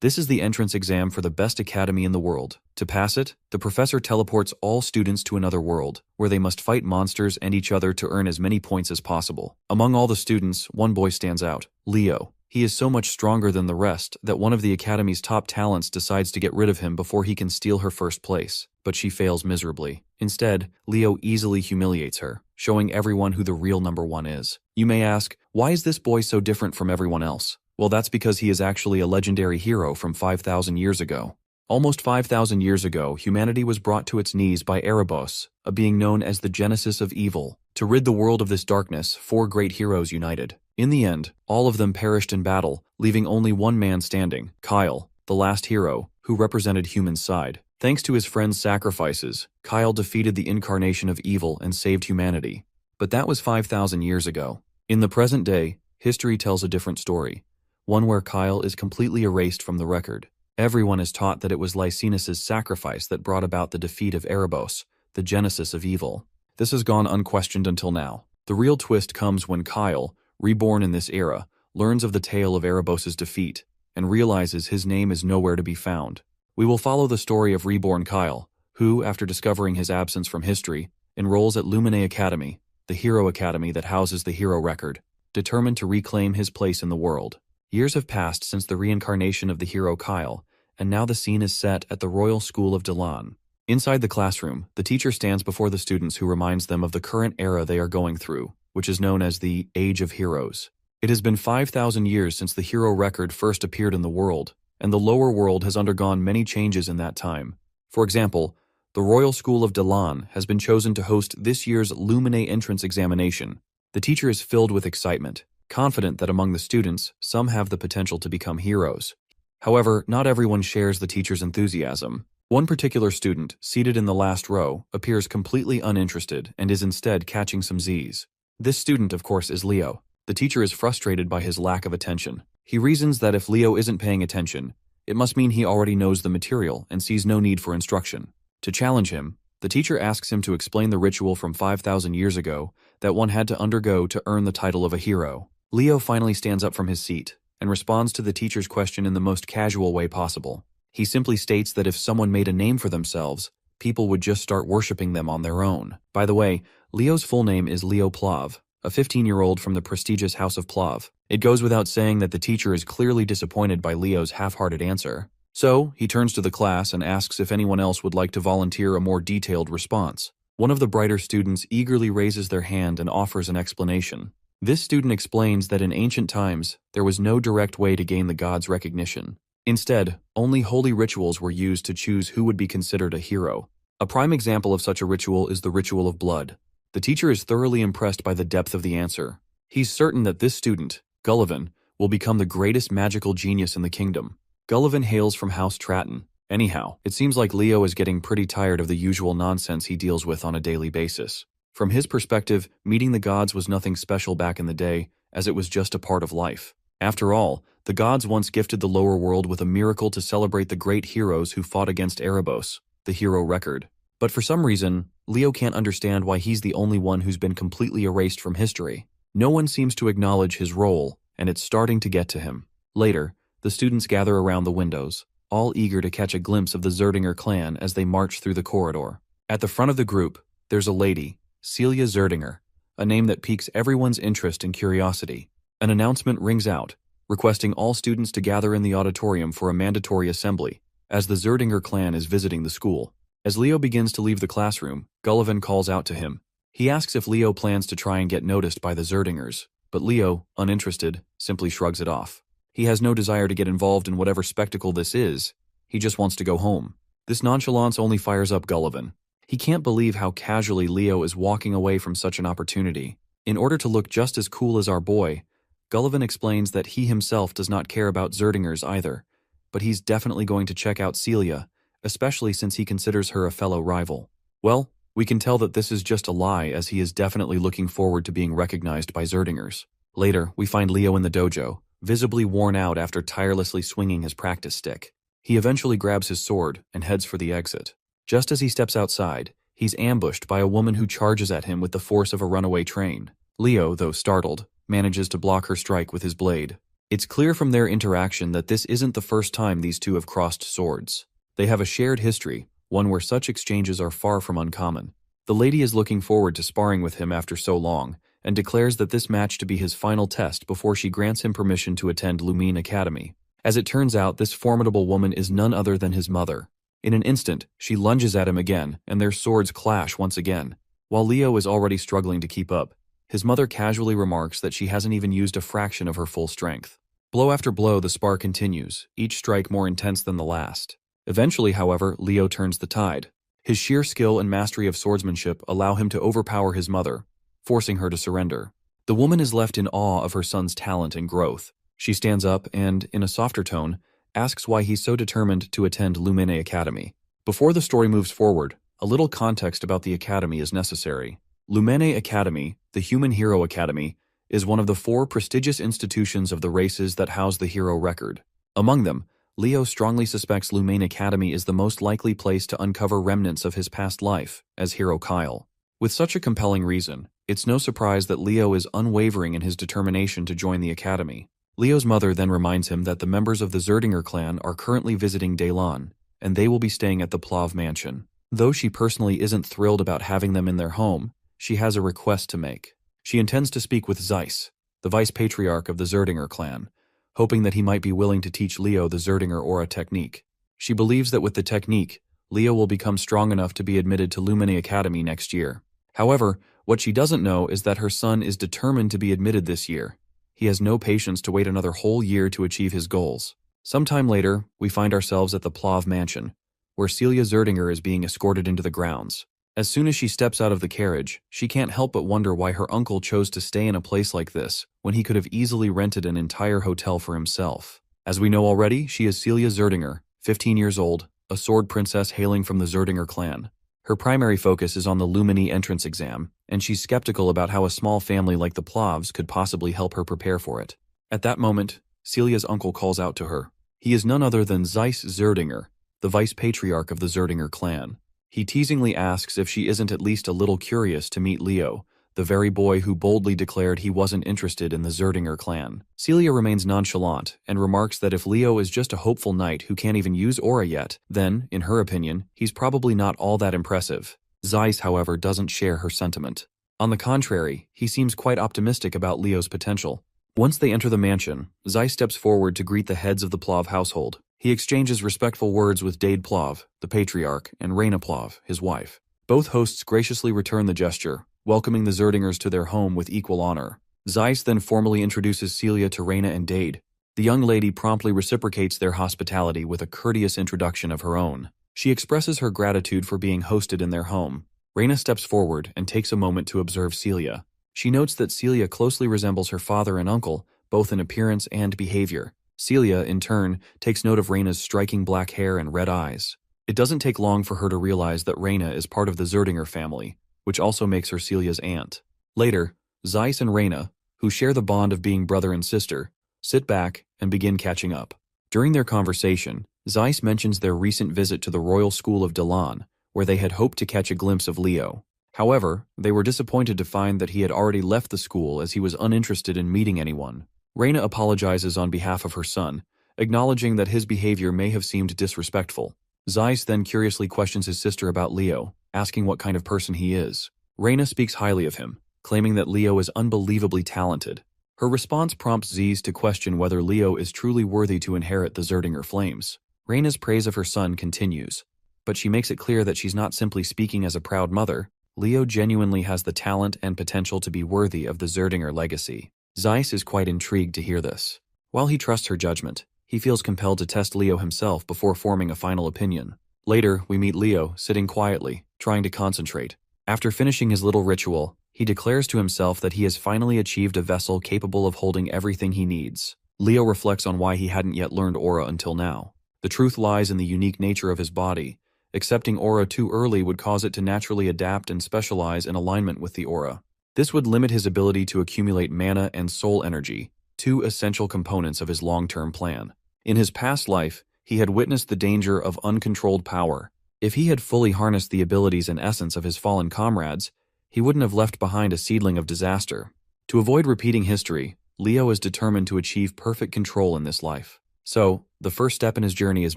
This is the entrance exam for the best academy in the world. To pass it, the professor teleports all students to another world, where they must fight monsters and each other to earn as many points as possible. Among all the students, one boy stands out, Leo. He is so much stronger than the rest that one of the academy's top talents decides to get rid of him before he can steal her first place, but she fails miserably. Instead, Leo easily humiliates her, showing everyone who the real number one is. You may ask, why is this boy so different from everyone else? Well, that's because he is actually a legendary hero from 5,000 years ago. Almost 5,000 years ago, humanity was brought to its knees by Erebos, a being known as the Genesis of Evil. To rid the world of this darkness, 4 great heroes united. In the end, all of them perished in battle, leaving only one man standing, Kyle, the last hero, who represented human's side. Thanks to his friends' sacrifices, Kyle defeated the incarnation of evil and saved humanity. But that was 5,000 years ago. In the present day, history tells a different story, one where Kyle is completely erased from the record. Everyone is taught that it was Lycinus's sacrifice that brought about the defeat of Erebos, the genesis of evil. This has gone unquestioned until now. The real twist comes when Kyle, reborn in this era, learns of the tale of Erebos' defeat, and realizes his name is nowhere to be found. We will follow the story of reborn Kyle, who, after discovering his absence from history, enrolls at Lumine Academy, the hero academy that houses the hero record, determined to reclaim his place in the world. Years have passed since the reincarnation of the hero Kyle, and now the scene is set at the Royal School of Delan. Inside the classroom, the teacher stands before the students who reminds them of the current era they are going through, which is known as the Age of Heroes. It has been 5,000 years since the hero record first appeared in the world, and the lower world has undergone many changes in that time. For example, the Royal School of Delan has been chosen to host this year's Lumine entrance examination. The teacher is filled with excitement, confident that among the students, some have the potential to become heroes. However, not everyone shares the teacher's enthusiasm. One particular student, seated in the last row, appears completely uninterested and is instead catching some Z's. This student, of course, is Leo. The teacher is frustrated by his lack of attention. He reasons that if Leo isn't paying attention, it must mean he already knows the material and sees no need for instruction. To challenge him, the teacher asks him to explain the ritual from 5,000 years ago that one had to undergo to earn the title of a hero. Leo finally stands up from his seat and responds to the teacher's question in the most casual way possible. He simply states that if someone made a name for themselves, people would just start worshipping them on their own. By the way, Leo's full name is Leo Plav, a 15-year-old from the prestigious House of Plav. It goes without saying that the teacher is clearly disappointed by Leo's half-hearted answer. So, he turns to the class and asks if anyone else would like to volunteer a more detailed response. One of the brighter students eagerly raises their hand and offers an explanation. This student explains that in ancient times, there was no direct way to gain the gods' recognition. Instead, only holy rituals were used to choose who would be considered a hero. A prime example of such a ritual is the ritual of blood. The teacher is thoroughly impressed by the depth of the answer. He's certain that this student, Gullivan, will become the greatest magical genius in the kingdom. Gullivan hails from House Tratton. Anyhow, it seems like Leo is getting pretty tired of the usual nonsense he deals with on a daily basis. From his perspective, meeting the gods was nothing special back in the day, as it was just a part of life. After all, the gods once gifted the lower world with a miracle to celebrate the great heroes who fought against Erebos, the hero record. But for some reason, Leo can't understand why he's the only one who's been completely erased from history. No one seems to acknowledge his role, and it's starting to get to him. Later, the students gather around the windows, all eager to catch a glimpse of the Zerdinger clan as they march through the corridor. At the front of the group, there's a lady, Celia Zerdinger, a name that piques everyone's interest and curiosity. An announcement rings out, requesting all students to gather in the auditorium for a mandatory assembly, as the Zerdinger clan is visiting the school. As Leo begins to leave the classroom, Gullivan calls out to him. He asks if Leo plans to try and get noticed by the Zerdingers, but Leo, uninterested, simply shrugs it off. He has no desire to get involved in whatever spectacle this is. He just wants to go home. This nonchalance only fires up Gullivan. He can't believe how casually Leo is walking away from such an opportunity. In order to look just as cool as our boy, Gullivan explains that he himself does not care about Zerdingers either, but he's definitely going to check out Celia, especially since he considers her a fellow rival. Well, we can tell that this is just a lie, as he is definitely looking forward to being recognized by Zerdingers. Later, we find Leo in the dojo, visibly worn out after tirelessly swinging his practice stick. He eventually grabs his sword and heads for the exit. Just as he steps outside, he's ambushed by a woman who charges at him with the force of a runaway train. Leo, though startled, manages to block her strike with his blade. It's clear from their interaction that this isn't the first time these two have crossed swords. They have a shared history, one where such exchanges are far from uncommon. The lady is looking forward to sparring with him after so long, and declares that this match to be his final test before she grants him permission to attend Lumine Academy. As it turns out, this formidable woman is none other than his mother. In an instant, she lunges at him again, and their swords clash once again. While Leo is already struggling to keep up, his mother casually remarks that she hasn't even used a fraction of her full strength. Blow after blow, the spar continues, each strike more intense than the last. Eventually, however, Leo turns the tide. His sheer skill and mastery of swordsmanship allow him to overpower his mother, forcing her to surrender. The woman is left in awe of her son's talent and growth. She stands up and, in a softer tone, asks why he's so determined to attend Lumine Academy. Before the story moves forward, a little context about the academy is necessary. Lumine Academy, the Human Hero Academy, is one of the 4 prestigious institutions of the races that house the hero record. Among them, Leo strongly suspects Lumine Academy is the most likely place to uncover remnants of his past life as hero Kyle. With such a compelling reason, it's no surprise that Leo is unwavering in his determination to join the academy. Leo's mother then reminds him that the members of the Zerdinger clan are currently visiting Daylon, and they will be staying at the Plav mansion. Though she personally isn't thrilled about having them in their home, she has a request to make. She intends to speak with Zeiss, the vice patriarch of the Zerdinger clan, hoping that he might be willing to teach Leo the Zerdinger aura technique. She believes that with the technique, Leo will become strong enough to be admitted to Lumine Academy next year. However, what she doesn't know is that her son is determined to be admitted this year. He has no patience to wait another whole year to achieve his goals. Sometime later, we find ourselves at the Plav mansion, where Celia Zerdinger is being escorted into the grounds. As soon as she steps out of the carriage, she can't help but wonder why her uncle chose to stay in a place like this when he could have easily rented an entire hotel for himself. As we know already, she is Celia Zerdinger, 15 years old, a sword princess hailing from the Zerdinger clan. Her primary focus is on the Lumine entrance exam, and she's skeptical about how a small family like the Plavs could possibly help her prepare for it. At that moment, Celia's uncle calls out to her. He is none other than Zeiss Zerdinger, the vice patriarch of the Zerdinger clan. He teasingly asks if she isn't at least a little curious to meet Leo, the very boy who boldly declared he wasn't interested in the Zerdinger clan. Celia remains nonchalant and remarks that if Leo is just a hopeful knight who can't even use aura yet, then, in her opinion, he's probably not all that impressive. Zeiss, however, doesn't share her sentiment. On the contrary, he seems quite optimistic about Leo's potential. Once they enter the mansion, Zeiss steps forward to greet the heads of the Plav household. He exchanges respectful words with Dade Plav, the patriarch, and Raina Plav, his wife. Both hosts graciously return the gesture, welcoming the Zerdingers to their home with equal honor. Zeiss then formally introduces Celia to Raina and Dade. The young lady promptly reciprocates their hospitality with a courteous introduction of her own. She expresses her gratitude for being hosted in their home. Raina steps forward and takes a moment to observe Celia. She notes that Celia closely resembles her father and uncle, both in appearance and behavior. Celia, in turn, takes note of Raina's striking black hair and red eyes. It doesn't take long for her to realize that Raina is part of the Zerdinger family, which also makes her Celia's aunt. Later, Zeiss and Raina, who share the bond of being brother and sister, sit back and begin catching up. During their conversation, Zeiss mentions their recent visit to the Royal School of Dalan, where they had hoped to catch a glimpse of Leo. However, they were disappointed to find that he had already left the school as he was uninterested in meeting anyone. Raina apologizes on behalf of her son, acknowledging that his behavior may have seemed disrespectful. Zeiss then curiously questions his sister about Leo, asking what kind of person he is. Raina speaks highly of him, claiming that Leo is unbelievably talented. Her response prompts Zeiss to question whether Leo is truly worthy to inherit the Zerdinger flames. Raina's praise of her son continues, but she makes it clear that she's not simply speaking as a proud mother. Leo genuinely has the talent and potential to be worthy of the Zerdinger legacy. Zeiss is quite intrigued to hear this. While he trusts her judgment, he feels compelled to test Leo himself before forming a final opinion. Later, we meet Leo, sitting quietly, trying to concentrate. After finishing his little ritual, he declares to himself that he has finally achieved a vessel capable of holding everything he needs. Leo reflects on why he hadn't yet learned aura until now. The truth lies in the unique nature of his body. Accepting aura too early would cause it to naturally adapt and specialize in alignment with the aura. This would limit his ability to accumulate mana and soul energy, two essential components of his long-term plan. In his past life, he had witnessed the danger of uncontrolled power. If he had fully harnessed the abilities and essence of his fallen comrades, he wouldn't have left behind a seedling of disaster. To avoid repeating history, Leo is determined to achieve perfect control in this life. So, the first step in his journey is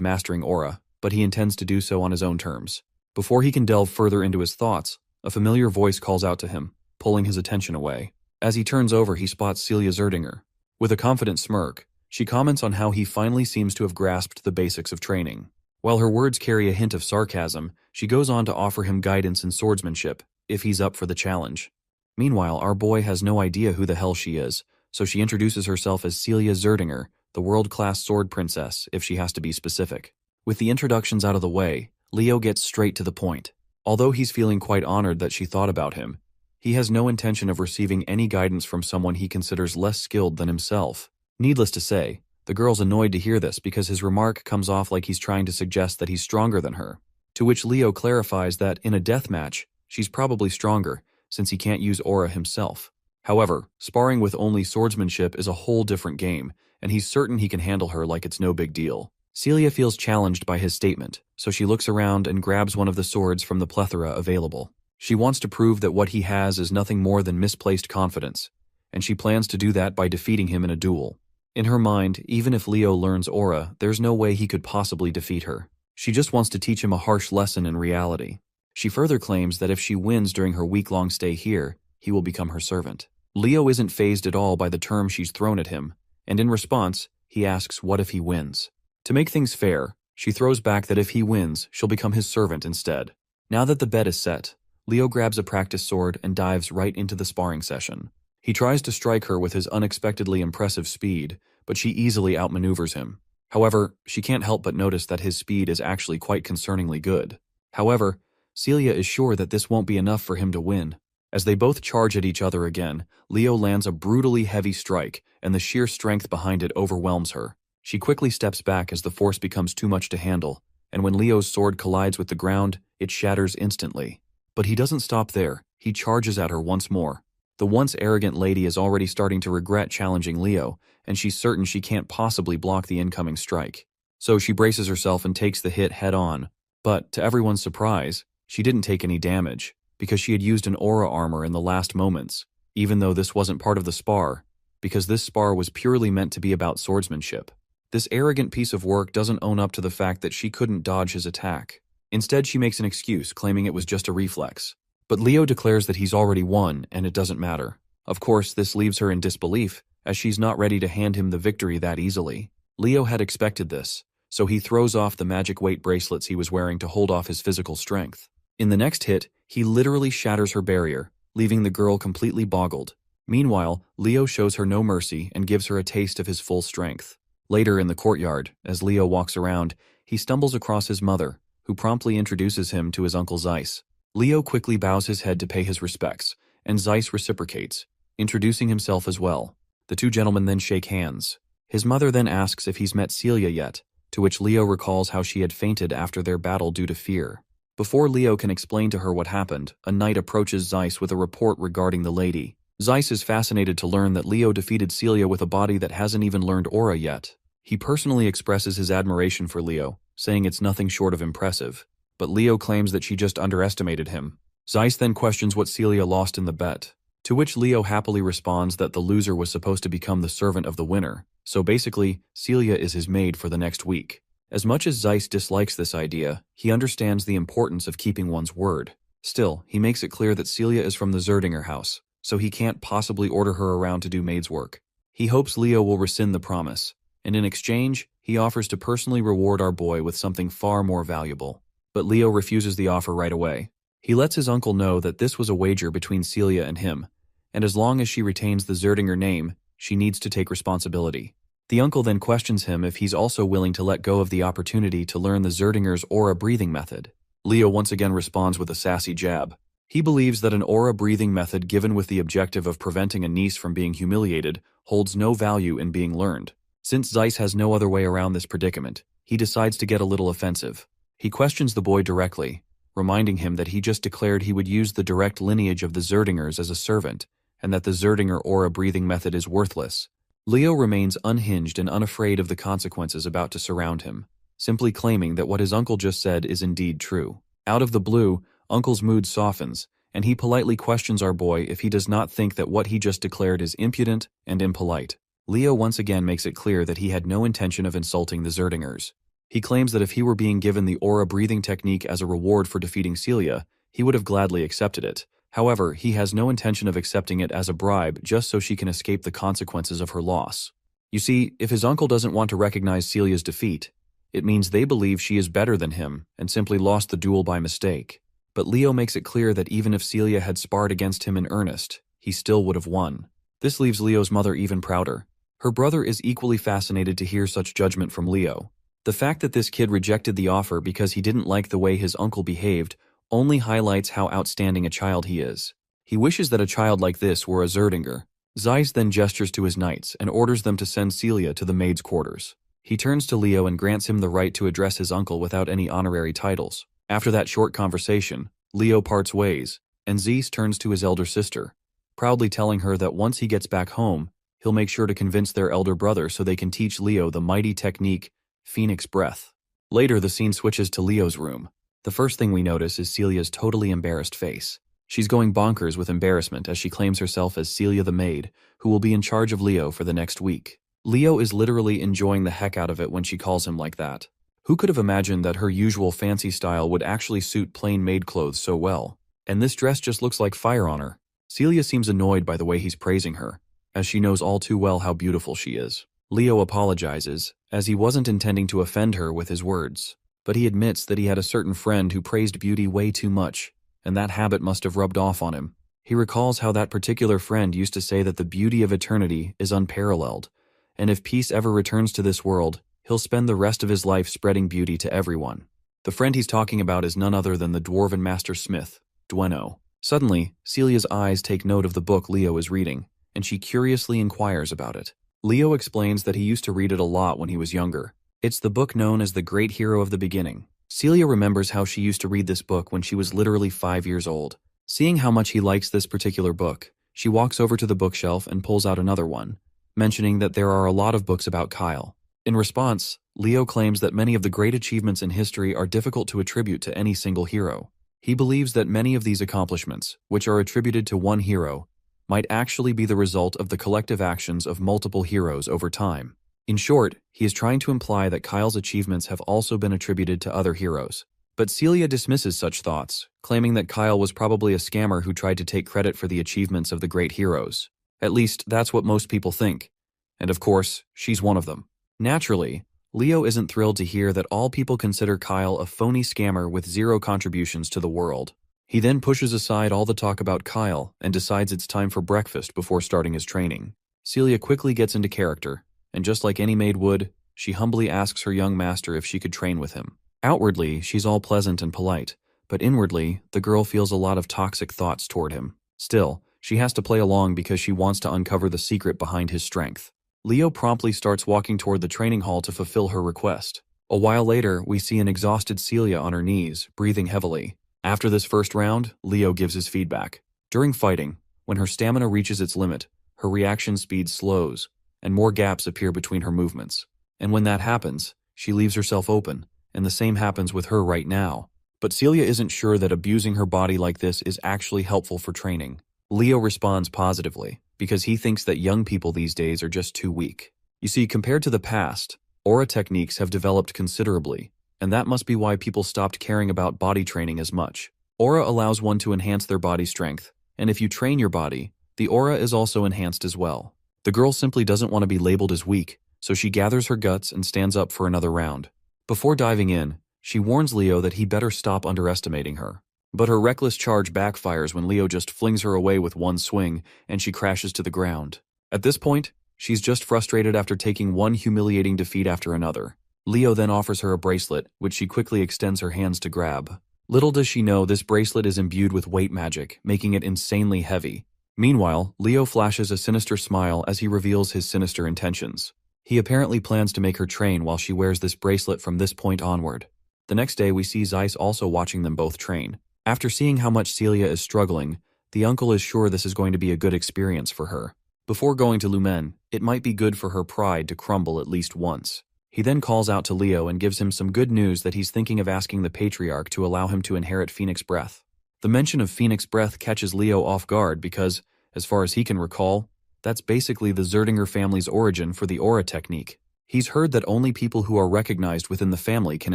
mastering aura, but he intends to do so on his own terms. Before he can delve further into his thoughts, a familiar voice calls out to him, pulling his attention away. As he turns over, he spots Celia Zerdinger. With a confident smirk, she comments on how he finally seems to have grasped the basics of training. While her words carry a hint of sarcasm, she goes on to offer him guidance in swordsmanship, if he's up for the challenge. Meanwhile, our boy has no idea who the hell she is, so she introduces herself as Celia Zerdinger, the world-class sword princess, if she has to be specific. With the introductions out of the way, Leo gets straight to the point. Although he's feeling quite honored that she thought about him, he has no intention of receiving any guidance from someone he considers less skilled than himself. Needless to say, the girl's annoyed to hear this because his remark comes off like he's trying to suggest that he's stronger than her, to which Leo clarifies that in a death match, she's probably stronger, since he can't use aura himself. However, sparring with only swordsmanship is a whole different game, and he's certain he can handle her like it's no big deal. Celia feels challenged by his statement, so she looks around and grabs one of the swords from the plethora available. She wants to prove that what he has is nothing more than misplaced confidence, and she plans to do that by defeating him in a duel. In her mind, even if Leo learns aura, there's no way he could possibly defeat her. She just wants to teach him a harsh lesson in reality. She further claims that if she wins during her week-long stay here, he will become her servant. Leo isn't fazed at all by the term she's thrown at him, and in response, he asks what if he wins. To make things fair, she throws back that if he wins, she'll become his servant instead. Now that the bet is set, Leo grabs a practice sword and dives right into the sparring session. He tries to strike her with his unexpectedly impressive speed, but she easily outmaneuvers him. However, she can't help but notice that his speed is actually quite concerningly good. However, Celia is sure that this won't be enough for him to win. As they both charge at each other again, Leo lands a brutally heavy strike, and the sheer strength behind it overwhelms her. She quickly steps back as the force becomes too much to handle, and when Leo's sword collides with the ground, it shatters instantly. But he doesn't stop there. He charges at her once more. The once arrogant lady is already starting to regret challenging Leo, and she's certain she can't possibly block the incoming strike. So she braces herself and takes the hit head-on. But, to everyone's surprise, she didn't take any damage, because she had used an aura armor in the last moments, even though this wasn't part of the spar, because this spar was purely meant to be about swordsmanship. This arrogant piece of work doesn't own up to the fact that she couldn't dodge his attack. Instead, she makes an excuse, claiming it was just a reflex. But Leo declares that he's already won, and it doesn't matter. Of course, this leaves her in disbelief, as she's not ready to hand him the victory that easily. Leo had expected this, so he throws off the magic weight bracelets he was wearing to hold off his physical strength. In the next hit, he literally shatters her barrier, leaving the girl completely boggled. Meanwhile, Leo shows her no mercy and gives her a taste of his full strength. Later in the courtyard, as Leo walks around, he stumbles across his mother, who promptly introduces him to his uncle Zeiss. Leo quickly bows his head to pay his respects, and Zeiss reciprocates, introducing himself as well. The two gentlemen then shake hands. His mother then asks if he's met Celia yet, to which Leo recalls how she had fainted after their battle due to fear. Before Leo can explain to her what happened, a knight approaches Zeiss with a report regarding the lady. Zeiss is fascinated to learn that Leo defeated Celia with a body that hasn't even learned aura yet. He personally expresses his admiration for Leo, saying it's nothing short of impressive. But Leo claims that she just underestimated him. Zeiss then questions what Celia lost in the bet, to which Leo happily responds that the loser was supposed to become the servant of the winner. So basically, Celia is his maid for the next week. As much as Zeiss dislikes this idea, he understands the importance of keeping one's word. Still, he makes it clear that Celia is from the Zerdinger house, so he can't possibly order her around to do maid's work. He hopes Leo will rescind the promise, and in exchange, he offers to personally reward our boy with something far more valuable. But Leo refuses the offer right away. He lets his uncle know that this was a wager between Celia and him, and as long as she retains the Zerdinger name, she needs to take responsibility. The uncle then questions him if he's also willing to let go of the opportunity to learn the Zerdinger's aura breathing method. Leo once again responds with a sassy jab. He believes that an aura breathing method given with the objective of preventing a niece from being humiliated holds no value in being learned. Since Zeiss has no other way around this predicament, he decides to get a little offensive. He questions the boy directly, reminding him that he just declared he would use the direct lineage of the Zerdingers as a servant, and that the Zerdinger aura breathing method is worthless. Leo remains unhinged and unafraid of the consequences about to surround him, simply claiming that what his uncle just said is indeed true. Out of the blue, Uncle's mood softens, and he politely questions our boy if he does not think that what he just declared is impudent and impolite. Leo once again makes it clear that he had no intention of insulting the Zerdingers. He claims that if he were being given the aura breathing technique as a reward for defeating Celia, he would have gladly accepted it. However, he has no intention of accepting it as a bribe just so she can escape the consequences of her loss. You see, if his uncle doesn't want to recognize Celia's defeat, it means they believe she is better than him and simply lost the duel by mistake. But Leo makes it clear that even if Celia had sparred against him in earnest, he still would have won. This leaves Leo's mother even prouder. Her brother is equally fascinated to hear such judgment from Leo. The fact that this kid rejected the offer because he didn't like the way his uncle behaved only highlights how outstanding a child he is. He wishes that a child like this were a Zerdinger. Zeiss then gestures to his knights and orders them to send Celia to the maid's quarters. He turns to Leo and grants him the right to address his uncle without any honorary titles. After that short conversation, Leo parts ways, and Zeiss turns to his elder sister, proudly telling her that once he gets back home, he'll make sure to convince their elder brother so they can teach Leo the mighty technique, Phoenix Breath. Later, the scene switches to Leo's room. The first thing we notice is Celia's totally embarrassed face. She's going bonkers with embarrassment as she claims herself as Celia the maid, who will be in charge of Leo for the next week. Leo is literally enjoying the heck out of it when she calls him like that. Who could have imagined that her usual fancy style would actually suit plain maid clothes so well? And this dress just looks like fire on her. Celia seems annoyed by the way he's praising her, as she knows all too well how beautiful she is. Leo apologizes, as he wasn't intending to offend her with his words, but he admits that he had a certain friend who praised beauty way too much, and that habit must have rubbed off on him. He recalls how that particular friend used to say that the beauty of eternity is unparalleled, and if peace ever returns to this world, he'll spend the rest of his life spreading beauty to everyone. The friend he's talking about is none other than the dwarven master smith, Dweno. Suddenly, Celia's eyes take note of the book Leo is reading, and she curiously inquires about it. Leo explains that he used to read it a lot when he was younger. It's the book known as The Great Hero of the Beginning. Celia remembers how she used to read this book when she was literally 5 years old. Seeing how much he likes this particular book, she walks over to the bookshelf and pulls out another one, mentioning that there are a lot of books about Kyle. In response, Leo claims that many of the great achievements in history are difficult to attribute to any single hero. He believes that many of these accomplishments, which are attributed to one hero, might actually be the result of the collective actions of multiple heroes over time. In short, he is trying to imply that Kyle's achievements have also been attributed to other heroes. But Celia dismisses such thoughts, claiming that Kyle was probably a scammer who tried to take credit for the achievements of the great heroes. At least, that's what most people think. And of course, she's one of them. Naturally, Leo isn't thrilled to hear that all people consider Kyle a phony scammer with zero contributions to the world. He then pushes aside all the talk about Kyle and decides it's time for breakfast before starting his training. Celia quickly gets into character, and just like any maid would, she humbly asks her young master if she could train with him. Outwardly, she's all pleasant and polite, but inwardly, the girl feels a lot of toxic thoughts toward him. Still, she has to play along because she wants to uncover the secret behind his strength. Leo promptly starts walking toward the training hall to fulfill her request. A while later, we see an exhausted Celia on her knees, breathing heavily. After this first round, Leo gives his feedback. During fighting, when her stamina reaches its limit, her reaction speed slows, and more gaps appear between her movements. And when that happens, she leaves herself open, and the same happens with her right now. But Celia isn't sure that abusing her body like this is actually helpful for training. Leo responds positively, because he thinks that young people these days are just too weak. You see, compared to the past, aura techniques have developed considerably, and that must be why people stopped caring about body training as much. Aura allows one to enhance their body strength, and if you train your body, the aura is also enhanced as well. The girl simply doesn't want to be labeled as weak, so she gathers her guts and stands up for another round. Before diving in, she warns Leo that he better stop underestimating her. But her reckless charge backfires when Leo just flings her away with one swing and she crashes to the ground. At this point, she's just frustrated after taking one humiliating defeat after another. Leo then offers her a bracelet, which she quickly extends her hands to grab. Little does she know this bracelet is imbued with weight magic, making it insanely heavy. Meanwhile, Leo flashes a sinister smile as he reveals his sinister intentions. He apparently plans to make her train while she wears this bracelet from this point onward. The next day, we see Zeiss also watching them both train. After seeing how much Celia is struggling, the uncle is sure this is going to be a good experience for her. Before going to Lumen, it might be good for her pride to crumble at least once. He then calls out to Leo and gives him some good news that he's thinking of asking the Patriarch to allow him to inherit Phoenix Breath. The mention of Phoenix Breath catches Leo off guard because, as far as he can recall, that's basically the Zerdinger family's origin for the aura technique. He's heard that only people who are recognized within the family can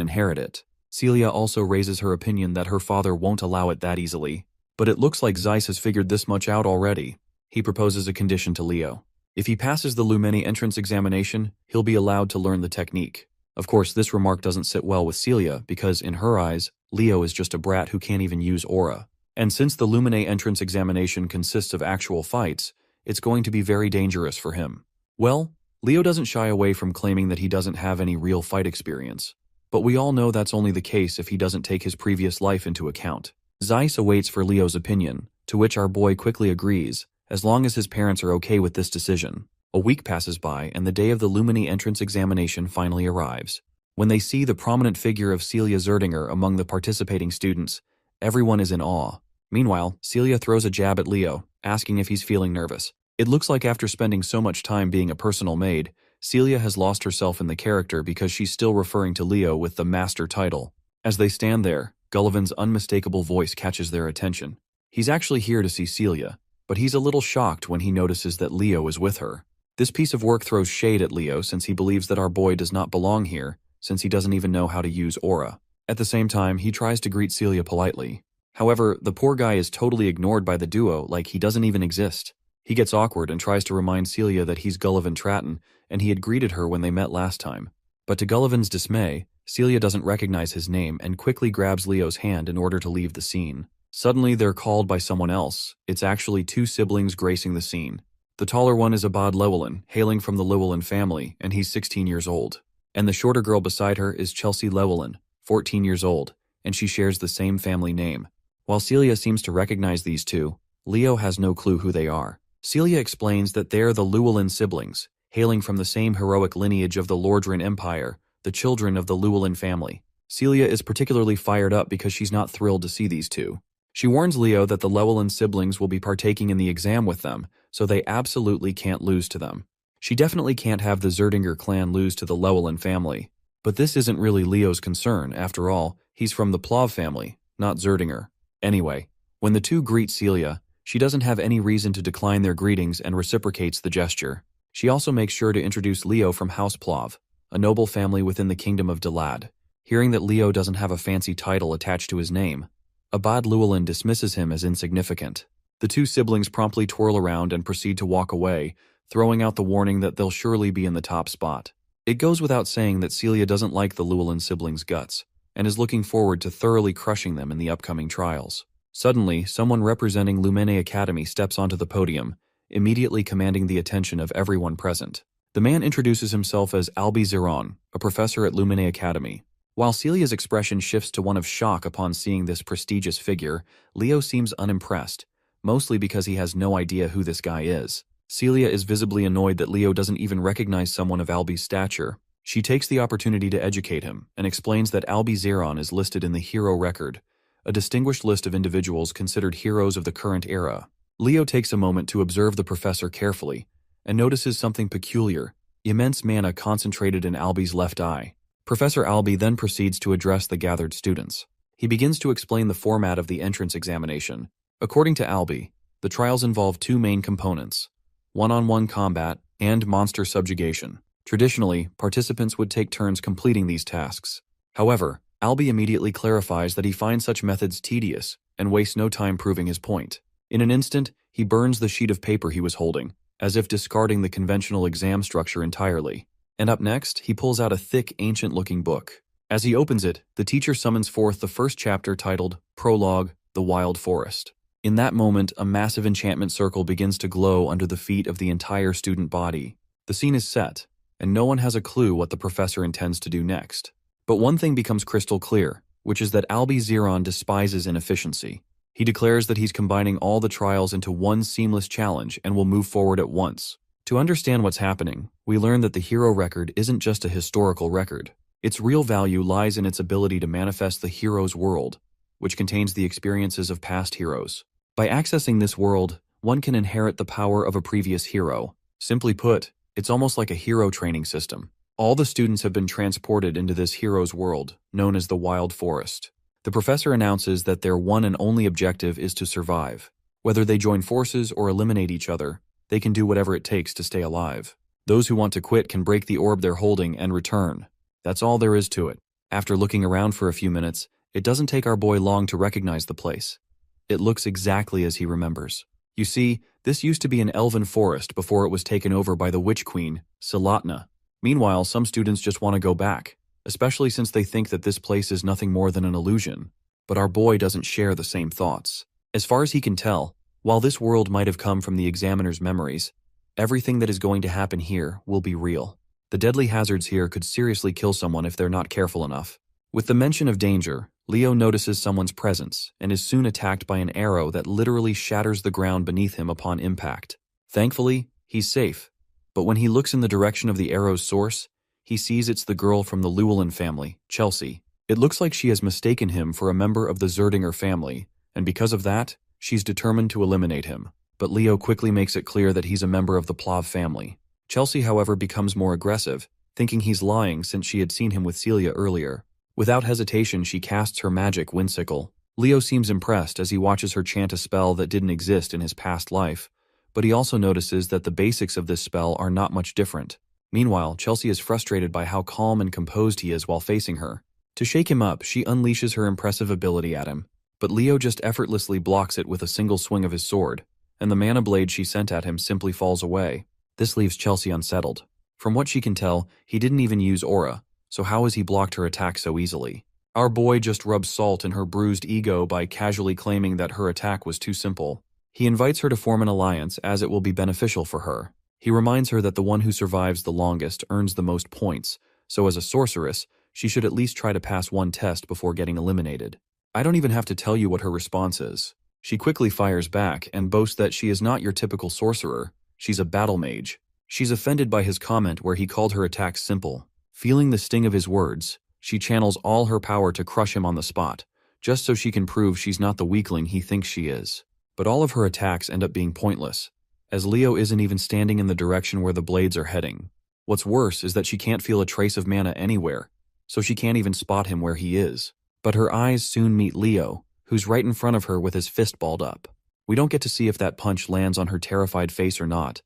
inherit it. Celia also raises her opinion that her father won't allow it that easily. But it looks like Zeiss has figured this much out already. He proposes a condition to Leo. If he passes the Lumene entrance examination, he'll be allowed to learn the technique. Of course, this remark doesn't sit well with Celia because, in her eyes, Leo is just a brat who can't even use aura. And since the Lumene entrance examination consists of actual fights, it's going to be very dangerous for him. Well, Leo doesn't shy away from claiming that he doesn't have any real fight experience. But we all know that's only the case if he doesn't take his previous life into account. Zeiss awaits for Leo's opinion, to which our boy quickly agrees, as long as his parents are okay with this decision. A week passes by and the day of the Lumene entrance examination finally arrives. When they see the prominent figure of Celia Zerdinger among the participating students, everyone is in awe. Meanwhile, Celia throws a jab at Leo, asking if he's feeling nervous. It looks like after spending so much time being a personal maid, Celia has lost herself in the character because she's still referring to Leo with the master title. As they stand there, Gullivan's unmistakable voice catches their attention. He's actually here to see Celia, but he's a little shocked when he notices that Leo is with her. This piece of work throws shade at Leo since he believes that our boy does not belong here, since he doesn't even know how to use aura. At the same time, he tries to greet Celia politely. However, the poor guy is totally ignored by the duo like he doesn't even exist. He gets awkward and tries to remind Celia that he's Gullivan Tratton and he had greeted her when they met last time. But to Gullivan's dismay, Celia doesn't recognize his name and quickly grabs Leo's hand in order to leave the scene. Suddenly, they're called by someone else. It's actually two siblings gracing the scene. The taller one is Abad Llewellyn, hailing from the Llewellyn family, and he's 16 years old. And the shorter girl beside her is Chelsea Llewellyn, 14 years old, and she shares the same family name. While Celia seems to recognize these two, Leo has no clue who they are. Celia explains that they're the Llewellyn siblings, hailing from the same heroic lineage of the Lordran Empire, the children of the Llewellyn family. Celia is particularly fired up because she's not thrilled to see these two. She warns Leo that the Llewellyn siblings will be partaking in the exam with them, so they absolutely can't lose to them. She definitely can't have the Zerdinger clan lose to the Llewellyn family. But this isn't really Leo's concern, after all, he's from the Plov family, not Zerdinger. Anyway, when the two greet Celia, she doesn't have any reason to decline their greetings and reciprocates the gesture. She also makes sure to introduce Leo from House Plov, a noble family within the kingdom of Dalad. Hearing that Leo doesn't have a fancy title attached to his name, Abad Llewellyn dismisses him as insignificant. The two siblings promptly twirl around and proceed to walk away, throwing out the warning that they'll surely be in the top spot. It goes without saying that Celia doesn't like the Llewellyn siblings' guts, and is looking forward to thoroughly crushing them in the upcoming trials. Suddenly, someone representing Lumene Academy steps onto the podium, immediately commanding the attention of everyone present. The man introduces himself as Albi Zeron, a professor at Lumene Academy. While Celia's expression shifts to one of shock upon seeing this prestigious figure, Leo seems unimpressed, mostly because he has no idea who this guy is. Celia is visibly annoyed that Leo doesn't even recognize someone of Albi's stature. She takes the opportunity to educate him, and explains that Albi Zeron is listed in the Hero Record, a distinguished list of individuals considered heroes of the current era. Leo takes a moment to observe the professor carefully, and notices something peculiar: immense mana concentrated in Albi's left eye. Professor Albi then proceeds to address the gathered students. He begins to explain the format of the entrance examination. According to Albi, the trials involve two main components: one-on-one combat and monster subjugation. Traditionally, participants would take turns completing these tasks. However, Albi immediately clarifies that he finds such methods tedious and wastes no time proving his point. In an instant, he burns the sheet of paper he was holding, as if discarding the conventional exam structure entirely. And up next, he pulls out a thick, ancient-looking book. As he opens it, the teacher summons forth the first chapter titled Prologue, The Wild Forest. In that moment, a massive enchantment circle begins to glow under the feet of the entire student body. The scene is set, and no one has a clue what the professor intends to do next. But one thing becomes crystal clear, which is that Albi Zeron despises inefficiency. He declares that he's combining all the trials into one seamless challenge and will move forward at once. To understand what's happening, we learn that the hero record isn't just a historical record. Its real value lies in its ability to manifest the hero's world, which contains the experiences of past heroes. By accessing this world, one can inherit the power of a previous hero. Simply put, it's almost like a hero training system. All the students have been transported into this hero's world, known as the Wild Forest. The professor announces that their one and only objective is to survive. Whether they join forces or eliminate each other, they can do whatever it takes to stay alive. Those who want to quit can break the orb they're holding and return. That's all there is to it. After looking around for a few minutes, it doesn't take our boy long to recognize the place. It looks exactly as he remembers. You see, this used to be an elven forest before it was taken over by the witch queen, Silatna. Meanwhile, some students just want to go back, especially since they think that this place is nothing more than an illusion. But our boy doesn't share the same thoughts. As far as he can tell, while this world might have come from the examiner's memories, everything that is going to happen here will be real. The deadly hazards here could seriously kill someone if they're not careful enough. With the mention of danger, Leo notices someone's presence and is soon attacked by an arrow that literally shatters the ground beneath him upon impact. Thankfully, he's safe, but when he looks in the direction of the arrow's source, he sees it's the girl from the Llewellyn family, Chelsea. It looks like she has mistaken him for a member of the Zerdinger family, and because of that, she's determined to eliminate him. But Leo quickly makes it clear that he's a member of the Plav family. Chelsea, however, becomes more aggressive, thinking he's lying since she had seen him with Celia earlier. Without hesitation, she casts her magic windsickle. Leo seems impressed as he watches her chant a spell that didn't exist in his past life, but he also notices that the basics of this spell are not much different. Meanwhile, Chelsea is frustrated by how calm and composed he is while facing her. To shake him up, she unleashes her impressive ability at him, but Leo just effortlessly blocks it with a single swing of his sword, and the mana blade she sent at him simply falls away. This leaves Chelsea unsettled. From what she can tell, he didn't even use aura, so how has he blocked her attack so easily? Our boy just rubs salt in her bruised ego by casually claiming that her attack was too simple. He invites her to form an alliance as it will be beneficial for her. He reminds her that the one who survives the longest earns the most points, so as a sorceress, she should at least try to pass one test before getting eliminated. I don't even have to tell you what her response is. She quickly fires back and boasts that she is not your typical sorcerer, she's a battle mage. She's offended by his comment where he called her attack simple. Feeling the sting of his words, she channels all her power to crush him on the spot, just so she can prove she's not the weakling he thinks she is. But all of her attacks end up being pointless, as Leo isn't even standing in the direction where the blades are heading. What's worse is that she can't feel a trace of mana anywhere, so she can't even spot him where he is. But her eyes soon meet Leo, who's right in front of her with his fist balled up. We don't get to see if that punch lands on her terrified face or not,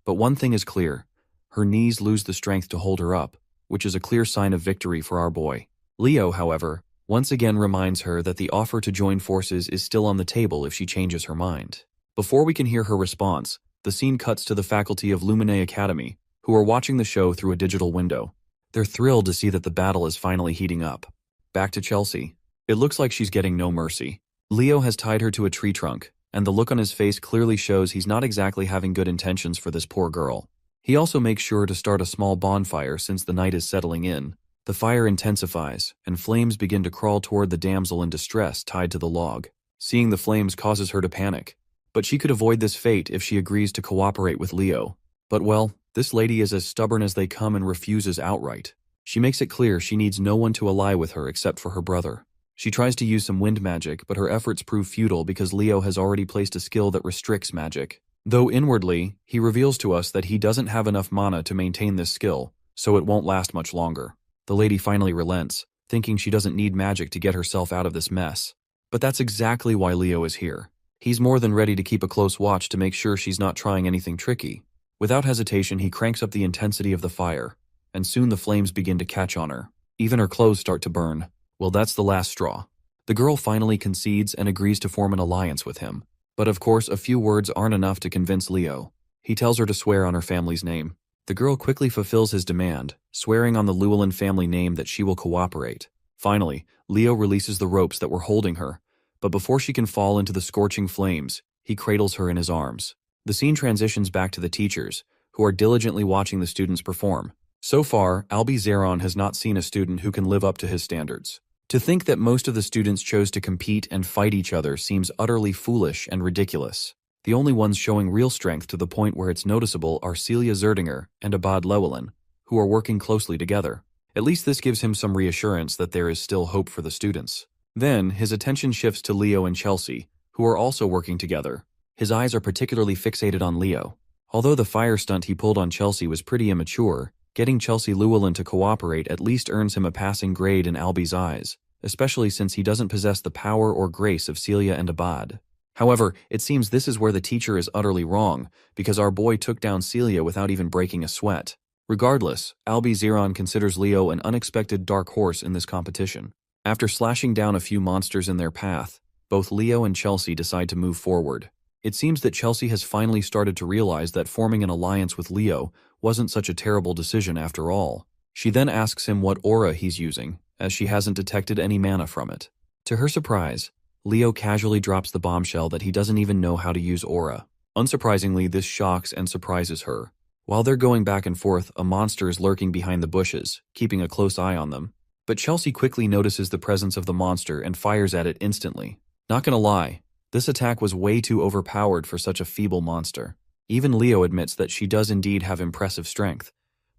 but one thing is clear: her knees lose the strength to hold her up, which is a clear sign of victory for our boy. Leo, however, once again reminds her that the offer to join forces is still on the table if she changes her mind. Before we can hear her response, the scene cuts to the faculty of Luminae Academy, who are watching the show through a digital window. They're thrilled to see that the battle is finally heating up. Back to Chelsea. It looks like she's getting no mercy. Leo has tied her to a tree trunk, and the look on his face clearly shows he's not exactly having good intentions for this poor girl. He also makes sure to start a small bonfire since the night is settling in. The fire intensifies, and flames begin to crawl toward the damsel in distress tied to the log. Seeing the flames causes her to panic, but she could avoid this fate if she agrees to cooperate with Leo. But well, this lady is as stubborn as they come and refuses outright. She makes it clear she needs no one to ally with her except for her brother. She tries to use some wind magic, but her efforts prove futile because Leo has already placed a skill that restricts magic. Though inwardly, he reveals to us that he doesn't have enough mana to maintain this skill, so it won't last much longer. The lady finally relents, thinking she doesn't need magic to get herself out of this mess. But that's exactly why Leo is here. He's more than ready to keep a close watch to make sure she's not trying anything tricky. Without hesitation, he cranks up the intensity of the fire, and soon the flames begin to catch on her. Even her clothes start to burn. Well, that's the last straw. The girl finally concedes and agrees to form an alliance with him. But of course, a few words aren't enough to convince Leo. He tells her to swear on her family's name. The girl quickly fulfills his demand, swearing on the Llewellyn family name that she will cooperate. Finally, Leo releases the ropes that were holding her, but before she can fall into the scorching flames, he cradles her in his arms. The scene transitions back to the teachers, who are diligently watching the students perform. So far, Albi Zeron has not seen a student who can live up to his standards. To think that most of the students chose to compete and fight each other seems utterly foolish and ridiculous. The only ones showing real strength to the point where it's noticeable are Celia Zerdinger and Abad Llewellyn, who are working closely together. At least this gives him some reassurance that there is still hope for the students. Then, his attention shifts to Leo and Chelsea, who are also working together. His eyes are particularly fixated on Leo. Although the fire stunt he pulled on Chelsea was pretty immature, getting Chelsea Llewellyn to cooperate at least earns him a passing grade in Albi's eyes. especially since he doesn't possess the power or grace of Celia and Abad. However, it seems this is where the teacher is utterly wrong, because our boy took down Celia without even breaking a sweat. Regardless, Albie Zeron considers Leo an unexpected dark horse in this competition. After slashing down a few monsters in their path, both Leo and Chelsea decide to move forward. It seems that Chelsea has finally started to realize that forming an alliance with Leo wasn't such a terrible decision after all. She then asks him what aura he's using, as she hasn't detected any mana from it. To her surprise, Leo casually drops the bombshell that he doesn't even know how to use aura. Unsurprisingly, this shocks and surprises her. While they're going back and forth, a monster is lurking behind the bushes, keeping a close eye on them. But Chelsea quickly notices the presence of the monster and fires at it instantly. Not gonna lie, this attack was way too overpowered for such a feeble monster. Even Leo admits that she does indeed have impressive strength,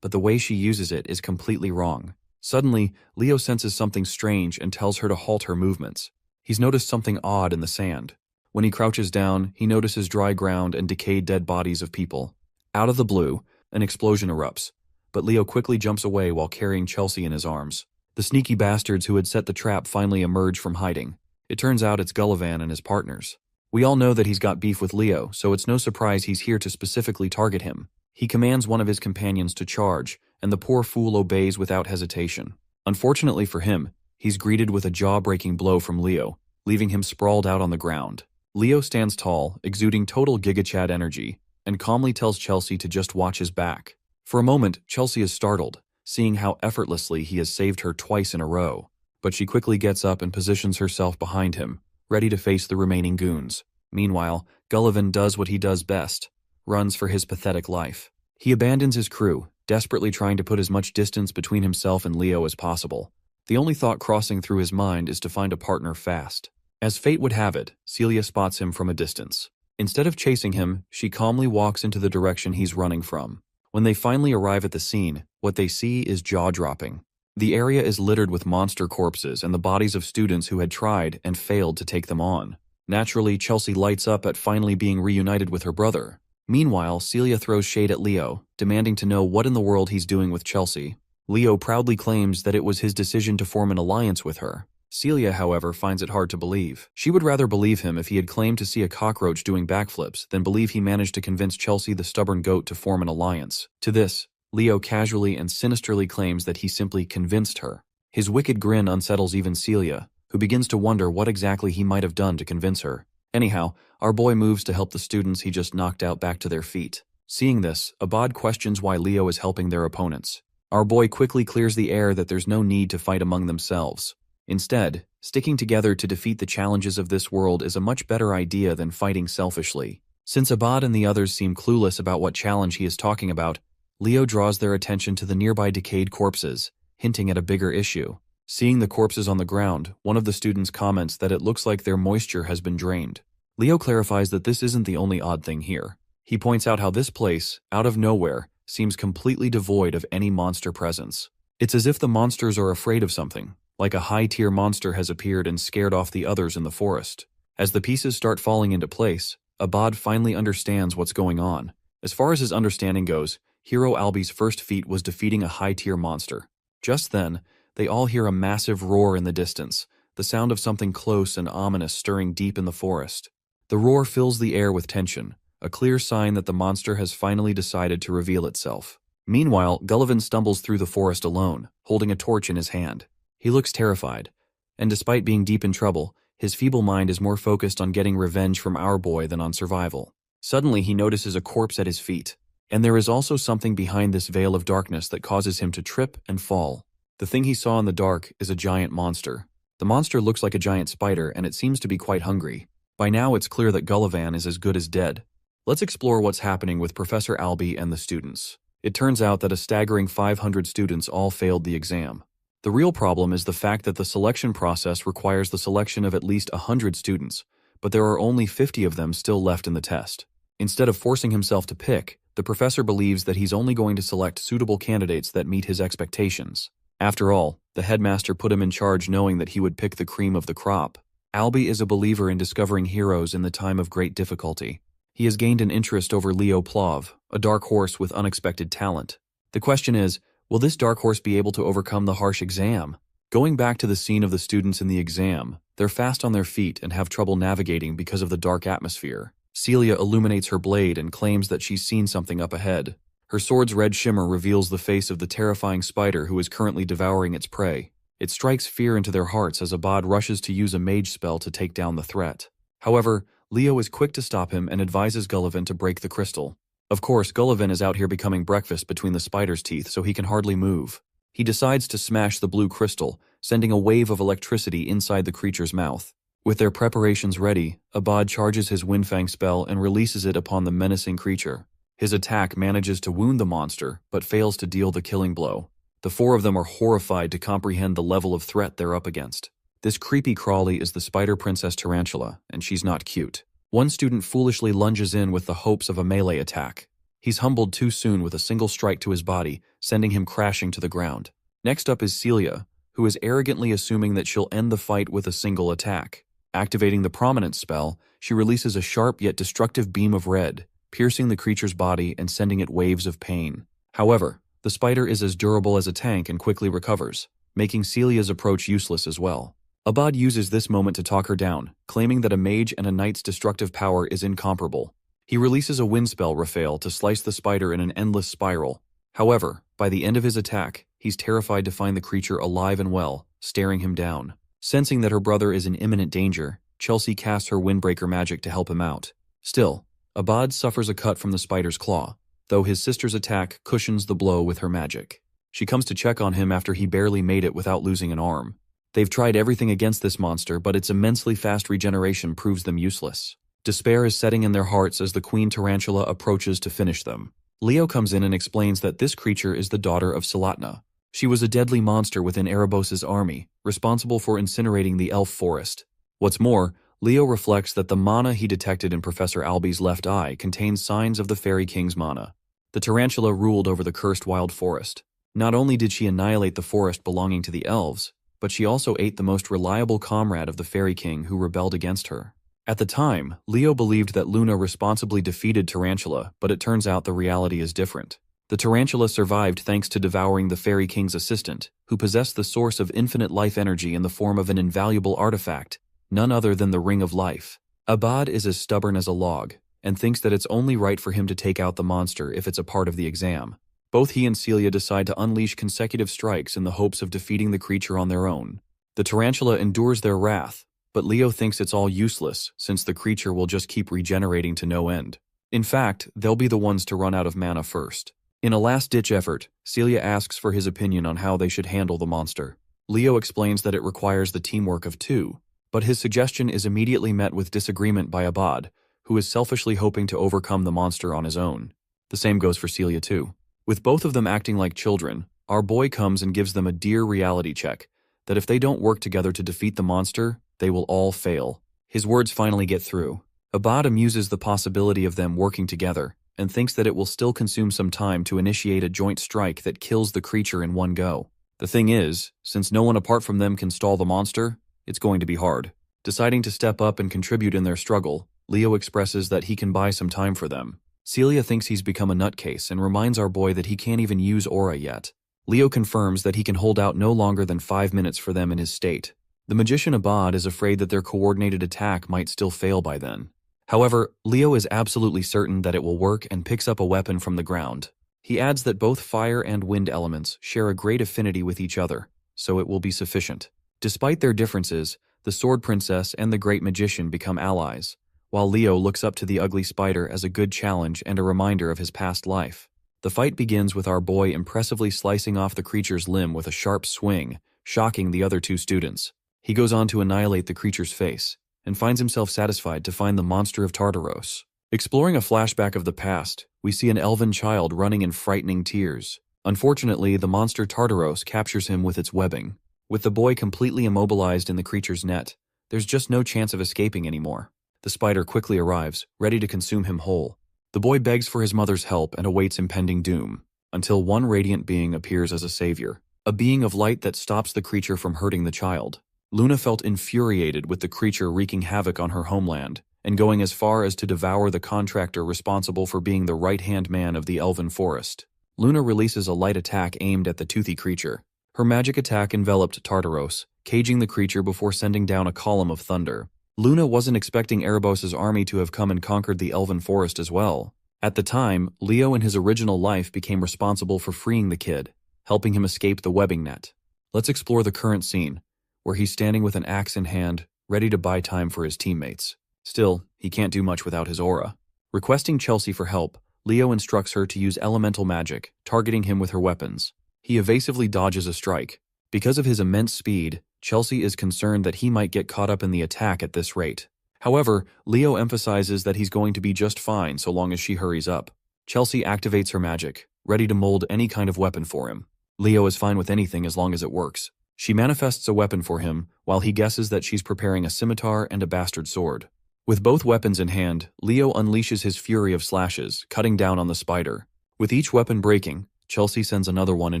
but the way she uses it is completely wrong. Suddenly, Leo senses something strange and tells her to halt her movements. He's noticed something odd in the sand. When he crouches down, he notices dry ground and decayed dead bodies of people. Out of the blue, an explosion erupts, but Leo quickly jumps away while carrying Chelsea in his arms. The sneaky bastards who had set the trap finally emerge from hiding. It turns out it's Gullivan and his partners. We all know that he's got beef with Leo, so it's no surprise he's here to specifically target him. He commands one of his companions to charge, and the poor fool obeys without hesitation. Unfortunately for him, he's greeted with a jaw-breaking blow from Leo, leaving him sprawled out on the ground. Leo stands tall, exuding total GigaChad energy, and calmly tells Chelsea to just watch his back. For a moment, Chelsea is startled, seeing how effortlessly he has saved her twice in a row. But she quickly gets up and positions herself behind him, ready to face the remaining goons. Meanwhile, Gullivan does what he does best, runs for his pathetic life. He abandons his crew, desperately trying to put as much distance between himself and Leo as possible. The only thought crossing through his mind is to find a partner fast. As fate would have it, Celia spots him from a distance. Instead of chasing him, she calmly walks into the direction he's running from. When they finally arrive at the scene, what they see is jaw-dropping. The area is littered with monster corpses and the bodies of students who had tried and failed to take them on. Naturally, Chelsea lights up at finally being reunited with her brother. Meanwhile, Celia throws shade at Leo, demanding to know what in the world he's doing with Chelsea. Leo proudly claims that it was his decision to form an alliance with her. Celia, however, finds it hard to believe. She would rather believe him if he had claimed to see a cockroach doing backflips than believe he managed to convince Chelsea the stubborn goat to form an alliance. To this, Leo casually and sinisterly claims that he simply convinced her. His wicked grin unsettles even Celia, who begins to wonder what exactly he might have done to convince her. Anyhow, our boy moves to help the students he just knocked out back to their feet. Seeing this, Abad questions why Leo is helping their opponents. Our boy quickly clears the air that there's no need to fight among themselves. Instead, sticking together to defeat the challenges of this world is a much better idea than fighting selfishly. Since Abad and the others seem clueless about what challenge he is talking about, Leo draws their attention to the nearby decayed corpses, hinting at a bigger issue. Seeing the corpses on the ground, one of the students comments that it looks like their moisture has been drained. Leo clarifies that this isn't the only odd thing here. He points out how this place, out of nowhere, seems completely devoid of any monster presence. It's as if the monsters are afraid of something, like a high-tier monster has appeared and scared off the others in the forest. As the pieces start falling into place, Abad finally understands what's going on. As far as his understanding goes, Hero Albie's first feat was defeating a high-tier monster. Just then, they all hear a massive roar in the distance, the sound of something close and ominous stirring deep in the forest. The roar fills the air with tension, a clear sign that the monster has finally decided to reveal itself. Meanwhile, Gullivan stumbles through the forest alone, holding a torch in his hand. He looks terrified, and despite being deep in trouble, his feeble mind is more focused on getting revenge from our boy than on survival. Suddenly, he notices a corpse at his feet, and there is also something behind this veil of darkness that causes him to trip and fall. The thing he saw in the dark is a giant monster. The monster looks like a giant spider, and it seems to be quite hungry. By now, it's clear that Gullivan is as good as dead. Let's explore what's happening with Professor Albie and the students. It turns out that a staggering 500 students all failed the exam. The real problem is the fact that the selection process requires the selection of at least 100 students, but there are only 50 of them still left in the test. Instead of forcing himself to pick, the professor believes that he's only going to select suitable candidates that meet his expectations. After all, the headmaster put him in charge knowing that he would pick the cream of the crop. Albie is a believer in discovering heroes in the time of great difficulty. He has gained an interest over Leo Plov, a dark horse with unexpected talent. The question is, will this dark horse be able to overcome the harsh exam? Going back to the scene of the students in the exam, they're fast on their feet and have trouble navigating because of the dark atmosphere. Celia illuminates her blade and claims that she's seen something up ahead. Her sword's red shimmer reveals the face of the terrifying spider who is currently devouring its prey. It strikes fear into their hearts as Abad rushes to use a mage spell to take down the threat. However, Leo is quick to stop him and advises Gullivan to break the crystal. Of course, Gullivan is out here becoming breakfast between the spider's teeth, so he can hardly move. He decides to smash the blue crystal, sending a wave of electricity inside the creature's mouth. With their preparations ready, Abad charges his Windfang spell and releases it upon the menacing creature. His attack manages to wound the monster, but fails to deal the killing blow. The four of them are horrified to comprehend the level of threat they're up against. This creepy crawly is the Spider Princess Tarantula, and she's not cute. One student foolishly lunges in with the hopes of a melee attack. He's humbled too soon with a single strike to his body, sending him crashing to the ground. Next up is Celia, who is arrogantly assuming that she'll end the fight with a single attack. Activating the Prominence spell, she releases a sharp yet destructive beam of red, piercing the creature's body and sending it waves of pain. However, the spider is as durable as a tank and quickly recovers, making Celia's approach useless as well. Abad uses this moment to talk her down, claiming that a mage and a knight's destructive power is incomparable. He releases a wind spell, Raphael, to slice the spider in an endless spiral. However, by the end of his attack, he's terrified to find the creature alive and well, staring him down. Sensing that her brother is in imminent danger, Chelsea casts her Windbreaker magic to help him out. Still, Abad suffers a cut from the spider's claw, though his sister's attack cushions the blow with her magic. She comes to check on him after he barely made it without losing an arm. They've tried everything against this monster, but its immensely fast regeneration proves them useless. Despair is setting in their hearts as the Queen Tarantula approaches to finish them. Leo comes in and explains that this creature is the daughter of Salatna. She was a deadly monster within Erebos' army, responsible for incinerating the elf forest. What's more, Leo reflects that the mana he detected in Professor Alby's left eye contains signs of the Fairy King's mana. The tarantula ruled over the cursed wild forest. Not only did she annihilate the forest belonging to the elves, but she also ate the most reliable comrade of the Fairy King who rebelled against her. At the time, Leo believed that Luna responsibly defeated Tarantula, but it turns out the reality is different. The tarantula survived thanks to devouring the Fairy King's assistant, who possessed the source of infinite life energy in the form of an invaluable artifact, none other than the Ring of Life. Abad is as stubborn as a log, and thinks that it's only right for him to take out the monster if it's a part of the exam. Both he and Celia decide to unleash consecutive strikes in the hopes of defeating the creature on their own. The tarantula endures their wrath, but Leo thinks it's all useless since the creature will just keep regenerating to no end. In fact, they'll be the ones to run out of mana first. In a last-ditch effort, Celia asks for his opinion on how they should handle the monster. Leo explains that it requires the teamwork of two, but his suggestion is immediately met with disagreement by Abad, who is selfishly hoping to overcome the monster on his own. The same goes for Celia too. With both of them acting like children, our boy comes and gives them a dear reality check, that if they don't work together to defeat the monster, they will all fail. His words finally get through. Abad amuses the possibility of them working together, and thinks that it will still consume some time to initiate a joint strike that kills the creature in one go. The thing is, since no one apart from them can stall the monster, it's going to be hard. Deciding to step up and contribute in their struggle, Leo expresses that he can buy some time for them. Celia thinks he's become a nutcase and reminds our boy that he can't even use aura yet. Leo confirms that he can hold out no longer than 5 minutes for them in his state. The magician Abad is afraid that their coordinated attack might still fail by then. However, Leo is absolutely certain that it will work and picks up a weapon from the ground. He adds that both fire and wind elements share a great affinity with each other, so it will be sufficient. Despite their differences, the Sword Princess and the Great Magician become allies, while Leo looks up to the ugly spider as a good challenge and a reminder of his past life. The fight begins with our boy impressively slicing off the creature's limb with a sharp swing, shocking the other two students. He goes on to annihilate the creature's face, and finds himself satisfied to find the monster of Tartaros. Exploring a flashback of the past, we see an elven child running in frightening tears. Unfortunately, the monster Tartaros captures him with its webbing. With the boy completely immobilized in the creature's net, there's just no chance of escaping anymore. The spider quickly arrives, ready to consume him whole. The boy begs for his mother's help and awaits impending doom, until one radiant being appears as a savior, a being of light that stops the creature from hurting the child. Luna felt infuriated with the creature wreaking havoc on her homeland, and going as far as to devour the contractor responsible for being the right-hand man of the elven forest. Luna releases a light attack aimed at the toothy creature. Her magic attack enveloped Tartaros, caging the creature before sending down a column of thunder. Luna wasn't expecting Erebos' army to have come and conquered the elven forest as well. At the time, Leo in his original life became responsible for freeing the kid, helping him escape the webbing net. Let's explore the current scene, where he's standing with an axe in hand, ready to buy time for his teammates. Still, he can't do much without his aura. Requesting Chelsea for help, Leo instructs her to use elemental magic, targeting him with her weapons. He evasively dodges a strike. Because of his immense speed, Chelsea is concerned that he might get caught up in the attack at this rate. However, Leo emphasizes that he's going to be just fine so long as she hurries up. Chelsea activates her magic, ready to mold any kind of weapon for him. Leo is fine with anything as long as it works. She manifests a weapon for him, while he guesses that she's preparing a scimitar and a bastard sword. With both weapons in hand, Leo unleashes his fury of slashes, cutting down on the spider. With each weapon breaking, Chelsea sends another one in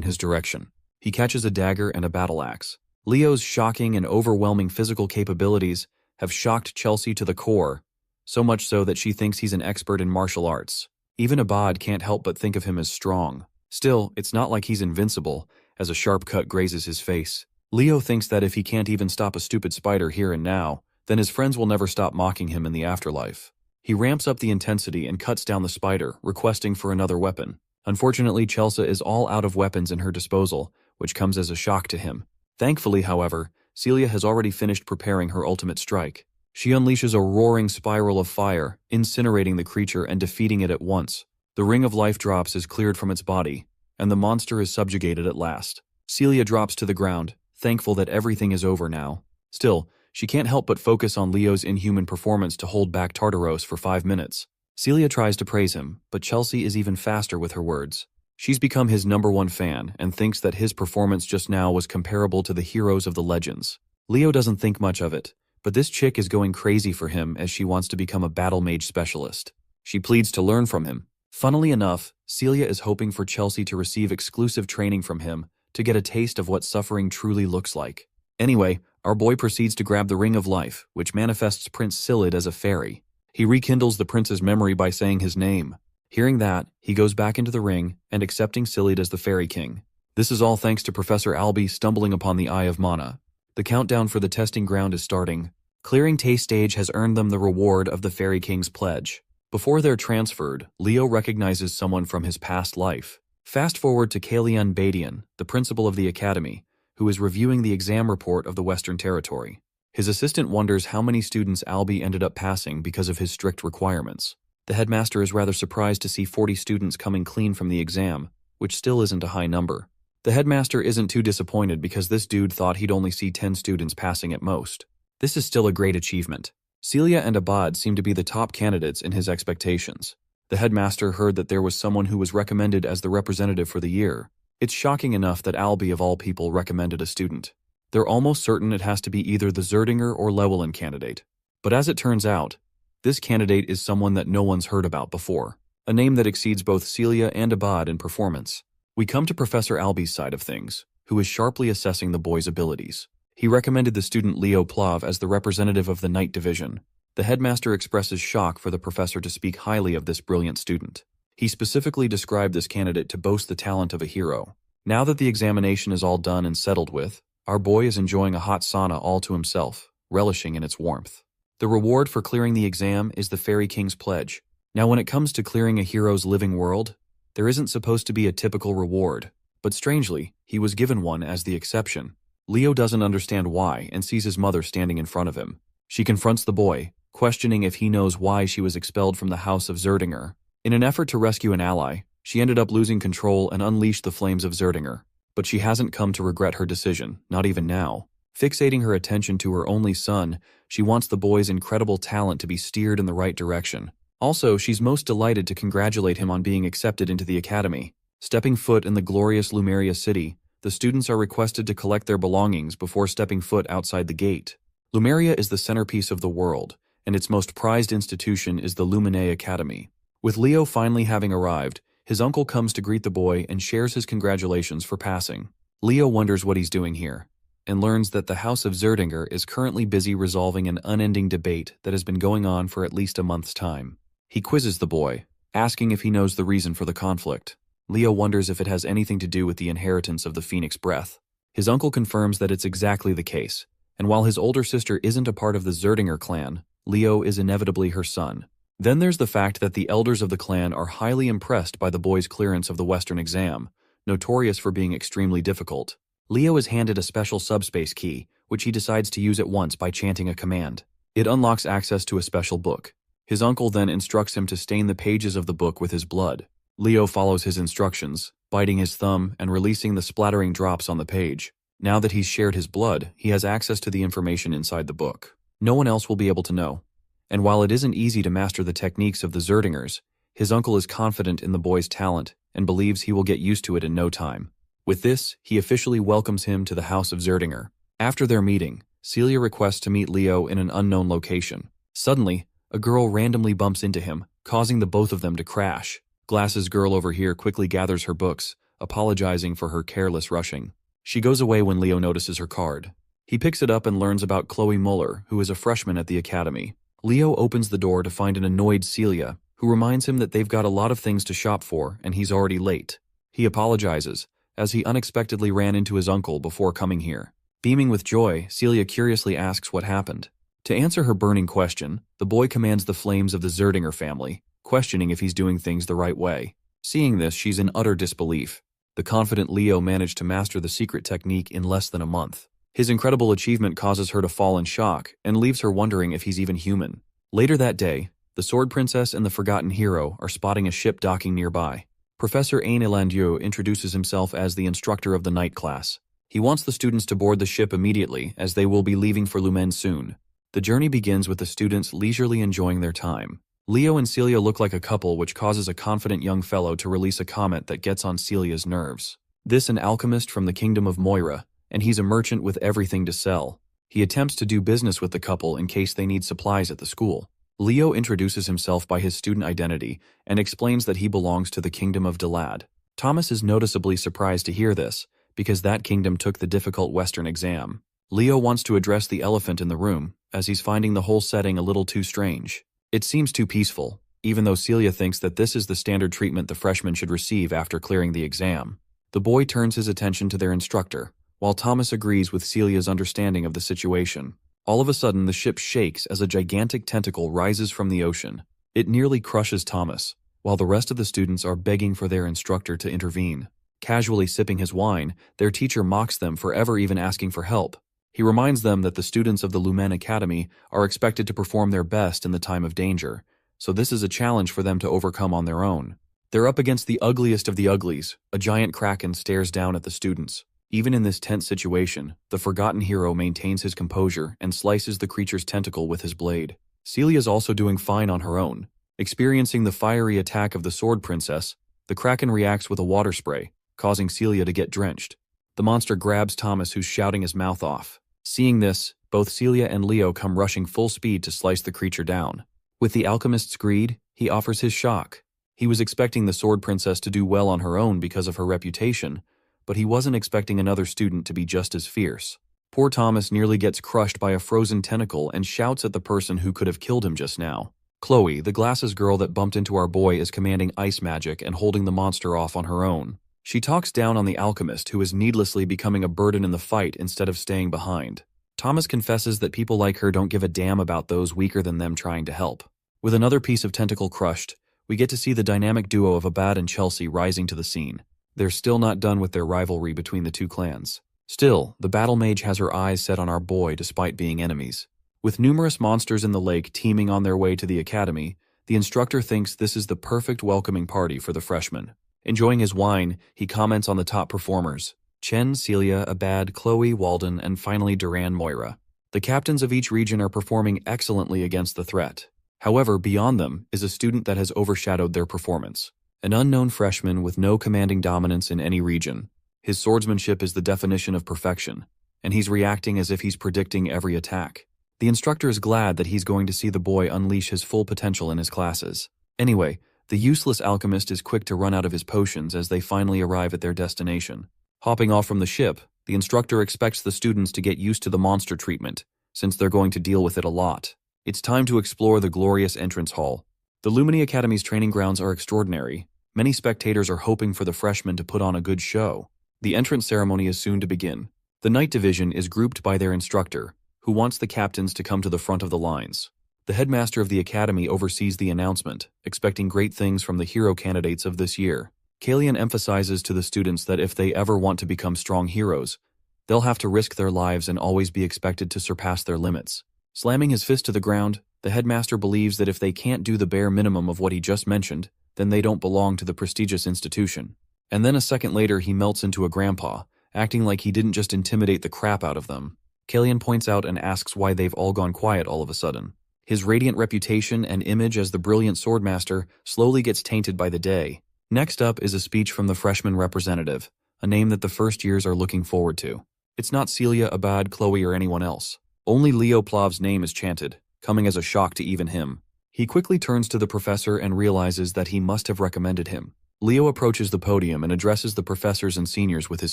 his direction. He catches a dagger and a battle axe. Leo's shocking and overwhelming physical capabilities have shocked Chelsea to the core, so much so that she thinks he's an expert in martial arts. Even Abad can't help but think of him as strong. Still, it's not like he's invincible, as a sharp cut grazes his face. Leo thinks that if he can't even stop a stupid spider here and now, then his friends will never stop mocking him in the afterlife. He ramps up the intensity and cuts down the spider, requesting for another weapon. Unfortunately, Chelsea is all out of weapons in her disposal, which comes as a shock to him. Thankfully, however, Celia has already finished preparing her ultimate strike. She unleashes a roaring spiral of fire, incinerating the creature and defeating it at once. The ring of life drops is cleared from its body, and the monster is subjugated at last. Celia drops to the ground, thankful that everything is over now. Still, she can't help but focus on Leo's inhuman performance to hold back Tartaros for 5 minutes. Celia tries to praise him, but Chelsea is even faster with her words. She's become his #1 fan and thinks that his performance just now was comparable to the heroes of the legends. Leo doesn't think much of it, but this chick is going crazy for him as she wants to become a battle mage specialist. She pleads to learn from him. Funnily enough, Celia is hoping for Chelsea to receive exclusive training from him to get a taste of what suffering truly looks like. Anyway, our boy proceeds to grab the Ring of Life, which manifests Prince Silid as a fairy. He rekindles the prince's memory by saying his name. Hearing that, he goes back into the ring and accepting Silid as the Fairy King. This is all thanks to Professor Albie stumbling upon the Eye of Mana. The countdown for the testing ground is starting. Clearing Tay stage has earned them the reward of the Fairy King's pledge. Before they're transferred, Leo recognizes someone from his past life. Fast forward to Kalian Badian, the principal of the academy, who is reviewing the exam report of the Western Territory. His assistant wonders how many students Albie ended up passing because of his strict requirements. The headmaster is rather surprised to see 40 students coming clean from the exam, which still isn't a high number. The headmaster isn't too disappointed because this dude thought he'd only see 10 students passing at most. This is still a great achievement. Celia and Abad seem to be the top candidates in his expectations. The headmaster heard that there was someone who was recommended as the representative for the year. It's shocking enough that Albie of all people recommended a student. They're almost certain it has to be either the Zerdinger or Llewellyn candidate. But as it turns out, this candidate is someone that no one's heard about before, a name that exceeds both Celia and Abad in performance. We come to Professor Albie's side of things, who is sharply assessing the boy's abilities. He recommended the student Leo Plav as the representative of the Night Division. The headmaster expresses shock for the professor to speak highly of this brilliant student. He specifically described this candidate to boast the talent of a hero. Now that the examination is all done and settled with, our boy is enjoying a hot sauna all to himself, relishing in its warmth. The reward for clearing the exam is the Fairy King's pledge. Now when it comes to clearing a hero's living world, there isn't supposed to be a typical reward, but strangely, he was given one as the exception. Leo doesn't understand why and sees his mother standing in front of him. She confronts the boy, questioning if he knows why she was expelled from the House of Zerdinger. In an effort to rescue an ally, she ended up losing control and unleashed the flames of Zerdinger. But she hasn't come to regret her decision, not even now. Fixating her attention to her only son, she wants the boy's incredible talent to be steered in the right direction. Also, she's most delighted to congratulate him on being accepted into the academy. Stepping foot in the glorious Lumeria city, the students are requested to collect their belongings before stepping foot outside the gate. Lumeria is the centerpiece of the world, and its most prized institution is the Lumine Academy. With Leo finally having arrived, his uncle comes to greet the boy and shares his congratulations for passing. Leo wonders what he's doing here, and learns that the House of Zerdinger is currently busy resolving an unending debate that has been going on for at least a month's time. He quizzes the boy, asking if he knows the reason for the conflict. Leo wonders if it has anything to do with the inheritance of the Phoenix Breath. His uncle confirms that it's exactly the case, and while his older sister isn't a part of the Zerdinger clan, Leo is inevitably her son. Then there's the fact that the elders of the clan are highly impressed by the boy's clearance of the Western exam, notorious for being extremely difficult. Leo is handed a special subspace key, which he decides to use at once by chanting a command. It unlocks access to a special book. His uncle then instructs him to stain the pages of the book with his blood. Leo follows his instructions, biting his thumb and releasing the splattering drops on the page. Now that he's shared his blood, he has access to the information inside the book. No one else will be able to know. And while it isn't easy to master the techniques of the Zerdingers, his uncle is confident in the boy's talent and believes he will get used to it in no time. With this, he officially welcomes him to the House of Zerdinger. After their meeting, Celia requests to meet Leo in an unknown location. Suddenly, a girl randomly bumps into him, causing the both of them to crash. Glasses girl over here quickly gathers her books, apologizing for her careless rushing. She goes away when Leo notices her card. He picks it up and learns about Chloe Muller, who is a freshman at the academy. Leo opens the door to find an annoyed Celia, who reminds him that they've got a lot of things to shop for and he's already late. He apologizes, as he unexpectedly ran into his uncle before coming here. Beaming with joy, Celia curiously asks what happened. To answer her burning question, the boy commands the flames of the Zerdinger family, questioning if he's doing things the right way. Seeing this, she's in utter disbelief. The confident Leo managed to master the secret technique in less than a month. His incredible achievement causes her to fall in shock and leaves her wondering if he's even human. Later that day, the Sword Princess and the Forgotten Hero are spotting a ship docking nearby. Professor Ain Elandieu introduces himself as the instructor of the night class. He wants the students to board the ship immediately, as they will be leaving for Lumen soon. The journey begins with the students leisurely enjoying their time. Leo and Celia look like a couple, which causes a confident young fellow to release a comment that gets on Celia's nerves. This an alchemist from the kingdom of Moira, and he's a merchant with everything to sell. He attempts to do business with the couple in case they need supplies at the school. Leo introduces himself by his student identity and explains that he belongs to the kingdom of Delad. Thomas is noticeably surprised to hear this, because that kingdom took the difficult Western exam. Leo wants to address the elephant in the room, as he's finding the whole setting a little too strange. It seems too peaceful, even though Celia thinks that this is the standard treatment the freshmen should receive after clearing the exam. The boy turns his attention to their instructor, while Thomas agrees with Celia's understanding of the situation. All of a sudden, the ship shakes as a gigantic tentacle rises from the ocean. It nearly crushes Thomas, while the rest of the students are begging for their instructor to intervene. Casually sipping his wine, their teacher mocks them for ever even asking for help. He reminds them that the students of the Lumen Academy are expected to perform their best in the time of danger, so this is a challenge for them to overcome on their own. They're up against the ugliest of the uglies. A giant kraken stares down at the students. Even in this tense situation, the Forgotten Hero maintains his composure and slices the creature's tentacle with his blade. Celia's also doing fine on her own. Experiencing the fiery attack of the Sword Princess, the kraken reacts with a water spray, causing Celia to get drenched. The monster grabs Thomas, who's shouting his mouth off. Seeing this, both Celia and Leo come rushing full speed to slice the creature down. With the alchemist's greed, he offers his shock. He was expecting the Sword Princess to do well on her own because of her reputation, but he wasn't expecting another student to be just as fierce. Poor Thomas nearly gets crushed by a frozen tentacle and shouts at the person who could have killed him just now. Chloe, the glasses girl that bumped into our boy, is commanding ice magic and holding the monster off on her own. She talks down on the alchemist, who is needlessly becoming a burden in the fight instead of staying behind. Thomas confesses that people like her don't give a damn about those weaker than them trying to help. With another piece of tentacle crushed, we get to see the dynamic duo of Abad and Chelsea rising to the scene. They're still not done with their rivalry between the two clans. Still, the battle mage has her eyes set on our boy despite being enemies. With numerous monsters in the lake teeming on their way to the academy, the instructor thinks this is the perfect welcoming party for the freshmen. Enjoying his wine, he comments on the top performers: Chen, Celia, Abad, Chloe, Walden, and finally Duran, Moira. The captains of each region are performing excellently against the threat. However, beyond them is a student that has overshadowed their performance. An unknown freshman with no commanding dominance in any region. His swordsmanship is the definition of perfection, and he's reacting as if he's predicting every attack. The instructor is glad that he's going to see the boy unleash his full potential in his classes. Anyway, the useless alchemist is quick to run out of his potions as they finally arrive at their destination. Hopping off from the ship, the instructor expects the students to get used to the monster treatment, since they're going to deal with it a lot. It's time to explore the glorious entrance hall. The Lumini Academy's training grounds are extraordinary. Many spectators are hoping for the freshmen to put on a good show. The entrance ceremony is soon to begin. The night division is grouped by their instructor, who wants the captains to come to the front of the lines. The headmaster of the academy oversees the announcement, expecting great things from the hero candidates of this year. Kalian emphasizes to the students that if they ever want to become strong heroes, they'll have to risk their lives and always be expected to surpass their limits. Slamming his fist to the ground, the headmaster believes that if they can't do the bare minimum of what he just mentioned, then they don't belong to the prestigious institution. And then a second later he melts into a grandpa, acting like he didn't just intimidate the crap out of them. Kalian points out and asks why they've all gone quiet all of a sudden. His radiant reputation and image as the brilliant swordmaster slowly gets tainted by the day. Next up is a speech from the freshman representative, a name that the first years are looking forward to. It's not Celia, Abad, Chloe, or anyone else. Only Leo Plav's name is chanted, coming as a shock to even him. He quickly turns to the professor and realizes that he must have recommended him. Leo approaches the podium and addresses the professors and seniors with his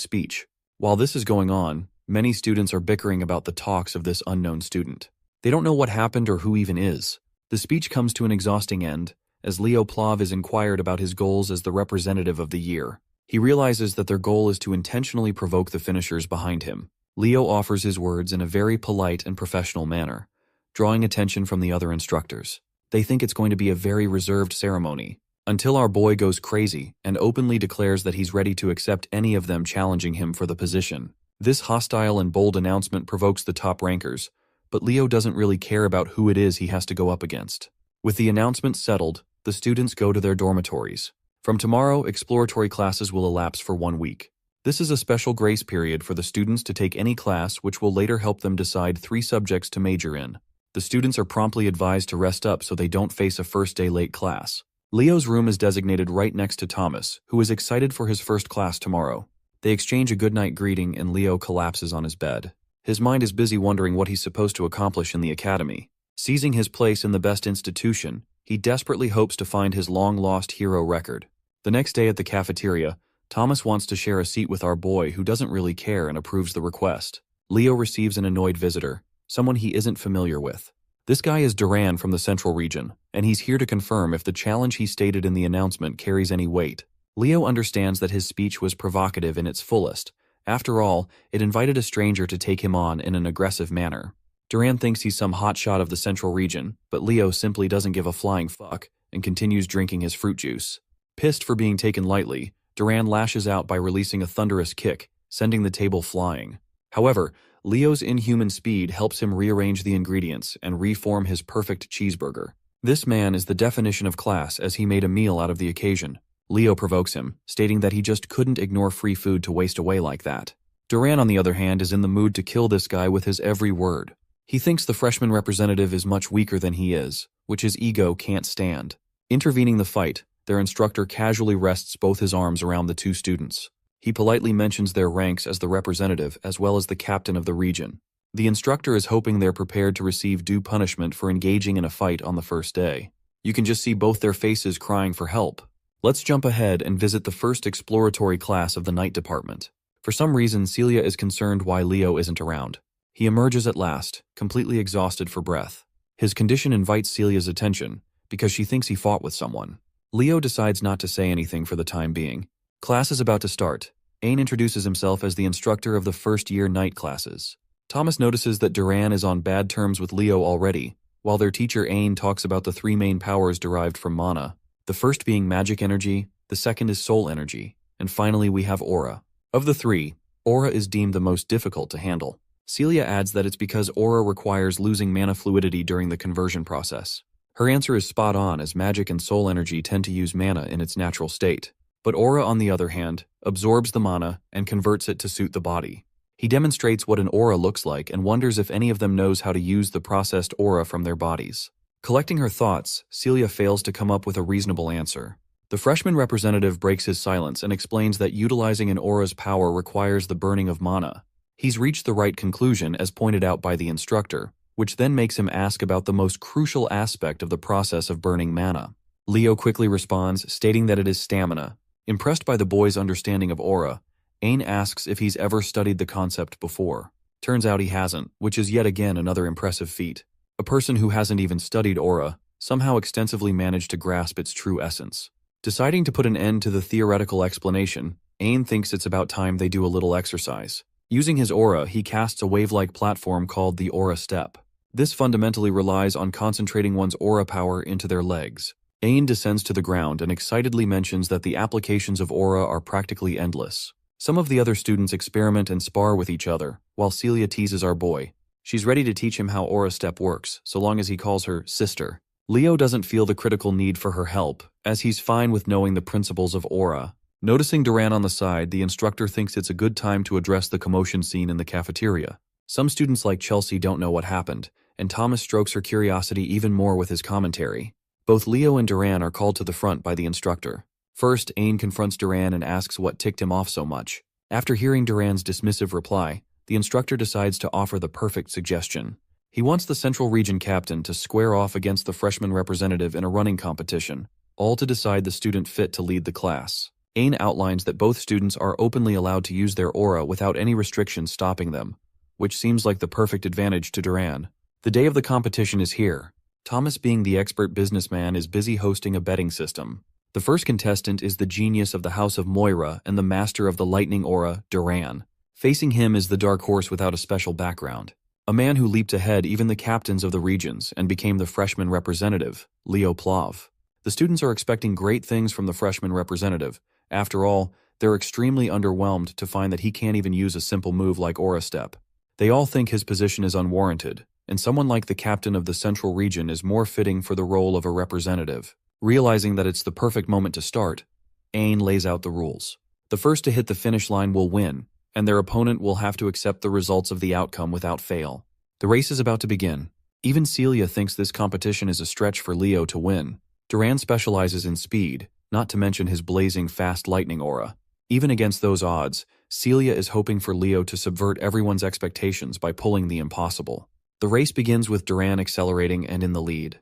speech. While this is going on, many students are bickering about the talks of this unknown student. They don't know what happened or who even is. The speech comes to an exhausting end, as Leo Plav is inquired about his goals as the representative of the year. He realizes that their goal is to intentionally provoke the finishers behind him. Leo offers his words in a very polite and professional manner, drawing attention from the other instructors. They think it's going to be a very reserved ceremony, until our boy goes crazy and openly declares that he's ready to accept any of them challenging him for the position. This hostile and bold announcement provokes the top rankers, but Leo doesn't really care about who it is he has to go up against. With the announcement settled, the students go to their dormitories. From tomorrow, exploratory classes will elapse for 1 week. This is a special grace period for the students to take any class which will later help them decide 3 subjects to major in. The students are promptly advised to rest up so they don't face a first-day late class. Leo's room is designated right next to Thomas, who is excited for his first class tomorrow. They exchange a goodnight greeting and Leo collapses on his bed. His mind is busy wondering what he's supposed to accomplish in the academy. Seizing his place in the best institution, he desperately hopes to find his long-lost hero record. The next day at the cafeteria, Thomas wants to share a seat with our boy who doesn't really care and approves the request. Leo receives an annoyed visitor, someone he isn't familiar with. This guy is Duran from the Central Region, and he's here to confirm if the challenge he stated in the announcement carries any weight. Leo understands that his speech was provocative in its fullest. After all, it invited a stranger to take him on in an aggressive manner. Duran thinks he's some hotshot of the Central Region, but Leo simply doesn't give a flying fuck and continues drinking his fruit juice. Pissed for being taken lightly, Duran lashes out by releasing a thunderous kick, sending the table flying. However, Leo's inhuman speed helps him rearrange the ingredients and reform his perfect cheeseburger. This man is the definition of class as he made a meal out of the occasion. Leo provokes him, stating that he just couldn't ignore free food to waste away like that. Duran, on the other hand, is in the mood to kill this guy with his every word. He thinks the freshman representative is much weaker than he is, which his ego can't stand. Intervening the fight, their instructor casually rests both his arms around the 2 students. He politely mentions their ranks as the representative as well as the captain of the region. The instructor is hoping they're prepared to receive due punishment for engaging in a fight on the first day. You can just see both their faces crying for help. Let's jump ahead and visit the first exploratory class of the night department. For some reason, Celia is concerned why Leo isn't around. He emerges at last, completely exhausted for breath. His condition invites Celia's attention, because she thinks he fought with someone. Leo decides not to say anything for the time being. Class is about to start. Ain introduces himself as the instructor of the first-year night classes. Thomas notices that Duran is on bad terms with Leo already, while their teacher Ain talks about the 3 main powers derived from mana. The first being magic energy, the second is soul energy, and finally we have aura. Of the 3, aura is deemed the most difficult to handle. Celia adds that it's because aura requires losing mana fluidity during the conversion process. Her answer is spot on, as magic and soul energy tend to use mana in its natural state. But aura, on the other hand, absorbs the mana and converts it to suit the body. He demonstrates what an aura looks like and wonders if any of them knows how to use the processed aura from their bodies. Collecting her thoughts, Celia fails to come up with a reasonable answer. The freshman representative breaks his silence and explains that utilizing an aura's power requires the burning of mana. He's reached the right conclusion as pointed out by the instructor, which then makes him ask about the most crucial aspect of the process of burning mana. Leo quickly responds, stating that it is stamina. Impressed by the boy's understanding of aura, Ain asks if he's ever studied the concept before. Turns out he hasn't, which is yet again another impressive feat. A person who hasn't even studied aura somehow extensively managed to grasp its true essence. Deciding to put an end to the theoretical explanation, Ain thinks it's about time they do a little exercise. Using his aura, he casts a wave-like platform called the aura step. This fundamentally relies on concentrating one's aura power into their legs. Ain descends to the ground and excitedly mentions that the applications of aura are practically endless. Some of the other students experiment and spar with each other, while Celia teases our boy. She's ready to teach him how aura step works, so long as he calls her sister. Leo doesn't feel the critical need for her help, as he's fine with knowing the principles of aura. Noticing Duran on the side, the instructor thinks it's a good time to address the commotion scene in the cafeteria. Some students like Chelsea don't know what happened, and Thomas strokes her curiosity even more with his commentary. Both Leo and Duran are called to the front by the instructor. First, Ain confronts Duran and asks what ticked him off so much. After hearing Duran's dismissive reply, the instructor decides to offer the perfect suggestion. He wants the Central Region captain to square off against the freshman representative in a running competition, all to decide the student fit to lead the class. Ain outlines that both students are openly allowed to use their aura without any restrictions stopping them, which seems like the perfect advantage to Duran. The day of the competition is here. Thomas, being the expert businessman, is busy hosting a betting system. The first contestant is the genius of the House of Moira and the master of the lightning aura, Duran. Facing him is the dark horse without a special background. A man who leaped ahead even the captains of the regions and became the freshman representative, Leo Plav. The students are expecting great things from the freshman representative. After all, they're extremely underwhelmed to find that he can't even use a simple move like aura step. They all think his position is unwarranted, and someone like the captain of the Central Region is more fitting for the role of a representative. Realizing that it's the perfect moment to start, Ain lays out the rules. The first to hit the finish line will win, and their opponent will have to accept the results of the outcome without fail. The race is about to begin. Even Celia thinks this competition is a stretch for Leo to win. Duran specializes in speed, not to mention his blazing fast lightning aura. Even against those odds, Celia is hoping for Leo to subvert everyone's expectations by pulling the impossible. The race begins with Duran accelerating and in the lead.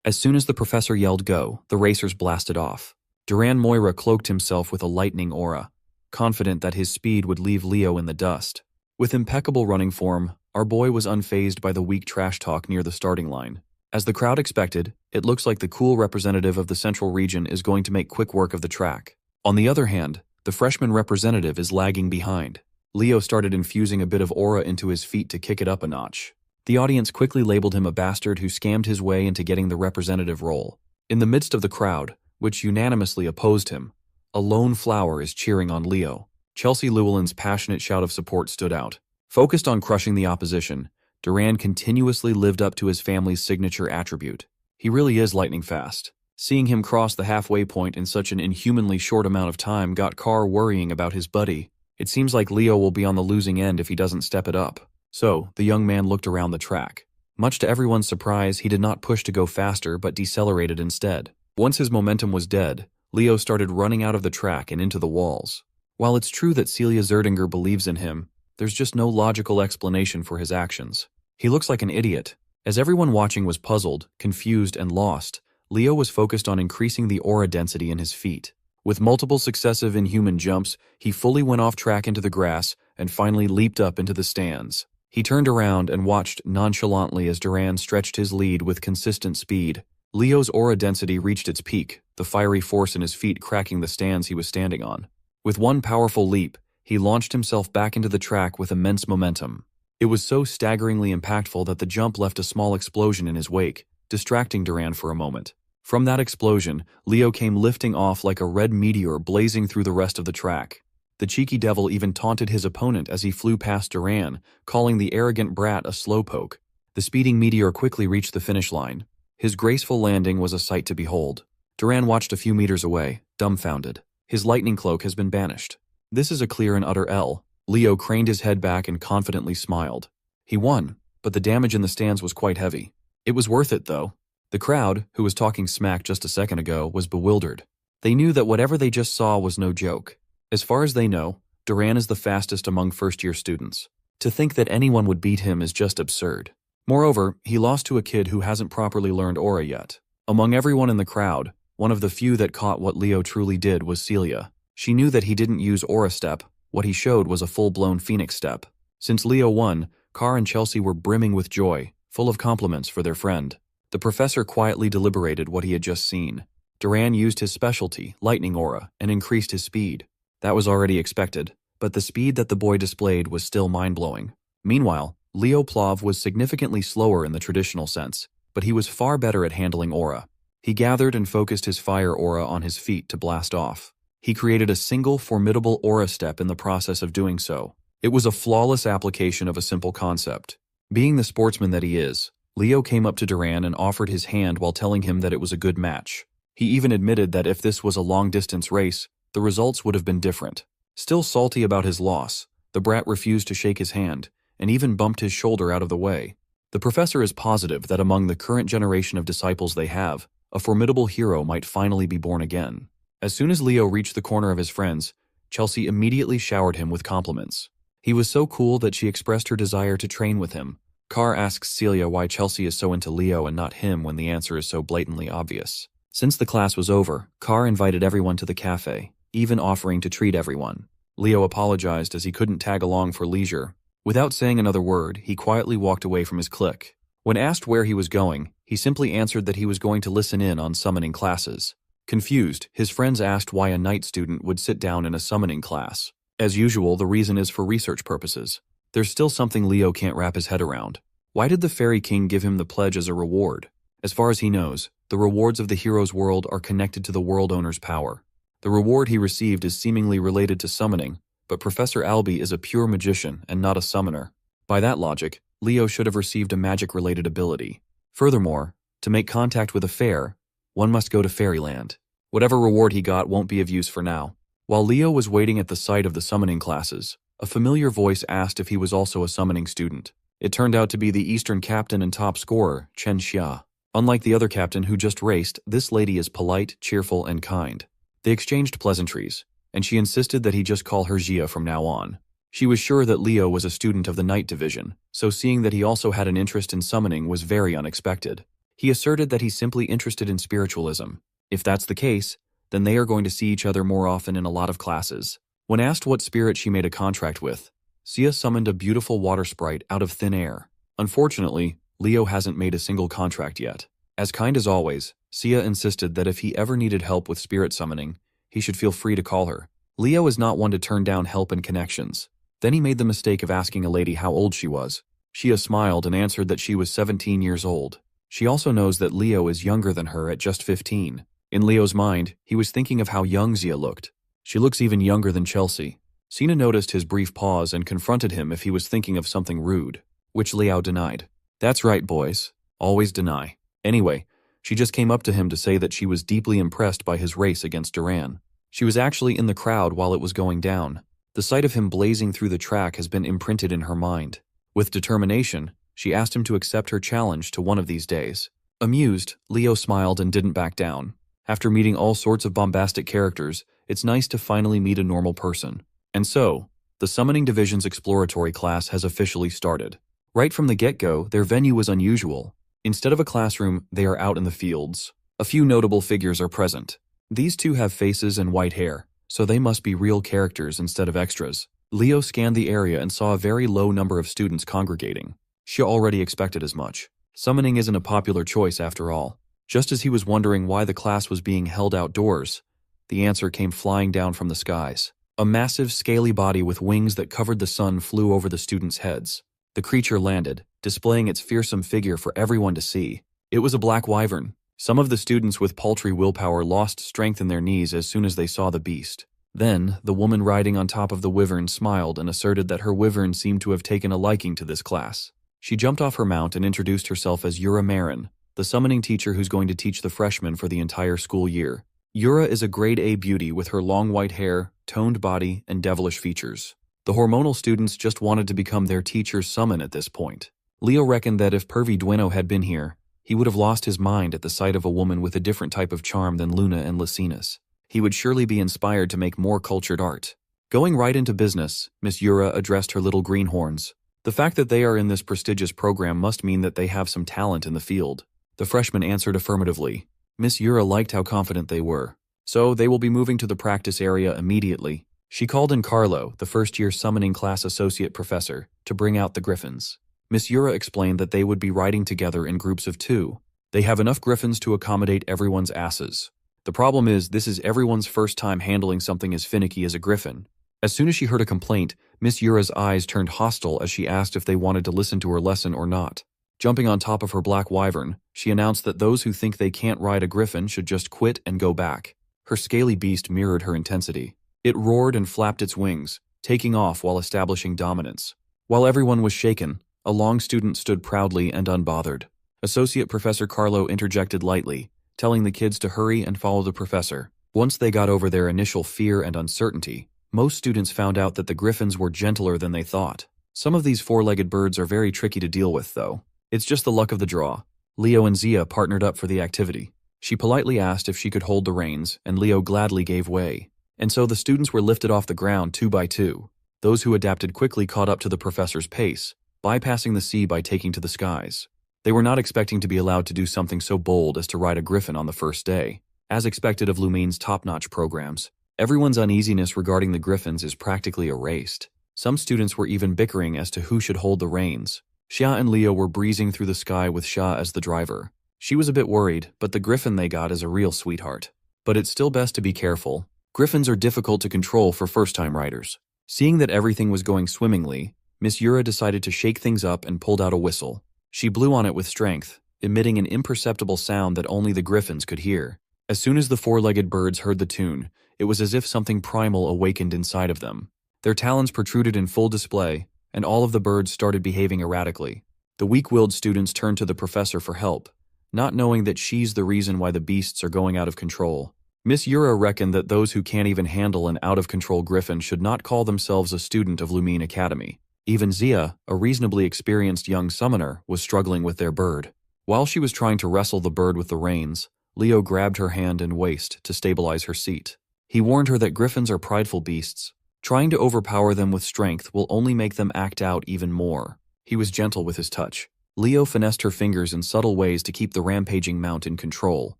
As soon as the professor yelled go, the racers blasted off. Duran Moira cloaked himself with a lightning aura, confident that his speed would leave Leo in the dust. With impeccable running form, our boy was unfazed by the weak trash talk near the starting line. As the crowd expected, it looks like the cool representative of the Central Region is going to make quick work of the track. On the other hand, the freshman representative is lagging behind. Leo started infusing a bit of aura into his feet to kick it up a notch. The audience quickly labeled him a bastard who scammed his way into getting the representative role. In the midst of the crowd, which unanimously opposed him, a lone flower is cheering on Leo. Chelsea Llewellyn's passionate shout of support stood out. Focused on crushing the opposition, Duran continuously lived up to his family's signature attribute. He really is lightning fast. Seeing him cross the halfway point in such an inhumanly short amount of time got Carr worrying about his buddy. It seems like Leo will be on the losing end if he doesn't step it up. So, the young man looked around the track. Much to everyone's surprise, he did not push to go faster but decelerated instead. Once his momentum was dead, Leo started running out of the track and into the walls. While it's true that Celia Zerdinger believes in him, there's just no logical explanation for his actions. He looks like an idiot. As everyone watching was puzzled, confused, and lost, Leo was focused on increasing the aura density in his feet. With multiple successive inhuman jumps, he fully went off track into the grass and finally leaped up into the stands. He turned around and watched nonchalantly as Duran stretched his lead with consistent speed. Leo's aura density reached its peak, the fiery force in his feet cracking the stands he was standing on. With one powerful leap, he launched himself back into the track with immense momentum. It was so staggeringly impactful that the jump left a small explosion in his wake, distracting Duran for a moment. From that explosion, Leo came lifting off like a red meteor blazing through the rest of the track. The cheeky devil even taunted his opponent as he flew past Duran, calling the arrogant brat a slowpoke. The speeding meteor quickly reached the finish line. His graceful landing was a sight to behold. Duran watched a few meters away, dumbfounded. His lightning cloak has been banished. This is a clear and utter L. Leo craned his head back and confidently smiled. He won, but the damage in the stands was quite heavy. It was worth it, though. The crowd, who was talking smack just a second ago, was bewildered. They knew that whatever they just saw was no joke. As far as they know, Duran is the fastest among first-year students. To think that anyone would beat him is just absurd. Moreover, he lost to a kid who hasn't properly learned aura yet. Among everyone in the crowd, one of the few that caught what Leo truly did was Celia. She knew that he didn't use aura step. What he showed was a full-blown phoenix step. Since Leo won, Carr and Chelsea were brimming with joy, full of compliments for their friend. The professor quietly deliberated what he had just seen. Duran used his specialty, lightning aura, and increased his speed. That was already expected, but the speed that the boy displayed was still mind-blowing. Meanwhile, Leo Plov was significantly slower in the traditional sense, but he was far better at handling aura. He gathered and focused his fire aura on his feet to blast off. He created a single formidable aura step in the process of doing so. It was a flawless application of a simple concept. Being the sportsman that he is, Leo came up to Duran and offered his hand while telling him that it was a good match. He even admitted that if this was a long-distance race, the results would have been different. Still salty about his loss, the brat refused to shake his hand, and even bumped his shoulder out of the way. The professor is positive that among the current generation of disciples they have, a formidable hero might finally be born again. As soon as Leo reached the corner of his friends, Chelsea immediately showered him with compliments. He was so cool that she expressed her desire to train with him. Carr asks Celia why Chelsea is so into Leo and not him when the answer is so blatantly obvious. Since the class was over, Carr invited everyone to the cafe, even offering to treat everyone. Leo apologized as he couldn't tag along for leisure. Without saying another word, he quietly walked away from his clique. When asked where he was going, he simply answered that he was going to listen in on summoning classes. Confused, his friends asked why a night student would sit down in a summoning class. As usual, the reason is for research purposes. There's still something Leo can't wrap his head around. Why did the Fairy King give him the pledge as a reward? As far as he knows, the rewards of the hero's world are connected to the world owner's power. The reward he received is seemingly related to summoning, but Professor Albie is a pure magician and not a summoner. By that logic, Leo should have received a magic-related ability. Furthermore, to make contact with a fair, one must go to Fairyland. Whatever reward he got won't be of use for now. While Leo was waiting at the site of the summoning classes, a familiar voice asked if he was also a summoning student. It turned out to be the Eastern captain and top scorer, Chen Xia. Unlike the other captain who just raced, this lady is polite, cheerful, and kind. They exchanged pleasantries, and she insisted that he just call her Xia from now on. She was sure that Leo was a student of the Night Division, so seeing that he also had an interest in summoning was very unexpected. He asserted that he's simply interested in spiritualism. If that's the case, then they are going to see each other more often in a lot of classes. When asked what spirit she made a contract with, Xia summoned a beautiful water sprite out of thin air. Unfortunately, Leo hasn't made a single contract yet. As kind as always, Xia insisted that if he ever needed help with spirit summoning, he should feel free to call her. Leo is not one to turn down help and connections. Then he made the mistake of asking a lady how old she was. Xia smiled and answered that she was 17 years old. She also knows that Leo is younger than her at just 15. In Leo's mind, he was thinking of how young Xia looked. She looks even younger than Chelsea. Sina noticed his brief pause and confronted him if he was thinking of something rude, which Liao denied. That's right, boys. Always deny. Anyway, she just came up to him to say that she was deeply impressed by his race against Duran. She was actually in the crowd while it was going down. The sight of him blazing through the track has been imprinted in her mind. With determination, she asked him to accept her challenge to one of these days. Amused, Leo smiled and didn't back down. After meeting all sorts of bombastic characters, it's nice to finally meet a normal person. And so, the Summoning Division's exploratory class has officially started. Right from the get-go, their venue was unusual. Instead of a classroom, they are out in the fields. A few notable figures are present. These two have faces and white hair, so they must be real characters instead of extras. Leo scanned the area and saw a very low number of students congregating. She already expected as much. Summoning isn't a popular choice after all. Just as he was wondering why the class was being held outdoors, the answer came flying down from the skies. A massive, scaly body with wings that covered the sun flew over the students' heads. The creature landed, displaying its fearsome figure for everyone to see. It was a black wyvern. Some of the students with paltry willpower lost strength in their knees as soon as they saw the beast. Then, the woman riding on top of the wyvern smiled and asserted that her wyvern seemed to have taken a liking to this class. She jumped off her mount and introduced herself as Yura Marin, the summoning teacher who's going to teach the freshmen for the entire school year. Yura is a grade A beauty with her long white hair, toned body, and devilish features. The hormonal students just wanted to become their teacher's summon at this point. Leo reckoned that if Pervy Dueno had been here, he would have lost his mind at the sight of a woman with a different type of charm than Luna and Lysinus. He would surely be inspired to make more cultured art. Going right into business, Miss Yura addressed her little greenhorns. The fact that they are in this prestigious program must mean that they have some talent in the field. The freshmen answered affirmatively. Miss Yura liked how confident they were. So they will be moving to the practice area immediately. She called in Carlo, the first-year summoning class associate professor, to bring out the griffins. Miss Yura explained that they would be riding together in groups of 2. They have enough griffins to accommodate everyone's asses. The problem is this is everyone's first time handling something as finicky as a griffin. As soon as she heard a complaint, Miss Yura's eyes turned hostile as she asked if they wanted to listen to her lesson or not. Jumping on top of her black wyvern, she announced that those who think they can't ride a griffin should just quit and go back. Her scaly beast mirrored her intensity. It roared and flapped its wings, taking off while establishing dominance. While everyone was shaken, a long student stood proudly and unbothered. Associate Professor Carlo interjected lightly, telling the kids to hurry and follow the professor. Once they got over their initial fear and uncertainty, most students found out that the griffins were gentler than they thought. Some of these four-legged birds are very tricky to deal with, though. It's just the luck of the draw. Leo and Zia partnered up for the activity. She politely asked if she could hold the reins, and Leo gladly gave way. And so the students were lifted off the ground 2 by 2. Those who adapted quickly caught up to the professor's pace, bypassing the sea by taking to the skies. They were not expecting to be allowed to do something so bold as to ride a griffin on the first day. As expected of Lumine's top-notch programs, everyone's uneasiness regarding the griffins is practically erased. Some students were even bickering as to who should hold the reins. Xia and Leo were breezing through the sky with Xia as the driver. She was a bit worried, but the griffin they got is a real sweetheart. But it's still best to be careful. Griffins are difficult to control for first-time riders. Seeing that everything was going swimmingly, Miss Yura decided to shake things up and pulled out a whistle. She blew on it with strength, emitting an imperceptible sound that only the griffins could hear. As soon as the four-legged birds heard the tune, it was as if something primal awakened inside of them. Their talons protruded in full display, and all of the birds started behaving erratically. The weak-willed students turned to the professor for help, not knowing that she's the reason why the beasts are going out of control. Miss Yura reckoned that those who can't even handle an out-of-control griffin should not call themselves a student of Lumine Academy. Even Zia, a reasonably experienced young summoner, was struggling with their bird. While she was trying to wrestle the bird with the reins, Leo grabbed her hand and waist to stabilize her seat. He warned her that griffins are prideful beasts. Trying to overpower them with strength will only make them act out even more. He was gentle with his touch. Leo finessed her fingers in subtle ways to keep the rampaging mount in control.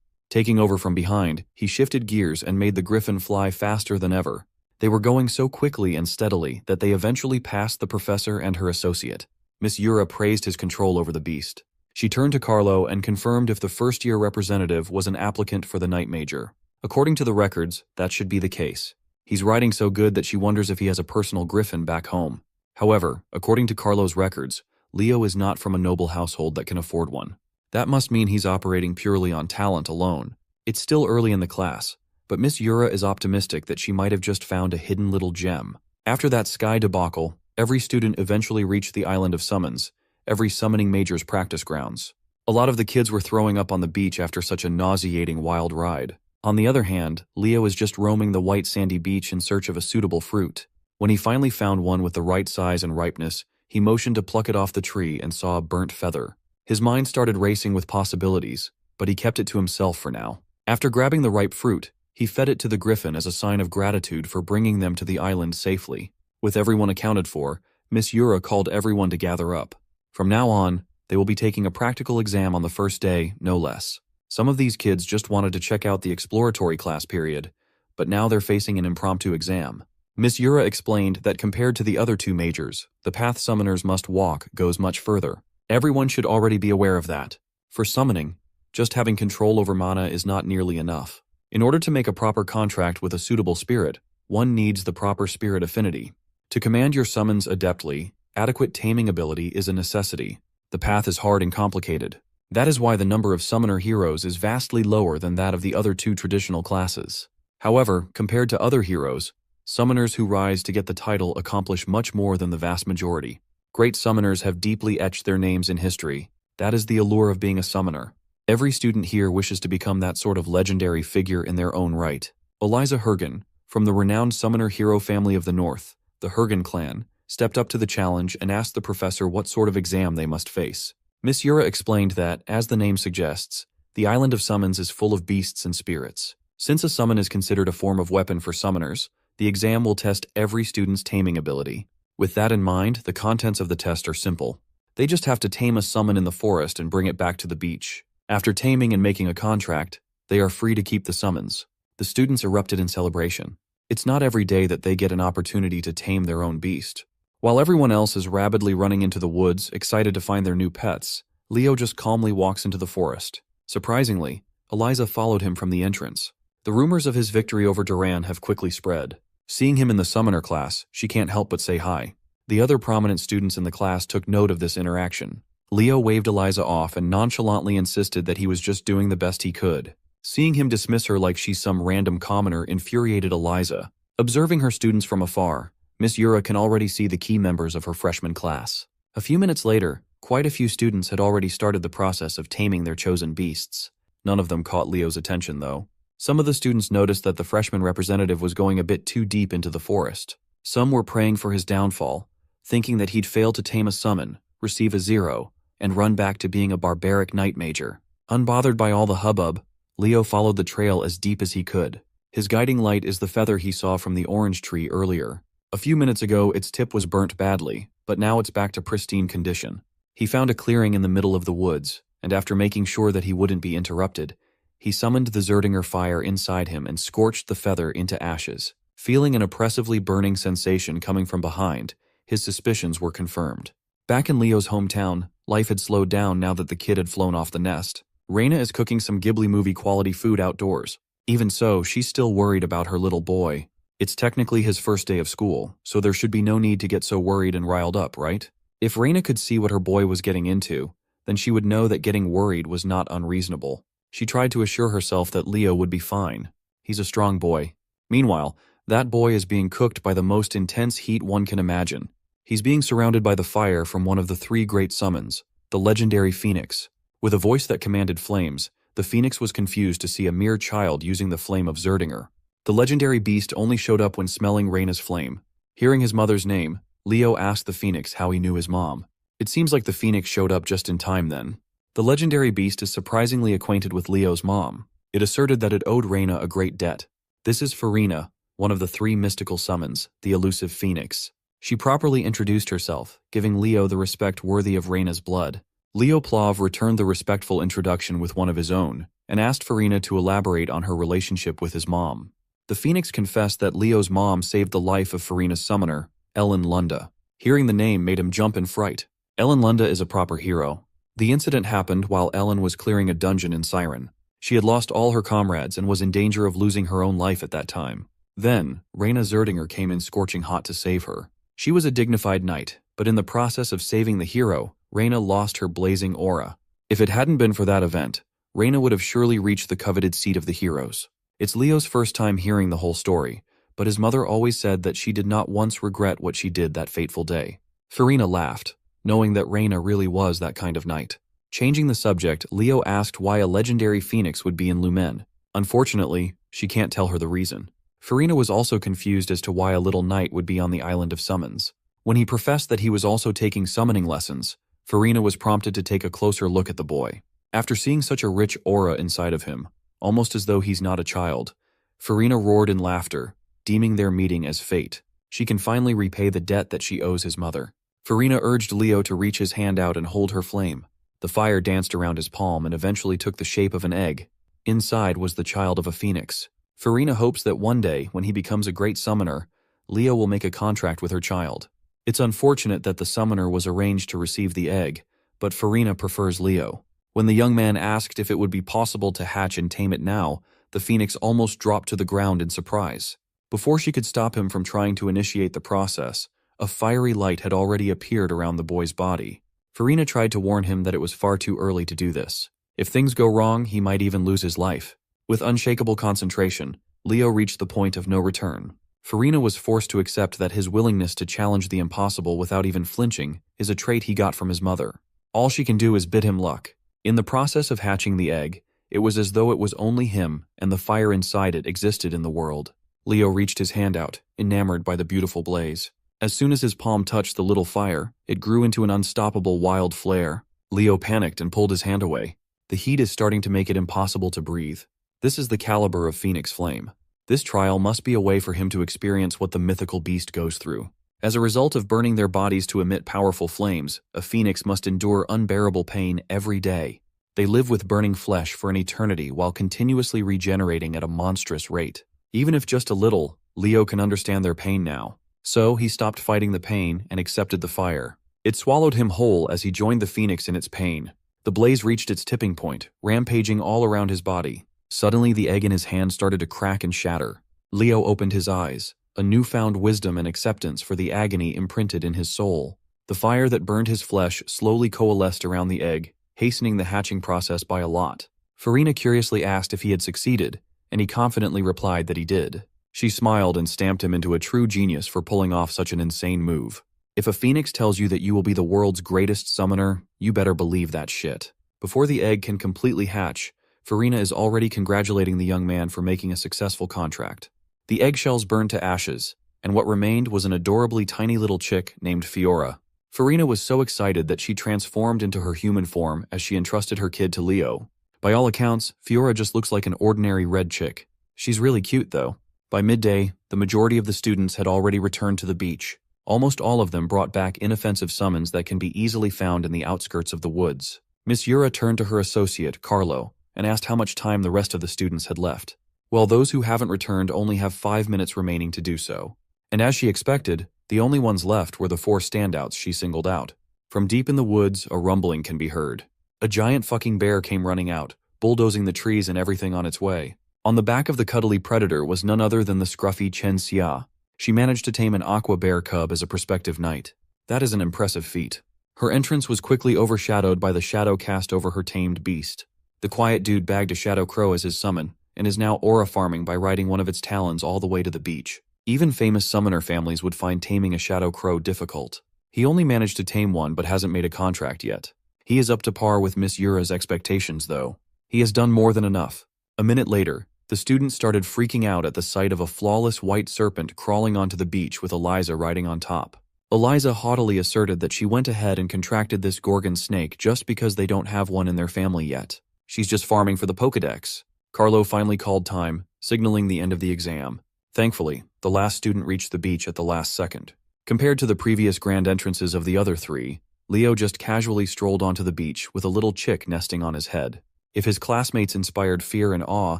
Taking over from behind, he shifted gears and made the griffin fly faster than ever. They were going so quickly and steadily that they eventually passed the professor and her associate. Miss Yura praised his control over the beast. She turned to Carlo and confirmed if the first-year representative was an applicant for the night major. According to the records, that should be the case. He's riding so good that she wonders if he has a personal griffin back home. However, according to Carlo's records, Leo is not from a noble household that can afford one. That must mean he's operating purely on talent alone. It's still early in the class, but Miss Yura is optimistic that she might have just found a hidden little gem. After that sky debacle, every student eventually reached the island of summons, every summoning major's practice grounds. A lot of the kids were throwing up on the beach after such a nauseating wild ride. On the other hand, Leo is just roaming the white sandy beach in search of a suitable fruit. When he finally found one with the right size and ripeness, he motioned to pluck it off the tree and saw a burnt feather. His mind started racing with possibilities, but he kept it to himself for now. After grabbing the ripe fruit, he fed it to the griffin as a sign of gratitude for bringing them to the island safely. With everyone accounted for, Miss Yura called everyone to gather up. From now on, they will be taking a practical exam on the first day, no less. Some of these kids just wanted to check out the exploratory class period, but now they're facing an impromptu exam. Miss Yura explained that compared to the other two majors, the path summoners must walk goes much further. Everyone should already be aware of that. For summoning, just having control over mana is not nearly enough. In order to make a proper contract with a suitable spirit, one needs the proper spirit affinity. To command your summons adeptly, adequate taming ability is a necessity. The path is hard and complicated. That is why the number of summoner heroes is vastly lower than that of the other two traditional classes. However, compared to other heroes, summoners who rise to get the title accomplish much more than the vast majority. Great summoners have deeply etched their names in history. That is the allure of being a summoner. Every student here wishes to become that sort of legendary figure in their own right. Eliza Hergen, from the renowned summoner hero family of the North, the Hergen clan, stepped up to the challenge and asked the professor what sort of exam they must face. Miss Yura explained that, as the name suggests, the island of summons is full of beasts and spirits. Since a summon is considered a form of weapon for summoners, the exam will test every student's taming ability. With that in mind, the contents of the test are simple. They just have to tame a summon in the forest and bring it back to the beach. After taming and making a contract, they are free to keep the summons. The students erupted in celebration. It's not every day that they get an opportunity to tame their own beast. While everyone else is rabidly running into the woods, excited to find their new pets, Leo just calmly walks into the forest. Surprisingly, Eliza followed him from the entrance. The rumors of his victory over Duran have quickly spread. Seeing him in the summoner class, she can't help but say hi. The other prominent students in the class took note of this interaction. Leo waved Eliza off and nonchalantly insisted that he was just doing the best he could. Seeing him dismiss her like she's some random commoner infuriated Eliza. Observing her students from afar, Miss Yura can already see the key members of her freshman class. A few minutes later, quite a few students had already started the process of taming their chosen beasts. None of them caught Leo's attention, though. Some of the students noticed that the freshman representative was going a bit too deep into the forest. Some were praying for his downfall, thinking that he'd fail to tame a summon, receive a 0, and run back to being a barbaric knight major. Unbothered by all the hubbub, Leo followed the trail as deep as he could. His guiding light is the feather he saw from the orange tree earlier. A few minutes ago, its tip was burnt badly, but now it's back to pristine condition. He found a clearing in the middle of the woods, and after making sure that he wouldn't be interrupted, he summoned the Zerdinger fire inside him and scorched the feather into ashes. Feeling an oppressively burning sensation coming from behind, his suspicions were confirmed. Back in Leo's hometown, life had slowed down now that the kid had flown off the nest. Reina is cooking some Ghibli movie quality food outdoors. Even so, she's still worried about her little boy. It's technically his first day of school, so there should be no need to get so worried and riled up, right? If Reina could see what her boy was getting into, then she would know that getting worried was not unreasonable. She tried to assure herself that Leo would be fine. He's a strong boy. Meanwhile, that boy is being cooked by the most intense heat one can imagine. He's being surrounded by the fire from one of the 3 great summons, the legendary Phoenix. With a voice that commanded flames, the Phoenix was confused to see a mere child using the flame of Zerdinger. The legendary beast only showed up when smelling Reina's flame. Hearing his mother's name, Leo asked the Phoenix how he knew his mom. It seems like the Phoenix showed up just in time then. The legendary beast is surprisingly acquainted with Leo's mom. It asserted that it owed Reina a great debt. This is Farina, one of the 3 mystical summons, the elusive Phoenix. She properly introduced herself, giving Leo the respect worthy of Reina's blood. Leo Plov returned the respectful introduction with one of his own, and asked Farina to elaborate on her relationship with his mom. The Phoenix confessed that Leo's mom saved the life of Farina's summoner, Ellen Lunda. Hearing the name made him jump in fright. Ellen Lunda is a proper hero. The incident happened while Ellen was clearing a dungeon in Siren. She had lost all her comrades and was in danger of losing her own life at that time. Then, Reina Zerdinger came in scorching hot to save her. She was a dignified knight, but in the process of saving the hero, Reina lost her blazing aura. If it hadn't been for that event, Reina would have surely reached the coveted seat of the heroes. It's Leo's first time hearing the whole story, but his mother always said that she did not once regret what she did that fateful day. Farina laughed, knowing that Reina really was that kind of knight. Changing the subject, Leo asked why a legendary phoenix would be in Lumen. Unfortunately, she can't tell her the reason. Farina was also confused as to why a little knight would be on the island of summons. When he professed that he was also taking summoning lessons, Farina was prompted to take a closer look at the boy. After seeing such a rich aura inside of him, almost as though he's not a child, Farina roared in laughter, deeming their meeting as fate. She can finally repay the debt that she owes his mother. Farina urged Leo to reach his hand out and hold her flame. The fire danced around his palm and eventually took the shape of an egg. Inside was the child of a phoenix. Farina hopes that one day, when he becomes a great summoner, Leo will make a contract with her child. It's unfortunate that the summoner was arranged to receive the egg, but Farina prefers Leo. When the young man asked if it would be possible to hatch and tame it now, the phoenix almost dropped to the ground in surprise. Before she could stop him from trying to initiate the process, a fiery light had already appeared around the boy's body. Farina tried to warn him that it was far too early to do this. If things go wrong, he might even lose his life. With unshakable concentration, Leo reached the point of no return. Farina was forced to accept that his willingness to challenge the impossible without even flinching is a trait he got from his mother. All she can do is bid him luck. In the process of hatching the egg, it was as though it was only him and the fire inside it existed in the world. Leo reached his hand out, enamored by the beautiful blaze. As soon as his palm touched the little fire, it grew into an unstoppable wild flare. Leo panicked and pulled his hand away. The heat is starting to make it impossible to breathe. This is the caliber of Phoenix Flame. This trial must be a way for him to experience what the mythical beast goes through. As a result of burning their bodies to emit powerful flames, a phoenix must endure unbearable pain every day. They live with burning flesh for an eternity while continuously regenerating at a monstrous rate. Even if just a little, Leo can understand their pain now. So he stopped fighting the pain and accepted the fire. It swallowed him whole as he joined the phoenix in its pain. The blaze reached its tipping point, rampaging all around his body. Suddenly, the egg in his hand started to crack and shatter. Leo opened his eyes. a newfound wisdom and acceptance for the agony imprinted in his soul. The fire that burned his flesh slowly coalesced around the egg, hastening the hatching process by a lot. Farina curiously asked if he had succeeded, and he confidently replied that he did. She smiled and stamped him into a true genius for pulling off such an insane move. If a phoenix tells you that you will be the world's greatest summoner, you better believe that shit. Before the egg can completely hatch, Farina is already congratulating the young man for making a successful contract. The eggshells burned to ashes, and what remained was an adorably tiny little chick named Fiora. Farina was so excited that she transformed into her human form as she entrusted her kid to Leo. By all accounts, Fiora just looks like an ordinary red chick. She's really cute, though. By midday, the majority of the students had already returned to the beach. Almost all of them brought back inoffensive summons that can be easily found in the outskirts of the woods. Miss Yura turned to her associate, Carlo, and asked how much time the rest of the students had left. Well, those who haven't returned only have 5 minutes remaining to do so. And as she expected, the only ones left were the 4 standouts she singled out. From deep in the woods, a rumbling can be heard. A giant fucking bear came running out, bulldozing the trees and everything on its way. On the back of the cuddly predator was none other than the scruffy Chen Xia. She managed to tame an aqua bear cub as a prospective knight. That is an impressive feat. Her entrance was quickly overshadowed by the shadow cast over her tamed beast. The quiet dude bagged a shadow crow as his summon, and is now aura farming by riding one of its talons all the way to the beach. Even famous summoner families would find taming a shadow crow difficult. He only managed to tame one but hasn't made a contract yet. He is up to par with Miss Yura's expectations, though. He has done more than enough. A minute later, the students started freaking out at the sight of a flawless white serpent crawling onto the beach with Eliza riding on top. Eliza haughtily asserted that she went ahead and contracted this Gorgon snake just because they don't have one in their family yet. She's just farming for the Pokedex. Carlo finally called time, signaling the end of the exam. Thankfully, the last student reached the beach at the last second. Compared to the previous grand entrances of the other 3, Leo just casually strolled onto the beach with a little chick nesting on his head. If his classmates inspired fear and awe,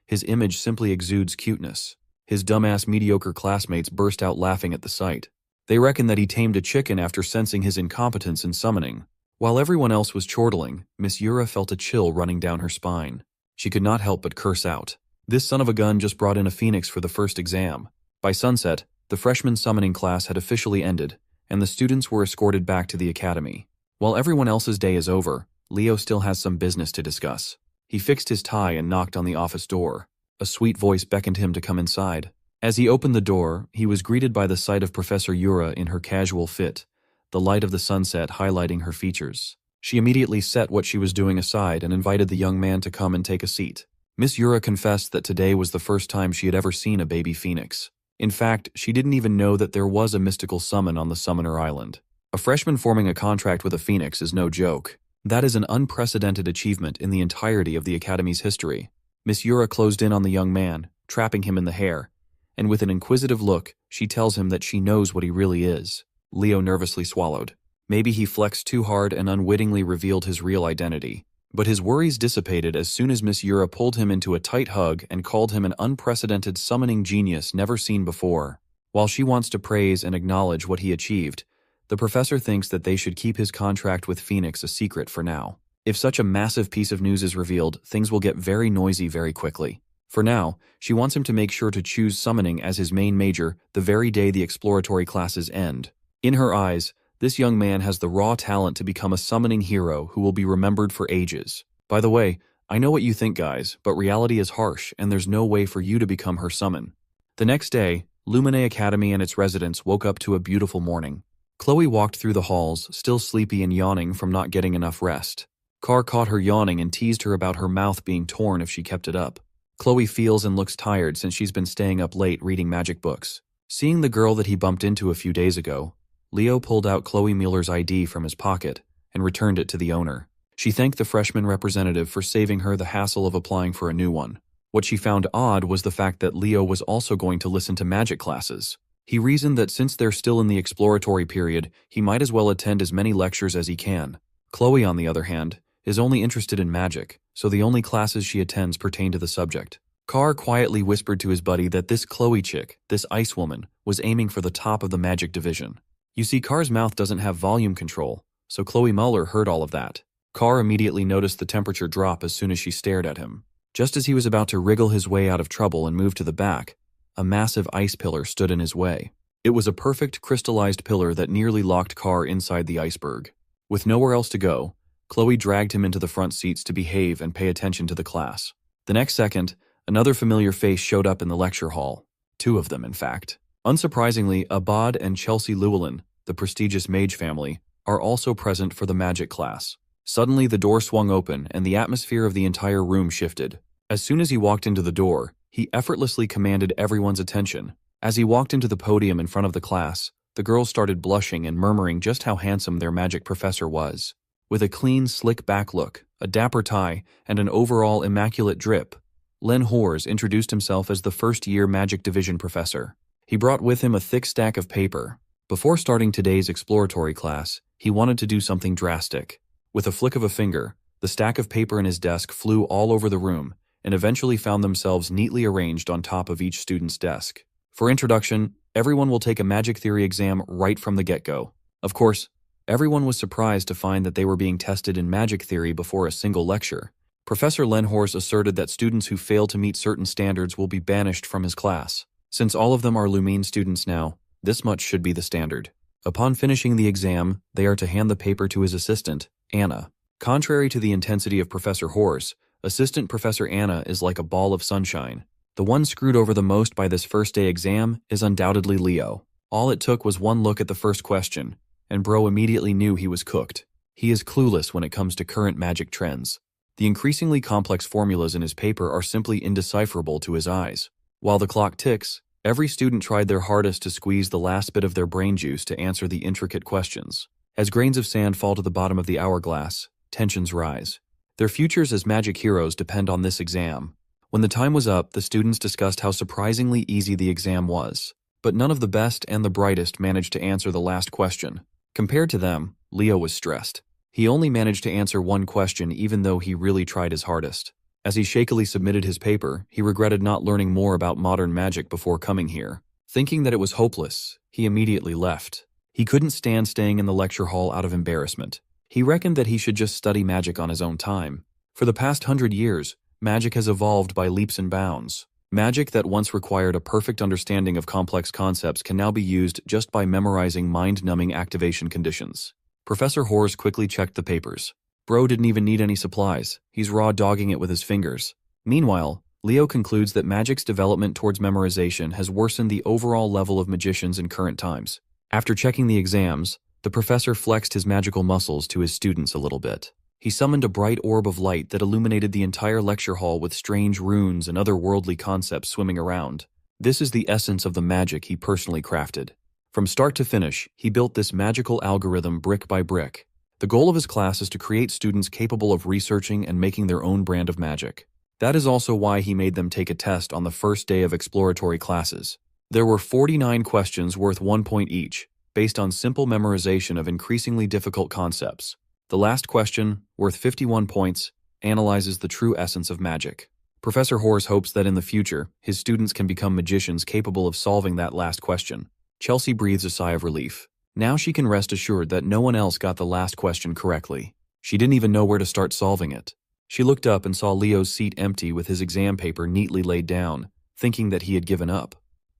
his image simply exudes cuteness. His dumbass mediocre classmates burst out laughing at the sight. They reckon that he tamed a chicken after sensing his incompetence in summoning. While everyone else was chortling, Miss Yura felt a chill running down her spine. She could not help but curse out. This son of a gun just brought in a phoenix for the first exam. By sunset, the freshman summoning class had officially ended, and the students were escorted back to the academy. While everyone else's day is over, Leo still has some business to discuss. He fixed his tie and knocked on the office door. A sweet voice beckoned him to come inside. As he opened the door, he was greeted by the sight of Professor Yura in her casual fit, the light of the sunset highlighting her features. She immediately set what she was doing aside and invited the young man to come and take a seat. Miss Yura confessed that today was the first time she had ever seen a baby phoenix. In fact, she didn't even know that there was a mystical summon on the Summoner Island. A freshman forming a contract with a phoenix is no joke. That is an unprecedented achievement in the entirety of the Academy's history. Miss Yura closed in on the young man, trapping him in the hair, and with an inquisitive look, she tells him that she knows what he really is. Leo nervously swallowed. Maybe he flexed too hard and unwittingly revealed his real identity. But his worries dissipated as soon as Miss Yura pulled him into a tight hug and called him an unprecedented summoning genius never seen before. While she wants to praise and acknowledge what he achieved, the professor thinks that they should keep his contract with Phoenix a secret for now. If such a massive piece of news is revealed, things will get very noisy very quickly. For now, she wants him to make sure to choose summoning as his main major the very day the exploratory classes end. In her eyes, this young man has the raw talent to become a summoning hero who will be remembered for ages. By the way, I know what you think, guys, but reality is harsh and there's no way for you to become her summon. The next day, Lumine Academy and its residents woke up to a beautiful morning. Chloe walked through the halls, still sleepy and yawning from not getting enough rest. Carr caught her yawning and teased her about her mouth being torn if she kept it up. Chloe feels and looks tired since she's been staying up late reading magic books. Seeing the girl that he bumped into a few days ago, Leo pulled out Chloe Mueller's ID from his pocket and returned it to the owner. She thanked the freshman representative for saving her the hassle of applying for a new one. What she found odd was the fact that Leo was also going to listen to magic classes. He reasoned that since they're still in the exploratory period, he might as well attend as many lectures as he can. Chloe, on the other hand, is only interested in magic, so the only classes she attends pertain to the subject. Carr quietly whispered to his buddy that this Chloe chick, this ice woman, was aiming for the top of the magic division. You see, Carr's mouth doesn't have volume control, so Chloe Mueller heard all of that. Carr immediately noticed the temperature drop as soon as she stared at him. Just as he was about to wriggle his way out of trouble and move to the back, a massive ice pillar stood in his way. It was a perfect crystallized pillar that nearly locked Carr inside the iceberg. With nowhere else to go, Chloe dragged him into the front seats to behave and pay attention to the class. The next second, another familiar face showed up in the lecture hall. Two of them, in fact. Unsurprisingly, Abad and Chelsea Llewellyn, the prestigious mage family, are also present for the magic class. Suddenly, the door swung open and the atmosphere of the entire room shifted. As soon as he walked into the door, he effortlessly commanded everyone's attention. As he walked into the podium in front of the class, the girls started blushing and murmuring just how handsome their magic professor was. With a clean, slick-back look, a dapper tie, and an overall immaculate drip, Len Hors introduced himself as the first-year Magic Division professor. He brought with him a thick stack of paper. Before starting today's exploratory class, he wanted to do something drastic. With a flick of a finger, the stack of paper in his desk flew all over the room and eventually found themselves neatly arranged on top of each student's desk. For introduction, everyone will take a magic theory exam right from the get-go. Of course, everyone was surprised to find that they were being tested in magic theory before a single lecture. Professor Lenhorst asserted that students who fail to meet certain standards will be banished from his class. Since all of them are Lumine students now, this much should be the standard. Upon finishing the exam, they are to hand the paper to his assistant, Anna. Contrary to the intensity of Professor Horse, Assistant Professor Anna is like a ball of sunshine. The one screwed over the most by this first-day exam is undoubtedly Leo. All it took was one look at the first question, and bro immediately knew he was cooked. He is clueless when it comes to current magic trends. The increasingly complex formulas in his paper are simply indecipherable to his eyes. While the clock ticks, every student tried their hardest to squeeze the last bit of their brain juice to answer the intricate questions. As grains of sand fall to the bottom of the hourglass, tensions rise. Their futures as magic heroes depend on this exam. When the time was up, the students discussed how surprisingly easy the exam was. But none of the best and the brightest managed to answer the last question. Compared to them, Leo was stressed. He only managed to answer one question even though he really tried his hardest. As he shakily submitted his paper, he regretted not learning more about modern magic before coming here. Thinking that it was hopeless, he immediately left. He couldn't stand staying in the lecture hall out of embarrassment. He reckoned that he should just study magic on his own time. For the past 100 years, magic has evolved by leaps and bounds. Magic that once required a perfect understanding of complex concepts can now be used just by memorizing mind-numbing activation conditions. Professor Hors quickly checked the papers. Bro didn't even need any supplies. He's raw dogging it with his fingers. Meanwhile, Leo concludes that magic's development towards memorization has worsened the overall level of magicians in current times. After checking the exams, the professor flexed his magical muscles to his students a little bit. He summoned a bright orb of light that illuminated the entire lecture hall with strange runes and other worldly concepts swimming around. This is the essence of the magic he personally crafted. From start to finish, he built this magical algorithm brick by brick. The goal of his class is to create students capable of researching and making their own brand of magic. That is also why he made them take a test on the first day of exploratory classes. There were 49 questions worth 1 point each, based on simple memorization of increasingly difficult concepts. The last question, worth 51 points, analyzes the true essence of magic. Professor Hors hopes that in the future, his students can become magicians capable of solving that last question. Chelsea breathes a sigh of relief. Now she can rest assured that no one else got the last question correctly. She didn't even know where to start solving it. She looked up and saw Leo's seat empty with his exam paper neatly laid down, thinking that he had given up.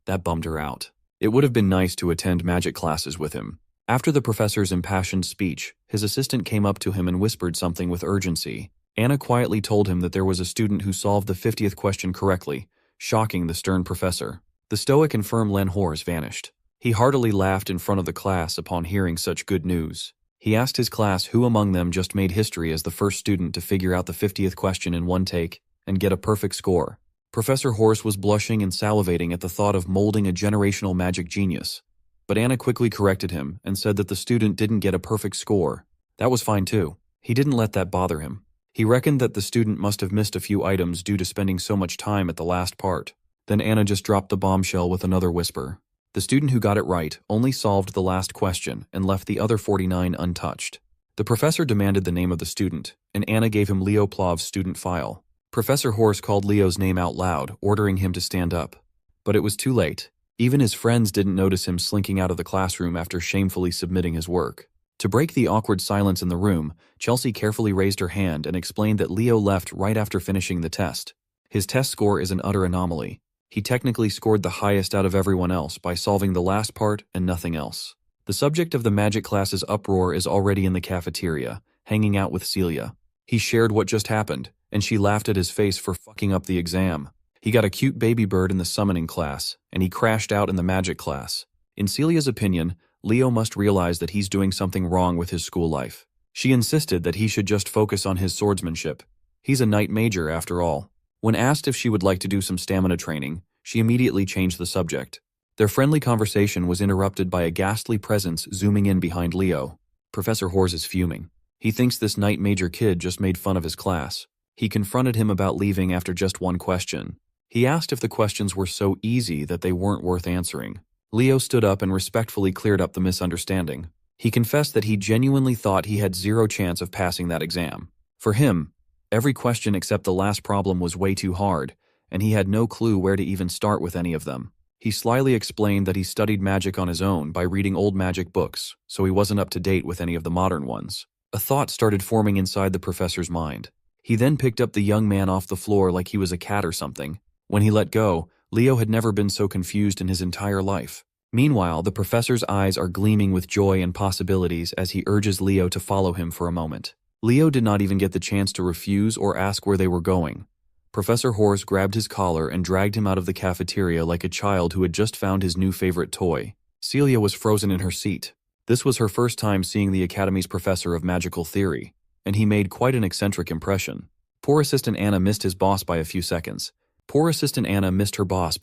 That bummed her out. It would have been nice to attend magic classes with him. After the professor's impassioned speech, his assistant came up to him and whispered something with urgency. Anna quietly told him that there was a student who solved the 50th question correctly, shocking the stern professor. The stoic and firm Len Hors vanished. He heartily laughed in front of the class upon hearing such good news. He asked his class who among them just made history as the first student to figure out the 50th question in one take and get a perfect score. Professor Horse was blushing and salivating at the thought of molding a generational magic genius. But Anna quickly corrected him and said that the student didn't get a perfect score. That was fine too. He didn't let that bother him. He reckoned that the student must have missed a few items due to spending so much time at the last part. Then Anna just dropped the bombshell with another whisper. The student who got it right only solved the last question and left the other 49 untouched. The professor demanded the name of the student, and Anna gave him Leo Plov's student file. Professor Horse called Leo's name out loud, ordering him to stand up. But it was too late. Even his friends didn't notice him slinking out of the classroom after shamefully submitting his work. To break the awkward silence in the room, Chelsea carefully raised her hand and explained that Leo left right after finishing the test. His test score is an utter anomaly. He technically scored the highest out of everyone else by solving the last part and nothing else. The subject of the magic class's uproar is already in the cafeteria, hanging out with Celia. He shared what just happened, and she laughed at his face for fucking up the exam. He got a cute baby bird in the summoning class, and he crashed out in the magic class. In Celia's opinion, Leo must realize that he's doing something wrong with his school life. She insisted that he should just focus on his swordsmanship. He's a knight major, after all. When asked if she would like to do some stamina training, she immediately changed the subject. Their friendly conversation was interrupted by a ghastly presence zooming in behind Leo. Professor Hors is fuming. He thinks this knight major kid just made fun of his class. He confronted him about leaving after just one question. He asked if the questions were so easy that they weren't worth answering. Leo stood up and respectfully cleared up the misunderstanding. He confessed that he genuinely thought he had zero chance of passing that exam. For him, every question except the last problem was way too hard, and he had no clue where to even start with any of them. He slyly explained that he studied magic on his own by reading old magic books, so he wasn't up to date with any of the modern ones. A thought started forming inside the professor's mind. He then picked up the young man off the floor like he was a cat or something. When he let go, Leo had never been so confused in his entire life. Meanwhile, the professor's eyes are gleaming with joy and possibilities as he urges Leo to follow him for a moment. Leo did not even get the chance to refuse or ask where they were going. Professor Hors grabbed his collar and dragged him out of the cafeteria like a child who had just found his new favorite toy. Celia was frozen in her seat. This was her first time seeing the Academy's professor of magical theory, and he made quite an eccentric impression. Poor Assistant Anna missed her boss by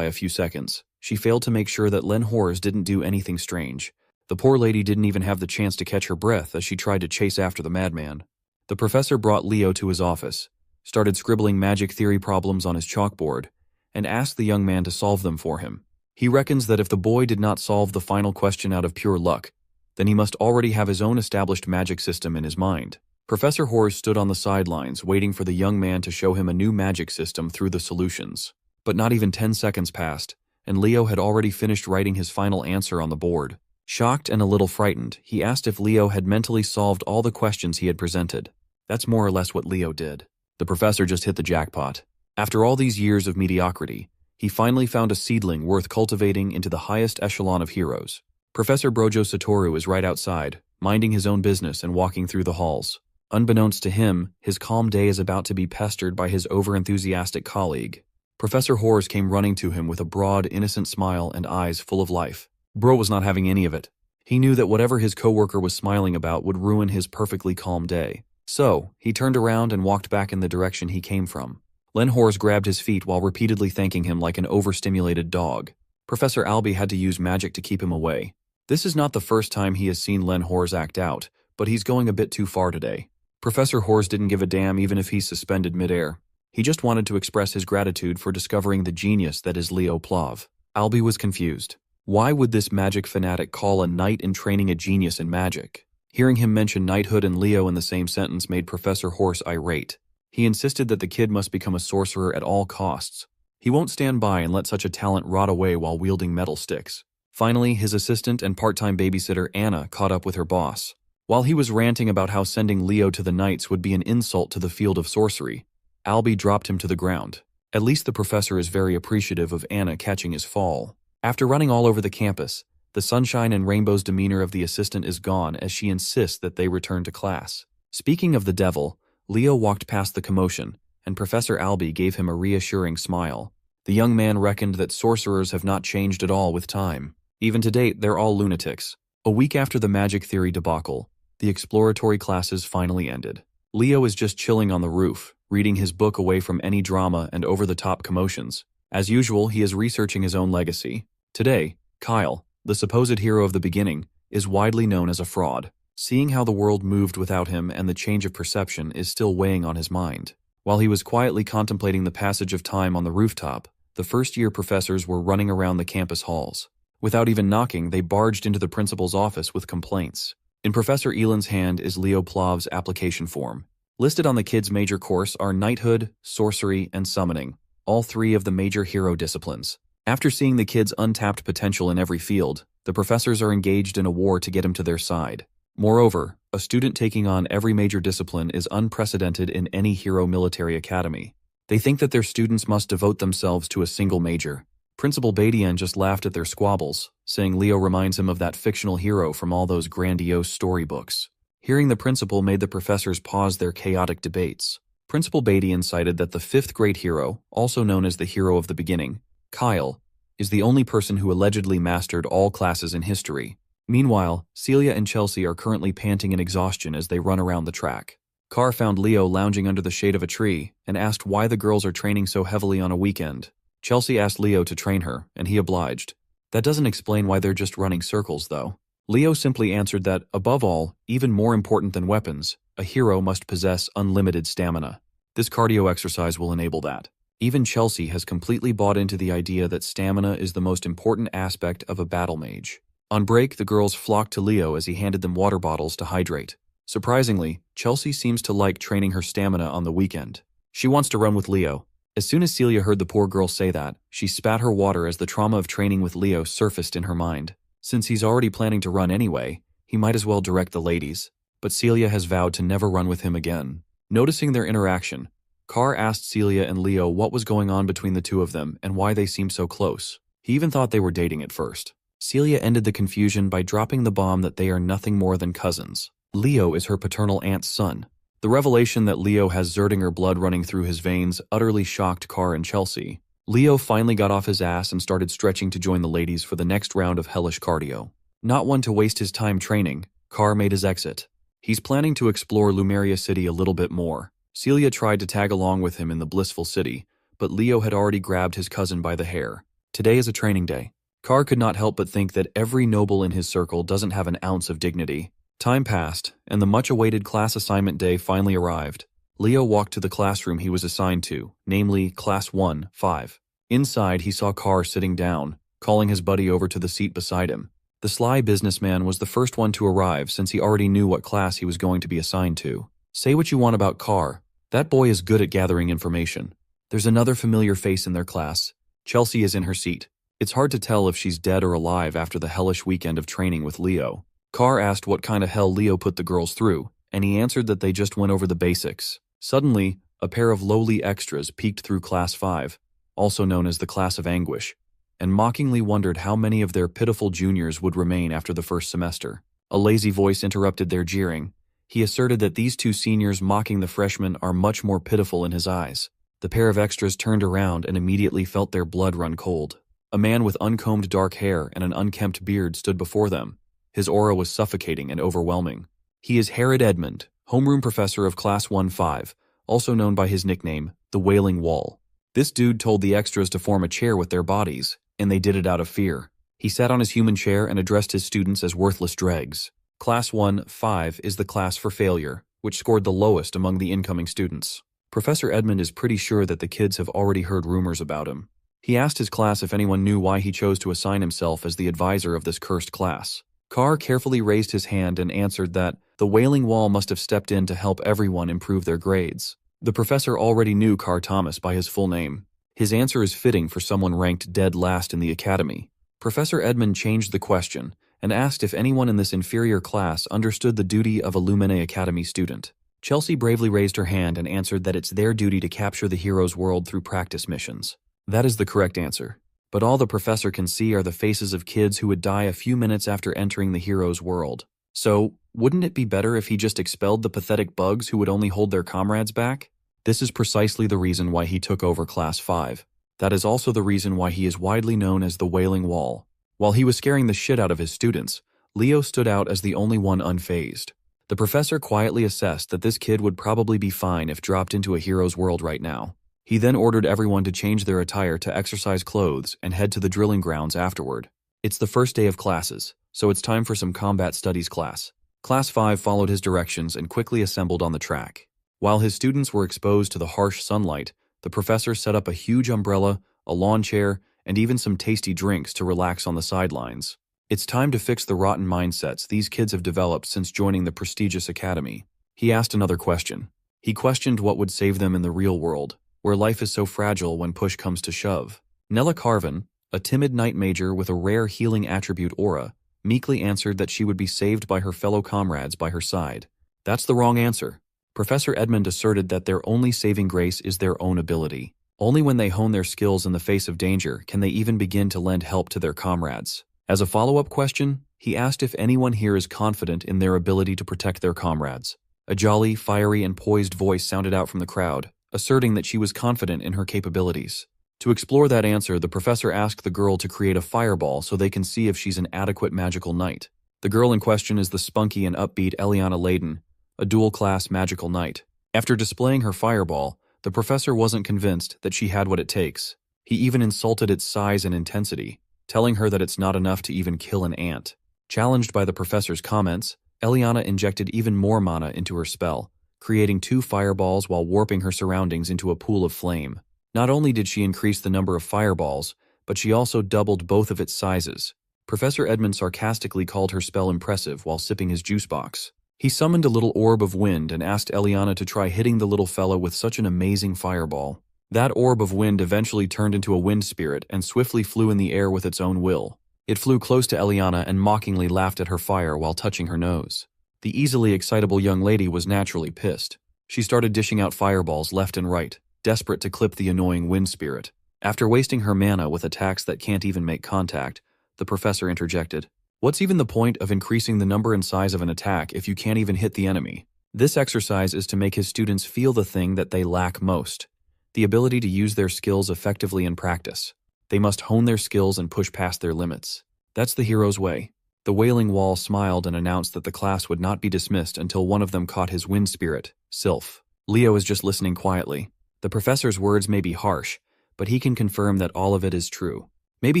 a few seconds. She failed to make sure that Len Hors didn't do anything strange. The poor lady didn't even have the chance to catch her breath as she tried to chase after the madman. The professor brought Leo to his office, started scribbling magic theory problems on his chalkboard, and asked the young man to solve them for him. He reckons that if the boy did not solve the final question out of pure luck, then he must already have his own established magic system in his mind. Professor Hors stood on the sidelines waiting for the young man to show him a new magic system through the solutions. But not even 10 seconds passed, and Leo had already finished writing his final answer on the board. Shocked and a little frightened, he asked if Leo had mentally solved all the questions he had presented. That's more or less what Leo did. The professor just hit the jackpot. After all these years of mediocrity, he finally found a seedling worth cultivating into the highest echelon of heroes. Professor Brojo Satoru is right outside, minding his own business and walking through the halls. Unbeknownst to him, his calm day is about to be pestered by his overenthusiastic colleague. Professor Hors came running to him with a broad, innocent smile and eyes full of life. Bro was not having any of it. He knew that whatever his coworker was smiling about would ruin his perfectly calm day. So, he turned around and walked back in the direction he came from. Len Hors grabbed his feet while repeatedly thanking him like an overstimulated dog. Professor Albie had to use magic to keep him away. This is not the first time he has seen Len Hors act out, but he's going a bit too far today. Professor Hors didn't give a damn even if he's suspended midair. He just wanted to express his gratitude for discovering the genius that is Leo Plov. Albie was confused. Why would this magic fanatic call a knight in training a genius in magic? Hearing him mention knighthood and Leo in the same sentence made Professor Hors irate. He insisted that the kid must become a sorcerer at all costs. He won't stand by and let such a talent rot away while wielding metal sticks. Finally, his assistant and part-time babysitter Anna caught up with her boss. While he was ranting about how sending Leo to the Knights would be an insult to the field of sorcery, Albie dropped him to the ground. At least the professor is very appreciative of Anna catching his fall. After running all over the campus, the sunshine and rainbows demeanor of the assistant is gone as she insists that they return to class. Speaking of the devil, Leo walked past the commotion, and Professor Albie gave him a reassuring smile. The young man reckoned that sorcerers have not changed at all with time. Even to date, they're all lunatics. A week after the magic theory debacle, the exploratory classes finally ended. Leo is just chilling on the roof, reading his book away from any drama and over-the-top commotions. As usual, he is researching his own legacy. Today, Kyle, the supposed hero of the beginning, is widely known as a fraud. Seeing how the world moved without him and the change of perception is still weighing on his mind. While he was quietly contemplating the passage of time on the rooftop, the first-year professors were running around the campus halls. Without even knocking, they barged into the principal's office with complaints. In Professor Elan's hand is Leo Plov's application form. Listed on the kid's major course are knighthood, sorcery, and summoning, all three of the major hero disciplines. After seeing the kid's untapped potential in every field, the professors are engaged in a war to get him to their side. Moreover, a student taking on every major discipline is unprecedented in any hero military academy. They think that their students must devote themselves to a single major. Principal Badian just laughed at their squabbles, saying Leo reminds him of that fictional hero from all those grandiose storybooks. Hearing the principal made the professors pause their chaotic debates. Principal Badian cited that the fifth grade hero, also known as the hero of the beginning, Kyle, is the only person who allegedly mastered all classes in history. Meanwhile, Celia and Chelsea are currently panting in exhaustion as they run around the track. Carr found Leo lounging under the shade of a tree and asked why the girls are training so heavily on a weekend. Chelsea asked Leo to train her, and he obliged. That doesn't explain why they're just running circles, though. Leo simply answered that, above all, even more important than weapons, a hero must possess unlimited stamina. This cardio exercise will enable that. Even Chelsea has completely bought into the idea that stamina is the most important aspect of a battle mage. On break, the girls flocked to Leo as he handed them water bottles to hydrate. Surprisingly, Chelsea seems to like training her stamina on the weekend. She wants to run with Leo. As soon as Celia heard the poor girl say that, she spat her water as the trauma of training with Leo surfaced in her mind. Since he's already planning to run anyway, he might as well direct the ladies. But Celia has vowed to never run with him again. Noticing their interaction, Carr asked Celia and Leo what was going on between the two of them and why they seemed so close. He even thought they were dating at first. Celia ended the confusion by dropping the bomb that they are nothing more than cousins. Leo is her paternal aunt's son. The revelation that Leo has Zerdinger blood running through his veins utterly shocked Carr and Chelsea. Leo finally got off his ass and started stretching to join the ladies for the next round of hellish cardio. Not one to waste his time training, Carr made his exit. He's planning to explore Lumeria City a little bit more. Celia tried to tag along with him in the blissful city, but Leo had already grabbed his cousin by the hair. Today is a training day. Carr could not help but think that every noble in his circle doesn't have an ounce of dignity. Time passed, and the much-awaited class assignment day finally arrived. Leo walked to the classroom he was assigned to, namely Class 1-5. Inside, he saw Carr sitting down, calling his buddy over to the seat beside him. The sly businessman was the first one to arrive since he already knew what class he was going to be assigned to. Say what you want about Carr, that boy is good at gathering information. There's another familiar face in their class. Chelsea is in her seat. It's hard to tell if she's dead or alive after the hellish weekend of training with Leo. Carr asked what kind of hell Leo put the girls through, and he answered that they just went over the basics. Suddenly, a pair of lowly extras peeked through Class 5, also known as the Class of Anguish, and mockingly wondered how many of their pitiful juniors would remain after the first semester. A lazy voice interrupted their jeering. He asserted that these two seniors mocking the freshmen are much more pitiful in his eyes. The pair of extras turned around and immediately felt their blood run cold. A man with uncombed dark hair and an unkempt beard stood before them. His aura was suffocating and overwhelming. He is Herod Edmund, homeroom professor of Class 1-5, also known by his nickname, the Wailing Wall. This dude told the extras to form a chair with their bodies, and they did it out of fear. He sat on his human chair and addressed his students as worthless dregs. Class 1-5 is the class for failure, which scored the lowest among the incoming students. Professor Edmund is pretty sure that the kids have already heard rumors about him. He asked his class if anyone knew why he chose to assign himself as the advisor of this cursed class. Carr carefully raised his hand and answered that the Wailing Wall must have stepped in to help everyone improve their grades. The professor already knew Carr Thomas by his full name. His answer is fitting for someone ranked dead last in the academy. Professor Edmund changed the question and asked if anyone in this inferior class understood the duty of a Lumine Academy student. Chelsea bravely raised her hand and answered that it's their duty to capture the hero's world through practice missions. That is the correct answer. But all the professor can see are the faces of kids who would die a few minutes after entering the hero's world. So, wouldn't it be better if he just expelled the pathetic bugs who would only hold their comrades back? This is precisely the reason why he took over Class 5. That is also the reason why he is widely known as the Wailing Wall. While he was scaring the shit out of his students, Leo stood out as the only one unfazed. The professor quietly assessed that this kid would probably be fine if dropped into a hero's world right now. He then ordered everyone to change their attire to exercise clothes and head to the drilling grounds afterward. It's the first day of classes, so it's time for some combat studies class. Class 5 followed his directions and quickly assembled on the track. While his students were exposed to the harsh sunlight, the professor set up a huge umbrella, a lawn chair, and even some tasty drinks to relax on the sidelines. It's time to fix the rotten mindsets these kids have developed since joining the prestigious academy. He asked another question. He questioned what would save them in the real world, where life is so fragile when push comes to shove. Nella Carvin, a timid knight major with a rare healing attribute aura, meekly answered that she would be saved by her fellow comrades by her side. That's the wrong answer. Professor Edmund asserted that their only saving grace is their own ability. Only when they hone their skills in the face of danger can they even begin to lend help to their comrades. As a follow-up question, he asked if anyone here is confident in their ability to protect their comrades. A jolly, fiery, and poised voice sounded out from the crowd, asserting that she was confident in her capabilities. To explore that answer, the professor asked the girl to create a fireball so they can see if she's an adequate magical knight. The girl in question is the spunky and upbeat Eliana Layden, a dual-class magical knight. After displaying her fireball, the professor wasn't convinced that she had what it takes. He even insulted its size and intensity, telling her that it's not enough to even kill an ant. Challenged by the professor's comments, Eliana injected even more mana into her spell, creating 2 fireballs while warping her surroundings into a pool of flame. Not only did she increase the number of fireballs, but she also doubled both of its sizes. Professor Edmund sarcastically called her spell impressive while sipping his juice box. He summoned a little orb of wind and asked Eliana to try hitting the little fella with such an amazing fireball. That orb of wind eventually turned into a wind spirit and swiftly flew in the air with its own will. It flew close to Eliana and mockingly laughed at her fire while touching her nose. The easily excitable young lady was naturally pissed. She started dishing out fireballs left and right, desperate to clip the annoying wind spirit. After wasting her mana with attacks that can't even make contact, the professor interjected, "What's even the point of increasing the number and size of an attack if you can't even hit the enemy?" This exercise is to make his students feel the thing that they lack most, the ability to use their skills effectively in practice. They must hone their skills and push past their limits. That's the hero's way. The Wailing Wall smiled and announced that the class would not be dismissed until one of them caught his wind spirit, Sylph. Leo is just listening quietly. The professor's words may be harsh, but he can confirm that all of it is true. Maybe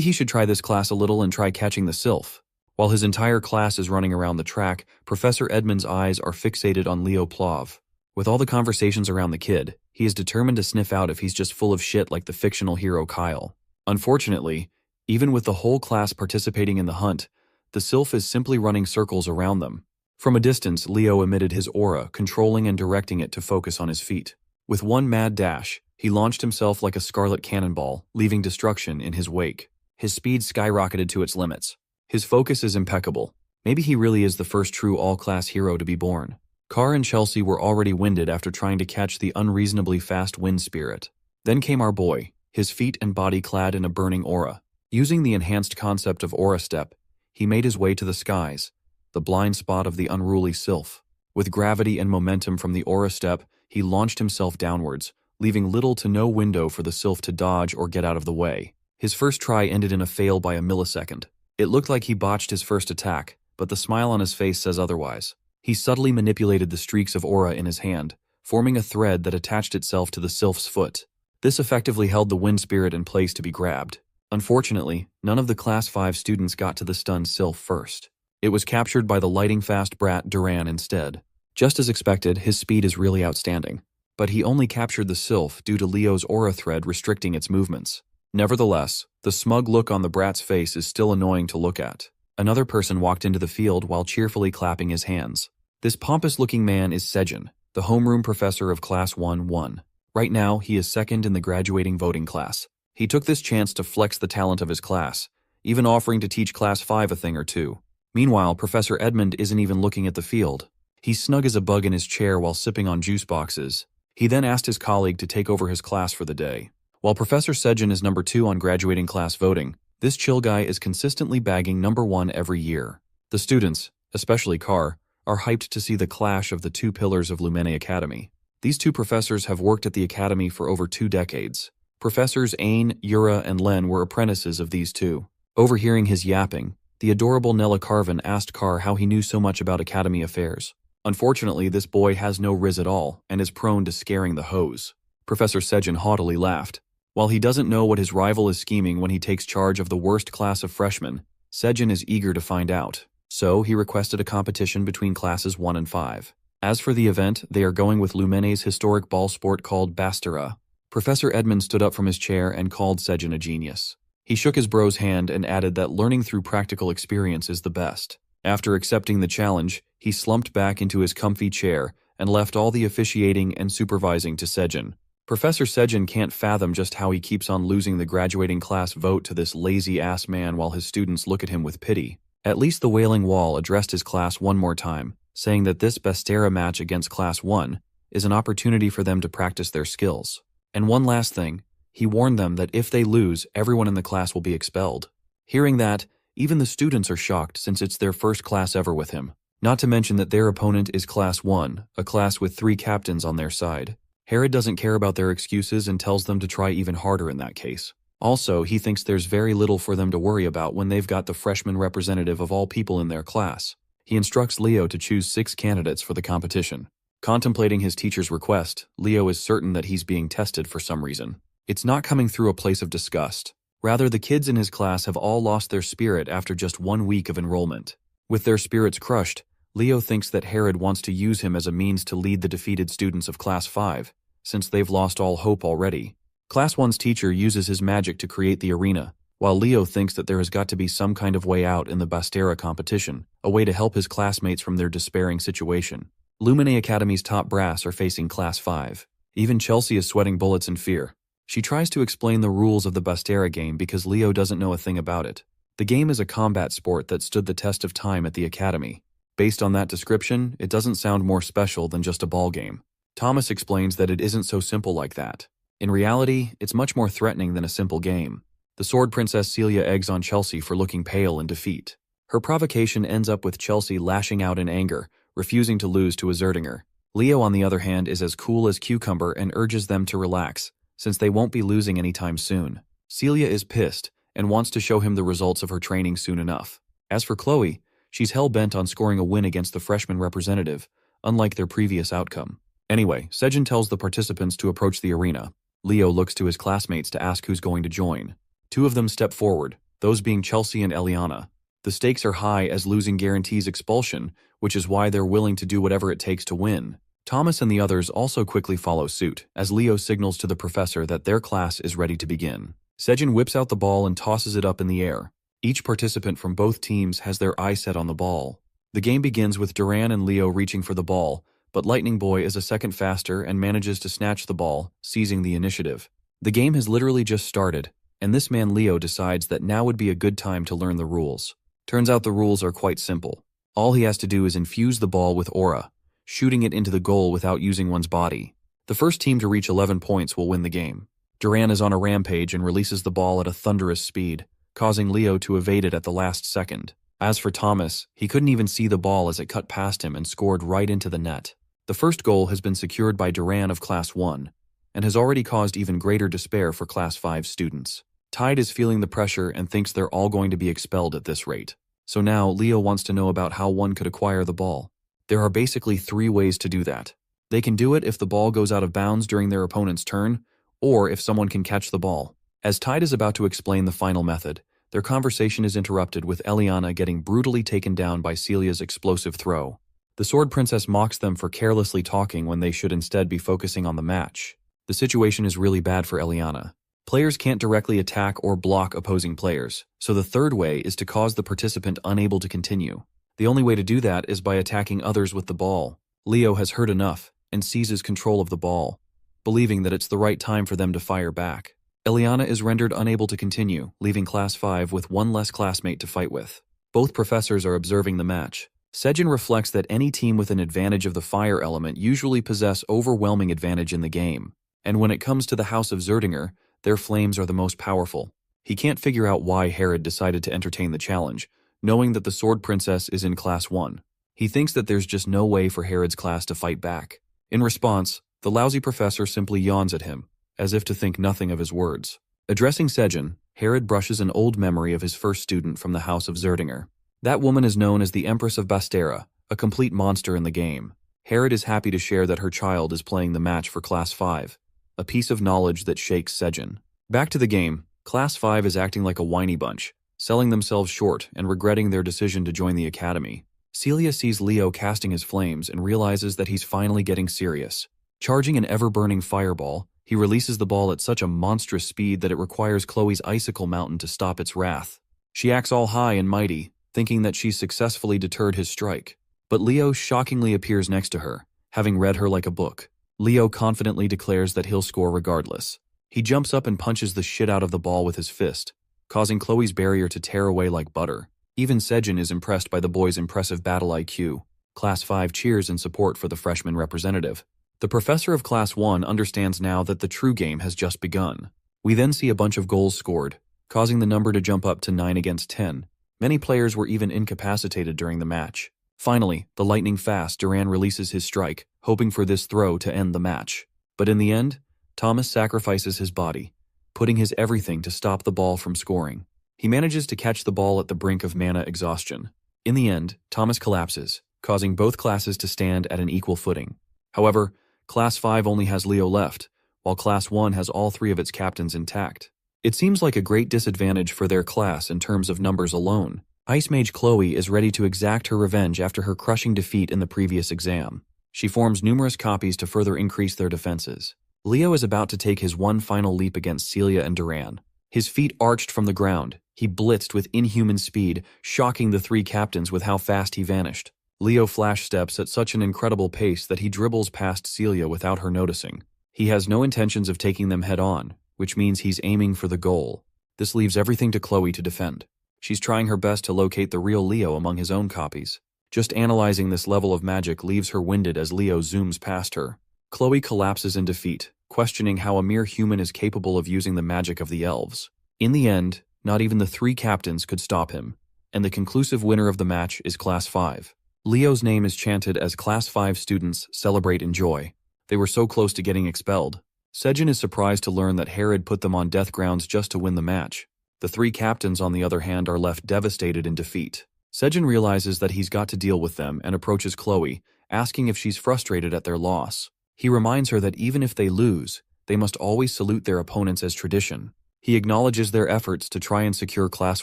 he should try this class a little and try catching the Sylph. While his entire class is running around the track, Professor Edmund's eyes are fixated on Leo Plov. With all the conversations around the kid, he is determined to sniff out if he's just full of shit like the fictional hero Kyle. Unfortunately, even with the whole class participating in the hunt, the Sylph is simply running circles around them. From a distance, Leo emitted his aura, controlling and directing it to focus on his feet. With one mad dash, he launched himself like a scarlet cannonball, leaving destruction in his wake. His speed skyrocketed to its limits. His focus is impeccable. Maybe he really is the first true all-class hero to be born. Carr and Chelsea were already winded after trying to catch the unreasonably fast wind spirit. Then came our boy, his feet and body clad in a burning aura. Using the enhanced concept of aura step, he made his way to the skies, the blind spot of the unruly Sylph. With gravity and momentum from the aura step, he launched himself downwards, leaving little to no window for the Sylph to dodge or get out of the way. His first try ended in a fail by a millisecond. It looked like he botched his first attack, but the smile on his face says otherwise. He subtly manipulated the streaks of aura in his hand, forming a thread that attached itself to the Sylph's foot. This effectively held the wind spirit in place to be grabbed. Unfortunately, none of the Class 5 students got to the stunned Sylph first. It was captured by the lighting-fast brat Duran instead. Just as expected, his speed is really outstanding. But he only captured the Sylph due to Leo's aura thread restricting its movements. Nevertheless, the smug look on the brat's face is still annoying to look at. Another person walked into the field while cheerfully clapping his hands. This pompous-looking man is Sejin, the homeroom professor of Class 1-1. Right now, he is second in the graduating voting class. He took this chance to flex the talent of his class, even offering to teach Class 5 a thing or two. Meanwhile, Professor Edmund isn't even looking at the field. He's snug as a bug in his chair while sipping on juice boxes. He then asked his colleague to take over his class for the day. While Professor Sejin is number 2 on graduating class voting, this chill guy is consistently bagging number 1 every year. The students, especially Carr, are hyped to see the clash of the 2 pillars of Lumene Academy. These 2 professors have worked at the academy for over 2 decades. Professors Ain, Yura, and Len were apprentices of these 2. Overhearing his yapping, the adorable Nella Carvin asked Carr how he knew so much about academy affairs. Unfortunately, this boy has no riz at all and is prone to scaring the hose. Professor Sejin haughtily laughed. While he doesn't know what his rival is scheming when he takes charge of the worst class of freshmen, Sejin is eager to find out. So he requested a competition between classes 1 and 5. As for the event, they are going with Lumene's historic ball sport called Bastera. Professor Edmund stood up from his chair and called Sejin a genius. He shook his bro's hand and added that learning through practical experience is the best. After accepting the challenge, he slumped back into his comfy chair and left all the officiating and supervising to Sejin. Professor Sejin can't fathom just how he keeps on losing the graduating class vote to this lazy-ass man while his students look at him with pity. At least the Wailing Wall addressed his class one more time, saying that this Bastera match against Class 1 is an opportunity for them to practice their skills. And one last thing, He warned them that if they lose, everyone in the class will be expelled. Hearing that, even the students are shocked since it's their first class ever with him. Not to mention that their opponent is Class 1, a class with 3 captains on their side. Herod doesn't care about their excuses and tells them to try even harder in that case. Also, he thinks there's very little for them to worry about when they've got the freshman representative of all people in their class. He instructs Leo to choose 6 candidates for the competition. Contemplating his teacher's request, Leo is certain that he's being tested for some reason. It's not coming through a place of disgust. Rather, the kids in his class have all lost their spirit after just 1 week of enrollment. With their spirits crushed, Leo thinks that Herod wants to use him as a means to lead the defeated students of Class 5, since they've lost all hope already. Class 1's teacher uses his magic to create the arena, while Leo thinks that there has got to be some kind of way out in the Bastera competition, a way to help his classmates from their despairing situation. Lumine Academy's top brass are facing Class 5. Even Chelsea is sweating bullets in fear. She tries to explain the rules of the Bastera game because Leo doesn't know a thing about it. The game is a combat sport that stood the test of time at the academy. Based on that description, it doesn't sound more special than just a ball game. Thomas explains that it isn't so simple like that. In reality, it's much more threatening than a simple game. The Sword Princess Celia eggs on Chelsea for looking pale in defeat. Her provocation ends up with Chelsea lashing out in anger, refusing to lose to a Zerdinger. Leo, on the other hand, is as cool as cucumber and urges them to relax, since they won't be losing anytime soon. Celia is pissed and wants to show him the results of her training soon enough. As for Chloe, she's hell-bent on scoring a win against the freshman representative, unlike their previous outcome. Anyway, Sejin tells the participants to approach the arena. Leo looks to his classmates to ask who's going to join. 2 of them step forward, those being Chelsea and Eliana. The stakes are high as losing guarantees expulsion, which is why they're willing to do whatever it takes to win. Thomas and the others also quickly follow suit, as Leo signals to the professor that their class is ready to begin. Sejin whips out the ball and tosses it up in the air. Each participant from both teams has their eye set on the ball. The game begins with Duran and Leo reaching for the ball, but Lightning Boy is a second faster and manages to snatch the ball, seizing the initiative. The game has literally just started, and this man Leo decides that now would be a good time to learn the rules. Turns out the rules are quite simple. All he has to do is infuse the ball with aura, shooting it into the goal without using one's body. The first team to reach 11 points will win the game. Duran is on a rampage and releases the ball at a thunderous speed, causing Leo to evade it at the last second. As for Thomas, he couldn't even see the ball as it cut past him and scored right into the net. The first goal has been secured by Duran of Class 1, and has already caused even greater despair for Class 5 students. Tide is feeling the pressure and thinks they're all going to be expelled at this rate. So now, Leo wants to know about how one could acquire the ball. There are basically 3 ways to do that. They can do it if the ball goes out of bounds during their opponent's turn, or if someone can catch the ball. As Tide is about to explain the final method, their conversation is interrupted with Eliana getting brutally taken down by Celia's explosive throw. The Sword Princess mocks them for carelessly talking when they should instead be focusing on the match. The situation is really bad for Eliana. Players can't directly attack or block opposing players, so the third way is to cause the participant unable to continue. The only way to do that is by attacking others with the ball. Leo has heard enough and seizes control of the ball, believing that it's the right time for them to fire back. Eliana is rendered unable to continue, leaving Class 5 with 1 less classmate to fight with. Both professors are observing the match. Sejin reflects that any team with an advantage of the fire element usually possess overwhelming advantage in the game, and when it comes to the House of Zerdinger, their flames are the most powerful. He can't figure out why Herod decided to entertain the challenge, knowing that the Sword Princess is in Class 1. He thinks that there's just no way for Herod's class to fight back. In response, the lousy professor simply yawns at him, as if to think nothing of his words. Addressing Sejin, Herod brushes an old memory of his first student from the House of Zerdinger. That woman is known as the Empress of Bastera, a complete monster in the game. Herod is happy to share that her child is playing the match for Class 5, a piece of knowledge that shakes Sejin. Back to the game, Class 5 is acting like a whiny bunch, selling themselves short and regretting their decision to join the academy. Celia sees Leo casting his flames and realizes that he's finally getting serious. Charging an ever-burning fireball, he releases the ball at such a monstrous speed that it requires Chloe's icicle mountain to stop its wrath. She acts all high and mighty, thinking that she's successfully deterred his strike. But Leo shockingly appears next to her, having read her like a book. Leo confidently declares that he'll score regardless. He jumps up and punches the shit out of the ball with his fist, causing Chloe's barrier to tear away like butter. Even Sejin is impressed by the boy's impressive battle IQ. Class 5 cheers in support for the freshman representative. The professor of Class 1 understands now that the true game has just begun. We then see a bunch of goals scored, causing the number to jump up to 9 against 10. Many players were even incapacitated during the match. Finally, the lightning-fast Duran releases his strike, hoping for this throw to end the match. But in the end, Thomas sacrifices his body, putting his everything to stop the ball from scoring. He manages to catch the ball at the brink of mana exhaustion. In the end, Thomas collapses, causing both classes to stand at an equal footing. However, Class 5 only has Leo left, while Class 1 has all 3 of its captains intact. It seems like a great disadvantage for their class in terms of numbers alone. Ice Mage Chloe is ready to exact her revenge after her crushing defeat in the previous exam. She forms numerous copies to further increase their defenses. Leo is about to take his one final leap against Celia and Duran. His feet arched from the ground, he blitzed with inhuman speed, shocking the 3 captains with how fast he vanished. Leo flash steps at such an incredible pace that he dribbles past Celia without her noticing. He has no intentions of taking them head-on, which means he's aiming for the goal. This leaves everything to Chloe to defend. She's trying her best to locate the real Leo among his own copies. Just analyzing this level of magic leaves her winded as Leo zooms past her. Chloe collapses in defeat, questioning how a mere human is capable of using the magic of the elves. In the end, not even the 3 captains could stop him, and the conclusive winner of the match is Class 5. Leo's name is chanted as Class 5 students celebrate in joy. They were so close to getting expelled. Sejin is surprised to learn that Herod put them on death grounds just to win the match. The 3 captains, on the other hand, are left devastated in defeat. Sejin realizes that he's got to deal with them and approaches Chloe, asking if she's frustrated at their loss. He reminds her that even if they lose, they must always salute their opponents as tradition. He acknowledges their efforts to try and secure Class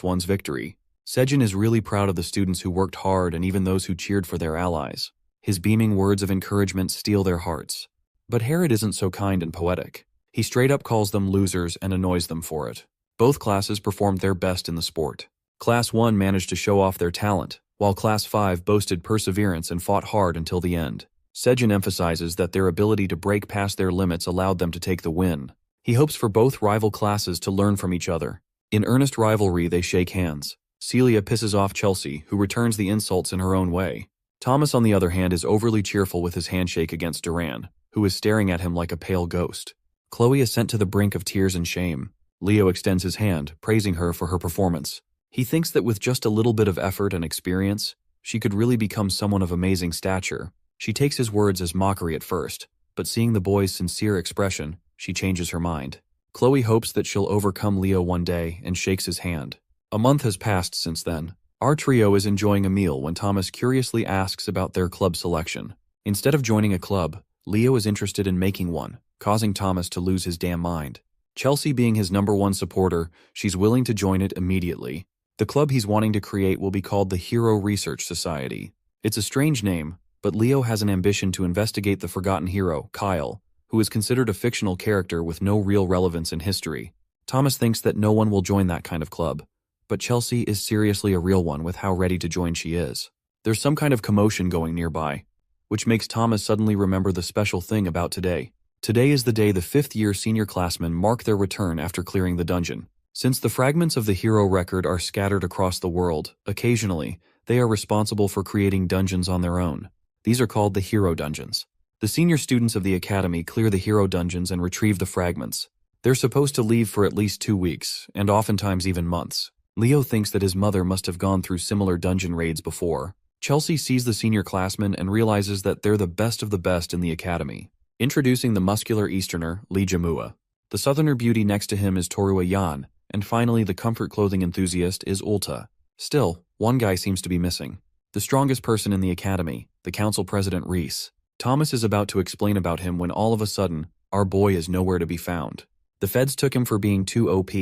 1's victory. Sejin is really proud of the students who worked hard and even those who cheered for their allies. His beaming words of encouragement steal their hearts. But Herod isn't so kind and poetic. He straight up calls them losers and annoys them for it. Both classes performed their best in the sport. Class 1 managed to show off their talent, while Class 5 boasted perseverance and fought hard until the end. Sejin emphasizes that their ability to break past their limits allowed them to take the win. He hopes for both rival classes to learn from each other. In earnest rivalry, they shake hands. Celia pisses off Chelsea, who returns the insults in her own way. Thomas, on the other hand, is overly cheerful with his handshake against Duran, who is staring at him like a pale ghost. Chloe is sent to the brink of tears and shame. Leo extends his hand, praising her for her performance. He thinks that with just a little bit of effort and experience, she could really become someone of amazing stature. She takes his words as mockery at first, but seeing the boy's sincere expression, she changes her mind. Chloe hopes that she'll overcome Leo one day and shakes his hand. A month has passed since then. Our trio is enjoying a meal when Thomas curiously asks about their club selection. Instead of joining a club, Leo is interested in making one, causing Thomas to lose his damn mind. Chelsea being his #1 supporter, she's willing to join it immediately. The club he's wanting to create will be called the Hero Research Society. It's a strange name, but Leo has an ambition to investigate the forgotten hero, Kyle, who is considered a fictional character with no real relevance in history. Thomas thinks that no one will join that kind of club, but Chelsea is seriously a real one with how ready to join she is. There's some kind of commotion going nearby, which makes Thomas suddenly remember the special thing about today. Today is the day the 5th-year senior classmen mark their return after clearing the dungeon. Since the fragments of the hero record are scattered across the world, occasionally, they are responsible for creating dungeons on their own. These are called the hero dungeons. The senior students of the academy clear the hero dungeons and retrieve the fragments. They're supposed to leave for at least 2 weeks, and oftentimes even months. Leo thinks that his mother must have gone through similar dungeon raids before. Chelsea sees the senior classmen and realizes that they're the best of the best in the academy. Introducing the muscular Easterner, Lee Jamua. The southerner beauty next to him is Torua Yan, and finally the comfort clothing enthusiast is Ulta. Still, one guy seems to be missing. The strongest person in the academy, the council president Reese. Thomas is about to explain about him when all of a sudden, our boy is nowhere to be found. The feds took him for being too OP.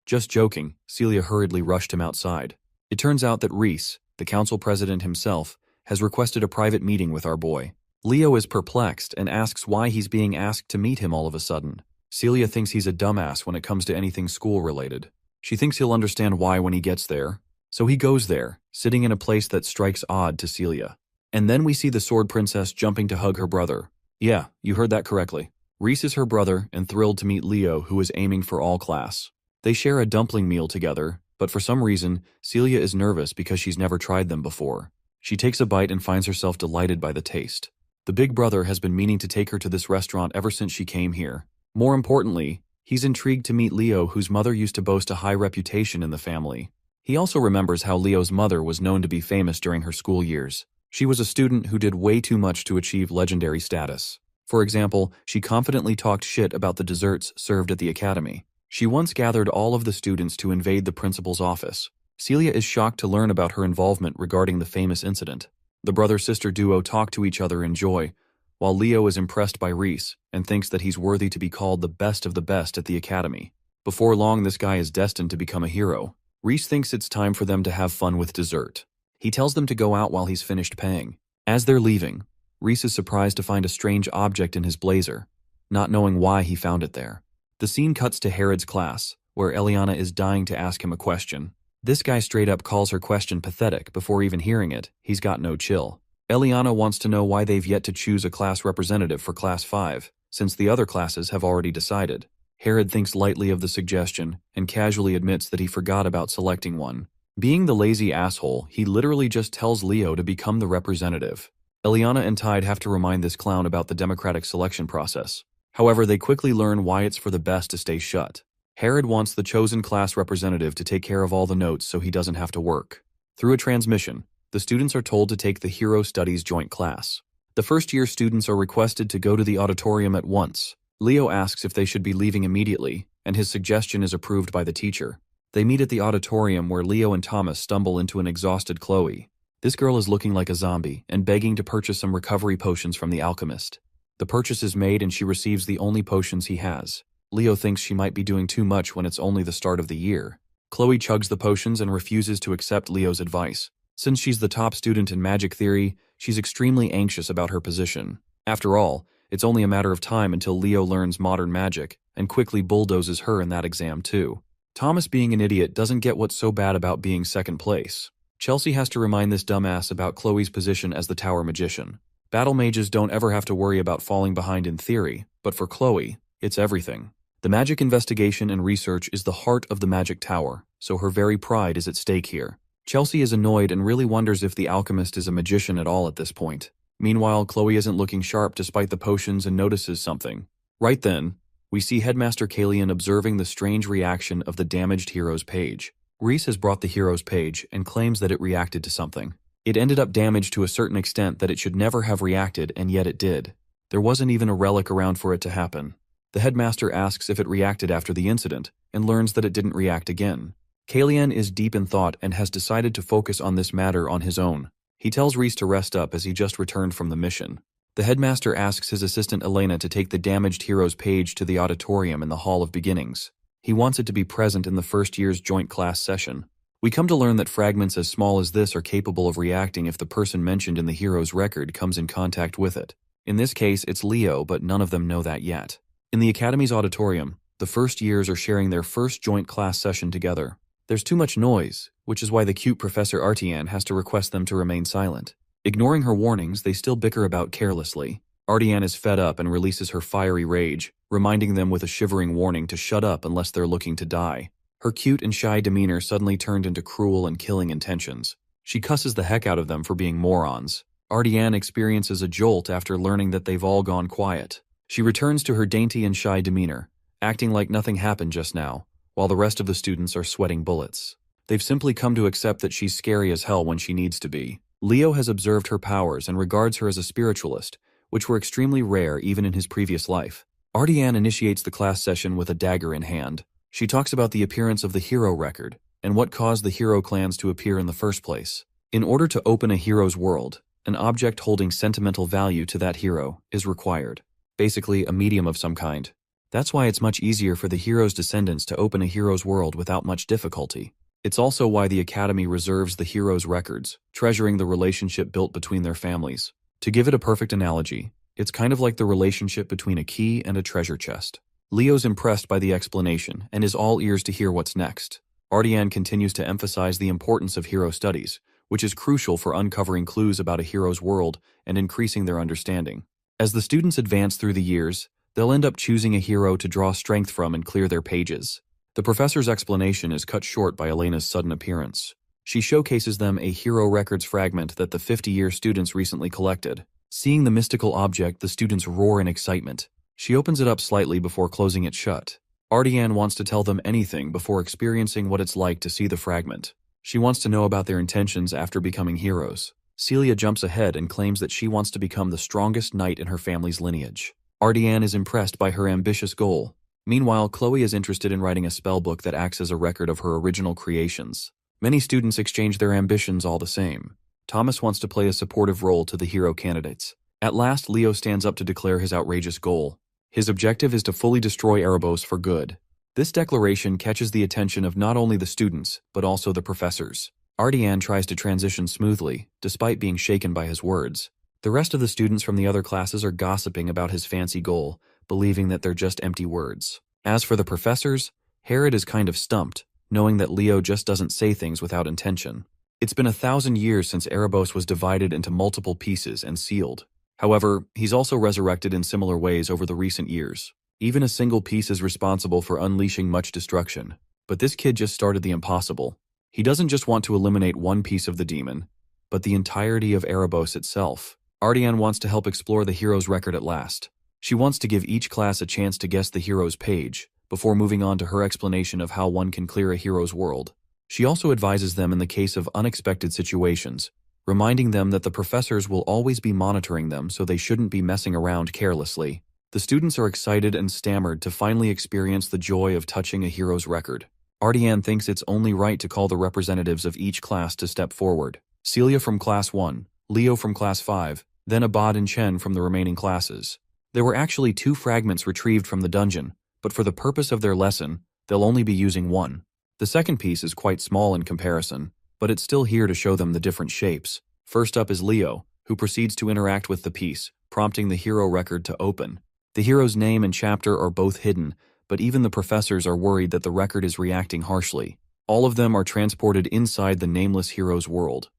Just joking, Celia hurriedly rushed him outside. It turns out that Reese, the council president himself, has requested a private meeting with our boy. Leo is perplexed and asks why he's being asked to meet him all of a sudden. Celia thinks he's a dumbass when it comes to anything school-related. She thinks he'll understand why when he gets there. So he goes there, sitting in a place that strikes odd to Celia. And then we see the Sword Princess jumping to hug her brother. Yeah, you heard that correctly. Reese is her brother and thrilled to meet Leo, who is aiming for all class. They share a dumpling meal together, but for some reason, Celia is nervous because she's never tried them before. She takes a bite and finds herself delighted by the taste. The big brother has been meaning to take her to this restaurant ever since she came here. More importantly, He's intrigued to meet Leo, whose mother used to boast a high reputation in the family. He also remembers how Leo's mother was known to be famous during her school years. She was a student who did way too much to achieve legendary status. For example, she confidently talked shit about the desserts served at the academy. She once gathered all of the students to invade the principal's office. Celia is shocked to learn about her involvement regarding the famous incident. The brother-sister duo talk to each other in joy, while Leo is impressed by Reese and thinks that he's worthy to be called the best of the best at the academy. Before long, this guy is destined to become a hero. Reese thinks it's time for them to have fun with dessert. He tells them to go out while he's finished paying. As they're leaving, Reese is surprised to find a strange object in his blazer, not knowing why he found it there. The scene cuts to Herod's class, where Eliana is dying to ask him a question. This guy straight up calls her question pathetic before even hearing it. He's got no chill. Eliana wants to know why they've yet to choose a class representative for Class 5, since the other classes have already decided. Herod thinks lightly of the suggestion and casually admits that he forgot about selecting one. Being the lazy asshole, he literally just tells Leo to become the representative. Eliana and Tide have to remind this clown about the democratic selection process. However, they quickly learn why it's for the best to stay shut. Herod wants the chosen class representative to take care of all the notes so he doesn't have to work. Through a transmission, the students are told to take the Hero Studies joint class. The first-year students are requested to go to the auditorium at once. Leo asks if they should be leaving immediately, and his suggestion is approved by the teacher. They meet at the auditorium where Leo and Thomas stumble into an exhausted Chloe. This girl is looking like a zombie and begging to purchase some recovery potions from the alchemist. The purchase is made and she receives the only potions he has. Leo thinks she might be doing too much when it's only the start of the year. Chloe chugs the potions and refuses to accept Leo's advice. Since she's the top student in magic theory, she's extremely anxious about her position. After all, it's only a matter of time until Leo learns modern magic and quickly bulldozes her in that exam too. Thomas, being an idiot, doesn't get what's so bad about being second place. Chelsea has to remind this dumbass about Chloe's position as the tower magician. Battle mages don't ever have to worry about falling behind in theory, but for Chloe, it's everything. The magic investigation and research is the heart of the magic tower, so her very pride is at stake here. Chelsea is annoyed and really wonders if the alchemist is a magician at all at this point. Meanwhile, Chloe isn't looking sharp despite the potions and notices something. Right then, we see Headmaster Kalian observing the strange reaction of the damaged hero's page. Reese has brought the hero's page and claims that it reacted to something. It ended up damaged to a certain extent that it should never have reacted, and yet it did. There wasn't even a relic around for it to happen. The headmaster asks if it reacted after the incident, and learns that it didn't react again. Kalian is deep in thought and has decided to focus on this matter on his own. He tells Reese to rest up as he just returned from the mission. The headmaster asks his assistant Elena to take the damaged hero's page to the auditorium in the Hall of Beginnings. He wants it to be present in the first year's joint class session. We come to learn that fragments as small as this are capable of reacting if the person mentioned in the hero's record comes in contact with it. In this case, it's Leo, but none of them know that yet. In the Academy's auditorium, the first years are sharing their first joint class session together. There's too much noise, which is why the cute Professor Artian has to request them to remain silent. Ignoring her warnings, they still bicker about carelessly. Artian is fed up and releases her fiery rage, reminding them with a shivering warning to shut up unless they're looking to die. Her cute and shy demeanor suddenly turned into cruel and killing intentions. She cusses the heck out of them for being morons. Artian experiences a jolt after learning that they've all gone quiet. She returns to her dainty and shy demeanor, acting like nothing happened just now, while the rest of the students are sweating bullets. They've simply come to accept that she's scary as hell when she needs to be. Leo has observed her powers and regards her as a spiritualist, which were extremely rare even in his previous life. Artian initiates the class session with a dagger in hand. She talks about the appearance of the hero record and what caused the hero clans to appear in the first place. In order to open a hero's world, an object holding sentimental value to that hero is required. Basically, a medium of some kind. That's why it's much easier for the hero's descendants to open a hero's world without much difficulty. It's also why the Academy reserves the hero's records, treasuring the relationship built between their families. To give it a perfect analogy, it's kind of like the relationship between a key and a treasure chest. Leo's impressed by the explanation and is all ears to hear what's next. Artian continues to emphasize the importance of hero studies, which is crucial for uncovering clues about a hero's world and increasing their understanding. As the students advance through the years, they'll end up choosing a hero to draw strength from and clear their pages. The professor's explanation is cut short by Elena's sudden appearance. She showcases them a hero records fragment that the 50-year students recently collected. Seeing the mystical object, the students roar in excitement. She opens it up slightly before closing it shut. Ardian wants to tell them anything before experiencing what it's like to see the fragment. She wants to know about their intentions after becoming heroes. Celia jumps ahead and claims that she wants to become the strongest knight in her family's lineage. Ardian is impressed by her ambitious goal. Meanwhile, Chloe is interested in writing a spellbook that acts as a record of her original creations. Many students exchange their ambitions all the same. Thomas wants to play a supportive role to the hero candidates. At last, Leo stands up to declare his outrageous goal. His objective is to fully destroy Erebos for good. This declaration catches the attention of not only the students, but also the professors. Ardian tries to transition smoothly, despite being shaken by his words. The rest of the students from the other classes are gossiping about his fancy goal, believing that they're just empty words. As for the professors, Herod is kind of stumped, knowing that Leo just doesn't say things without intention. It's been 1,000 years since Erebos was divided into multiple pieces and sealed. However, he's also resurrected in similar ways over the recent years. Even a single piece is responsible for unleashing much destruction. But this kid just started the impossible. He doesn't just want to eliminate one piece of the demon, but the entirety of Erebos itself. Ardian wants to help explore the hero's record at last. She wants to give each class a chance to guess the hero's page, before moving on to her explanation of how one can clear a hero's world. She also advises them in the case of unexpected situations, reminding them that the professors will always be monitoring them, so they shouldn't be messing around carelessly. The students are excited and stammered to finally experience the joy of touching a hero's record. Ardian thinks it's only right to call the representatives of each class to step forward. Celia from Class 1, Leo from Class 5, then Abad and Chen from the remaining classes. There were actually 2 fragments retrieved from the dungeon, but for the purpose of their lesson, they'll only be using one. The second piece is quite small in comparison, but it's still here to show them the different shapes. First up is Leo, who proceeds to interact with the piece, prompting the hero record to open. The hero's name and chapter are both hidden, but even the professors are worried that the record is reacting harshly. All of them are transported inside the nameless hero's world,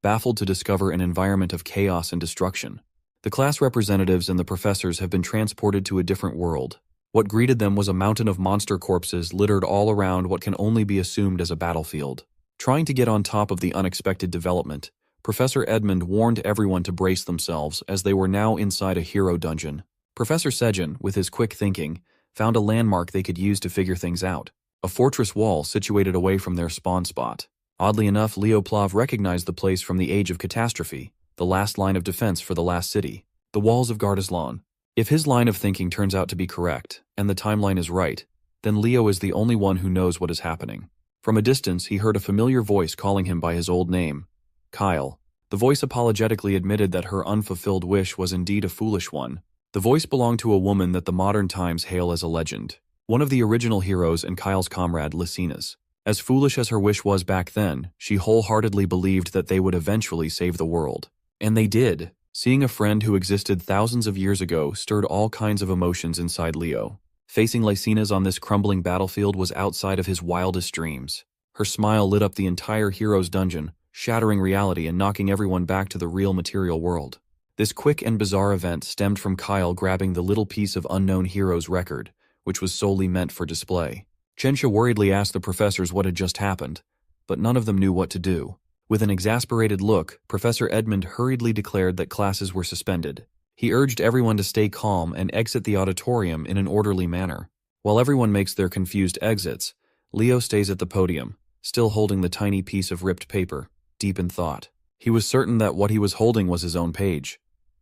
baffled to discover an environment of chaos and destruction. The class representatives and the professors have been transported to a different world. What greeted them was a mountain of monster corpses littered all around what can only be assumed as a battlefield. Trying to get on top of the unexpected development, Professor Edmund warned everyone to brace themselves as they were now inside a hero dungeon. Professor Sejin, with his quick thinking, found a landmark they could use to figure things out. A fortress wall situated away from their spawn spot. Oddly enough, Leo Plav recognized the place from the Age of Catastrophe, the last line of defense for the last city, the walls of Gardaslan. If his line of thinking turns out to be correct, and the timeline is right, then Leo is the only one who knows what is happening. From a distance, he heard a familiar voice calling him by his old name, Kyle. The voice apologetically admitted that her unfulfilled wish was indeed a foolish one. The voice belonged to a woman that the modern times hail as a legend, one of the original heroes and Kyle's comrade, Lycina's. As foolish as her wish was back then, she wholeheartedly believed that they would eventually save the world. And they did. Seeing a friend who existed thousands of years ago stirred all kinds of emotions inside Leo. Facing Lycina's on this crumbling battlefield was outside of his wildest dreams. Her smile lit up the entire hero's dungeon, shattering reality and knocking everyone back to the real material world. This quick and bizarre event stemmed from Kyle grabbing the little piece of unknown hero's record, which was solely meant for display. Chensha worriedly asked the professors what had just happened, but none of them knew what to do. With an exasperated look, Professor Edmund hurriedly declared that classes were suspended. He urged everyone to stay calm and exit the auditorium in an orderly manner. While everyone makes their confused exits, Leo stays at the podium, still holding the tiny piece of ripped paper, deep in thought. He was certain that what he was holding was his own page.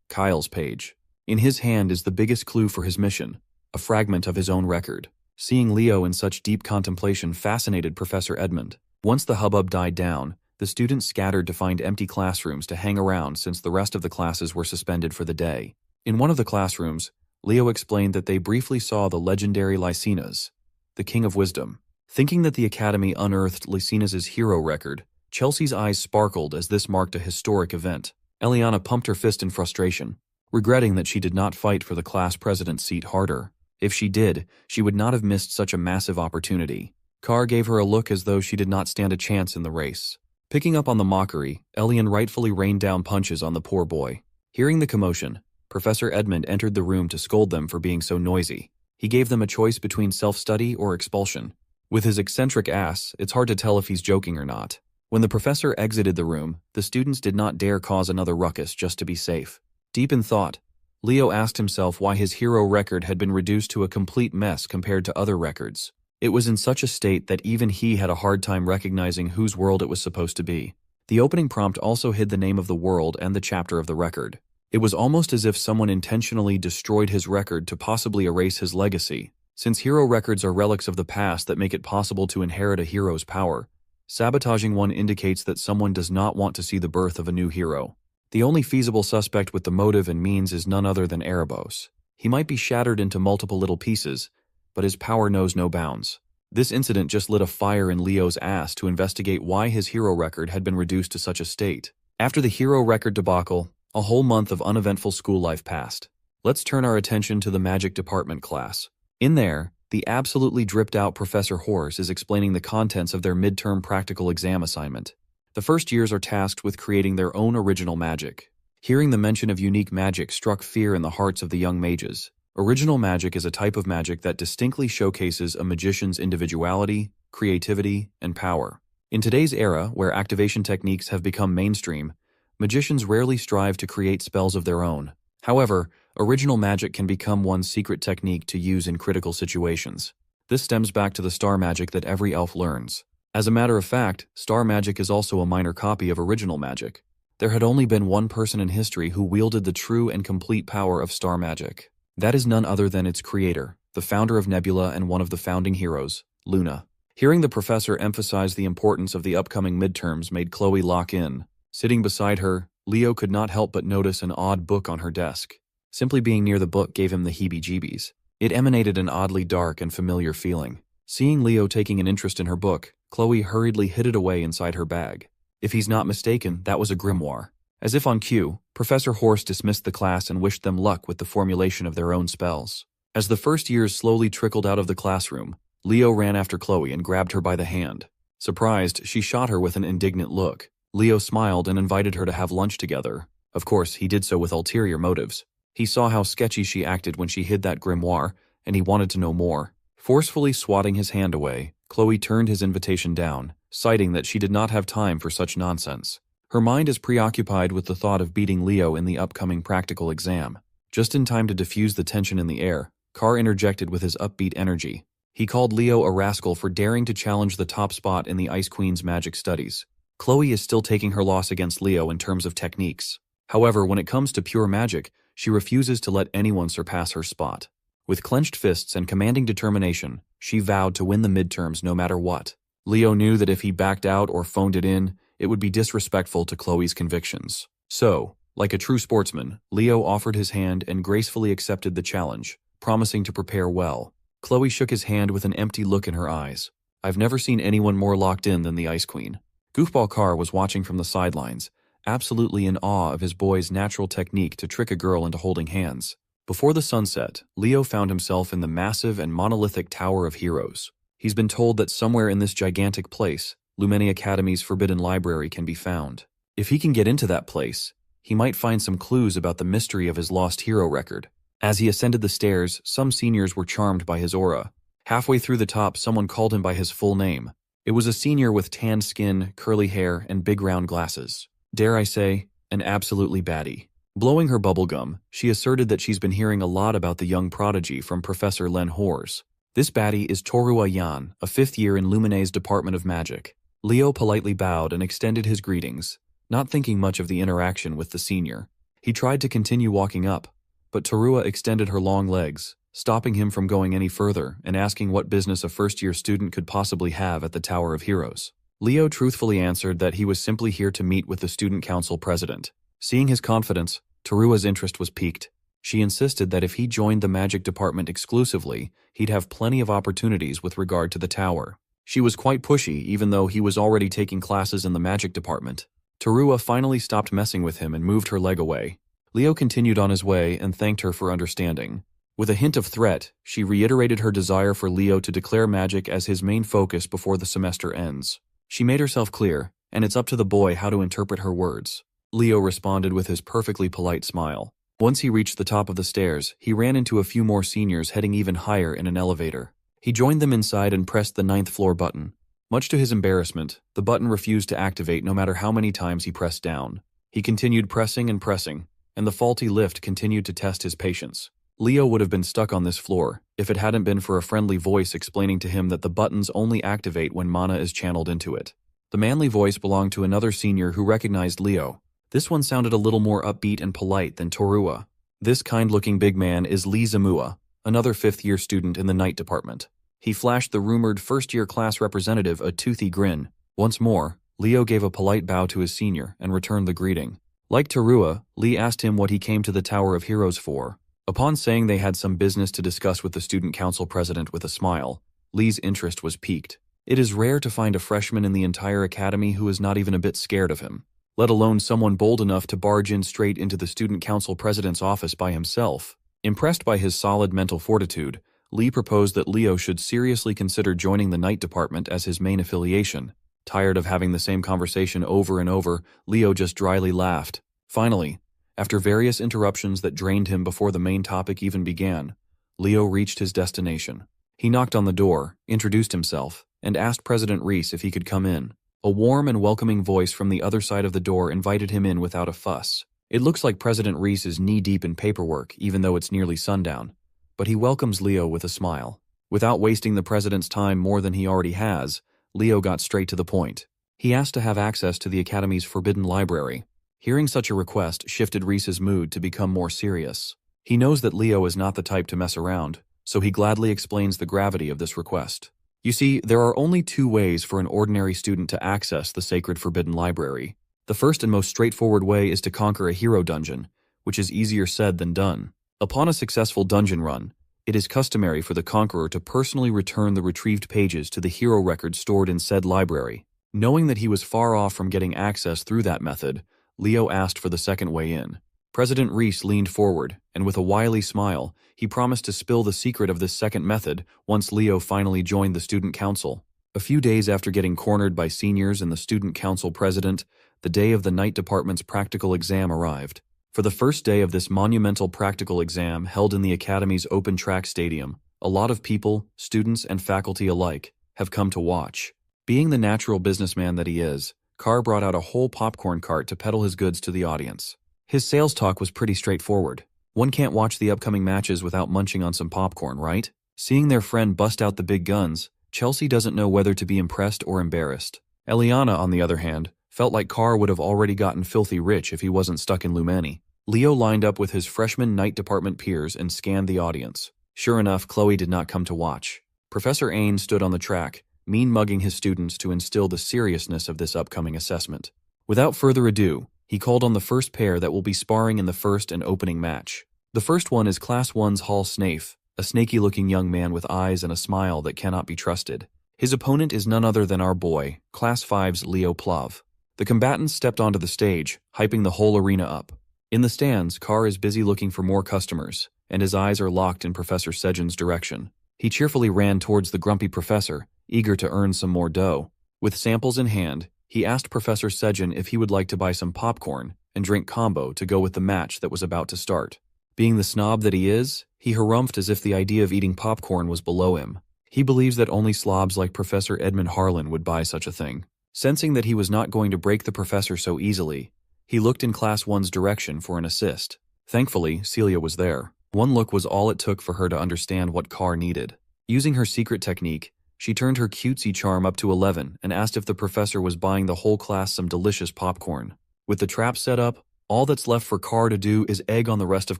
Kyle's page. In his hand is the biggest clue for his mission, a fragment of his own record. Seeing Leo in such deep contemplation fascinated Professor Edmund. Once the hubbub died down, the students scattered to find empty classrooms to hang around since the rest of the classes were suspended for the day. In one of the classrooms, Leo explained that they briefly saw the legendary Lycina's, the King of Wisdom. Thinking that the Academy unearthed Lycina's hero record, Chelsea's eyes sparkled as this marked a historic event. Eliana pumped her fist in frustration, regretting that she did not fight for the class president's seat harder. If she did, she would not have missed such a massive opportunity. Carr gave her a look as though she did not stand a chance in the race. Picking up on the mockery, Elian rightfully rained down punches on the poor boy. Hearing the commotion, Professor Edmund entered the room to scold them for being so noisy. He gave them a choice between self-study or expulsion. With his eccentric ass, it's hard to tell if he's joking or not. When the professor exited the room, the students did not dare cause another ruckus just to be safe. Deep in thought, Leo asked himself why his hero record had been reduced to a complete mess compared to other records. It was in such a state that even he had a hard time recognizing whose world it was supposed to be. The opening prompt also hid the name of the world and the chapter of the record. It was almost as if someone intentionally destroyed his record to possibly erase his legacy. Since hero records are relics of the past that make it possible to inherit a hero's power, sabotaging one indicates that someone does not want to see the birth of a new hero. The only feasible suspect with the motive and means is none other than Erebos. He might be shattered into multiple little pieces, but his power knows no bounds. This incident just lit a fire in Leo's ass to investigate why his hero record had been reduced to such a state. After the hero record debacle, a whole month of uneventful school life passed. Let's turn our attention to the magic department class. In there, the absolutely dripped-out Professor Horse is explaining the contents of their midterm practical exam assignment. The first years are tasked with creating their own original magic. Hearing the mention of unique magic struck fear in the hearts of the young mages. Original magic is a type of magic that distinctly showcases a magician's individuality, creativity, and power. In today's era, where activation techniques have become mainstream, magicians rarely strive to create spells of their own. However, original magic can become one's secret technique to use in critical situations. This stems back to the star magic that every elf learns. As a matter of fact, star magic is also a minor copy of original magic. There had only been one person in history who wielded the true and complete power of star magic. That is none other than its creator, the founder of Nebula and one of the founding heroes, Luna. Hearing the professor emphasize the importance of the upcoming midterms made Chloe lock in. Sitting beside her, Leo could not help but notice an odd book on her desk. Simply being near the book gave him the heebie-jeebies. It emanated an oddly dark and familiar feeling. Seeing Leo taking an interest in her book, Chloe hurriedly hid it away inside her bag. If he's not mistaken, that was a grimoire. As if on cue, Professor Horse dismissed the class and wished them luck with the formulation of their own spells. As the first years slowly trickled out of the classroom, Leo ran after Chloe and grabbed her by the hand. Surprised, she shot her with an indignant look. Leo smiled and invited her to have lunch together. Of course, he did so with ulterior motives. He saw how sketchy she acted when she hid that grimoire, and he wanted to know more. Forcefully swatting his hand away, Chloe turned his invitation down, citing that she did not have time for such nonsense. Her mind is preoccupied with the thought of beating Leo in the upcoming practical exam. Just in time to diffuse the tension in the air, Carr interjected with his upbeat energy. He called Leo a rascal for daring to challenge the top spot in the Ice Queen's magic studies. Chloe is still taking her loss against Leo in terms of techniques. However, when it comes to pure magic, she refuses to let anyone surpass her spot. With clenched fists and commanding determination, she vowed to win the midterms no matter what. Leo knew that if he backed out or phoned it in, it would be disrespectful to Chloe's convictions. So, like a true sportsman, Leo offered his hand and gracefully accepted the challenge, promising to prepare well. Chloe shook his hand with an empty look in her eyes. I've never seen anyone more locked in than the Ice Queen. Goofball Carr was watching from the sidelines, absolutely in awe of his boy's natural technique to trick a girl into holding hands. Before the sunset, Leo found himself in the massive and monolithic Tower of Heroes. He's been told that somewhere in this gigantic place, Lumini Academy's forbidden library can be found. If he can get into that place, he might find some clues about the mystery of his lost hero record. As he ascended the stairs, some seniors were charmed by his aura. Halfway through the top, someone called him by his full name. It was a senior with tanned skin, curly hair, and big round glasses. Dare I say, an absolutely baddie. Blowing her bubblegum, she asserted that she's been hearing a lot about the young prodigy from Professor Len Hors. This baddie is Torua Yan, a fifth year in Lumine's Department of Magic. Leo politely bowed and extended his greetings, not thinking much of the interaction with the senior. He tried to continue walking up, but Torua extended her long legs, stopping him from going any further and asking what business a first-year student could possibly have at the Tower of Heroes. Leo truthfully answered that he was simply here to meet with the student council president. Seeing his confidence, Torua's interest was piqued. She insisted that if he joined the magic department exclusively, he'd have plenty of opportunities with regard to the tower. She was quite pushy, even though he was already taking classes in the magic department. Torua finally stopped messing with him and moved her leg away. Leo continued on his way and thanked her for understanding. With a hint of threat, she reiterated her desire for Leo to declare magic as his main focus before the semester ends. She made herself clear, and it's up to the boy how to interpret her words. Leo responded with his perfectly polite smile. Once he reached the top of the stairs, he ran into a few more seniors heading even higher in an elevator. He joined them inside and pressed the 9th floor button. Much to his embarrassment, the button refused to activate no matter how many times he pressed down. He continued pressing and pressing. and the faulty lift continued to test his patience. Leo would have been stuck on this floor if it hadn't been for a friendly voice explaining to him that the buttons only activate when mana is channeled into it. The manly voice belonged to another senior who recognized Leo. This one sounded a little more upbeat and polite than Torua. This kind-looking big man is Lee Zamua, another fifth-year student in the night department. He flashed the rumored first-year class representative a toothy grin. Once more, Leo gave a polite bow to his senior and returned the greeting. Like Torua, Lee asked him what he came to the Tower of Heroes for. Upon saying they had some business to discuss with the student council president with a smile, Lee's interest was piqued. It is rare to find a freshman in the entire academy who is not even a bit scared of him, let alone someone bold enough to barge in straight into the student council president's office by himself. Impressed by his solid mental fortitude, Lee proposed that Leo should seriously consider joining the night department as his main affiliation. Tired of having the same conversation over and over, Leo just dryly laughed. Finally, after various interruptions that drained him before the main topic even began, Leo reached his destination. He knocked on the door, introduced himself, and asked President Reese if he could come in. A warm and welcoming voice from the other side of the door invited him in without a fuss. It looks like President Reese is knee-deep in paperwork, even though it's nearly sundown, but he welcomes Leo with a smile. Without wasting the president's time more than he already has, Leo got straight to the point. He asked to have access to the Academy's forbidden library. Hearing such a request shifted Reese's mood to become more serious. He knows that Leo is not the type to mess around, so he gladly explains the gravity of this request. You see, there are only two ways for an ordinary student to access the sacred forbidden library. The first and most straightforward way is to conquer a hero dungeon, which is easier said than done. Upon a successful dungeon run, it is customary for the conqueror to personally return the retrieved pages to the hero record stored in said library. Knowing that he was far off from getting access through that method, Leo asked for the second way in. President Reese leaned forward, and with a wily smile, he promised to spill the secret of this second method once Leo finally joined the student council. A few days after getting cornered by seniors and the student council president, the day of the night department's practical exam arrived. For the first day of this monumental practical exam held in the Academy's open track stadium, a lot of people, students and faculty alike, have come to watch. Being the natural businessman that he is, Carr brought out a whole popcorn cart to peddle his goods to the audience. His sales talk was pretty straightforward. One can't watch the upcoming matches without munching on some popcorn, right? Seeing their friend bust out the big guns, Chelsea doesn't know whether to be impressed or embarrassed. Eliana, on the other hand, felt like Carr would have already gotten filthy rich if he wasn't stuck in Lumani. Leo lined up with his freshman night department peers and scanned the audience. Sure enough, Chloe did not come to watch. Professor Ain stood on the track, mean-mugging his students to instill the seriousness of this upcoming assessment. Without further ado, he called on the first pair that will be sparring in the first and opening match. The first one is Class 1's Hall Snafe, a snaky-looking young man with eyes and a smile that cannot be trusted. His opponent is none other than our boy, Class 5's Leo Plav. The combatants stepped onto the stage, hyping the whole arena up. In the stands, Carr is busy looking for more customers, and his eyes are locked in Professor Sejin's direction. He cheerfully ran towards the grumpy professor, eager to earn some more dough. With samples in hand, he asked Professor Sejin if he would like to buy some popcorn and drink combo to go with the match that was about to start. Being the snob that he is, he harumphed as if the idea of eating popcorn was below him. He believes that only slobs like Professor Edmund Harlan would buy such a thing. Sensing that he was not going to break the professor so easily, he looked in Class 1's direction for an assist. Thankfully, Celia was there. One look was all it took for her to understand what Carr needed. Using her secret technique, she turned her cutesy charm up to 11 and asked if the professor was buying the whole class some delicious popcorn. With the trap set up, all that's left for Carr to do is egg on the rest of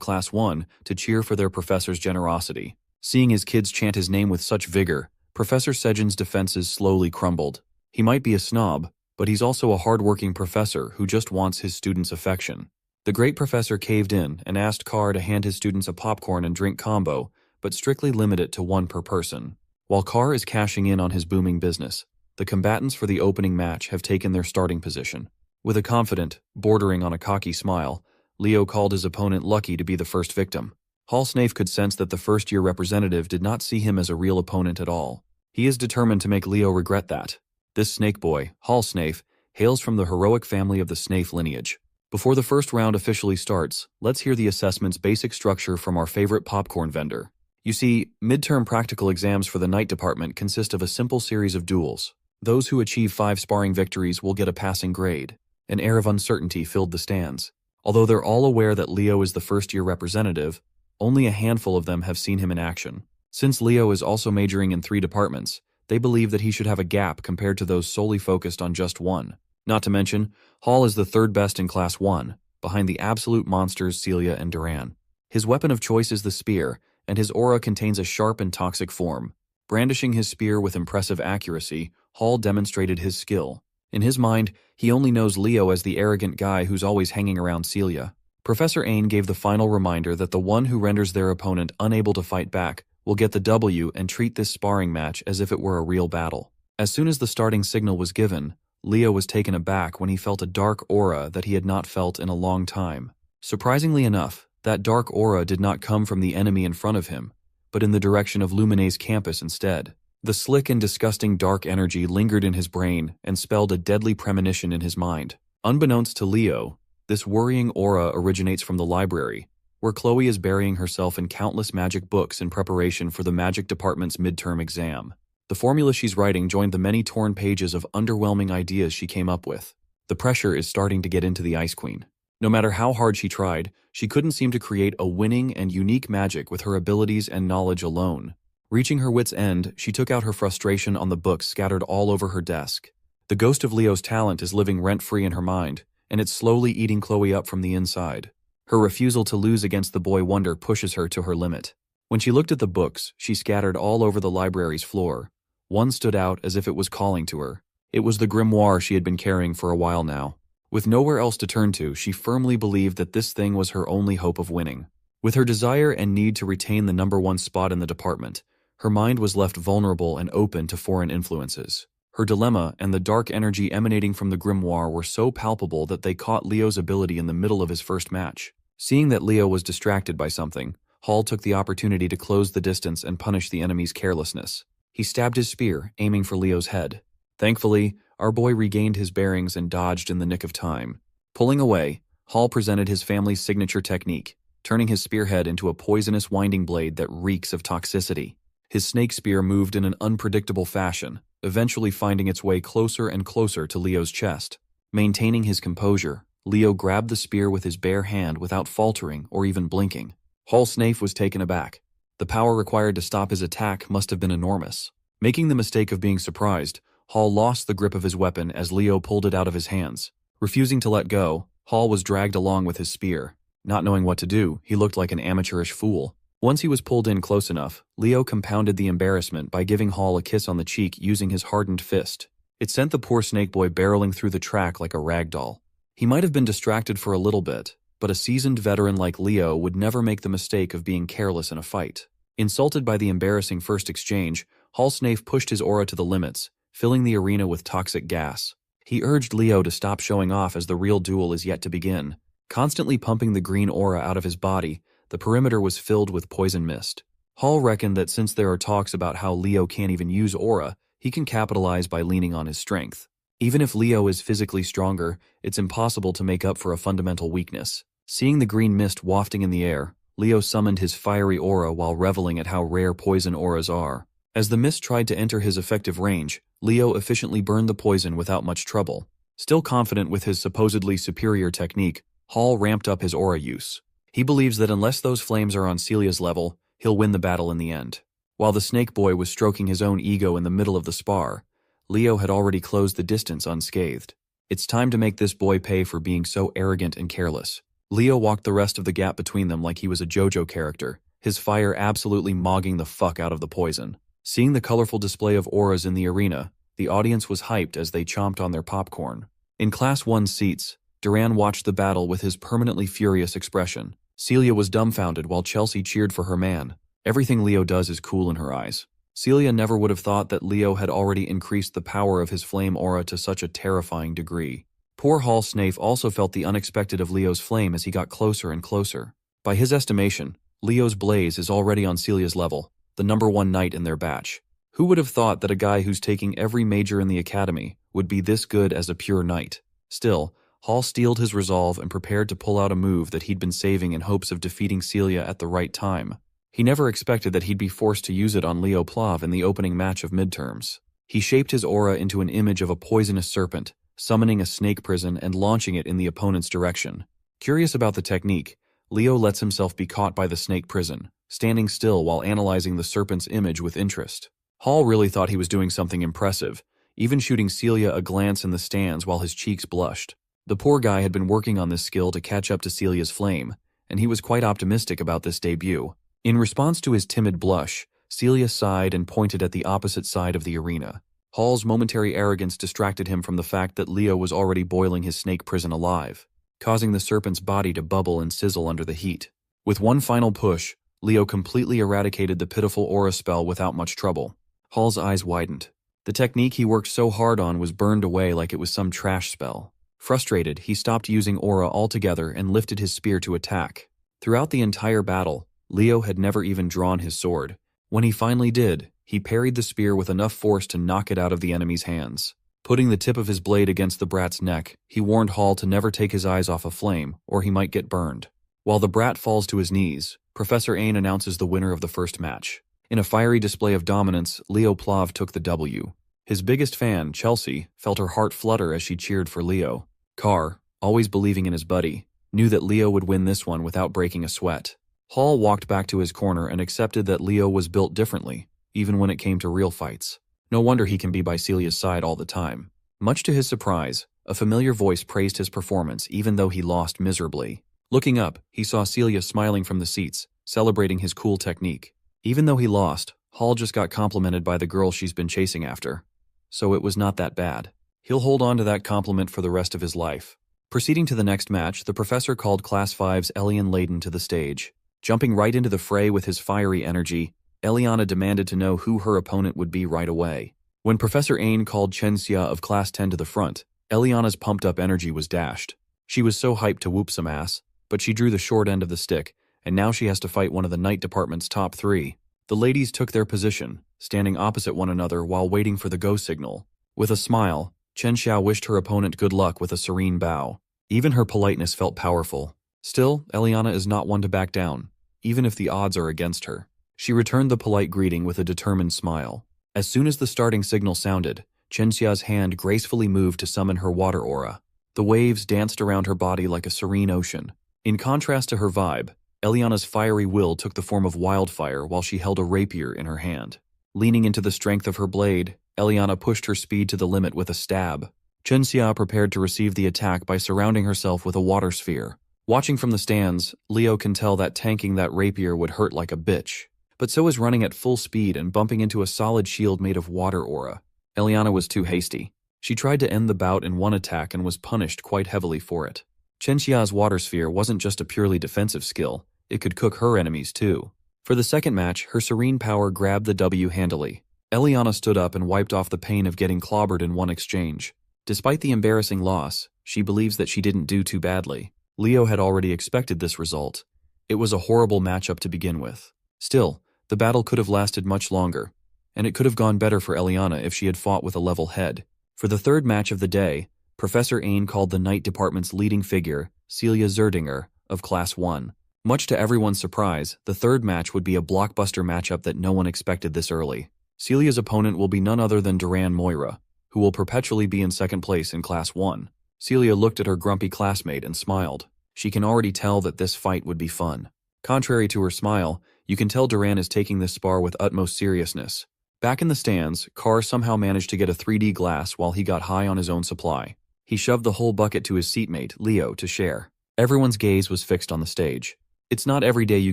Class 1 to cheer for their professor's generosity. Seeing his kids chant his name with such vigor, Professor Sejin's defenses slowly crumbled. He might be a snob, but he's also a hard-working professor who just wants his students' affection. The great professor caved in and asked Carr to hand his students a popcorn and drink combo, but strictly limit it to one per person. While Carr is cashing in on his booming business, the combatants for the opening match have taken their starting position. With a confident, bordering on a cocky smile, Leo called his opponent lucky to be the first victim. Hall Snafe could sense that the first-year representative did not see him as a real opponent at all. He is determined to make Leo regret that. This snake boy, Hall Snafe, hails from the heroic family of the Snafe lineage. Before the first round officially starts, let's hear the assessment's basic structure from our favorite popcorn vendor. You see, midterm practical exams for the night department consist of a simple series of duels. Those who achieve 5 sparring victories will get a passing grade. An air of uncertainty filled the stands. Although they're all aware that Leo is the first-year representative, only a handful of them have seen him in action. Since Leo is also majoring in 3 departments, they believe that he should have a gap compared to those solely focused on just one. Not to mention, Hall is the 3rd best in Class 1, behind the absolute monsters Celia and Duran. His weapon of choice is the spear, and his aura contains a sharp and toxic form. Brandishing his spear with impressive accuracy, Hall demonstrated his skill. In his mind, he only knows Leo as the arrogant guy who's always hanging around Celia. Professor Ain gave the final reminder that the one who renders their opponent unable to fight back will get the W and treat this sparring match as if it were a real battle. As soon as the starting signal was given, Leo was taken aback when he felt a dark aura that he had not felt in a long time. Surprisingly enough, that dark aura did not come from the enemy in front of him, but in the direction of Lumine's campus instead. The slick and disgusting dark energy lingered in his brain and spelled a deadly premonition in his mind. Unbeknownst to Leo, this worrying aura originates from the library, where Chloe is burying herself in countless magic books in preparation for the magic department's midterm exam. The formula she's writing joined the many torn pages of underwhelming ideas she came up with. The pressure is starting to get into the Ice Queen. No matter how hard she tried, she couldn't seem to create a winning and unique magic with her abilities and knowledge alone. Reaching her wit's end, she took out her frustration on the books scattered all over her desk. The ghost of Leo's talent is living rent-free in her mind, and it's slowly eating Chloe up from the inside. Her refusal to lose against the boy wonder pushes her to her limit. When she looked at the books, she scattered all over the library's floor. One stood out as if it was calling to her. It was the grimoire she had been carrying for a while now. With nowhere else to turn to, she firmly believed that this thing was her only hope of winning. With her desire and need to retain the #1 spot in the department, her mind was left vulnerable and open to foreign influences. Her dilemma and the dark energy emanating from the grimoire were so palpable that they caught Leo's ability in the middle of his first match. Seeing that Leo was distracted by something, Hall took the opportunity to close the distance and punish the enemy's carelessness. He stabbed his spear, aiming for Leo's head. Thankfully, our boy regained his bearings and dodged in the nick of time. Pulling away, Hall presented his family's signature technique, turning his spearhead into a poisonous winding blade that reeks of toxicity. His snake spear moved in an unpredictable fashion, eventually finding its way closer and closer to Leo's chest. Maintaining his composure, Leo grabbed the spear with his bare hand without faltering or even blinking. Hall Snafe was taken aback. The power required to stop his attack must have been enormous. Making the mistake of being surprised, Hall lost the grip of his weapon as Leo pulled it out of his hands. Refusing to let go, Hall was dragged along with his spear. Not knowing what to do, he looked like an amateurish fool. Once he was pulled in close enough, Leo compounded the embarrassment by giving Hall a kiss on the cheek using his hardened fist. It sent the poor snake boy barreling through the track like a rag doll. He might have been distracted for a little bit, but a seasoned veteran like Leo would never make the mistake of being careless in a fight. Insulted by the embarrassing first exchange, Hall Snafe pushed his aura to the limits, filling the arena with toxic gas. He urged Leo to stop showing off as the real duel is yet to begin. Constantly pumping the green aura out of his body, the perimeter was filled with poison mist. Hall reckoned that since there are talks about how Leo can't even use aura, he can capitalize by leaning on his strength. Even if Leo is physically stronger, it's impossible to make up for a fundamental weakness. Seeing the green mist wafting in the air, Leo summoned his fiery aura while reveling at how rare poison auras are. As the mist tried to enter his effective range, Leo efficiently burned the poison without much trouble. Still confident with his supposedly superior technique, Hall ramped up his aura use. He believes that unless those flames are on Celia's level, he'll win the battle in the end. While the snake boy was stroking his own ego in the middle of the spar, Leo had already closed the distance unscathed. It's time to make this boy pay for being so arrogant and careless. Leo walked the rest of the gap between them like he was a JoJo character, his fire absolutely mogging the fuck out of the poison. Seeing the colorful display of auras in the arena, the audience was hyped as they chomped on their popcorn. In Class 1 seats, Duran watched the battle with his permanently furious expression. Celia was dumbfounded while Chelsea cheered for her man. Everything Leo does is cool in her eyes. Celia never would have thought that Leo had already increased the power of his flame aura to such a terrifying degree. Poor Hall Snafe also felt the unexpected of Leo's flame as he got closer and closer. By his estimation, Leo's blaze is already on Celia's level, the #1 knight in their batch. Who would have thought that a guy who's taking every major in the academy would be this good as a pure knight? Still, Hall steeled his resolve and prepared to pull out a move that he'd been saving in hopes of defeating Celia at the right time. He never expected that he'd be forced to use it on Leo Plav in the opening match of midterms. He shaped his aura into an image of a poisonous serpent, summoning a snake prison and launching it in the opponent's direction. Curious about the technique, Leo lets himself be caught by the snake prison, standing still while analyzing the serpent's image with interest. Hall really thought he was doing something impressive, even shooting Celia a glance in the stands while his cheeks blushed. The poor guy had been working on this skill to catch up to Celia's flame, and he was quite optimistic about this debut. In response to his timid blush, Celia sighed and pointed at the opposite side of the arena. Hall's momentary arrogance distracted him from the fact that Leo was already boiling his snake prison alive, causing the serpent's body to bubble and sizzle under the heat. With one final push, Leo completely eradicated the pitiful aura spell without much trouble. Hall's eyes widened. The technique he worked so hard on was burned away like it was some trash spell. Frustrated, he stopped using aura altogether and lifted his spear to attack. Throughout the entire battle, Leo had never even drawn his sword. When he finally did, he parried the spear with enough force to knock it out of the enemy's hands. Putting the tip of his blade against the brat's neck, he warned Hall to never take his eyes off a flame, or he might get burned. While the brat falls to his knees, Professor Ain announces the winner of the first match. In a fiery display of dominance, Leo Plav took the W. His biggest fan, Chelsea, felt her heart flutter as she cheered for Leo. Carr, always believing in his buddy, knew that Leo would win this one without breaking a sweat. Hall walked back to his corner and accepted that Leo was built differently, even when it came to real fights. No wonder he can be by Celia's side all the time. Much to his surprise, a familiar voice praised his performance even though he lost miserably. Looking up, he saw Celia smiling from the seats, celebrating his cool technique. Even though he lost, Hall just got complimented by the girl she's been chasing after. So it was not that bad. He'll hold on to that compliment for the rest of his life. Proceeding to the next match, the professor called Class 5's Elian Layden to the stage. Jumping right into the fray with his fiery energy, Eliana demanded to know who her opponent would be right away. When Professor Ain called Chenxia of Class 10 to the front, Eliana's pumped-up energy was dashed. She was so hyped to whoop some ass, but she drew the short end of the stick, and now she has to fight one of the Night Department's top 3. The ladies took their position, standing opposite one another while waiting for the go signal. With a smile, Chenxia wished her opponent good luck with a serene bow. Even her politeness felt powerful. Still, Eliana is not one to back down, even if the odds are against her. She returned the polite greeting with a determined smile. As soon as the starting signal sounded, Chenxia's hand gracefully moved to summon her water aura. The waves danced around her body like a serene ocean. In contrast to her vibe, Eliana's fiery will took the form of wildfire while she held a rapier in her hand. Leaning into the strength of her blade, Eliana pushed her speed to the limit with a stab. Chenxia prepared to receive the attack by surrounding herself with a water sphere. Watching from the stands, Leo can tell that tanking that rapier would hurt like a bitch. But so is running at full speed and bumping into a solid shield made of water aura. Eliana was too hasty. She tried to end the bout in one attack and was punished quite heavily for it. Chenxia's water sphere wasn't just a purely defensive skill, it could cook her enemies too. For the second match, her serene power grabbed the W handily. Eliana stood up and wiped off the pain of getting clobbered in one exchange. Despite the embarrassing loss, she believes that she didn't do too badly. Leo had already expected this result. It was a horrible matchup to begin with. Still, the battle could have lasted much longer, and it could have gone better for Eliana if she had fought with a level head. For the third match of the day, Professor Ain called the Night Department's leading figure, Celia Zerdinger, of Class 1. Much to everyone's surprise, the third match would be a blockbuster matchup that no one expected this early. Celia's opponent will be none other than Duran Moira, who will perpetually be in second place in Class 1. Celia looked at her grumpy classmate and smiled. She can already tell that this fight would be fun. Contrary to her smile, you can tell Duran is taking this spar with utmost seriousness. Back in the stands, Carr somehow managed to get a 3D glass while he got high on his own supply. He shoved the whole bucket to his seatmate, Leo, to share. Everyone's gaze was fixed on the stage. It's not every day you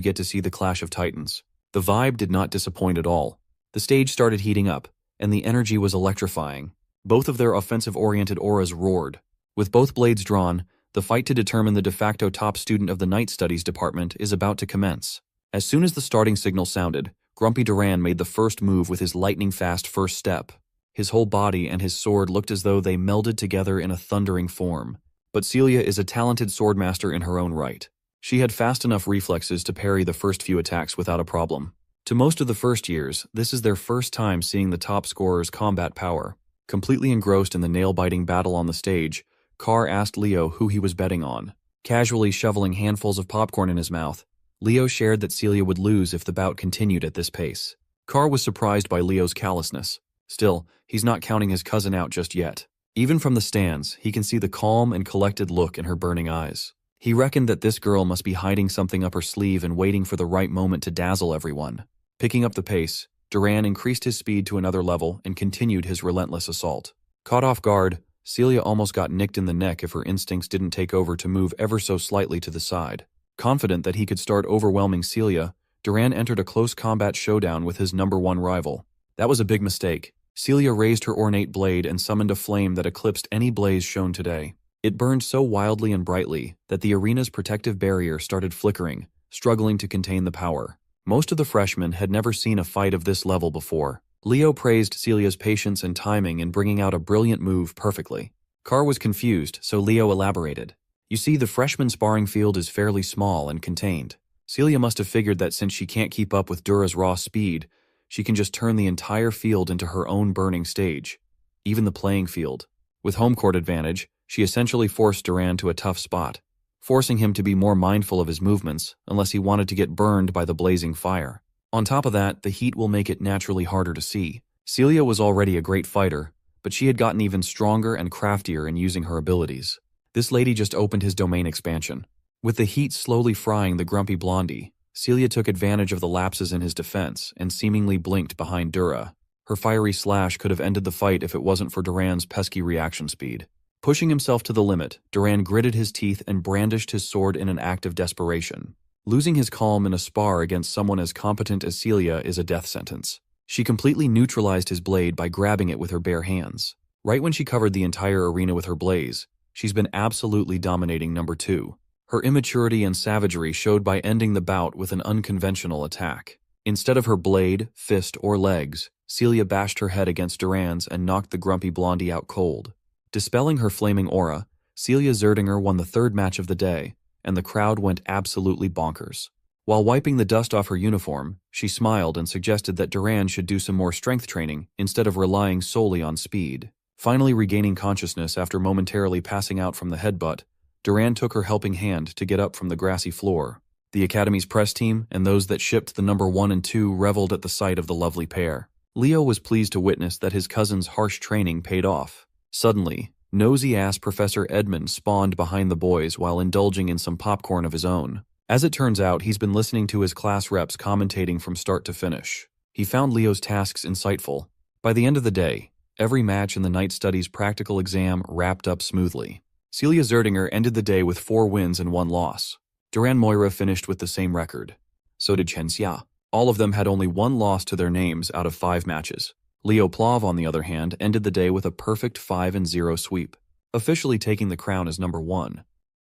get to see the clash of titans. The vibe did not disappoint at all. The stage started heating up, and the energy was electrifying. Both of their offensive-oriented auras roared. With both blades drawn, the fight to determine the de facto top student of the Night Studies department is about to commence. As soon as the starting signal sounded, Grumpy Duran made the first move with his lightning-fast first step. His whole body and his sword looked as though they melded together in a thundering form. But Celia is a talented swordmaster in her own right. She had fast enough reflexes to parry the first few attacks without a problem. To most of the first years, this is their first time seeing the top scorer's combat power. Completely engrossed in the nail-biting battle on the stage, Carr asked Leo who he was betting on. Casually shoveling handfuls of popcorn in his mouth, Leo shared that Celia would lose if the bout continued at this pace. Carr was surprised by Leo's callousness. Still, he's not counting his cousin out just yet. Even from the stands, he can see the calm and collected look in her burning eyes. He reckoned that this girl must be hiding something up her sleeve and waiting for the right moment to dazzle everyone. Picking up the pace, Duran increased his speed to another level and continued his relentless assault. Caught off guard, Celia almost got nicked in the neck if her instincts didn't take over to move ever so slightly to the side. Confident that he could start overwhelming Celia, Duran entered a close combat showdown with his #1 rival. That was a big mistake. Celia raised her ornate blade and summoned a flame that eclipsed any blaze shown today. It burned so wildly and brightly that the arena's protective barrier started flickering, struggling to contain the power. Most of the freshmen had never seen a fight of this level before. Leo praised Celia's patience and timing in bringing out a brilliant move perfectly. Carr was confused, so Leo elaborated. You see, the freshman sparring field is fairly small and contained. Celia must have figured that since she can't keep up with Dura's raw speed, she can just turn the entire field into her own burning stage. Even the playing field. With home court advantage, she essentially forced Duran to a tough spot, forcing him to be more mindful of his movements unless he wanted to get burned by the blazing fire. On top of that, the heat will make it naturally harder to see. Celia was already a great fighter, but she had gotten even stronger and craftier in using her abilities. This lady just opened his domain expansion. With the heat slowly frying the grumpy blondie, Celia took advantage of the lapses in his defense and seemingly blinked behind Dura. Her fiery slash could have ended the fight if it wasn't for Duran's pesky reaction speed. Pushing himself to the limit, Duran gritted his teeth and brandished his sword in an act of desperation. Losing his calm in a spar against someone as competent as Celia is a death sentence. She completely neutralized his blade by grabbing it with her bare hands. Right when she covered the entire arena with her blaze, she's been absolutely dominating #2. Her immaturity and savagery showed by ending the bout with an unconventional attack. Instead of her blade, fist, or legs, Celia bashed her head against Duran's and knocked the grumpy blondie out cold. Dispelling her flaming aura, Celia Zerdinger won the third match of the day, and the crowd went absolutely bonkers. While wiping the dust off her uniform, she smiled and suggested that Duran should do some more strength training instead of relying solely on speed. Finally regaining consciousness after momentarily passing out from the headbutt, Duran took her helping hand to get up from the grassy floor. The Academy's press team and those that shipped the #1 and 2 reveled at the sight of the lovely pair. Leo was pleased to witness that his cousin's harsh training paid off. Suddenly, nosy-ass Professor Edmund spawned behind the boys while indulging in some popcorn of his own. As it turns out, he's been listening to his class reps commentating from start to finish. He found Leo's tasks insightful. By the end of the day, every match in the night studies practical exam wrapped up smoothly. Celia Zerdinger ended the day with 4 wins and 1 loss. Duran Moira finished with the same record. So did Chen Xia. All of them had only 1 loss to their names out of 5 matches. Leo Plov, on the other hand, ended the day with a perfect 5-0 sweep, officially taking the crown as #1.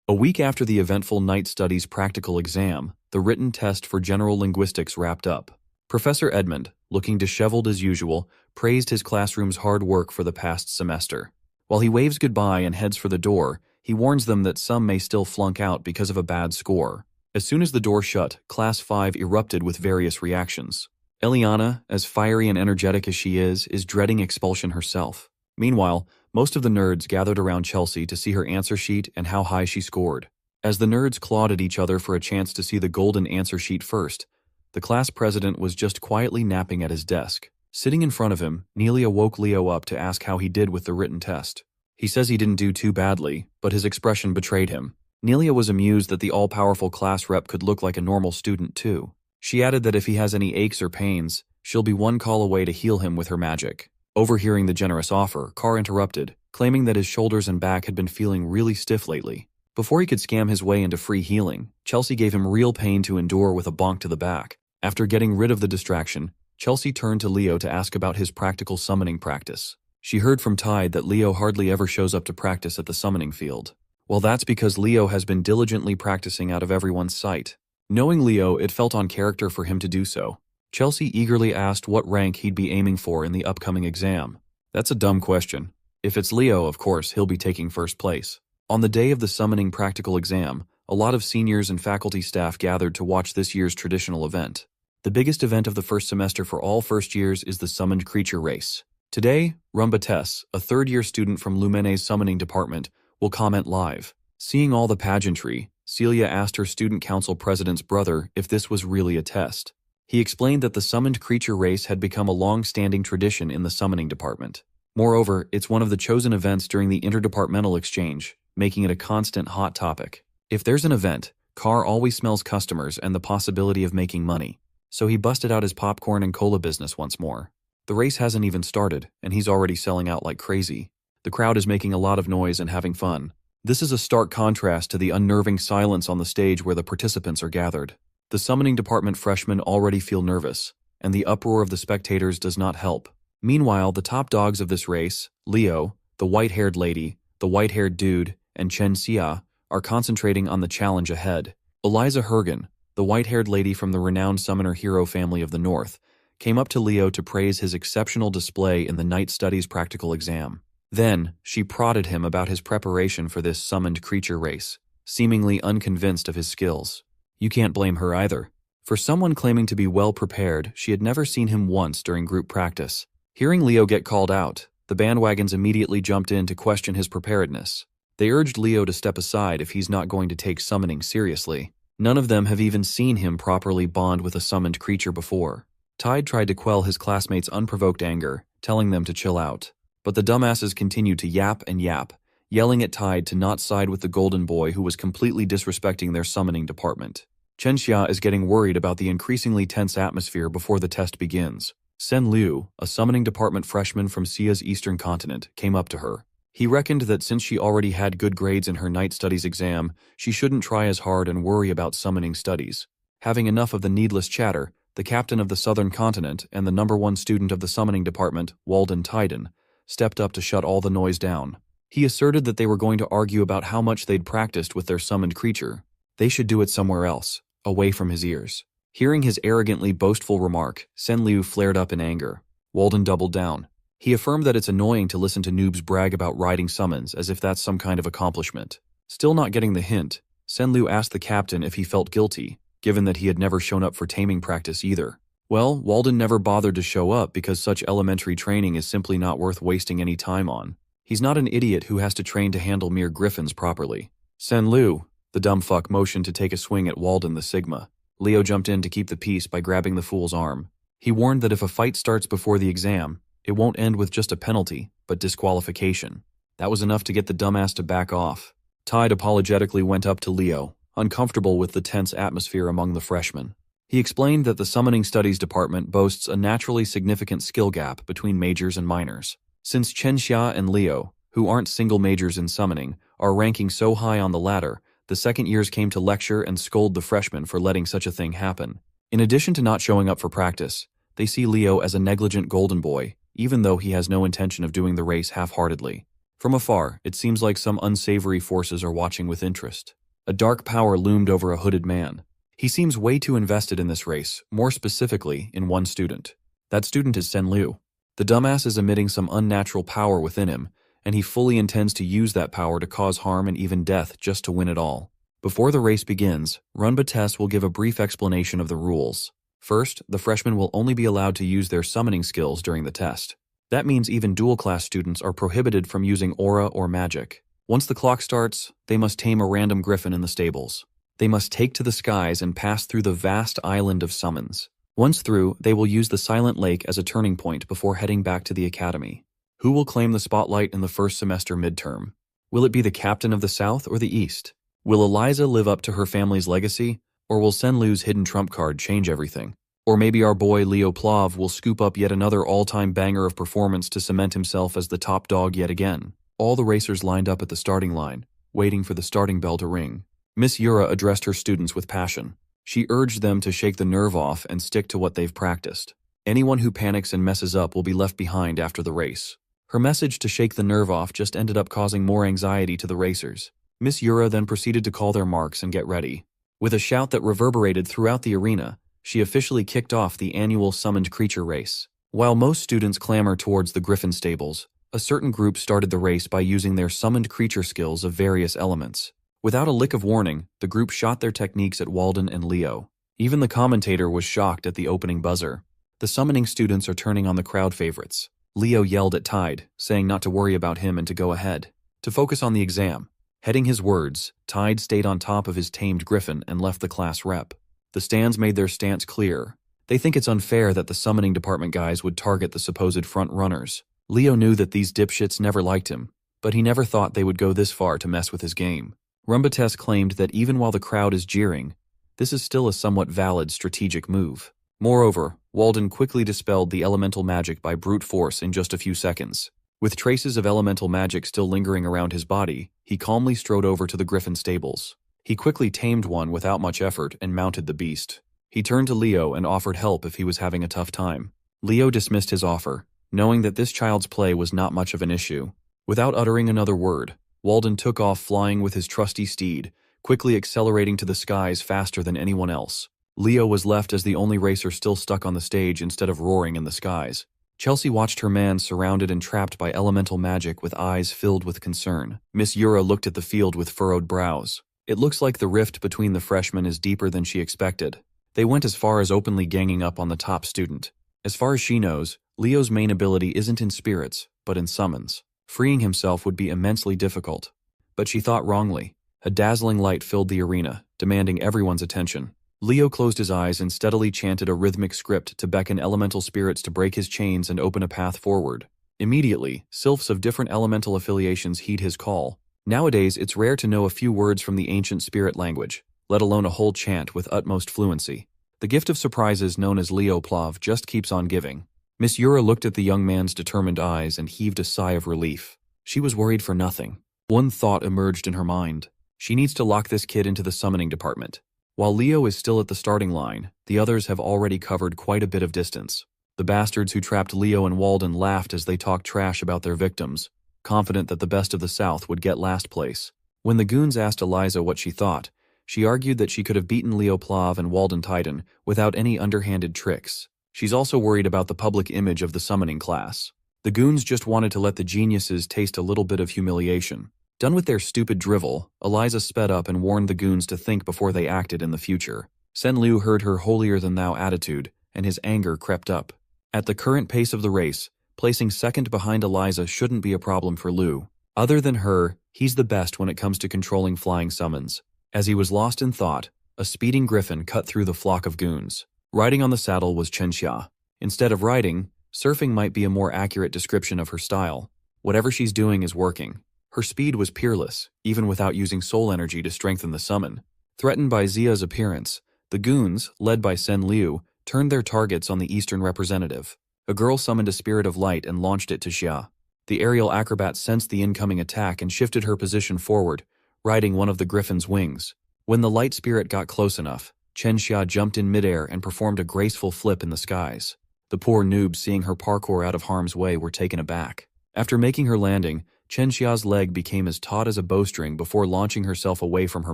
A week after the eventful night studies practical exam, the written test for general linguistics wrapped up. Professor Edmund, looking disheveled as usual, praised his classroom's hard work for the past semester. While he waves goodbye and heads for the door, he warns them that some may still flunk out because of a bad score. As soon as the door shut, Class 5 erupted with various reactions. Eliana, as fiery and energetic as she is dreading expulsion herself. Meanwhile, most of the nerds gathered around Chelsea to see her answer sheet and how high she scored. As the nerds clawed at each other for a chance to see the golden answer sheet first, the class president was just quietly napping at his desk. Sitting in front of him, Nelia woke Leo up to ask how he did with the written test. He says he didn't do too badly, but his expression betrayed him. Nelia was amused that the all-powerful class rep could look like a normal student too. She added that if he has any aches or pains, she'll be 1 call away to heal him with her magic. Overhearing the generous offer, Carr interrupted, claiming that his shoulders and back had been feeling really stiff lately. Before he could scam his way into free healing, Chelsea gave him real pain to endure with a bonk to the back. After getting rid of the distraction, Chelsea turned to Leo to ask about his practical summoning practice. She heard from Tide that Leo hardly ever shows up to practice at the summoning field. Well, that's because Leo has been diligently practicing out of everyone's sight. Knowing Leo, it felt on character for him to do so. Chelsea eagerly asked what rank he'd be aiming for in the upcoming exam. That's a dumb question. If it's Leo, of course, he'll be taking first place. On the day of the summoning practical exam, a lot of seniors and faculty staff gathered to watch this year's traditional event. The biggest event of the first semester for all first years is the summoned creature race. Today, Rumba Tess, a third-year student from Lumene's summoning department, will comment live. Seeing all the pageantry, Celia asked her student council president's brother if this was really a test. He explained that the summoned creature race had become a long-standing tradition in the summoning department. Moreover, it's one of the chosen events during the interdepartmental exchange, making it a constant hot topic. If there's an event, Carr always smells customers and the possibility of making money. So he busted out his popcorn and cola business once more. The race hasn't even started, and he's already selling out like crazy. The crowd is making a lot of noise and having fun. This is a stark contrast to the unnerving silence on the stage where the participants are gathered. The summoning department freshmen already feel nervous, and the uproar of the spectators does not help. Meanwhile, the top dogs of this race, Leo, the white-haired lady, the white-haired dude, and Chen Xia, are concentrating on the challenge ahead. Eliza Hergen, the white-haired lady from the renowned summoner hero family of the North, came up to Leo to praise his exceptional display in the Night Studies practical exam. Then, she prodded him about his preparation for this summoned creature race, seemingly unconvinced of his skills. You can't blame her either. For someone claiming to be well prepared, she had never seen him once during group practice. Hearing Leo get called out, the bandwagons immediately jumped in to question his preparedness. They urged Leo to step aside if he's not going to take summoning seriously. None of them have even seen him properly bond with a summoned creature before. Tide tried to quell his classmates' unprovoked anger, telling them to chill out. But the dumbasses continued to yap and yap, yelling at Tide to not side with the golden boy who was completely disrespecting their summoning department. Chen Xia is getting worried about the increasingly tense atmosphere before the test begins. Sen Liu, a summoning department freshman from Sia's eastern continent, came up to her. He reckoned that since she already had good grades in her night studies exam, she shouldn't try as hard and worry about summoning studies. Having enough of the needless chatter, the captain of the southern continent and the #1 student of the summoning department, Walden Tyden, stepped up to shut all the noise down. He asserted that they were going to argue about how much they'd practiced with their summoned creature. They should do it somewhere else, away from his ears. Hearing his arrogantly boastful remark, Sen Liu flared up in anger. Walden doubled down. He affirmed that it's annoying to listen to noobs brag about riding summons as if that's some kind of accomplishment. Still not getting the hint, Sen Liu asked the captain if he felt guilty, given that he had never shown up for taming practice either. Well, Walden never bothered to show up because such elementary training is simply not worth wasting any time on. He's not an idiot who has to train to handle mere griffins properly. Sen Liu, the dumb fuck motioned to take a swing at Walden the Sigma. Leo jumped in to keep the peace by grabbing the fool's arm. He warned that if a fight starts before the exam, it won't end with just a penalty, but disqualification. That was enough to get the dumbass to back off. Tide apologetically went up to Leo, uncomfortable with the tense atmosphere among the freshmen. He explained that the Summoning Studies department boasts a naturally significant skill gap between majors and minors. Since Chen Xia and Leo, who aren't single majors in summoning, are ranking so high on the ladder, the second years came to lecture and scold the freshmen for letting such a thing happen. In addition to not showing up for practice, they see Leo as a negligent golden boy, even though he has no intention of doing the race half-heartedly. From afar, it seems like some unsavory forces are watching with interest. A dark power loomed over a hooded man. He seems way too invested in this race, more specifically in one student. That student is Sen Liu. The dumbass is emitting some unnatural power within him, and he fully intends to use that power to cause harm and even death just to win it all. Before the race begins, Runba will give a brief explanation of the rules. First, the freshmen will only be allowed to use their summoning skills during the test. That means even dual-class students are prohibited from using aura or magic. Once the clock starts, they must tame a random griffin in the stables. They must take to the skies and pass through the vast island of summons. Once through, they will use the Silent Lake as a turning point before heading back to the academy. Who will claim the spotlight in the first semester midterm? Will it be the captain of the South or the East? Will Eliza live up to her family's legacy? Or will Sen Liu's hidden trump card change everything? Or maybe our boy Leo Plav will scoop up yet another all-time banger of performance to cement himself as the top dog yet again. All the racers lined up at the starting line, waiting for the starting bell to ring. Miss Yura addressed her students with passion. She urged them to shake the nerve off and stick to what they've practiced. Anyone who panics and messes up will be left behind after the race. Her message to shake the nerve off just ended up causing more anxiety to the racers. Miss Yura then proceeded to call their marks and get ready. With a shout that reverberated throughout the arena, she officially kicked off the annual summoned creature race. While most students clamor towards the griffin stables, a certain group started the race by using their summoned creature skills of various elements. Without a lick of warning, the group shot their techniques at Walden and Leo. Even the commentator was shocked at the opening buzzer. The summoning students are turning on the crowd favorites. Leo yelled at Tide, saying not to worry about him and to go ahead, to focus on the exam. Heading his words, Tide stayed on top of his tamed griffin and left the class rep. The stands made their stance clear. They think it's unfair that the summoning department guys would target the supposed front runners. Leo knew that these dipshits never liked him, but he never thought they would go this far to mess with his game. Rumbates claimed that even while the crowd is jeering, this is still a somewhat valid strategic move. Moreover, Walden quickly dispelled the elemental magic by brute force in just a few seconds. With traces of elemental magic still lingering around his body, he calmly strode over to the griffin stables. He quickly tamed one without much effort and mounted the beast. He turned to Leo and offered help if he was having a tough time. Leo dismissed his offer, knowing that this child's play was not much of an issue. Without uttering another word, Walden took off flying with his trusty steed, quickly accelerating to the skies faster than anyone else. Leo was left as the only racer still stuck on the stage instead of roaring in the skies. Chelsea watched her man surrounded and trapped by elemental magic with eyes filled with concern. Miss Yura looked at the field with furrowed brows. It looks like the rift between the freshmen is deeper than she expected. They went as far as openly ganging up on the top student. As far as she knows, Leo's main ability isn't in spirits, but in summons. Freeing himself would be immensely difficult. But she thought wrongly. A dazzling light filled the arena, demanding everyone's attention. Leo closed his eyes and steadily chanted a rhythmic script to beckon elemental spirits to break his chains and open a path forward. Immediately, sylphs of different elemental affiliations heed his call. Nowadays, it's rare to know a few words from the ancient spirit language, let alone a whole chant with utmost fluency. The gift of surprises known as Leo Plav just keeps on giving. Miss Yura looked at the young man's determined eyes and heaved a sigh of relief. She was worried for nothing. One thought emerged in her mind. She needs to lock this kid into the summoning department. While Leo is still at the starting line, the others have already covered quite a bit of distance. The bastards who trapped Leo and Walden laughed as they talked trash about their victims, confident that the best of the South would get last place. When the goons asked Eliza what she thought, she argued that she could have beaten Leo Plav and Walden Titan without any underhanded tricks. She's also worried about the public image of the summoning class. The goons just wanted to let the geniuses taste a little bit of humiliation. Done with their stupid drivel, Eliza sped up and warned the goons to think before they acted in the future. Sen Liu heard her holier-than-thou attitude, and his anger crept up. At the current pace of the race, placing second behind Eliza shouldn't be a problem for Liu. Other than her, he's the best when it comes to controlling flying summons. As he was lost in thought, a speeding griffin cut through the flock of goons. Riding on the saddle was Chen Xia. Instead of riding, surfing might be a more accurate description of her style. Whatever she's doing is working. Her speed was peerless, even without using soul energy to strengthen the summon. Threatened by Zia's appearance, the goons, led by Sen Liu, turned their targets on the eastern representative. A girl summoned a spirit of light and launched it to Xia. The aerial acrobat sensed the incoming attack and shifted her position forward, riding one of the griffin's wings. When the light spirit got close enough, Chen Xia jumped in midair and performed a graceful flip in the skies. The poor noobs seeing her parkour out of harm's way were taken aback. After making her landing, Chen Xia's leg became as taut as a bowstring before launching herself away from her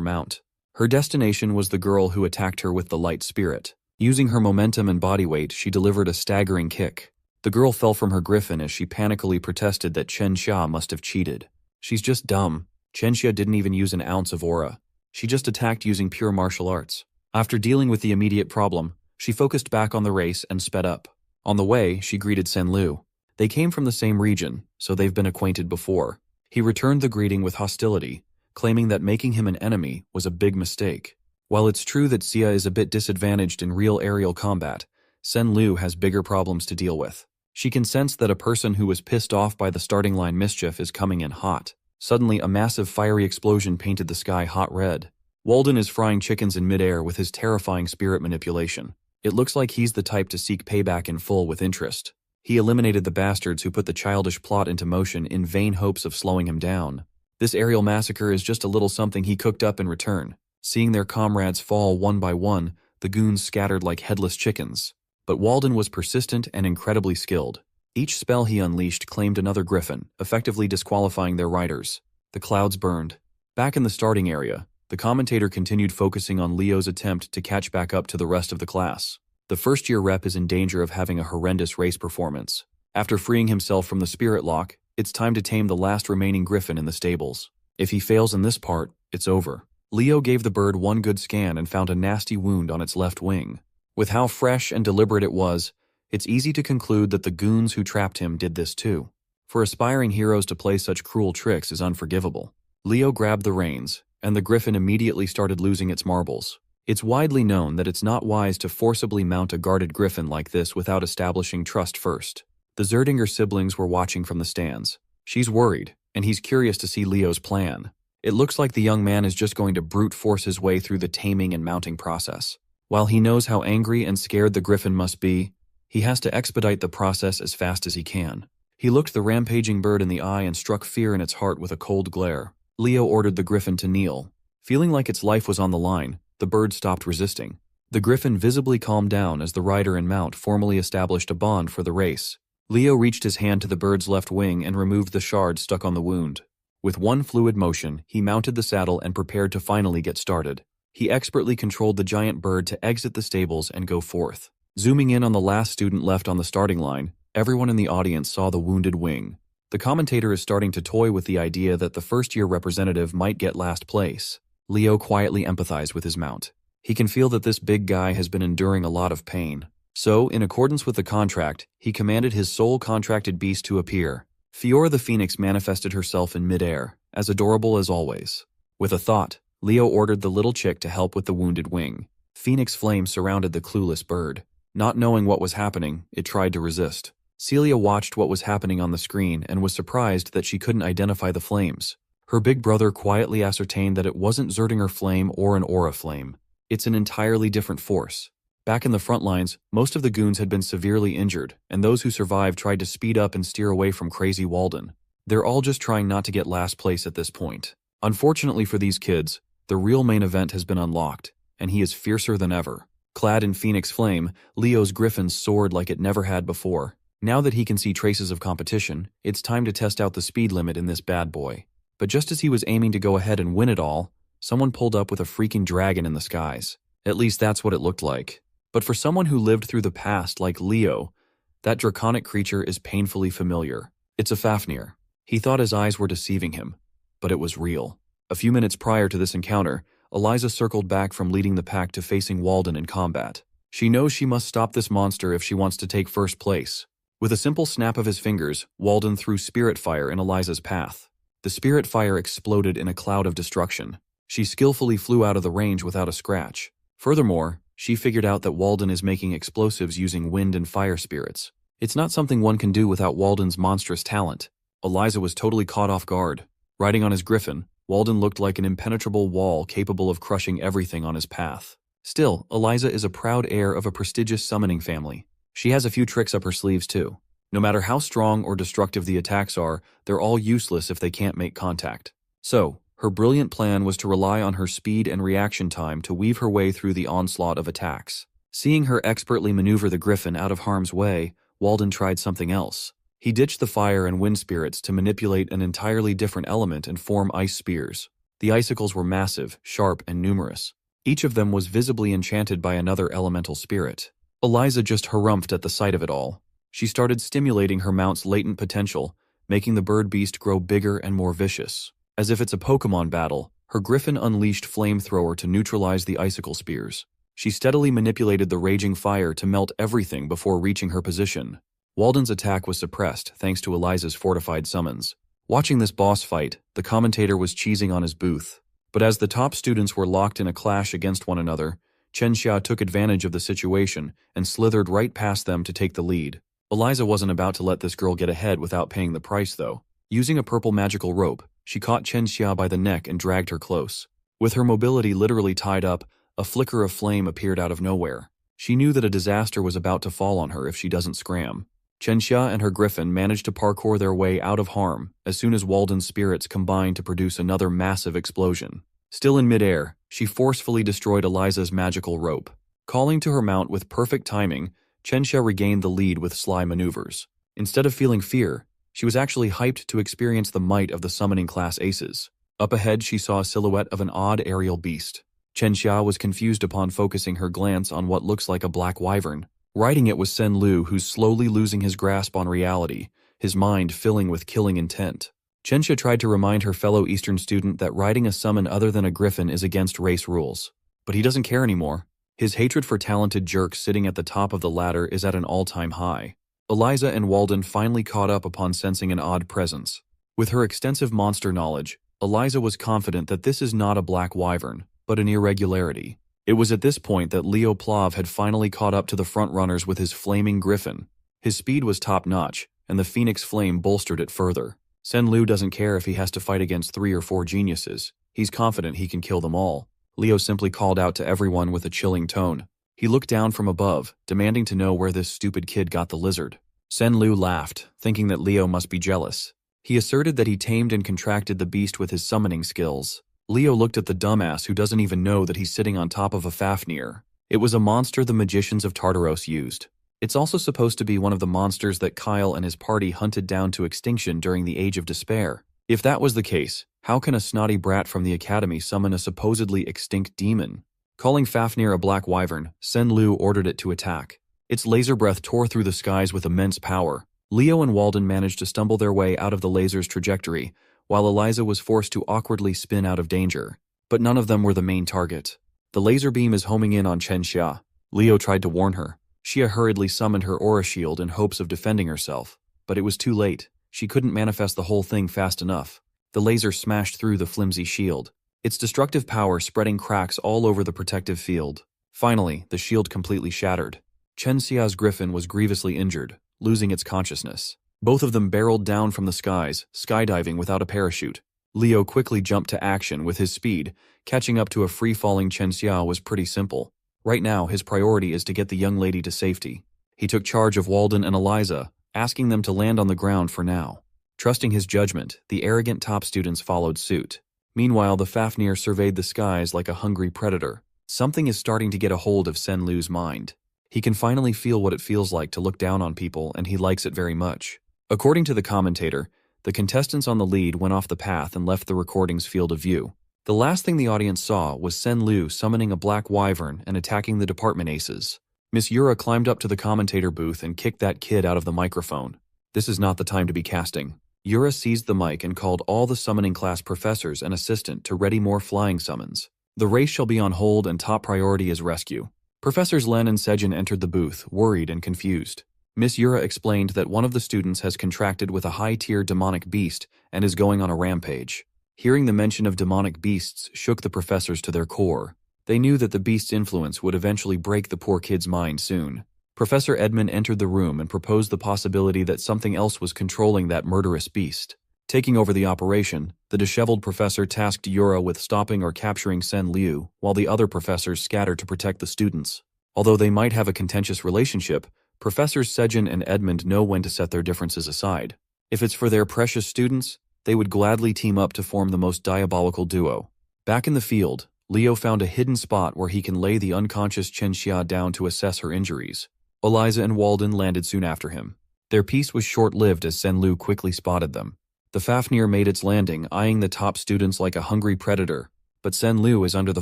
mount. Her destination was the girl who attacked her with the light spirit. Using her momentum and body weight, she delivered a staggering kick. The girl fell from her griffin as she panically protested that Chen Xia must have cheated. She's just dumb. Chen Xia didn't even use an ounce of aura. She just attacked using pure martial arts. After dealing with the immediate problem, she focused back on the race and sped up. On the way, she greeted Sen Liu. They came from the same region, so they've been acquainted before. He returned the greeting with hostility, claiming that making him an enemy was a big mistake. While it's true that Xia is a bit disadvantaged in real aerial combat, Sen Liu has bigger problems to deal with. She can sense that a person who was pissed off by the starting line mischief is coming in hot. Suddenly, a massive fiery explosion painted the sky hot red. Walden is frying chickens in midair with his terrifying spirit manipulation. It looks like he's the type to seek payback in full with interest. He eliminated the bastards who put the childish plot into motion in vain hopes of slowing him down. This aerial massacre is just a little something he cooked up in return. Seeing their comrades fall one by one, the goons scattered like headless chickens. But Walden was persistent and incredibly skilled. Each spell he unleashed claimed another griffin, effectively disqualifying their riders. The clouds burned. Back in the starting area, the commentator continued focusing on Leo's attempt to catch back up to the rest of the class. The first-year rep is in danger of having a horrendous race performance. After freeing himself from the spirit lock, it's time to tame the last remaining griffin in the stables. If he fails in this part, it's over. Leo gave the bird one good scan and found a nasty wound on its left wing. With how fresh and deliberate it was, it's easy to conclude that the goons who trapped him did this too. For aspiring heroes to play such cruel tricks is unforgivable. Leo grabbed the reins, and the griffin immediately started losing its marbles. It's widely known that it's not wise to forcibly mount a guarded griffin like this without establishing trust first. The Zerdinger siblings were watching from the stands. She's worried, and he's curious to see Leo's plan. It looks like the young man is just going to brute force his way through the taming and mounting process. While he knows how angry and scared the griffin must be, he has to expedite the process as fast as he can. He looked the rampaging bird in the eye and struck fear in its heart with a cold glare. Leo ordered the griffin to kneel. Feeling like its life was on the line, the bird stopped resisting. The griffin visibly calmed down as the rider and mount formally established a bond for the race. Leo reached his hand to the bird's left wing and removed the shard stuck on the wound. With one fluid motion, he mounted the saddle and prepared to finally get started. He expertly controlled the giant bird to exit the stables and go forth. Zooming in on the last student left on the starting line, everyone in the audience saw the wounded wing. The commentator is starting to toy with the idea that the first-year representative might get last place. Leo quietly empathized with his mount. He can feel that this big guy has been enduring a lot of pain. So, in accordance with the contract, he commanded his sole contracted beast to appear. Fiora the Phoenix manifested herself in midair, as adorable as always. With a thought, Leo ordered the little chick to help with the wounded wing. Phoenix flame surrounded the clueless bird. Not knowing what was happening, it tried to resist. Celia watched what was happening on the screen and was surprised that she couldn't identify the flames. Her big brother quietly ascertained that it wasn't Zerdinger flame or an aura flame. It's an entirely different force. Back in the front lines, most of the goons had been severely injured, and those who survived tried to speed up and steer away from crazy Walden. They're all just trying not to get last place at this point. Unfortunately for these kids, the real main event has been unlocked, and he is fiercer than ever. Clad in Phoenix Flame, Leo's griffin soared like it never had before. Now that he can see traces of competition, it's time to test out the speed limit in this bad boy. But just as he was aiming to go ahead and win it all, someone pulled up with a freaking dragon in the skies. At least that's what it looked like. But for someone who lived through the past like Leo, that draconic creature is painfully familiar. It's a Fafnir. He thought his eyes were deceiving him, but it was real. A few minutes prior to this encounter, Eliza circled back from leading the pack to facing Walden in combat. She knows she must stop this monster if she wants to take first place. With a simple snap of his fingers, Walden threw spirit fire in Eliza's path. The spirit fire exploded in a cloud of destruction. She skillfully flew out of the range without a scratch. Furthermore, she figured out that Walden is making explosives using wind and fire spirits. It's not something one can do without Walden's monstrous talent. Eliza was totally caught off guard. Riding on his griffin, Walden looked like an impenetrable wall capable of crushing everything on his path. Still, Eliza is a proud heir of a prestigious summoning family. She has a few tricks up her sleeves too. No matter how strong or destructive the attacks are, they're all useless if they can't make contact. So, her brilliant plan was to rely on her speed and reaction time to weave her way through the onslaught of attacks. Seeing her expertly maneuver the griffin out of harm's way, Walden tried something else. He ditched the fire and wind spirits to manipulate an entirely different element and form ice spears. The icicles were massive, sharp, and numerous. Each of them was visibly enchanted by another elemental spirit. Eliza just harumphed at the sight of it all. She started stimulating her mount's latent potential, making the bird beast grow bigger and more vicious. As if it's a Pokemon battle, her griffin unleashed flamethrower to neutralize the icicle spears. She steadily manipulated the raging fire to melt everything before reaching her position. Walden's attack was suppressed thanks to Eliza's fortified summons. Watching this boss fight, the commentator was cheesing on his booth. But as the top students were locked in a clash against one another, Chenxia took advantage of the situation and slithered right past them to take the lead. Eliza wasn't about to let this girl get ahead without paying the price though. Using a purple magical rope, she caught Chenxia by the neck and dragged her close. With her mobility literally tied up, a flicker of flame appeared out of nowhere. She knew that a disaster was about to fall on her if she doesn't scram. Chenxia and her griffin managed to parkour their way out of harm as soon as Walden's spirits combined to produce another massive explosion. Still in midair, she forcefully destroyed Eliza's magical rope. Calling to her mount with perfect timing, Chenxia regained the lead with sly maneuvers. Instead of feeling fear, she was actually hyped to experience the might of the summoning class aces. Up ahead, she saw a silhouette of an odd aerial beast. Chenxia was confused upon focusing her glance on what looks like a black wyvern. Riding it was Sen Lu, who's slowly losing his grasp on reality, his mind filling with killing intent. Chenxia tried to remind her fellow Eastern student that riding a summon other than a griffin is against race rules. But he doesn't care anymore. His hatred for talented jerks sitting at the top of the ladder is at an all-time high. Eliza and Walden finally caught up upon sensing an odd presence. With her extensive monster knowledge, Eliza was confident that this is not a black wyvern, but an irregularity. It was at this point that Leo Plav had finally caught up to the front-runners with his flaming griffin. His speed was top-notch, and the Phoenix Flame bolstered it further. Sen Lu doesn't care if he has to fight against 3 or 4 geniuses. He's confident he can kill them all. Leo simply called out to everyone with a chilling tone. He looked down from above, demanding to know where this stupid kid got the lizard. Sen Lu laughed, thinking that Leo must be jealous. He asserted that he tamed and contracted the beast with his summoning skills. Leo looked at the dumbass who doesn't even know that he's sitting on top of a Fafnir. It was a monster the magicians of Tartaros used. It's also supposed to be one of the monsters that Kyle and his party hunted down to extinction during the Age of Despair. If that was the case, how can a snotty brat from the academy summon a supposedly extinct demon? Calling Fafnir a black wyvern, Sen Lu ordered it to attack. Its laser breath tore through the skies with immense power. Leo and Walden managed to stumble their way out of the laser's trajectory, while Eliza was forced to awkwardly spin out of danger. But none of them were the main target. The laser beam is homing in on Chen Xia. Leo tried to warn her. Xia hurriedly summoned her aura shield in hopes of defending herself. But it was too late. She couldn't manifest the whole thing fast enough. The laser smashed through the flimsy shield, its destructive power spreading cracks all over the protective field. Finally, the shield completely shattered. Chen Xia's griffin was grievously injured, losing its consciousness. Both of them barreled down from the skies, skydiving without a parachute. Leo quickly jumped to action with his speed. Catching up to a free-falling Chen Xia was pretty simple. Right now, his priority is to get the young lady to safety. He took charge of Walden and Eliza, asking them to land on the ground for now. Trusting his judgment, the arrogant top students followed suit. Meanwhile, the Fafnir surveyed the skies like a hungry predator. Something is starting to get a hold of Sen Lu's mind. He can finally feel what it feels like to look down on people, and he likes it very much. According to the commentator, the contestants on the lead went off the path and left the recording's field of view. The last thing the audience saw was Sen Lu summoning a black wyvern and attacking the department aces. Miss Yura climbed up to the commentator booth and kicked that kid out of the microphone. This is not the time to be casting. Yura seized the mic and called all the summoning class professors and assistant to ready more flying summons. The race shall be on hold and top priority is rescue. Professors Len and Sejin entered the booth, worried and confused. Miss Yura explained that one of the students has contracted with a high-tier demonic beast and is going on a rampage. Hearing the mention of demonic beasts shook the professors to their core. They knew that the beast's influence would eventually break the poor kid's mind soon. Professor Edmund entered the room and proposed the possibility that something else was controlling that murderous beast. Taking over the operation, the disheveled professor tasked Yura with stopping or capturing Sen Liu, while the other professors scattered to protect the students. Although they might have a contentious relationship, Professors Sejin and Edmund know when to set their differences aside. If it's for their precious students, they would gladly team up to form the most diabolical duo. Back in the field, Leo found a hidden spot where he can lay the unconscious Chen Xia down to assess her injuries. Eliza and Walden landed soon after him. Their peace was short-lived as Sen Lu quickly spotted them. The Fafnir made its landing, eyeing the top students like a hungry predator, but Sen Lu is under the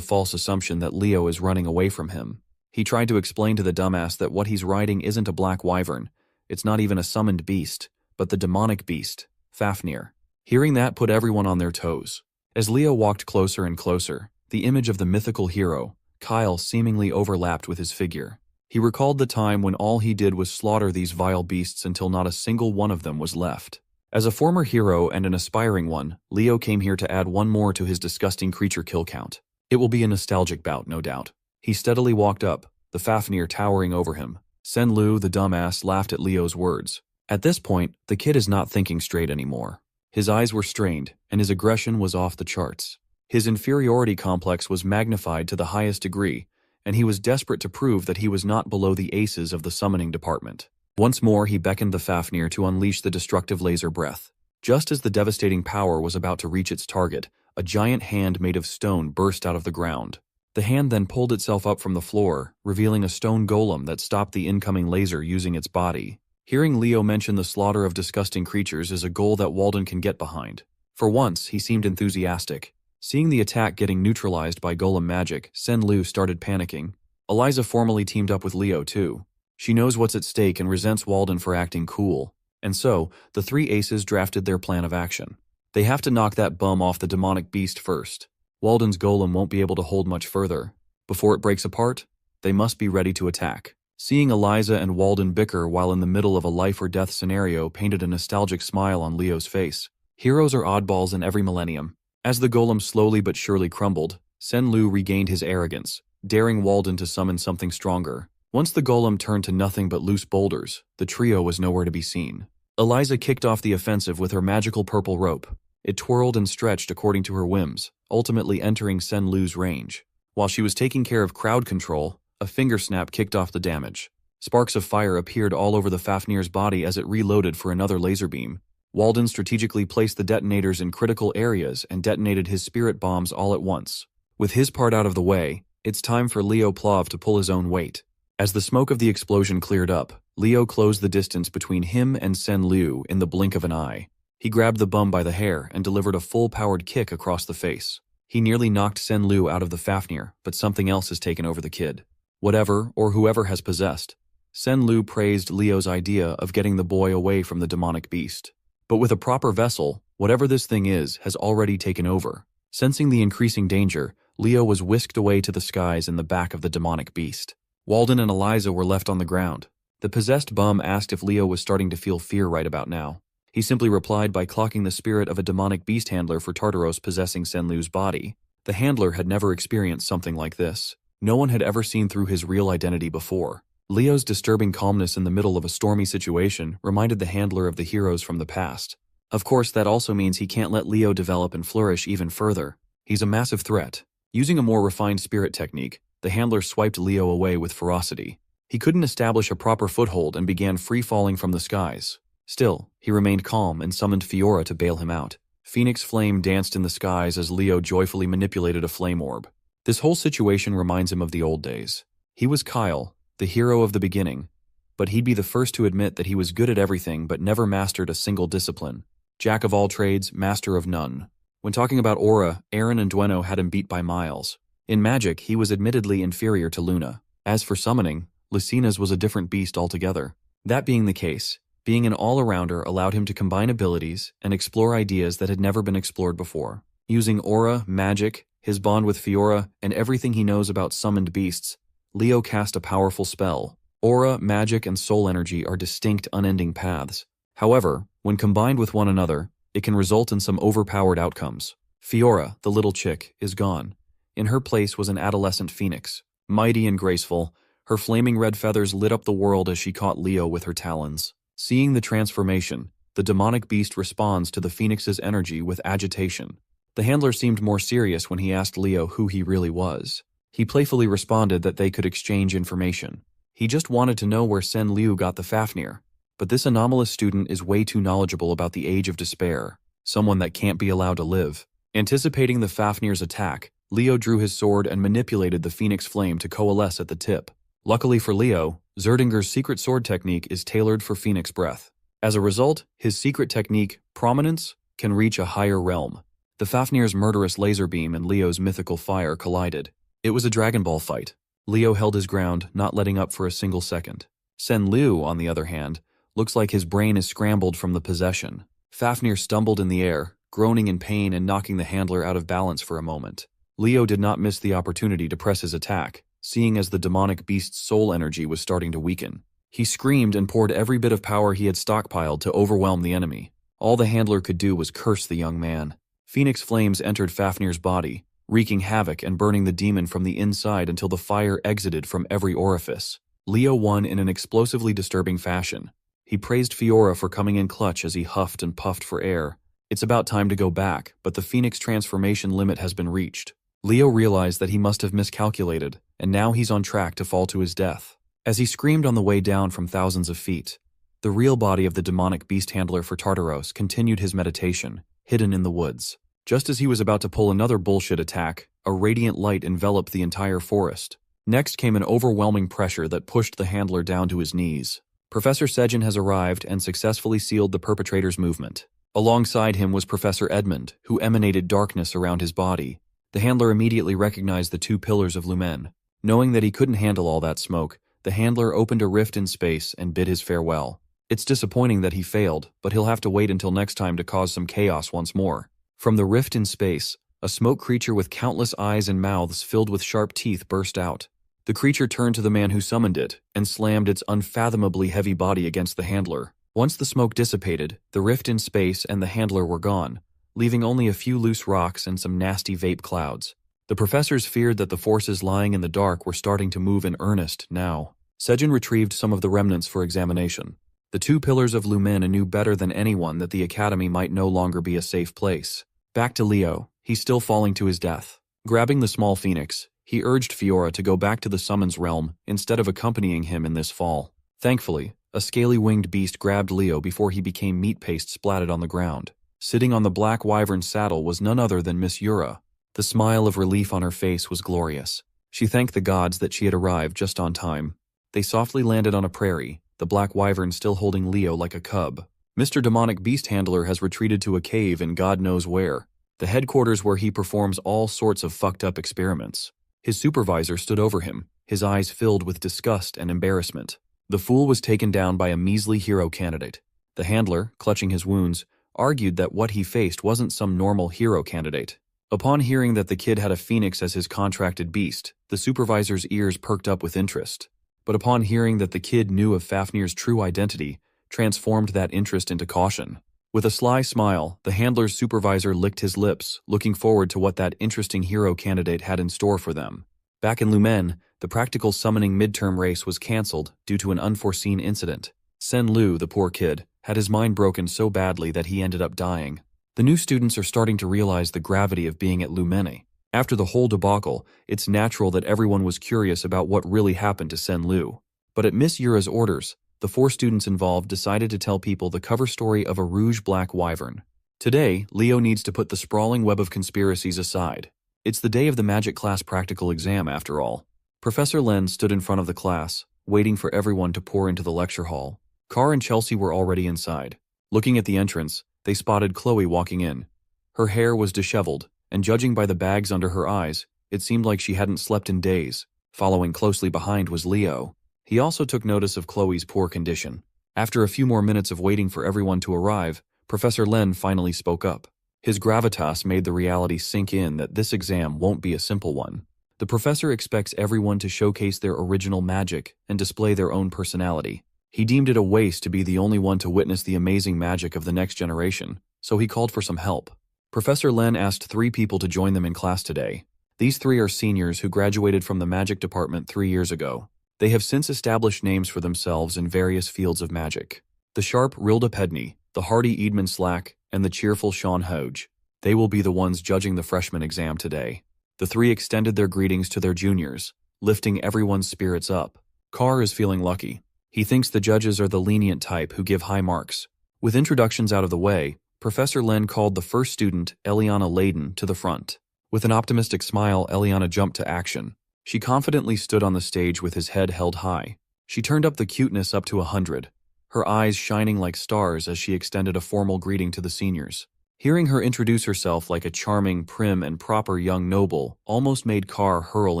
false assumption that Leo is running away from him. He tried to explain to the dumbass that what he's riding isn't a black wyvern. It's not even a summoned beast, but the demonic beast, Fafnir. Hearing that put everyone on their toes. As Leo walked closer and closer, the image of the mythical hero, Kyle, seemingly overlapped with his figure. He recalled the time when all he did was slaughter these vile beasts until not a single one of them was left. As a former hero and an aspiring one, Leo came here to add one more to his disgusting creature kill count. It will be a nostalgic bout, no doubt. He steadily walked up, the Fafnir towering over him. Sen Lu, the dumbass, laughed at Leo's words. At this point, the kid is not thinking straight anymore. His eyes were strained, and his aggression was off the charts. His inferiority complex was magnified to the highest degree, and he was desperate to prove that he was not below the aces of the summoning department. Once more, he beckoned the Fafnir to unleash the destructive laser breath. Just as the devastating power was about to reach its target, a giant hand made of stone burst out of the ground. The hand then pulled itself up from the floor, revealing a stone golem that stopped the incoming laser using its body. Hearing Leo mention the slaughter of disgusting creatures is a goal that Walden can get behind. For once, he seemed enthusiastic. Seeing the attack getting neutralized by golem magic, Sen Lu started panicking. Eliza formally teamed up with Leo too. She knows what's at stake and resents Walden for acting cool. And so, the three aces drafted their plan of action. They have to knock that bum off the demonic beast first. Walden's golem won't be able to hold much further. Before it breaks apart, they must be ready to attack. Seeing Eliza and Walden bicker while in the middle of a life-or-death scenario painted a nostalgic smile on Leo's face. Heroes are oddballs in every millennium. As the golem slowly but surely crumbled, Sen Lu regained his arrogance, daring Walden to summon something stronger. Once the golem turned to nothing but loose boulders, the trio was nowhere to be seen. Eliza kicked off the offensive with her magical purple rope. It twirled and stretched according to her whims, ultimately entering Senlu's range. While she was taking care of crowd control, a finger snap kicked off the damage. Sparks of fire appeared all over the Fafnir's body as it reloaded for another laser beam. Walden strategically placed the detonators in critical areas and detonated his spirit bombs all at once. With his part out of the way, it's time for Leo Plov to pull his own weight. As the smoke of the explosion cleared up, Leo closed the distance between him and Senlu in the blink of an eye. He grabbed the bum by the hair and delivered a full-powered kick across the face. He nearly knocked Senlu out of the Fafnir, but something else has taken over the kid. Whatever or whoever has possessed. Senlu praised Leo's idea of getting the boy away from the demonic beast. But with a proper vessel, whatever this thing is has already taken over. Sensing the increasing danger, Leo was whisked away to the skies in the back of the demonic beast. Walden and Eliza were left on the ground. The possessed bum asked if Leo was starting to feel fear right about now. He simply replied by clocking the spirit of a demonic beast handler for Tartaros possessing Senlu's body. The handler had never experienced something like this. No one had ever seen through his real identity before. Leo's disturbing calmness in the middle of a stormy situation reminded the handler of the heroes from the past. Of course, that also means he can't let Leo develop and flourish even further. He's a massive threat. Using a more refined spirit technique, the handler swiped Leo away with ferocity. He couldn't establish a proper foothold and began free-falling from the skies. Still, he remained calm and summoned Fiora to bail him out. Phoenix Flame danced in the skies as Leo joyfully manipulated a flame orb. This whole situation reminds him of the old days. He was Kyle, the hero of the beginning, but he'd be the first to admit that he was good at everything but never mastered a single discipline. Jack of all trades, master of none. When talking about aura, Aaron and Dueno had him beat by miles. In magic, he was admittedly inferior to Luna. As for summoning, Lucina's was a different beast altogether. That being the case, being an all-arounder allowed him to combine abilities and explore ideas that had never been explored before. Using aura, magic, his bond with Fiora, and everything he knows about summoned beasts, Leo cast a powerful spell. Aura, magic, and soul energy are distinct, unending paths. However, when combined with one another, it can result in some overpowered outcomes. Fiora, the little chick, is gone. In her place was an adolescent phoenix. Mighty and graceful, her flaming red feathers lit up the world as she caught Leo with her talons. Seeing the transformation, the demonic beast responds to the phoenix's energy with agitation. The handler seemed more serious when he asked Leo who he really was. He playfully responded that they could exchange information. He just wanted to know where Senlu got the Fafnir. But this anomalous student is way too knowledgeable about the age of despair, someone that can't be allowed to live. Anticipating the Fafnir's attack, Leo drew his sword and manipulated the phoenix flame to coalesce at the tip. Luckily for Leo, Zerdinger's secret sword technique is tailored for phoenix breath. As a result, his secret technique, Prominence, can reach a higher realm. The Fafnir's murderous laser beam and Leo's mythical fire collided. It was a Dragon Ball fight. Leo held his ground, not letting up for a single second. Senlu, on the other hand, looks like his brain is scrambled from the possession. Fafnir stumbled in the air, groaning in pain and knocking the handler out of balance for a moment. Leo did not miss the opportunity to press his attack, seeing as the demonic beast's soul energy was starting to weaken. He screamed and poured every bit of power he had stockpiled to overwhelm the enemy. All the handler could do was curse the young man. Phoenix flames entered Fafnir's body, wreaking havoc and burning the demon from the inside until the fire exited from every orifice. Leo won in an explosively disturbing fashion. He praised Fiora for coming in clutch as he huffed and puffed for air. It's about time to go back, but the Phoenix transformation limit has been reached. Leo realized that he must have miscalculated, and now he's on track to fall to his death. As he screamed on the way down from thousands of feet, the real body of the demonic beast handler for Tartaros continued his meditation, hidden in the woods. Just as he was about to pull another bullshit attack, a radiant light enveloped the entire forest. Next came an overwhelming pressure that pushed the handler down to his knees. Professor Sejin has arrived and successfully sealed the perpetrator's movement. Alongside him was Professor Edmund, who emanated darkness around his body. The handler immediately recognized the two pillars of Lumen. Knowing that he couldn't handle all that smoke, the handler opened a rift in space and bid his farewell. It's disappointing that he failed, but he'll have to wait until next time to cause some chaos once more. From the rift in space, a smoke creature with countless eyes and mouths filled with sharp teeth burst out. The creature turned to the man who summoned it and slammed its unfathomably heavy body against the handler. Once the smoke dissipated, the rift in space and the handler were gone, leaving only a few loose rocks and some nasty vape clouds. The professors feared that the forces lying in the dark were starting to move in earnest now. Sejin retrieved some of the remnants for examination. The two pillars of Lumina knew better than anyone that the academy might no longer be a safe place. Back to Leo, he's still falling to his death. Grabbing the small phoenix, he urged Fiora to go back to the summons realm instead of accompanying him in this fall. Thankfully, a scaly-winged beast grabbed Leo before he became meat paste splatted on the ground. Sitting on the black wyvern's saddle was none other than Miss Yura. The smile of relief on her face was glorious. She thanked the gods that she had arrived just on time. They softly landed on a prairie, the black wyvern still holding Leo like a cub. Mr. Demonic Beast Handler has retreated to a cave in God knows where, the headquarters where he performs all sorts of fucked up experiments. His supervisor stood over him, his eyes filled with disgust and embarrassment. The fool was taken down by a measly hero candidate. The handler, clutching his wounds, argued that what he faced wasn't some normal hero candidate. Upon hearing that the kid had a phoenix as his contracted beast, the supervisor's ears perked up with interest. But upon hearing that the kid knew of Fafnir's true identity, transformed that interest into caution. With a sly smile, the handler's supervisor licked his lips, looking forward to what that interesting hero candidate had in store for them. Back in Lumen, the practical summoning midterm race was cancelled due to an unforeseen incident. Sen Lu, the poor kid, had his mind broken so badly that he ended up dying. The new students are starting to realize the gravity of being at Lumene. After the whole debacle, it's natural that everyone was curious about what really happened to Sen Lu. But at Miss Yura's orders, the 4 students involved decided to tell people the cover story of a rouge-black wyvern. Today, Leo needs to put the sprawling web of conspiracies aside. It's the day of the magic class practical exam, after all. Professor Len stood in front of the class, waiting for everyone to pour into the lecture hall. Carr and Chelsea were already inside. Looking at the entrance, they spotted Chloe walking in. Her hair was disheveled, and judging by the bags under her eyes, it seemed like she hadn't slept in days. Following closely behind was Leo. He also took notice of Chloe's poor condition. After a few more minutes of waiting for everyone to arrive, Professor Len finally spoke up. His gravitas made the reality sink in that this exam won't be a simple one. The professor expects everyone to showcase their original magic and display their own personality. He deemed it a waste to be the only one to witness the amazing magic of the next generation, so he called for some help. Professor Len asked 3 people to join them in class today. These 3 are seniors who graduated from the magic department 3 years ago. They have since established names for themselves in various fields of magic. The sharp Rilda Pedney, the hardy Edmund Slack, and the cheerful Sean Hodge. They will be the ones judging the freshman exam today. The 3 extended their greetings to their juniors, lifting everyone's spirits up. Carr is feeling lucky. He thinks the judges are the lenient type who give high marks. With introductions out of the way, Professor Len called the first student, Eliana Layden, to the front. With an optimistic smile, Eliana jumped to action. She confidently stood on the stage with his head held high. She turned up the cuteness up to 100, her eyes shining like stars as she extended a formal greeting to the seniors. Hearing her introduce herself like a charming, prim, and proper young noble almost made Carr hurl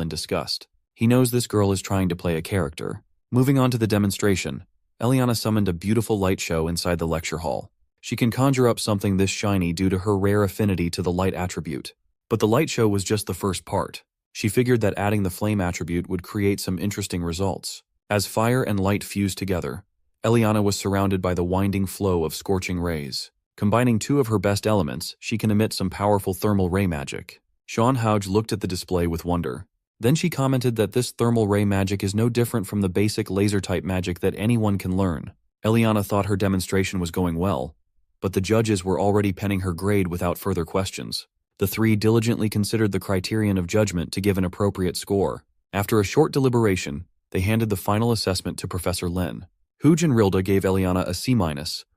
in disgust. He knows this girl is trying to play a character. Moving on to the demonstration, Eliana summoned a beautiful light show inside the lecture hall. She can conjure up something this shiny due to her rare affinity to the light attribute. But the light show was just the first part. She figured that adding the flame attribute would create some interesting results. As fire and light fused together, Eliana was surrounded by the winding flow of scorching rays. Combining 2 of her best elements, she can emit some powerful thermal ray magic. Sean Hodge looked at the display with wonder. Then she commented that this thermal ray magic is no different from the basic laser-type magic that anyone can learn. Eliana thought her demonstration was going well, but the judges were already penning her grade without further questions. The 3 diligently considered the criterion of judgment to give an appropriate score. After a short deliberation, they handed the final assessment to Professor Len. Hooge and Rilda gave Eliana a C-,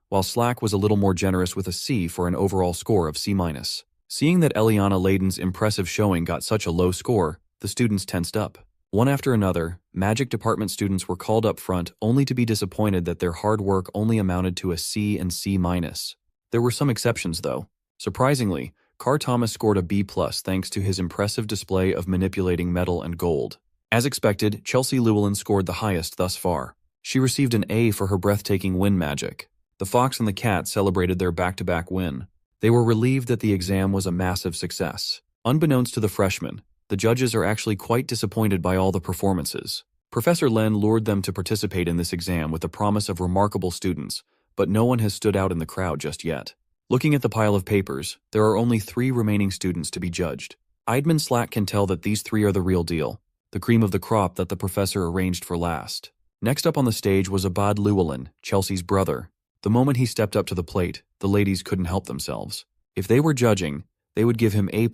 while Slack was a little more generous with a C for an overall score of C-. Seeing that Eliana Layden's impressive showing got such a low score, the students tensed up. One after another, magic department students were called up front only to be disappointed that their hard work only amounted to a C and C-. There were some exceptions, though. Surprisingly, Carr Thomas scored a B+ thanks to his impressive display of manipulating metal and gold. As expected, Chelsea Llewellyn scored the highest thus far. She received an A for her breathtaking wind magic. The fox and the cat celebrated their back-to-back win. They were relieved that the exam was a massive success. Unbeknownst to the freshmen, the judges are actually quite disappointed by all the performances. Professor Len lured them to participate in this exam with the promise of remarkable students, but no one has stood out in the crowd just yet. Looking at the pile of papers, there are only 3 remaining students to be judged. Idman Slack can tell that these 3 are the real deal, the cream of the crop that the professor arranged for last. Next up on the stage was Abad Llewellyn, Chelsea's brother. The moment he stepped up to the plate, the ladies couldn't help themselves. If they were judging, they would give him A+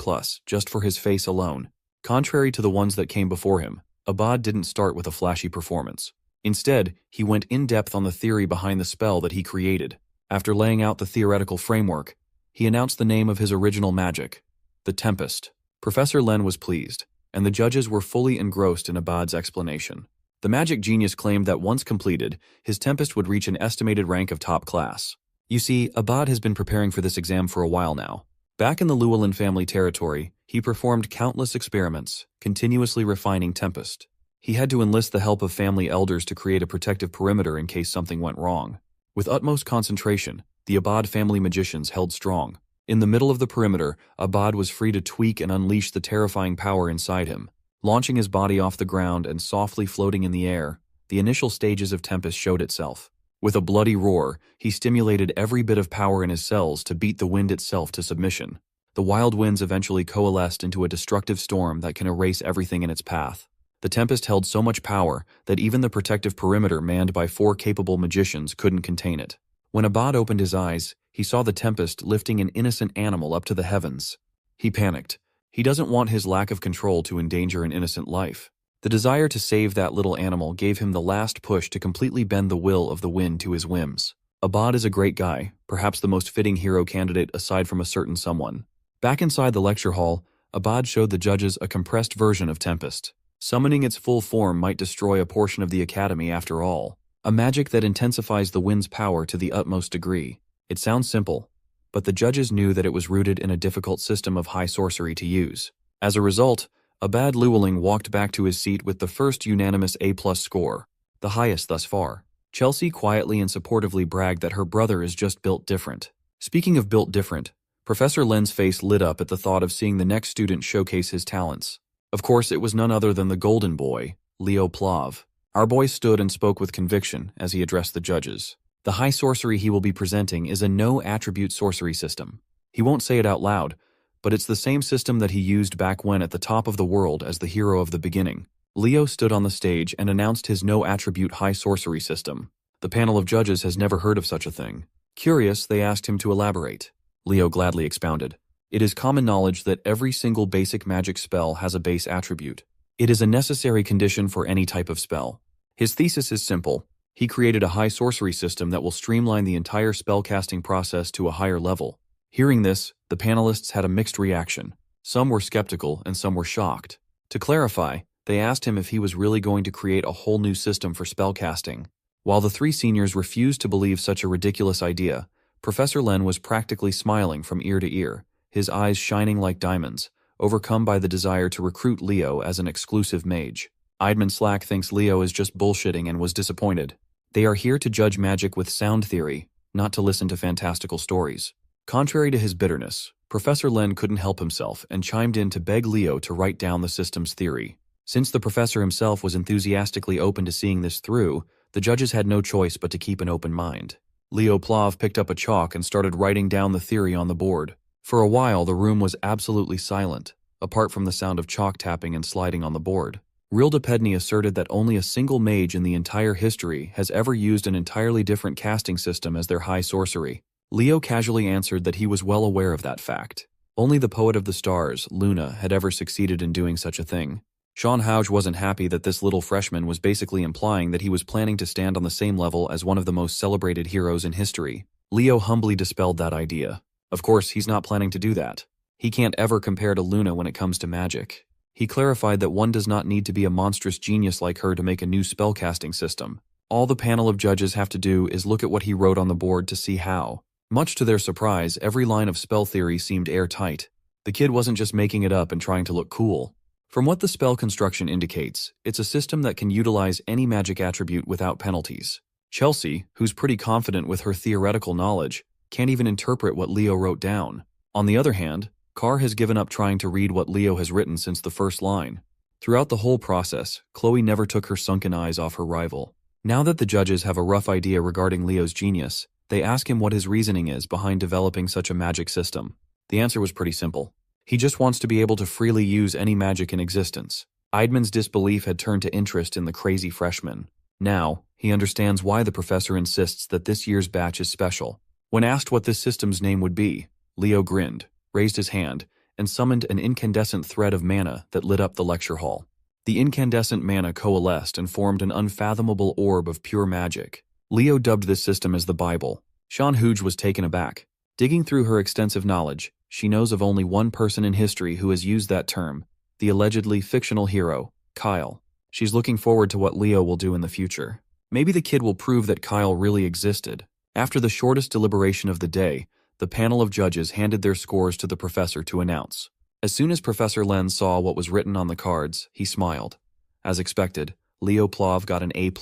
just for his face alone. Contrary to the ones that came before him, Abad didn't start with a flashy performance. Instead, he went in-depth on the theory behind the spell that he created. After laying out the theoretical framework, he announced the name of his original magic, the Tempest. Professor Len was pleased, and the judges were fully engrossed in Abad's explanation. The magic genius claimed that once completed, his Tempest would reach an estimated rank of top class. You see, Abad has been preparing for this exam for a while now. Back in the Llewellyn family territory, he performed countless experiments, continuously refining Tempest. He had to enlist the help of family elders to create a protective perimeter in case something went wrong. With utmost concentration, the Abad family magicians held strong. In the middle of the perimeter, Abad was free to tweak and unleash the terrifying power inside him. Launching his body off the ground and softly floating in the air, the initial stages of Tempest showed itself. With a bloody roar, he stimulated every bit of power in his cells to beat the wind itself to submission. The wild winds eventually coalesced into a destructive storm that can erase everything in its path. The Tempest held so much power that even the protective perimeter manned by 4 capable magicians couldn't contain it. When Abad opened his eyes, he saw the Tempest lifting an innocent animal up to the heavens. He panicked. He doesn't want his lack of control to endanger an innocent life. The desire to save that little animal gave him the last push to completely bend the will of the wind to his whims. Abad is a great guy, perhaps the most fitting hero candidate aside from a certain someone. Back inside the lecture hall, Abad showed the judges a compressed version of Tempest. Summoning its full form might destroy a portion of the academy after all. A magic that intensifies the wind's power to the utmost degree. It sounds simple, but the judges knew that it was rooted in a difficult system of high sorcery to use. As a result, Abad Llewellyn walked back to his seat with the first unanimous A+ score, the highest thus far. Chelsea quietly and supportively bragged that her brother is just built different. Speaking of built different, Professor Len's face lit up at the thought of seeing the next student showcase his talents. Of course, it was none other than the golden boy, Leo Plav. Our boy stood and spoke with conviction as he addressed the judges. The high sorcery he will be presenting is a no-attribute sorcery system. He won't say it out loud, but it's the same system that he used back when at the top of the world as the hero of the beginning. Leo stood on the stage and announced his no-attribute high sorcery system. The panel of judges has never heard of such a thing. Curious, they asked him to elaborate. Leo gladly expounded. It is common knowledge that every single basic magic spell has a base attribute. It is a necessary condition for any type of spell. His thesis is simple. He created a high sorcery system that will streamline the entire spellcasting process to a higher level. Hearing this, the panelists had a mixed reaction. Some were skeptical and some were shocked. To clarify, they asked him if he was really going to create a whole new system for spellcasting. While the 3 seniors refused to believe such a ridiculous idea, Professor Len was practically smiling from ear to ear, his eyes shining like diamonds, overcome by the desire to recruit Leo as an exclusive mage. Eidman Slack thinks Leo is just bullshitting and was disappointed. They are here to judge magic with sound theory, not to listen to fantastical stories. Contrary to his bitterness, Professor Len couldn't help himself and chimed in to beg Leo to write down the system's theory. Since the professor himself was enthusiastically open to seeing this through, the judges had no choice but to keep an open mind. Leo Plav picked up a chalk and started writing down the theory on the board. For a while, the room was absolutely silent, apart from the sound of chalk tapping and sliding on the board. Rilda Pedney asserted that only a single mage in the entire history has ever used an entirely different casting system as their high sorcery. Leo casually answered that he was well aware of that fact. Only the poet of the stars, Luna, had ever succeeded in doing such a thing. Sean Houge wasn't happy that this little freshman was basically implying that he was planning to stand on the same level as one of the most celebrated heroes in history. Leo humbly dispelled that idea. Of course, he's not planning to do that. He can't ever compare to Luna when it comes to magic. He clarified that one does not need to be a monstrous genius like her to make a new spellcasting system. All the panel of judges have to do is look at what he wrote on the board to see how. Much to their surprise, every line of spell theory seemed airtight. The kid wasn't just making it up and trying to look cool. From what the spell construction indicates, it's a system that can utilize any magic attribute without penalties. Chelsea, who's pretty confident with her theoretical knowledge, can't even interpret what Leo wrote down. On the other hand, Carr has given up trying to read what Leo has written since the first line. Throughout the whole process, Chloe never took her sunken eyes off her rival. Now that the judges have a rough idea regarding Leo's genius, they ask him what his reasoning is behind developing such a magic system. The answer was pretty simple. He just wants to be able to freely use any magic in existence. Eidman's disbelief had turned to interest in the crazy freshman. Now, he understands why the professor insists that this year's batch is special. When asked what this system's name would be, Leo grinned, raised his hand, and summoned an incandescent thread of mana that lit up the lecture hall. The incandescent mana coalesced and formed an unfathomable orb of pure magic. Leo dubbed this system as the Bible. Sean Hooge was taken aback. Digging through her extensive knowledge, she knows of only one person in history who has used that term, the allegedly fictional hero, Kyle. She's looking forward to what Leo will do in the future. Maybe the kid will prove that Kyle really existed. After the shortest deliberation of the day, the panel of judges handed their scores to the professor to announce. As soon as Professor Len saw what was written on the cards, he smiled. As expected, Leo Plov got an A+.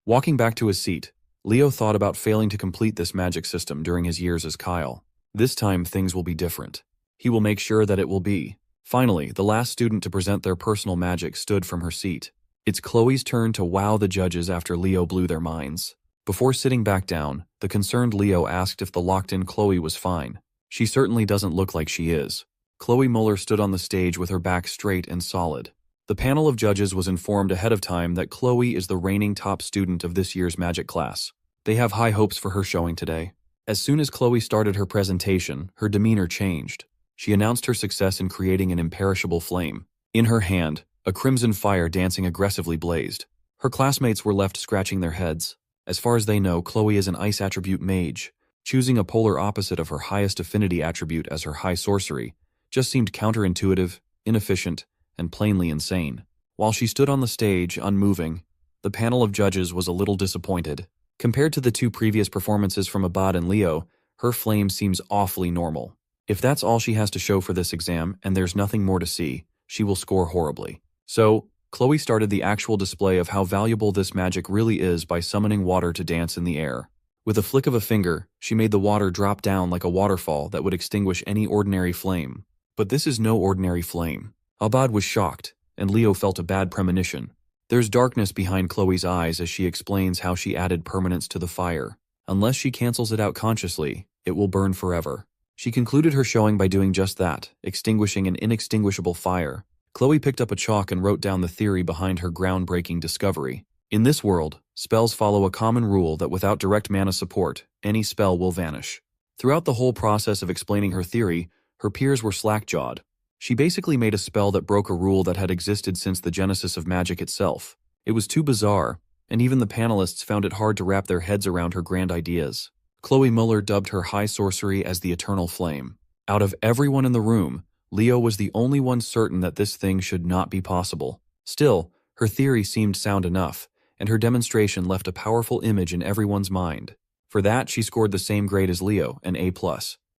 Walking back to his seat, Leo thought about failing to complete this magic system during his years as Kyle. This time things will be different. He will make sure that it will be. Finally, the last student to present their personal magic stood from her seat. It's Chloe's turn to wow the judges after Leo blew their minds. Before sitting back down, the concerned Leo asked if the locked-in Chloe was fine. She certainly doesn't look like she is. Chloe Muller stood on the stage with her back straight and solid. The panel of judges was informed ahead of time that Chloe is the reigning top student of this year's magic class. They have high hopes for her showing today. As soon as Chloe started her presentation, her demeanor changed. She announced her success in creating an imperishable flame. In her hand, a crimson fire dancing aggressively blazed. Her classmates were left scratching their heads. As far as they know, Chloe is an ice attribute mage. Choosing a polar opposite of her highest affinity attribute as her high sorcery just seemed counterintuitive, inefficient, and plainly insane. While she stood on the stage, unmoving, the panel of judges was a little disappointed. Compared to the two previous performances from Abad and Leo, her flame seems awfully normal. If that's all she has to show for this exam and there's nothing more to see, she will score horribly. So, Chloe started the actual display of how valuable this magic really is by summoning water to dance in the air. With a flick of a finger, she made the water drop down like a waterfall that would extinguish any ordinary flame. But this is no ordinary flame. Abad was shocked, and Leo felt a bad premonition. There's darkness behind Chloe's eyes as she explains how she added permanence to the fire. Unless she cancels it out consciously, it will burn forever. She concluded her showing by doing just that, extinguishing an inextinguishable fire. Chloe picked up a chalk and wrote down the theory behind her groundbreaking discovery. In this world, spells follow a common rule that without direct mana support, any spell will vanish. Throughout the whole process of explaining her theory, her peers were slack-jawed. She basically made a spell that broke a rule that had existed since the genesis of magic itself. It was too bizarre, and even the panelists found it hard to wrap their heads around her grand ideas. Chloe Muller dubbed her high sorcery as the Eternal Flame. Out of everyone in the room, Leo was the only one certain that this thing should not be possible. Still, her theory seemed sound enough, and her demonstration left a powerful image in everyone's mind. For that, she scored the same grade as Leo, an A+.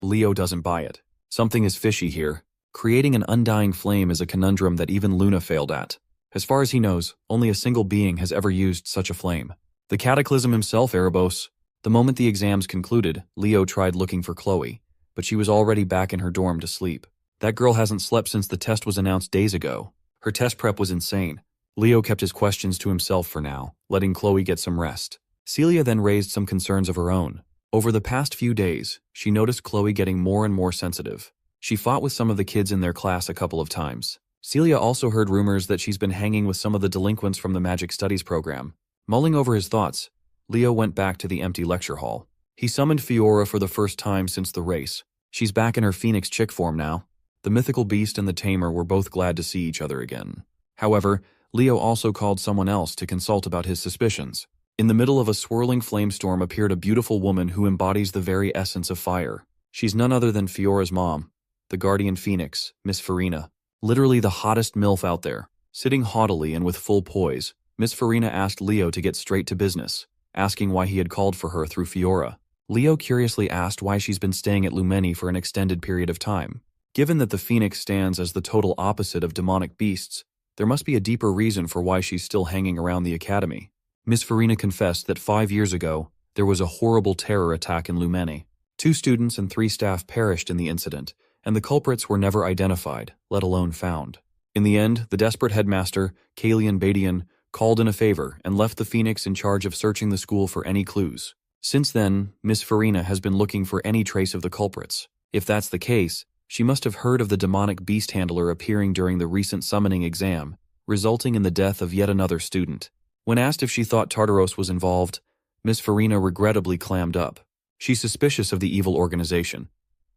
Leo doesn't buy it. Something is fishy here. Creating an undying flame is a conundrum that even Luna failed at. As far as he knows, only a single being has ever used such a flame. The Cataclysm himself, Erebos. The moment the exams concluded, Leo tried looking for Chloe, but she was already back in her dorm to sleep. That girl hasn't slept since the test was announced days ago. Her test prep was insane. Leo kept his questions to himself for now, letting Chloe get some rest. Celia then raised some concerns of her own. Over the past few days, she noticed Chloe getting more and more sensitive. She fought with some of the kids in their class a couple of times. Celia also heard rumors that she's been hanging with some of the delinquents from the Magic Studies program. Mulling over his thoughts, Leo went back to the empty lecture hall. He summoned Fiora for the first time since the race. She's back in her Phoenix chick form now. The mythical beast and the tamer were both glad to see each other again. However, Leo also called someone else to consult about his suspicions. In the middle of a swirling flamestorm appeared a beautiful woman who embodies the very essence of fire. She's none other than Fiora's mom, the guardian phoenix, Miss Farina. Literally the hottest MILF out there. Sitting haughtily and with full poise, Miss Farina asked Leo to get straight to business, asking why he had called for her through Fiora. Leo curiously asked why she's been staying at Lumeni for an extended period of time. Given that the phoenix stands as the total opposite of demonic beasts, there must be a deeper reason for why she's still hanging around the academy. Miss Farina confessed that 5 years ago, there was a horrible terror attack in Lumeni. 2 students and 3 staff perished in the incident, and the culprits were never identified, let alone found. In the end, the desperate headmaster, Kalian Badian, called in a favor and left the Phoenix in charge of searching the school for any clues. Since then, Miss Farina has been looking for any trace of the culprits. If that's the case, she must have heard of the demonic beast handler appearing during the recent summoning exam, resulting in the death of yet another student. When asked if she thought Tartaros was involved, Miss Farina regrettably clammed up. She's suspicious of the evil organization,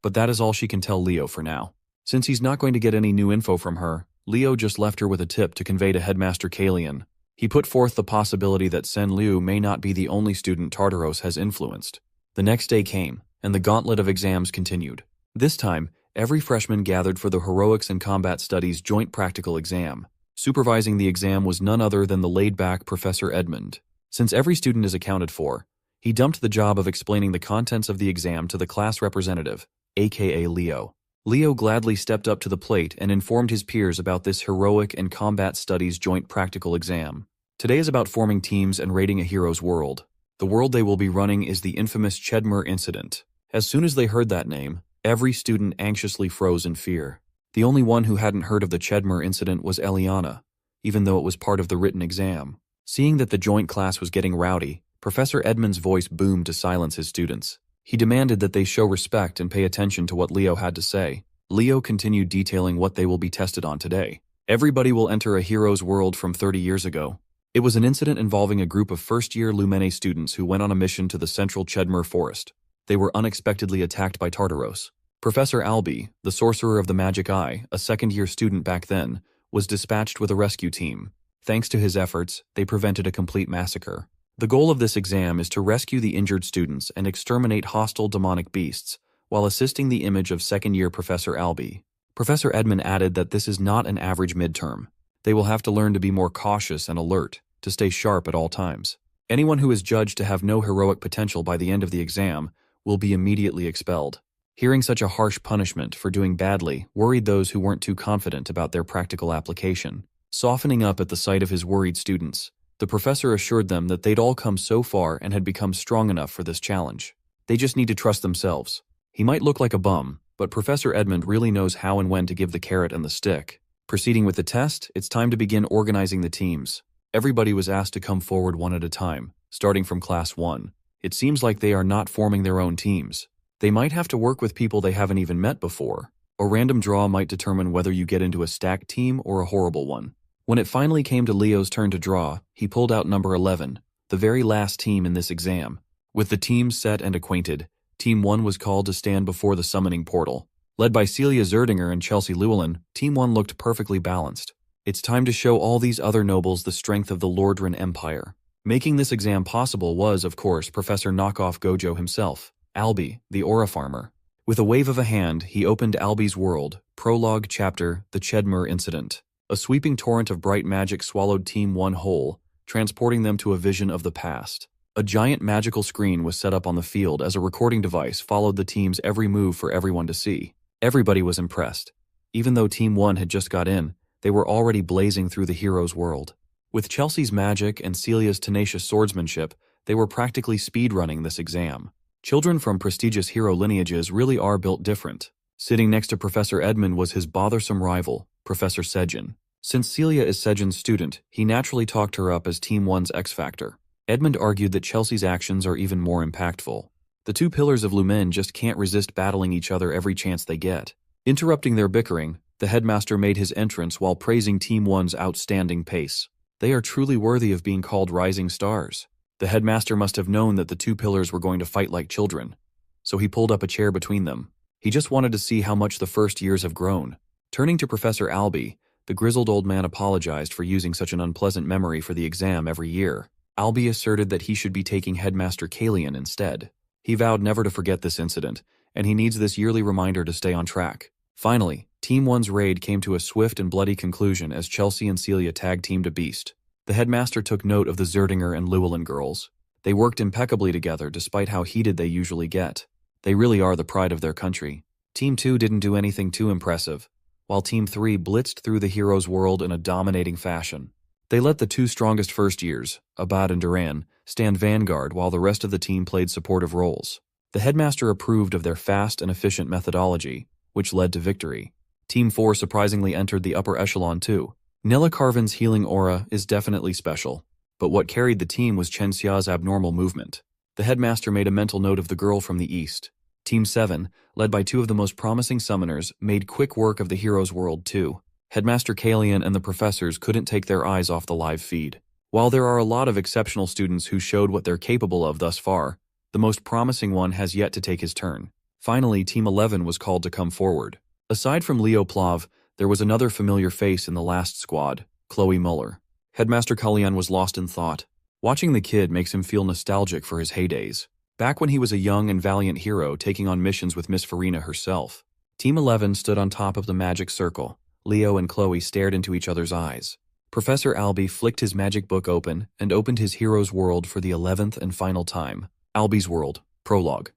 but that is all she can tell Leo for now. Since he's not going to get any new info from her, Leo just left her with a tip to convey to Headmaster Kalian. He put forth the possibility that Sen Liu may not be the only student Tartaros has influenced. The next day came, and the gauntlet of exams continued. This time, every freshman gathered for the Heroics and Combat Studies joint practical exam. Supervising the exam was none other than the laid-back Professor Edmund. Since every student is accounted for, he dumped the job of explaining the contents of the exam to the class representative, aka Leo. Leo gladly stepped up to the plate and informed his peers about this Heroic and Combat Studies joint practical exam. Today is about forming teams and raiding a hero's world. The world they will be running is the infamous Chedmer incident. As soon as they heard that name, every student anxiously froze in fear. The only one who hadn't heard of the Chedmer incident was Eliana, even though it was part of the written exam. Seeing that the joint class was getting rowdy, Professor Edmund's voice boomed to silence his students. He demanded that they show respect and pay attention to what Leo had to say. Leo continued detailing what they will be tested on today. Everybody will enter a hero's world from 30 years ago. It was an incident involving a group of first-year Lumene students who went on a mission to the central Chedmer forest. They were unexpectedly attacked by Tartaros. Professor Albi, the sorcerer of the magic eye, a second-year student back then, was dispatched with a rescue team. Thanks to his efforts, they prevented a complete massacre. The goal of this exam is to rescue the injured students and exterminate hostile demonic beasts, while assisting the image of second-year Professor Albi. Professor Edmund added that this is not an average midterm. They will have to learn to be more cautious and alert, to stay sharp at all times. Anyone who is judged to have no heroic potential by the end of the exam will be immediately expelled. Hearing such a harsh punishment for doing badly worried those who weren't too confident about their practical application. Softening up at the sight of his worried students, the professor assured them that they'd all come so far and had become strong enough for this challenge. They just need to trust themselves. He might look like a bum, but Professor Edmund really knows how and when to give the carrot and the stick. Proceeding with the test, it's time to begin organizing the teams. Everybody was asked to come forward one at a time, starting from Class 1. It seems like they are not forming their own teams. They might have to work with people they haven't even met before. A random draw might determine whether you get into a stacked team or a horrible one. When it finally came to Leo's turn to draw, he pulled out number 11, the very last team in this exam. With the teams set and acquainted, Team 1 was called to stand before the summoning portal. Led by Celia Zerdinger and Chelsea Llewellyn, Team 1 looked perfectly balanced. It's time to show all these other nobles the strength of the Lordran Empire. Making this exam possible was, of course, Professor Knockoff Gojo himself, Albi, the Aura Farmer. With a wave of a hand, he opened Albi's world, prologue chapter, the Chedmer Incident. A sweeping torrent of bright magic swallowed Team 1 whole, transporting them to a vision of the past. A giant magical screen was set up on the field as a recording device followed the team's every move for everyone to see. Everybody was impressed. Even though Team 1 had just got in, they were already blazing through the hero's world. With Chelsea's magic and Celia's tenacious swordsmanship, they were practically speedrunning this exam. Children from prestigious hero lineages really are built different. Sitting next to Professor Edmund was his bothersome rival, Professor Sejin. Since Celia is Sejin's student, he naturally talked her up as Team 1's X-Factor. Edmund argued that Chelsea's actions are even more impactful. The two pillars of Lumen just can't resist battling each other every chance they get. Interrupting their bickering, the headmaster made his entrance while praising Team 1's outstanding pace. They are truly worthy of being called rising stars. The headmaster must have known that the two pillars were going to fight like children, so he pulled up a chair between them. He just wanted to see how much the first years have grown. Turning to Professor Albi, the grizzled old man apologized for using such an unpleasant memory for the exam every year. Albi asserted that he should be taking Headmaster Kalian instead. He vowed never to forget this incident, and he needs this yearly reminder to stay on track. Finally, Team 1's raid came to a swift and bloody conclusion as Chelsea and Celia tag-teamed a beast. The headmaster took note of the Zerdinger and Llewellyn girls. They worked impeccably together despite how heated they usually get. They really are the pride of their country. Team 2 didn't do anything too impressive, while Team 3 blitzed through the hero's world in a dominating fashion. They let the two strongest first years, Abad and Duran, stand vanguard while the rest of the team played supportive roles. The headmaster approved of their fast and efficient methodology, which led to victory. Team 4 surprisingly entered the upper echelon too. Nella Carvin's healing aura is definitely special, but what carried the team was Chen Xia's abnormal movement. The headmaster made a mental note of the girl from the east. Team 7, led by two of the most promising summoners, made quick work of the hero's world too. Headmaster Kalian and the professors couldn't take their eyes off the live feed. While there are a lot of exceptional students who showed what they're capable of thus far, the most promising one has yet to take his turn. Finally, Team 11 was called to come forward. Aside from Leo Plav, there was another familiar face in the last squad, Chloe Muller. Headmaster Kalyan was lost in thought. Watching the kid makes him feel nostalgic for his heydays, back when he was a young and valiant hero taking on missions with Miss Farina herself. Team 11 stood on top of the magic circle. Leo and Chloe stared into each other's eyes. Professor Albie flicked his magic book open and opened his hero's world for the 11th and final time. Albie's World, Prologue.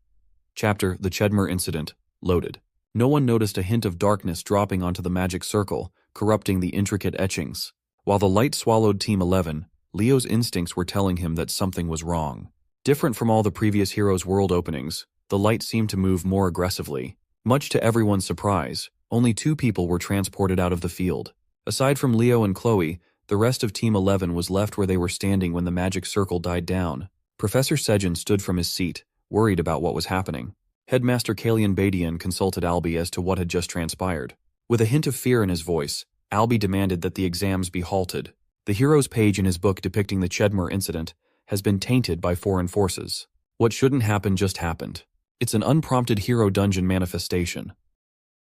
Chapter, The Chedmer Incident, loaded. No one noticed a hint of darkness dropping onto the magic circle, corrupting the intricate etchings. While the light swallowed Team 11, Leo's instincts were telling him that something was wrong. Different from all the previous hero's world openings, the light seemed to move more aggressively. Much to everyone's surprise, only 2 people were transported out of the field. Aside from Leo and Chloe, the rest of Team 11 was left where they were standing when the magic circle died down. Professor Sejin stood from his seat, worried about what was happening. Headmaster Kalian Badian consulted Albie as to what had just transpired. With a hint of fear in his voice, Albie demanded that the exams be halted. The hero's page in his book depicting the Chedmer incident has been tainted by foreign forces. What shouldn't happen just happened. It's an unprompted hero dungeon manifestation.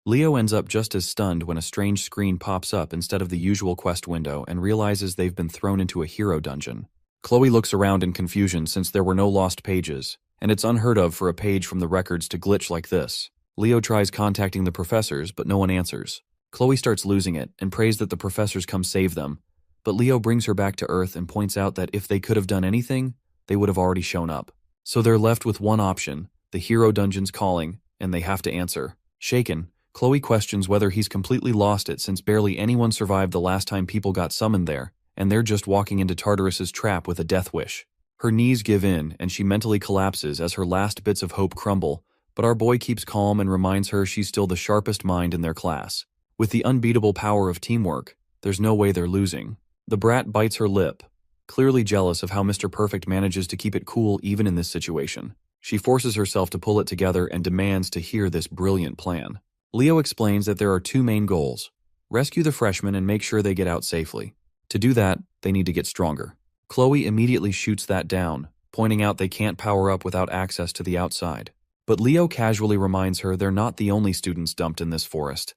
Leo ends up just as stunned when a strange screen pops up instead of the usual quest window and realizes they've been thrown into a hero dungeon. Chloe looks around in confusion since there were no lost pages, and it's unheard of for a page from the records to glitch like this. Leo tries contacting the professors, but no one answers. Chloe starts losing it and prays that the professors come save them, but Leo brings her back to Earth and points out that if they could have done anything, they would have already shown up. So they're left with one option, the hero dungeon's calling, and they have to answer. Shaken, Chloe questions whether he's completely lost it since barely anyone survived the last time people got summoned there, and they're just walking into Tartarus's trap with a death wish. Her knees give in, and she mentally collapses as her last bits of hope crumble, but our boy keeps calm and reminds her she's still the sharpest mind in their class. With the unbeatable power of teamwork, there's no way they're losing. The brat bites her lip, clearly jealous of how Mr. Perfect manages to keep it cool even in this situation. She forces herself to pull it together and demands to hear this brilliant plan. Leo explains that there are 2 main goals: rescue the freshmen and make sure they get out safely. To do that, they need to get stronger. Chloe immediately shoots that down, pointing out they can't power up without access to the outside. But Leo casually reminds her they're not the only students dumped in this forest,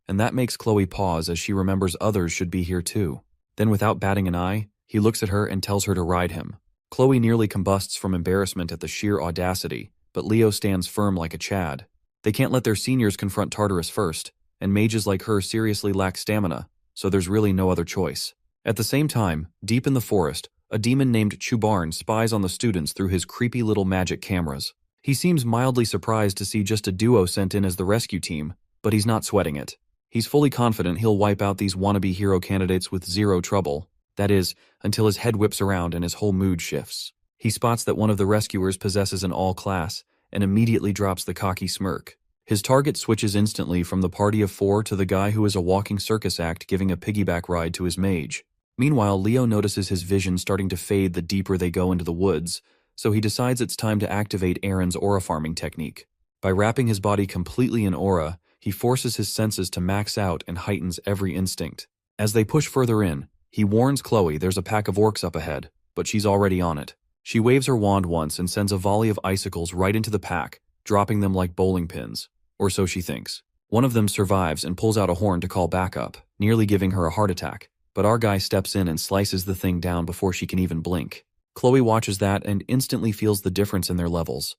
and that makes Chloe pause as she remembers others should be here too. Then without batting an eye, he looks at her and tells her to ride him. Chloe nearly combusts from embarrassment at the sheer audacity, but Leo stands firm like a Chad. They can't let their seniors confront Tartarus first, and mages like her seriously lack stamina, so there's really no other choice. At the same time, deep in the forest, a demon named Chubarn spies on the students through his creepy little magic cameras. He seems mildly surprised to see just a duo sent in as the rescue team, but he's not sweating it. He's fully confident he'll wipe out these wannabe hero candidates with 0 trouble. That is, until his head whips around and his whole mood shifts. He spots that one of the rescuers possesses an all-class, and immediately drops the cocky smirk. His target switches instantly from the party of 4 to the guy who is a walking circus act giving a piggyback ride to his mage. Meanwhile, Leo notices his vision starting to fade the deeper they go into the woods, so he decides it's time to activate Aaron's aura farming technique. By wrapping his body completely in aura, he forces his senses to max out and heightens every instinct. As they push further in, he warns Chloe there's a pack of orcs up ahead, but she's already on it. She waves her wand once and sends a volley of icicles right into the pack, dropping them like bowling pins. Or so she thinks. One of them survives and pulls out a horn to call backup, nearly giving her a heart attack, but our guy steps in and slices the thing down before she can even blink. Chloe watches that and instantly feels the difference in their levels,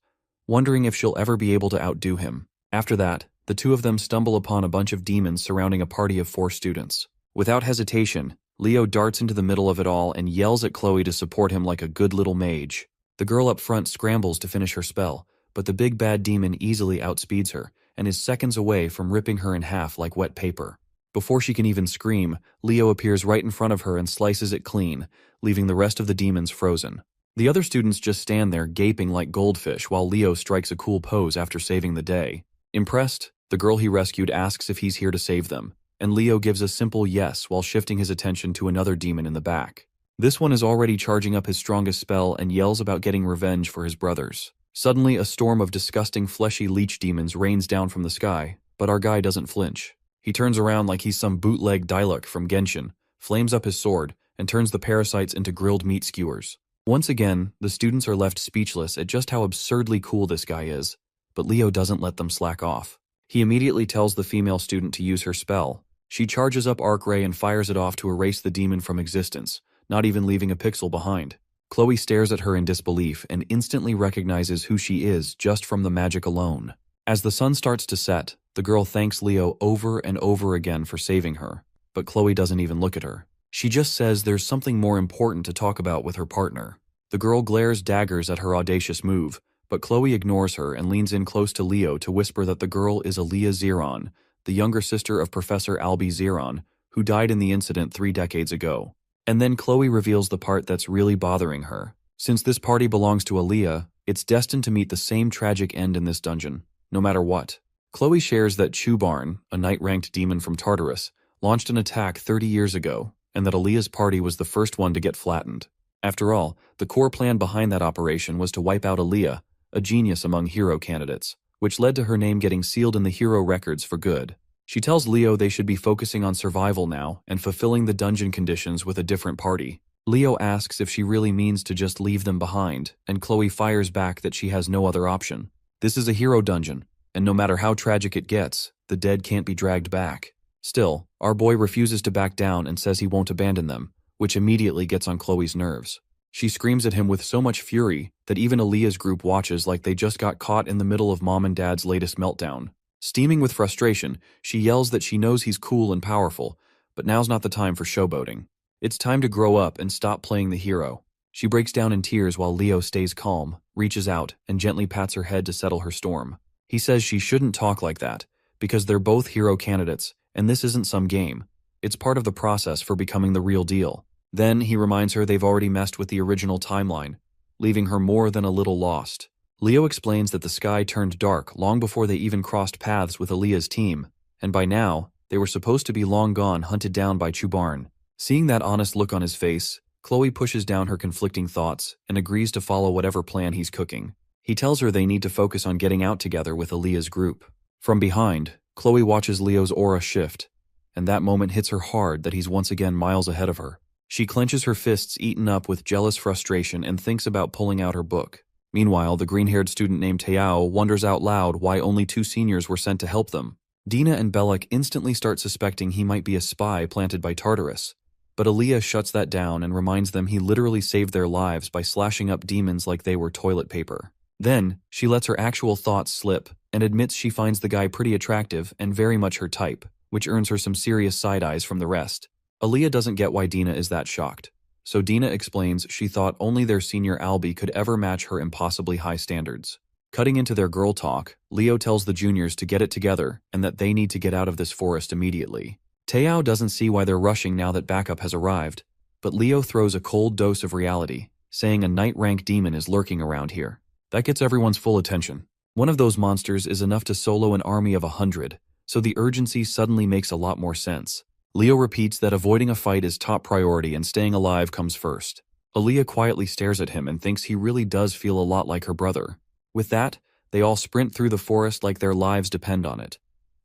wondering if she'll ever be able to outdo him. After that, the 2 of them stumble upon a bunch of demons surrounding a party of 4 students. Without hesitation, Leo darts into the middle of it all and yells at Chloe to support him like a good little mage. The girl up front scrambles to finish her spell, but the big bad demon easily outspeeds her and is seconds away from ripping her in half like wet paper. Before she can even scream, Leo appears right in front of her and slices it clean, leaving the rest of the demons frozen. The other students just stand there gaping like goldfish while Leo strikes a cool pose after saving the day. Impressed, the girl he rescued asks if he's here to save them, and Leo gives a simple yes while shifting his attention to another demon in the back. This one is already charging up his strongest spell and yells about getting revenge for his brothers. Suddenly, a storm of disgusting fleshy leech demons rains down from the sky, but our guy doesn't flinch. He turns around like he's some bootleg Diluc from Genshin, flames up his sword, and turns the parasites into grilled meat skewers. Once again, the students are left speechless at just how absurdly cool this guy is, but Leo doesn't let them slack off. He immediately tells the female student to use her spell. She charges up Arc Ray and fires it off to erase the demon from existence, not even leaving a pixel behind. Chloe stares at her in disbelief and instantly recognizes who she is just from the magic alone. As the sun starts to set, the girl thanks Leo over and over again for saving her, but Chloe doesn't even look at her. She just says there's something more important to talk about with her partner. The girl glares daggers at her audacious move, but Chloe ignores her and leans in close to Leo to whisper that the girl is Aaliyah Zeron, the younger sister of Professor Albie Zeron, who died in the incident 3 decades ago. And then Chloe reveals the part that's really bothering her. Since this party belongs to Aaliyah, it's destined to meet the same tragic end in this dungeon, no matter what. Chloe shares that Chubarn, a knight-ranked demon from Tartarus, launched an attack 30 years ago, and that Aaliyah's party was the first one to get flattened. After all, the core plan behind that operation was to wipe out Aaliyah, a genius among hero candidates, which led to her name getting sealed in the hero records for good. She tells Leo they should be focusing on survival now and fulfilling the dungeon conditions with a different party. Leo asks if she really means to just leave them behind, and Chloe fires back that she has no other option. This is a hero dungeon, and no matter how tragic it gets, the dead can't be dragged back. Still, our boy refuses to back down and says he won't abandon them, which immediately gets on Chloe's nerves. She screams at him with so much fury that even Aaliyah's group watches like they just got caught in the middle of Mom and Dad's latest meltdown. Steaming with frustration, she yells that she knows he's cool and powerful, but now's not the time for showboating. It's time to grow up and stop playing the hero. She breaks down in tears while Leo stays calm, reaches out, and gently pats her head to settle her storm. He says she shouldn't talk like that, because they're both hero candidates, and this isn't some game. It's part of the process for becoming the real deal. Then he reminds her they've already messed with the original timeline, leaving her more than a little lost. Leo explains that the sky turned dark long before they even crossed paths with Aaliyah's team, and by now, they were supposed to be long gone, hunted down by Chubarn. Seeing that honest look on his face, Chloe pushes down her conflicting thoughts and agrees to follow whatever plan he's cooking. He tells her they need to focus on getting out together with Aaliyah's group. From behind, Chloe watches Leo's aura shift, and that moment hits her hard that he's once again miles ahead of her. She clenches her fists, eaten up with jealous frustration, and thinks about pulling out her book. Meanwhile, the green-haired student named Teao wonders out loud why only 2 seniors were sent to help them. Dina and Belloc instantly start suspecting he might be a spy planted by Tartarus, but Aaliyah shuts that down and reminds them he literally saved their lives by slashing up demons like they were toilet paper. Then, she lets her actual thoughts slip and admits she finds the guy pretty attractive and very much her type, which earns her some serious side-eyes from the rest. Aaliyah doesn't get why Dina is that shocked, so Dina explains she thought only their senior Albie could ever match her impossibly high standards. Cutting into their girl talk, Leo tells the juniors to get it together and that they need to get out of this forest immediately. Teao doesn't see why they're rushing now that backup has arrived, but Leo throws a cold dose of reality, saying a knight-rank demon is lurking around here. That gets everyone's full attention. One of those monsters is enough to solo an army of 100, so the urgency suddenly makes a lot more sense. Leo repeats that avoiding a fight is top priority and staying alive comes first. Aaliyah quietly stares at him and thinks he really does feel a lot like her brother. With that, they all sprint through the forest like their lives depend on it.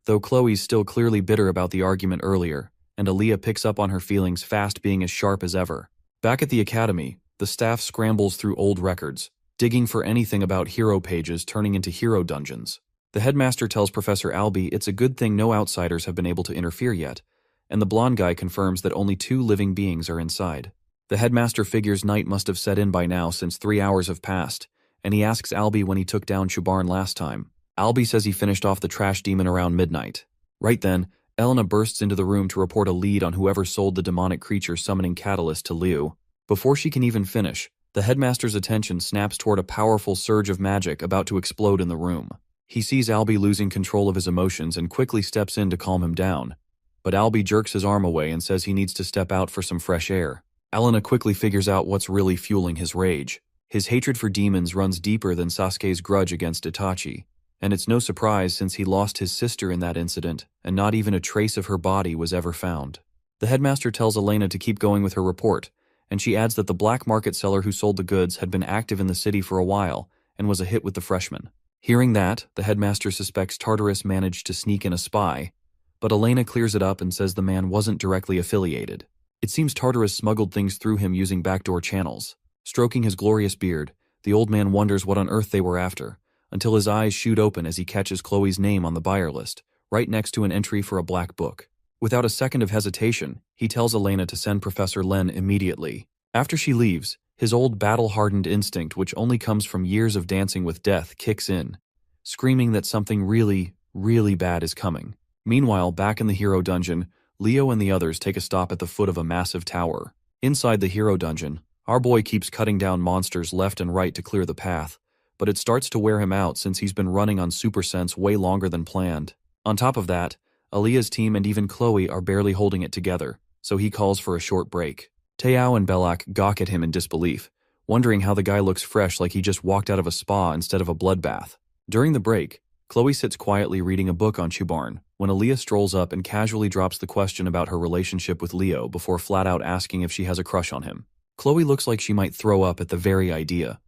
Though Chloe's still clearly bitter about the argument earlier, and Aaliyah picks up on her feelings fast, being as sharp as ever. Back at the academy, the staff scrambles through old records, digging for anything about hero pages turning into hero dungeons. The headmaster tells Professor Albie it's a good thing no outsiders have been able to interfere yet, and the blonde guy confirms that only 2 living beings are inside. The headmaster figures night must have set in by now since 3 hours have passed, and he asks Albie when he took down Chubarn last time. Albie says he finished off the trash demon around midnight. Right then, Elena bursts into the room to report a lead on whoever sold the demonic creature summoning catalyst to Liu. Before she can even finish, the headmaster's attention snaps toward a powerful surge of magic about to explode in the room. He sees Albie losing control of his emotions and quickly steps in to calm him down. But Albie jerks his arm away and says he needs to step out for some fresh air. Elena quickly figures out what's really fueling his rage. His hatred for demons runs deeper than Sasuke's grudge against Itachi, and it's no surprise since he lost his sister in that incident, and not even a trace of her body was ever found. The headmaster tells Elena to keep going with her report, and she adds that the black market seller who sold the goods had been active in the city for a while and was a hit with the freshmen. Hearing that, the headmaster suspects Tartarus managed to sneak in a spy, but Elena clears it up and says the man wasn't directly affiliated. It seems Tartarus smuggled things through him using backdoor channels. Stroking his glorious beard, the old man wonders what on earth they were after, until his eyes shoot open as he catches Chloe's name on the buyer list, right next to an entry for a black book. Without a second of hesitation, he tells Elena to send Professor Len immediately. After she leaves, his old battle-hardened instinct, which only comes from years of dancing with death, kicks in, screaming that something really, really bad is coming. Meanwhile, back in the hero dungeon, Leo and the others take a stop at the foot of a massive tower. Inside the hero dungeon, our boy keeps cutting down monsters left and right to clear the path, but it starts to wear him out since he's been running on Super Sense way longer than planned. On top of that, Aaliyah's team and even Chloe are barely holding it together, so he calls for a short break. Teao and Belak gawk at him in disbelief, wondering how the guy looks fresh like he just walked out of a spa instead of a bloodbath. During the break, Chloe sits quietly reading a book on Chubarn when Aaliyah strolls up and casually drops the question about her relationship with Leo before flat out asking if she has a crush on him. Chloe looks like she might throw up at the very idea,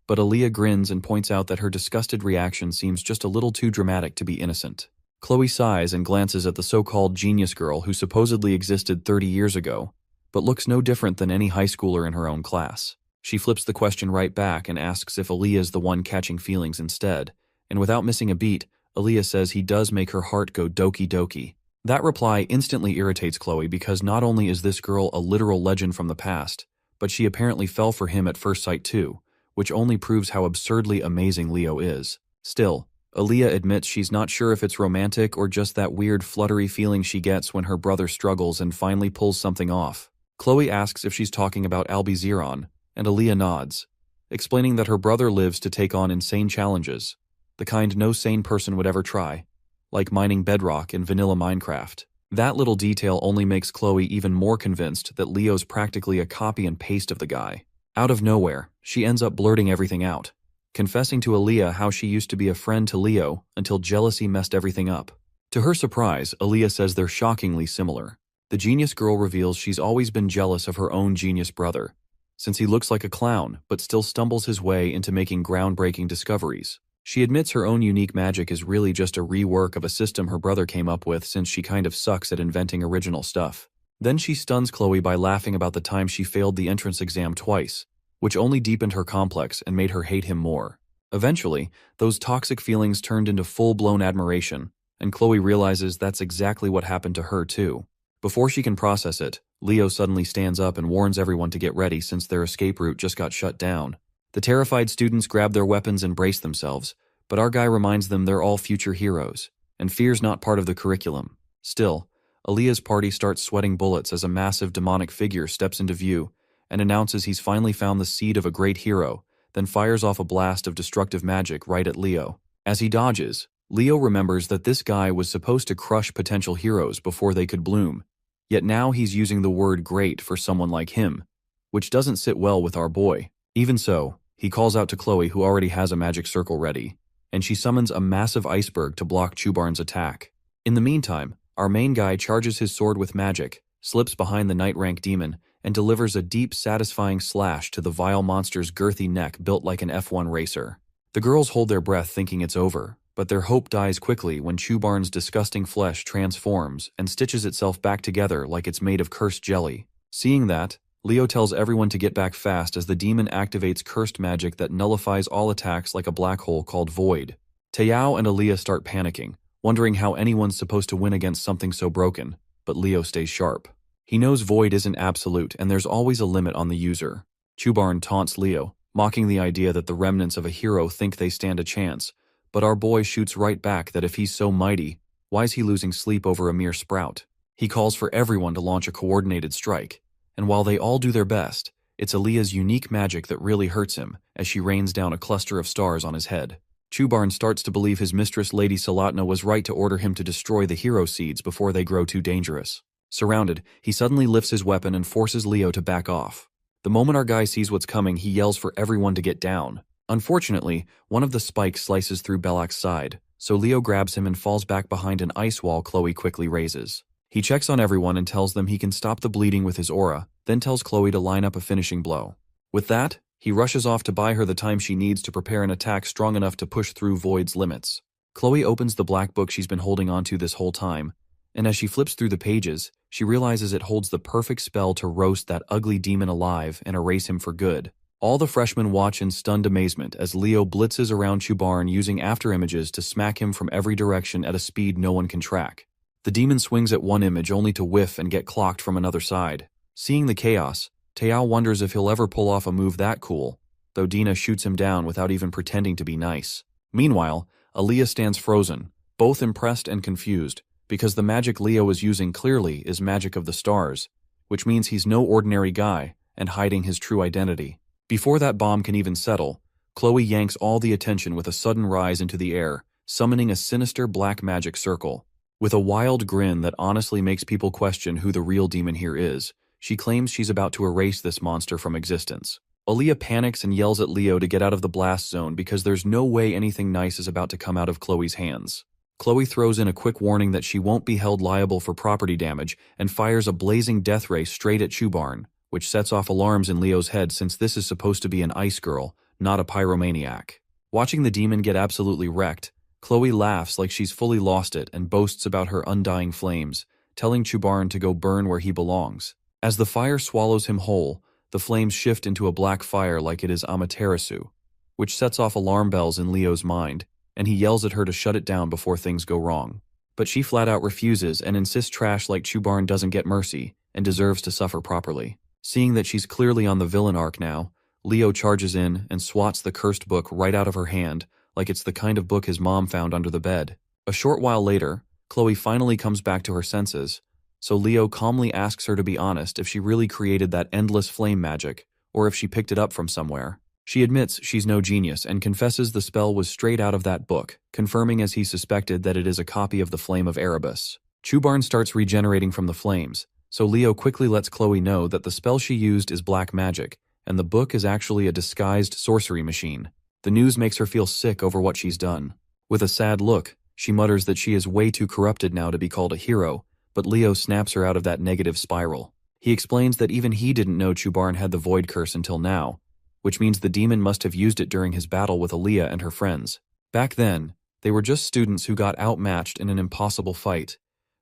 but Aaliyah grins and points out that her disgusted reaction seems just a little too dramatic to be innocent. Chloe sighs and glances at the so-called genius girl who supposedly existed 30 years ago, but looks no different than any high schooler in her own class. She flips the question right back and asks if Aaliyah is the one catching feelings instead, and without missing a beat, Aaliyah says he does make her heart go doki doki. That reply instantly irritates Chloe because not only is this girl a literal legend from the past, but she apparently fell for him at first sight too, which only proves how absurdly amazing Leo is. Still, Aaliyah admits she's not sure if it's romantic or just that weird fluttery feeling she gets when her brother struggles and finally pulls something off. Chloe asks if she's talking about Albizeron, and Aaliyah nods, explaining that her brother lives to take on insane challenges, the kind no sane person would ever try, like mining bedrock in vanilla Minecraft. That little detail only makes Chloe even more convinced that Leo's practically a copy and paste of the guy. Out of nowhere, she ends up blurting everything out, confessing to Aaliyah how she used to be a friend to Leo until jealousy messed everything up. To her surprise, Aaliyah says they're shockingly similar. The genius girl reveals she's always been jealous of her own genius brother, since he looks like a clown but still stumbles his way into making groundbreaking discoveries. She admits her own unique magic is really just a rework of a system her brother came up with since she kind of sucks at inventing original stuff. Then she stuns Chloe by laughing about the time she failed the entrance exam twice, which only deepened her complex and made her hate him more. Eventually, those toxic feelings turned into full-blown admiration, and Chloe realizes that's exactly what happened to her too. Before she can process it, Leo suddenly stands up and warns everyone to get ready since their escape route just got shut down. The terrified students grab their weapons and brace themselves, but our guy reminds them they're all future heroes, and fear's not part of the curriculum. Still, Aaliyah's party starts sweating bullets as a massive demonic figure steps into view and announces he's finally found the seed of a great hero, then fires off a blast of destructive magic right at Leo. As he dodges, Leo remembers that this guy was supposed to crush potential heroes before they could bloom, yet now he's using the word great for someone like him, which doesn't sit well with our boy. Even so, he calls out to Chloe, who already has a magic circle ready, and she summons a massive iceberg to block Chubarn's attack. In the meantime, our main guy charges his sword with magic, slips behind the Knight rank demon, and delivers a deep, satisfying slash to the vile monster's girthy neck built like an F1 racer. The girls hold their breath thinking it's over, but their hope dies quickly when Chubarn's disgusting flesh transforms and stitches itself back together like it's made of cursed jelly. Seeing that, Leo tells everyone to get back fast as the demon activates cursed magic that nullifies all attacks like a black hole called Void. Teao and Aaliyah start panicking, wondering how anyone's supposed to win against something so broken, but Leo stays sharp. He knows Void isn't absolute and there's always a limit on the user. Chubarn taunts Leo, mocking the idea that the remnants of a hero think they stand a chance, but our boy shoots right back that if he's so mighty, why's he losing sleep over a mere sprout? He calls for everyone to launch a coordinated strike, and while they all do their best, it's Aaliyah's unique magic that really hurts him as she rains down a cluster of stars on his head. Chubarn starts to believe his mistress Lady Salatna was right to order him to destroy the hero seeds before they grow too dangerous. Surrounded, he suddenly lifts his weapon and forces Leo to back off. The moment our guy sees what's coming, he yells for everyone to get down. Unfortunately, one of the spikes slices through Belak's side, so Leo grabs him and falls back behind an ice wall Chloe quickly raises. He checks on everyone and tells them he can stop the bleeding with his aura, then tells Chloe to line up a finishing blow. With that, he rushes off to buy her the time she needs to prepare an attack strong enough to push through Void's limits. Chloe opens the black book she's been holding onto this whole time, and as she flips through the pages, She realizes it holds the perfect spell to roast that ugly demon alive and erase him for good. All the freshmen watch in stunned amazement as Leo blitzes around Chubarn using afterimages to smack him from every direction at a speed no one can track. The demon swings at one image only to whiff and get clocked from another side. Seeing the chaos, Teao wonders if he'll ever pull off a move that cool, though Dina shoots him down without even pretending to be nice. Meanwhile, Aaliyah stands frozen, both impressed and confused, because the magic Leo is using clearly is magic of the stars, which means he's no ordinary guy and hiding his true identity. Before that bomb can even settle, Chloe yanks all the attention with a sudden rise into the air, summoning a sinister black magic circle. With a wild grin that honestly makes people question who the real demon here is, she claims she's about to erase this monster from existence. Aaliyah panics and yells at Leo to get out of the blast zone because there's no way anything nice is about to come out of Chloe's hands. Chloe throws in a quick warning that she won't be held liable for property damage and fires a blazing death ray straight at Chubarn, which sets off alarms in Leo's head since this is supposed to be an ice girl, not a pyromaniac. Watching the demon get absolutely wrecked, Chloe laughs like she's fully lost it and boasts about her undying flames, telling Chubarn to go burn where he belongs. As the fire swallows him whole, the flames shift into a black fire like it is Amaterasu, which sets off alarm bells in Leo's mind, and he yells at her to shut it down before things go wrong. But she flat out refuses and insists trash like Chubarn doesn't get mercy and deserves to suffer properly. Seeing that she's clearly on the villain arc now, Leo charges in and swats the cursed book right out of her hand like it's the kind of book his mom found under the bed. A short while later, Chloe finally comes back to her senses, so Leo calmly asks her to be honest if she really created that endless flame magic, or if she picked it up from somewhere. She admits she's no genius and confesses the spell was straight out of that book, confirming as he suspected that it is a copy of the Flame of Erebus. Chubarn starts regenerating from the flames, so Leo quickly lets Chloe know that the spell she used is black magic, and the book is actually a disguised sorcery machine. The news makes her feel sick over what she's done. With a sad look, she mutters that she is way too corrupted now to be called a hero, but Leo snaps her out of that negative spiral. He explains that even he didn't know Chubarn had the Void Curse until now, which means the demon must have used it during his battle with Aaliyah and her friends. Back then, they were just students who got outmatched in an impossible fight,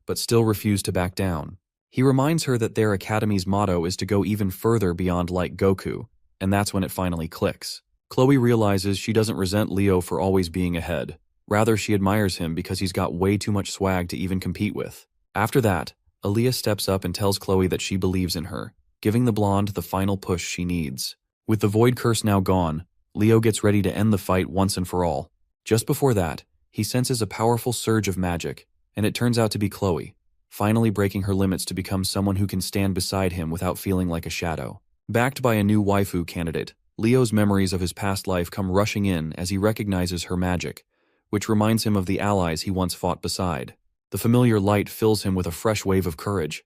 but still refused to back down. He reminds her that their academy's motto is to go even further beyond like Goku, and that's when it finally clicks. Chloe realizes she doesn't resent Leo for always being ahead. Rather, she admires him because he's got way too much swag to even compete with. After that, Aaliyah steps up and tells Chloe that she believes in her, giving the blonde the final push she needs. With the Void Curse now gone, Leo gets ready to end the fight once and for all. Just before that, he senses a powerful surge of magic, and it turns out to be Chloe, finally breaking her limits to become someone who can stand beside him without feeling like a shadow. Backed by a new waifu candidate, Leo's memories of his past life come rushing in as he recognizes her magic, which reminds him of the allies he once fought beside. The familiar light fills him with a fresh wave of courage.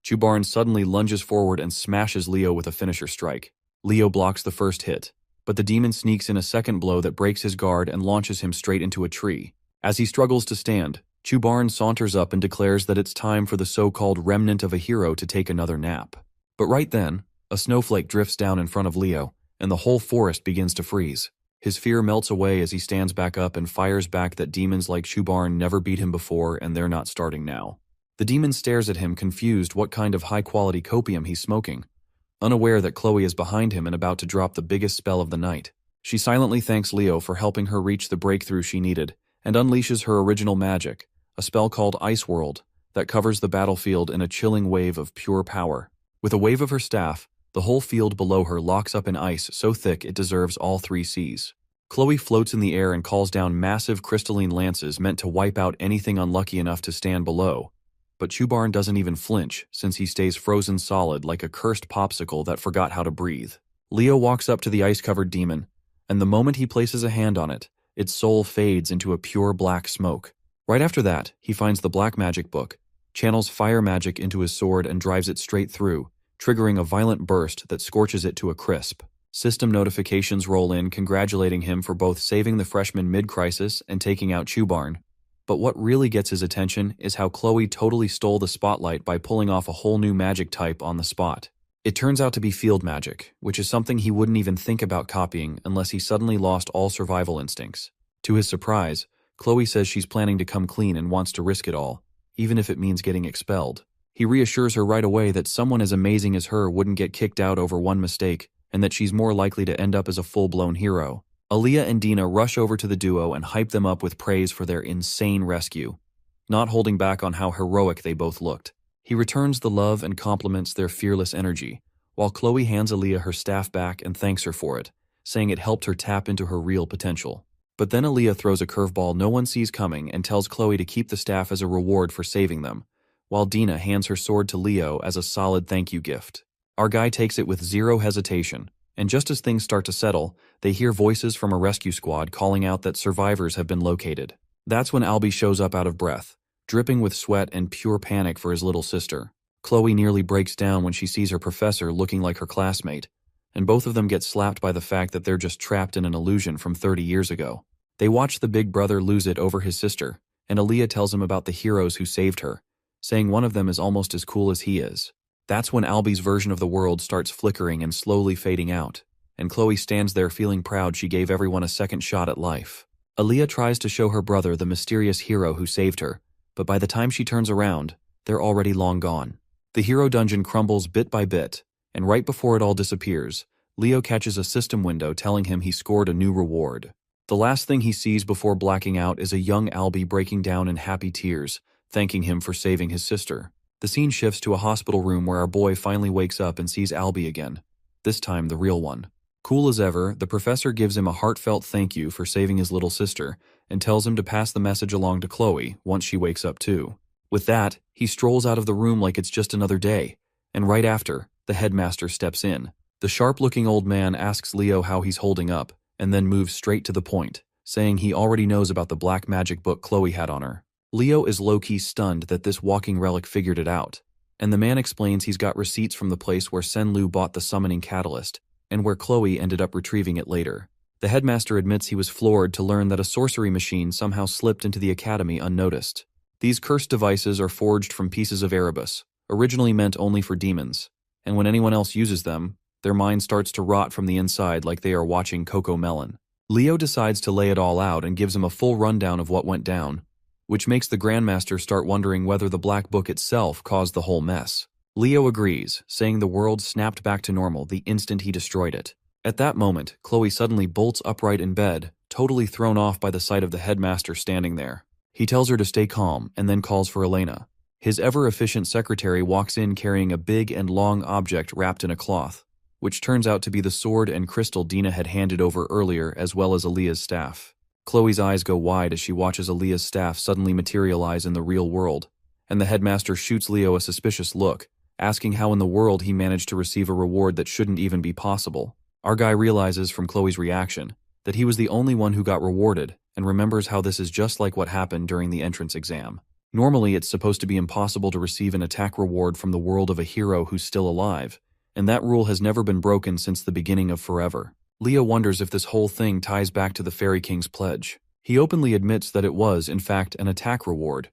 Chubarn suddenly lunges forward and smashes Leo with a finisher strike. Leo blocks the first hit, but the demon sneaks in a second blow that breaks his guard and launches him straight into a tree. As he struggles to stand, Chubarn saunters up and declares that it's time for the so-called remnant of a hero to take another nap. But right then, a snowflake drifts down in front of Leo, and the whole forest begins to freeze. His fear melts away as he stands back up and fires back that demons like Chubarn never beat him before and they're not starting now. The demon stares at him confused what kind of high-quality copium he's smoking, unaware that Chloe is behind him and about to drop the biggest spell of the night. She silently thanks Leo for helping her reach the breakthrough she needed and unleashes her original magic, a spell called Ice World, that covers the battlefield in a chilling wave of pure power. With a wave of her staff, the whole field below her locks up in ice so thick it deserves all three seas. Chloe floats in the air and calls down massive crystalline lances meant to wipe out anything unlucky enough to stand below. But Chubarn doesn't even flinch, since he stays frozen solid like a cursed popsicle that forgot how to breathe. Leo walks up to the ice-covered demon, and the moment he places a hand on it, its soul fades into a pure black smoke. Right after that, he finds the black magic book, channels fire magic into his sword and drives it straight through, triggering a violent burst that scorches it to a crisp. System notifications roll in congratulating him for both saving the freshman mid-crisis and taking out Chubarn. But what really gets his attention is how Chloe totally stole the spotlight by pulling off a whole new magic type on the spot. It turns out to be field magic, which is something he wouldn't even think about copying unless he suddenly lost all survival instincts. To his surprise, Chloe says she's planning to come clean and wants to risk it all, even if it means getting expelled. He reassures her right away that someone as amazing as her wouldn't get kicked out over one mistake, and that she's more likely to end up as a full-blown hero. Aaliyah and Dina rush over to the duo and hype them up with praise for their insane rescue, not holding back on how heroic they both looked. He returns the love and compliments their fearless energy, while Chloe hands Aaliyah her staff back and thanks her for it, saying it helped her tap into her real potential. But then Aaliyah throws a curveball no one sees coming and tells Chloe to keep the staff as a reward for saving them, while Dina hands her sword to Leo as a solid thank you gift. Our guy takes it with zero hesitation, and just as things start to settle, they hear voices from a rescue squad calling out that survivors have been located. That's when Albie shows up out of breath, dripping with sweat and pure panic for his little sister. Chloe nearly breaks down when she sees her professor looking like her classmate, and both of them get slapped by the fact that they're just trapped in an illusion from 30 years ago. They watch the big brother lose it over his sister, and Aaliyah tells him about the heroes who saved her, saying one of them is almost as cool as he is. That's when Albie's version of the world starts flickering and slowly fading out, and Chloe stands there feeling proud she gave everyone a second shot at life. Aaliyah tries to show her brother the mysterious hero who saved her, but by the time she turns around, they're already long gone. The hero dungeon crumbles bit by bit, and right before it all disappears, Leo catches a system window telling him he scored a new reward. The last thing he sees before blacking out is a young Albie breaking down in happy tears, thanking him for saving his sister. The scene shifts to a hospital room where our boy finally wakes up and sees Albie again, this time the real one. Cool as ever, the professor gives him a heartfelt thank you for saving his little sister and tells him to pass the message along to Chloe once she wakes up too. With that, he strolls out of the room like it's just another day, and right after, the headmaster steps in. The sharp-looking old man asks Leo how he's holding up, and then moves straight to the point, saying he already knows about the black magic book Chloe had on her. Leo is low-key stunned that this walking relic figured it out, and the man explains he's got receipts from the place where Senlu bought the summoning catalyst, and where Chloe ended up retrieving it later. The headmaster admits he was floored to learn that a sorcery machine somehow slipped into the academy unnoticed. These cursed devices are forged from pieces of Erebus, originally meant only for demons, and when anyone else uses them, their mind starts to rot from the inside like they are watching Coco Melon. Leo decides to lay it all out and gives him a full rundown of what went down, which makes the Grandmaster start wondering whether the Black Book itself caused the whole mess. Leo agrees, saying the world snapped back to normal the instant he destroyed it. At that moment, Chloe suddenly bolts upright in bed, totally thrown off by the sight of the headmaster standing there. He tells her to stay calm and then calls for Elena. His ever-efficient secretary walks in carrying a big and long object wrapped in a cloth, which turns out to be the sword and crystal Dina had handed over earlier as well as Aaliyah's staff. Chloe's eyes go wide as she watches Aaliyah's staff suddenly materialize in the real world, and the headmaster shoots Leo a suspicious look, asking how in the world he managed to receive a reward that shouldn't even be possible. Our guy realizes from Chloe's reaction that he was the only one who got rewarded and remembers how this is just like what happened during the entrance exam. Normally, it's supposed to be impossible to receive an attack reward from the world of a hero who's still alive, and that rule has never been broken since the beginning of forever. Leo wonders if this whole thing ties back to the Fairy King's pledge. He openly admits that it was, in fact, an attack reward,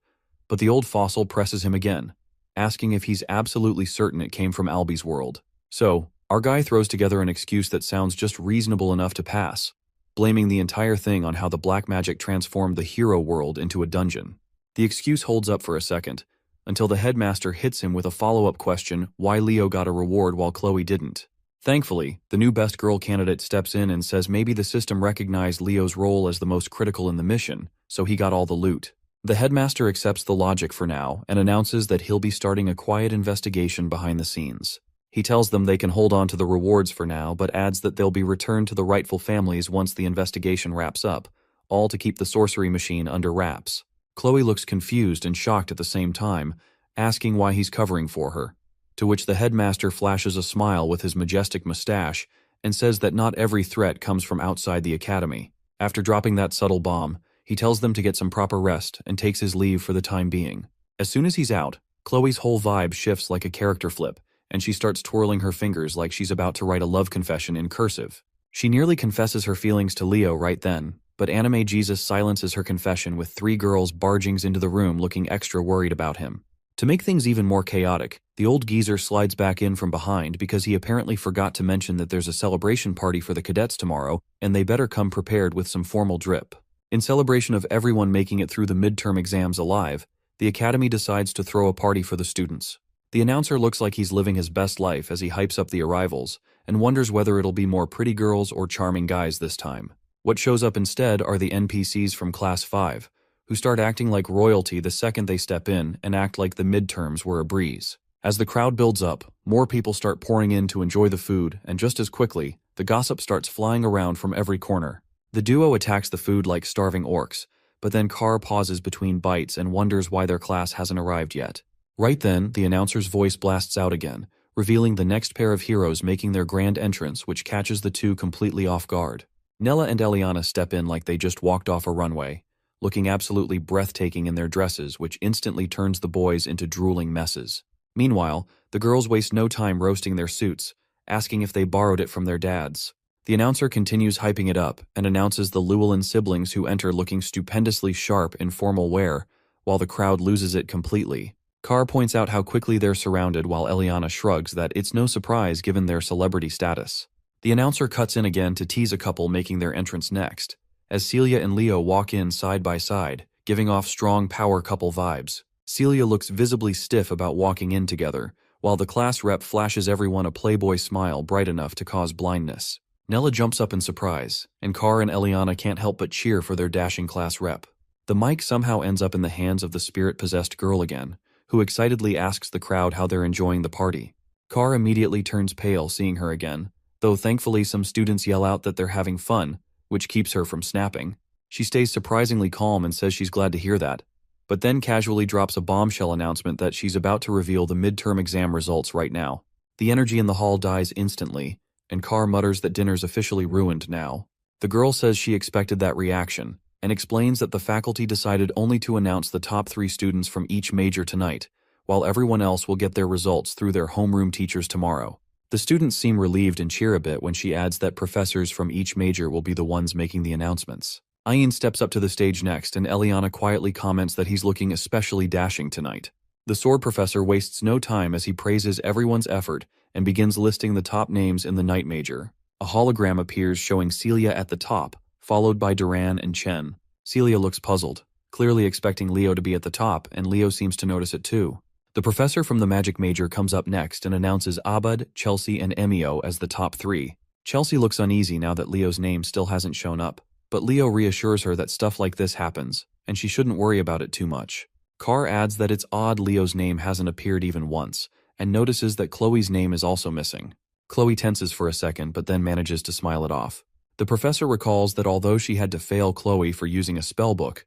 but the old fossil presses him again, asking if he's absolutely certain it came from Albie's world. So, our guy throws together an excuse that sounds just reasonable enough to pass, blaming the entire thing on how the black magic transformed the hero world into a dungeon. The excuse holds up for a second, until the headmaster hits him with a follow-up question why Leo got a reward while Chloe didn't. Thankfully, the new best girl candidate steps in and says maybe the system recognized Leo's role as the most critical in the mission, so he got all the loot. The headmaster accepts the logic for now and announces that he'll be starting a quiet investigation behind the scenes. He tells them they can hold on to the rewards for now, but adds that they'll be returned to the rightful families once the investigation wraps up, all to keep the sorcery machine under wraps. Chloe looks confused and shocked at the same time, asking why he's covering for her, to which the headmaster flashes a smile with his majestic mustache and says that not every threat comes from outside the academy. After dropping that subtle bomb, he tells them to get some proper rest and takes his leave for the time being. As soon as he's out, Chloe's whole vibe shifts like a character flip, and she starts twirling her fingers like she's about to write a love confession in cursive. She nearly confesses her feelings to Leo right then, but Anime Jesus silences her confession with 3 girls barging into the room looking extra worried about him. To make things even more chaotic, the old geezer slides back in from behind because he apparently forgot to mention that there's a celebration party for the cadets tomorrow and they better come prepared with some formal drip. In celebration of everyone making it through the midterm exams alive, the academy decides to throw a party for the students. The announcer looks like he's living his best life as he hypes up the arrivals, and wonders whether it'll be more pretty girls or charming guys this time. What shows up instead are the NPCs from Class 5, who start acting like royalty the second they step in and act like the midterms were a breeze. As the crowd builds up, more people start pouring in to enjoy the food, and just as quickly, the gossip starts flying around from every corner. The duo attacks the food like starving orcs, but then Carr pauses between bites and wonders why their class hasn't arrived yet. Right then, the announcer's voice blasts out again, revealing the next pair of heroes making their grand entrance, which catches the two completely off guard. Nella and Eliana step in like they just walked off a runway, looking absolutely breathtaking in their dresses, which instantly turns the boys into drooling messes. Meanwhile, the girls waste no time roasting their suits, asking if they borrowed it from their dads. The announcer continues hyping it up and announces the Llewellyn siblings who enter looking stupendously sharp in formal wear, while the crowd loses it completely. Carr points out how quickly they're surrounded while Eliana shrugs that it's no surprise given their celebrity status. The announcer cuts in again to tease a couple making their entrance next, as Celia and Leo walk in side by side, giving off strong power couple vibes. Celia looks visibly stiff about walking in together, while the class rep flashes everyone a playboy smile bright enough to cause blindness. Nella jumps up in surprise, and Carr and Eliana can't help but cheer for their dashing class rep. The mic somehow ends up in the hands of the spirit-possessed girl again, who excitedly asks the crowd how they're enjoying the party. Carr immediately turns pale seeing her again, though thankfully some students yell out that they're having fun, which keeps her from snapping. She stays surprisingly calm and says she's glad to hear that, but then casually drops a bombshell announcement that she's about to reveal the midterm exam results right now. The energy in the hall dies instantly, and Carr mutters that dinner's officially ruined now. The girl says she expected that reaction, and explains that the faculty decided only to announce the top 3 students from each major tonight, while everyone else will get their results through their homeroom teachers tomorrow. The students seem relieved and cheer a bit when she adds that professors from each major will be the ones making the announcements. Ayin steps up to the stage next, and Eliana quietly comments that he's looking especially dashing tonight. The sword professor wastes no time as he praises everyone's effort and begins listing the top names in the night major. A hologram appears showing Celia at the top, followed by Duran and Chen. Celia looks puzzled, clearly expecting Leo to be at the top, and Leo seems to notice it too. The professor from the magic major comes up next and announces Abud, Chelsea, and Emio as the top 3. Chelsea looks uneasy now that Leo's name still hasn't shown up, but Leo reassures her that stuff like this happens, and she shouldn't worry about it too much. Carr adds that it's odd Leo's name hasn't appeared even once, and notices that Chloe's name is also missing. Chloe tenses for a second but then manages to smile it off. The professor recalls that although she had to fail Chloe for using a spellbook,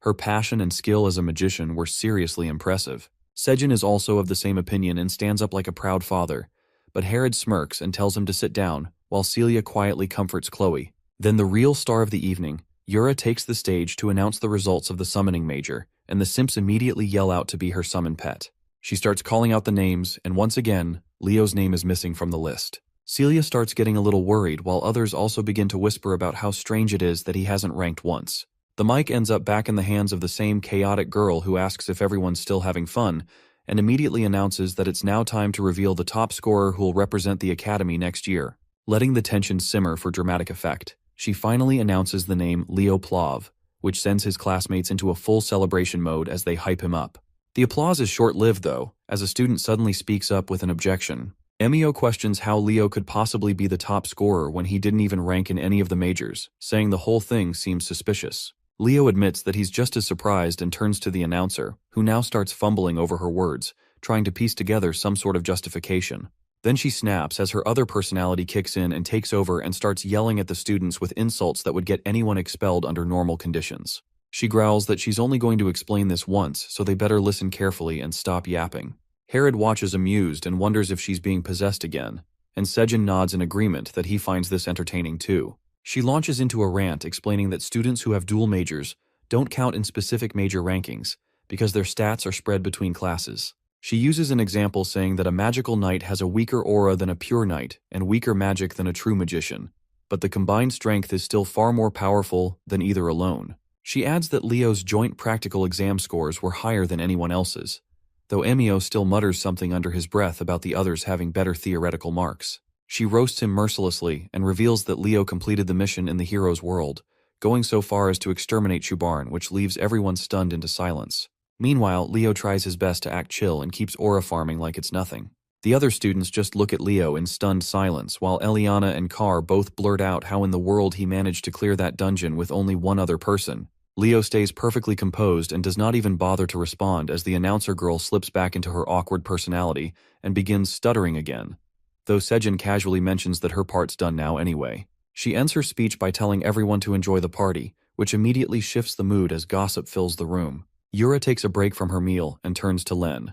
her passion and skill as a magician were seriously impressive. Sejin is also of the same opinion and stands up like a proud father, but Herod smirks and tells him to sit down, while Celia quietly comforts Chloe. Then the real star of the evening, Yura takes the stage to announce the results of the summoning major, and the simps immediately yell out to be her summon pet. She starts calling out the names, and once again, Leo's name is missing from the list. Celia starts getting a little worried, while others also begin to whisper about how strange it is that he hasn't ranked once. The mic ends up back in the hands of the same chaotic girl who asks if everyone's still having fun, and immediately announces that it's now time to reveal the top scorer who will represent the academy next year. Letting the tension simmer for dramatic effect, she finally announces the name Leo Plav, which sends his classmates into a full celebration mode as they hype him up. The applause is short-lived though, as a student suddenly speaks up with an objection. Emio questions how Leo could possibly be the top scorer when he didn't even rank in any of the majors, saying the whole thing seems suspicious. Leo admits that he's just as surprised and turns to the announcer, who now starts fumbling over her words, trying to piece together some sort of justification. Then she snaps as her other personality kicks in and takes over and starts yelling at the students with insults that would get anyone expelled under normal conditions. She growls that she's only going to explain this once, so they better listen carefully and stop yapping. Herod watches amused and wonders if she's being possessed again, and Sejin nods in agreement that he finds this entertaining too. She launches into a rant explaining that students who have dual majors don't count in specific major rankings because their stats are spread between classes. She uses an example saying that a magical knight has a weaker aura than a pure knight and weaker magic than a true magician, but the combined strength is still far more powerful than either alone. She adds that Leo's joint practical exam scores were higher than anyone else's, though Emio still mutters something under his breath about the others having better theoretical marks. She roasts him mercilessly and reveals that Leo completed the mission in the hero's world, going so far as to exterminate Shubarn, which leaves everyone stunned into silence. Meanwhile, Leo tries his best to act chill and keeps aura farming like it's nothing. The other students just look at Leo in stunned silence, while Eliana and Carr both blurt out how in the world he managed to clear that dungeon with only one other person. Leo stays perfectly composed and does not even bother to respond as the announcer girl slips back into her awkward personality and begins stuttering again, though Sejin casually mentions that her part's done now anyway. She ends her speech by telling everyone to enjoy the party, which immediately shifts the mood as gossip fills the room. Yura takes a break from her meal and turns to Len,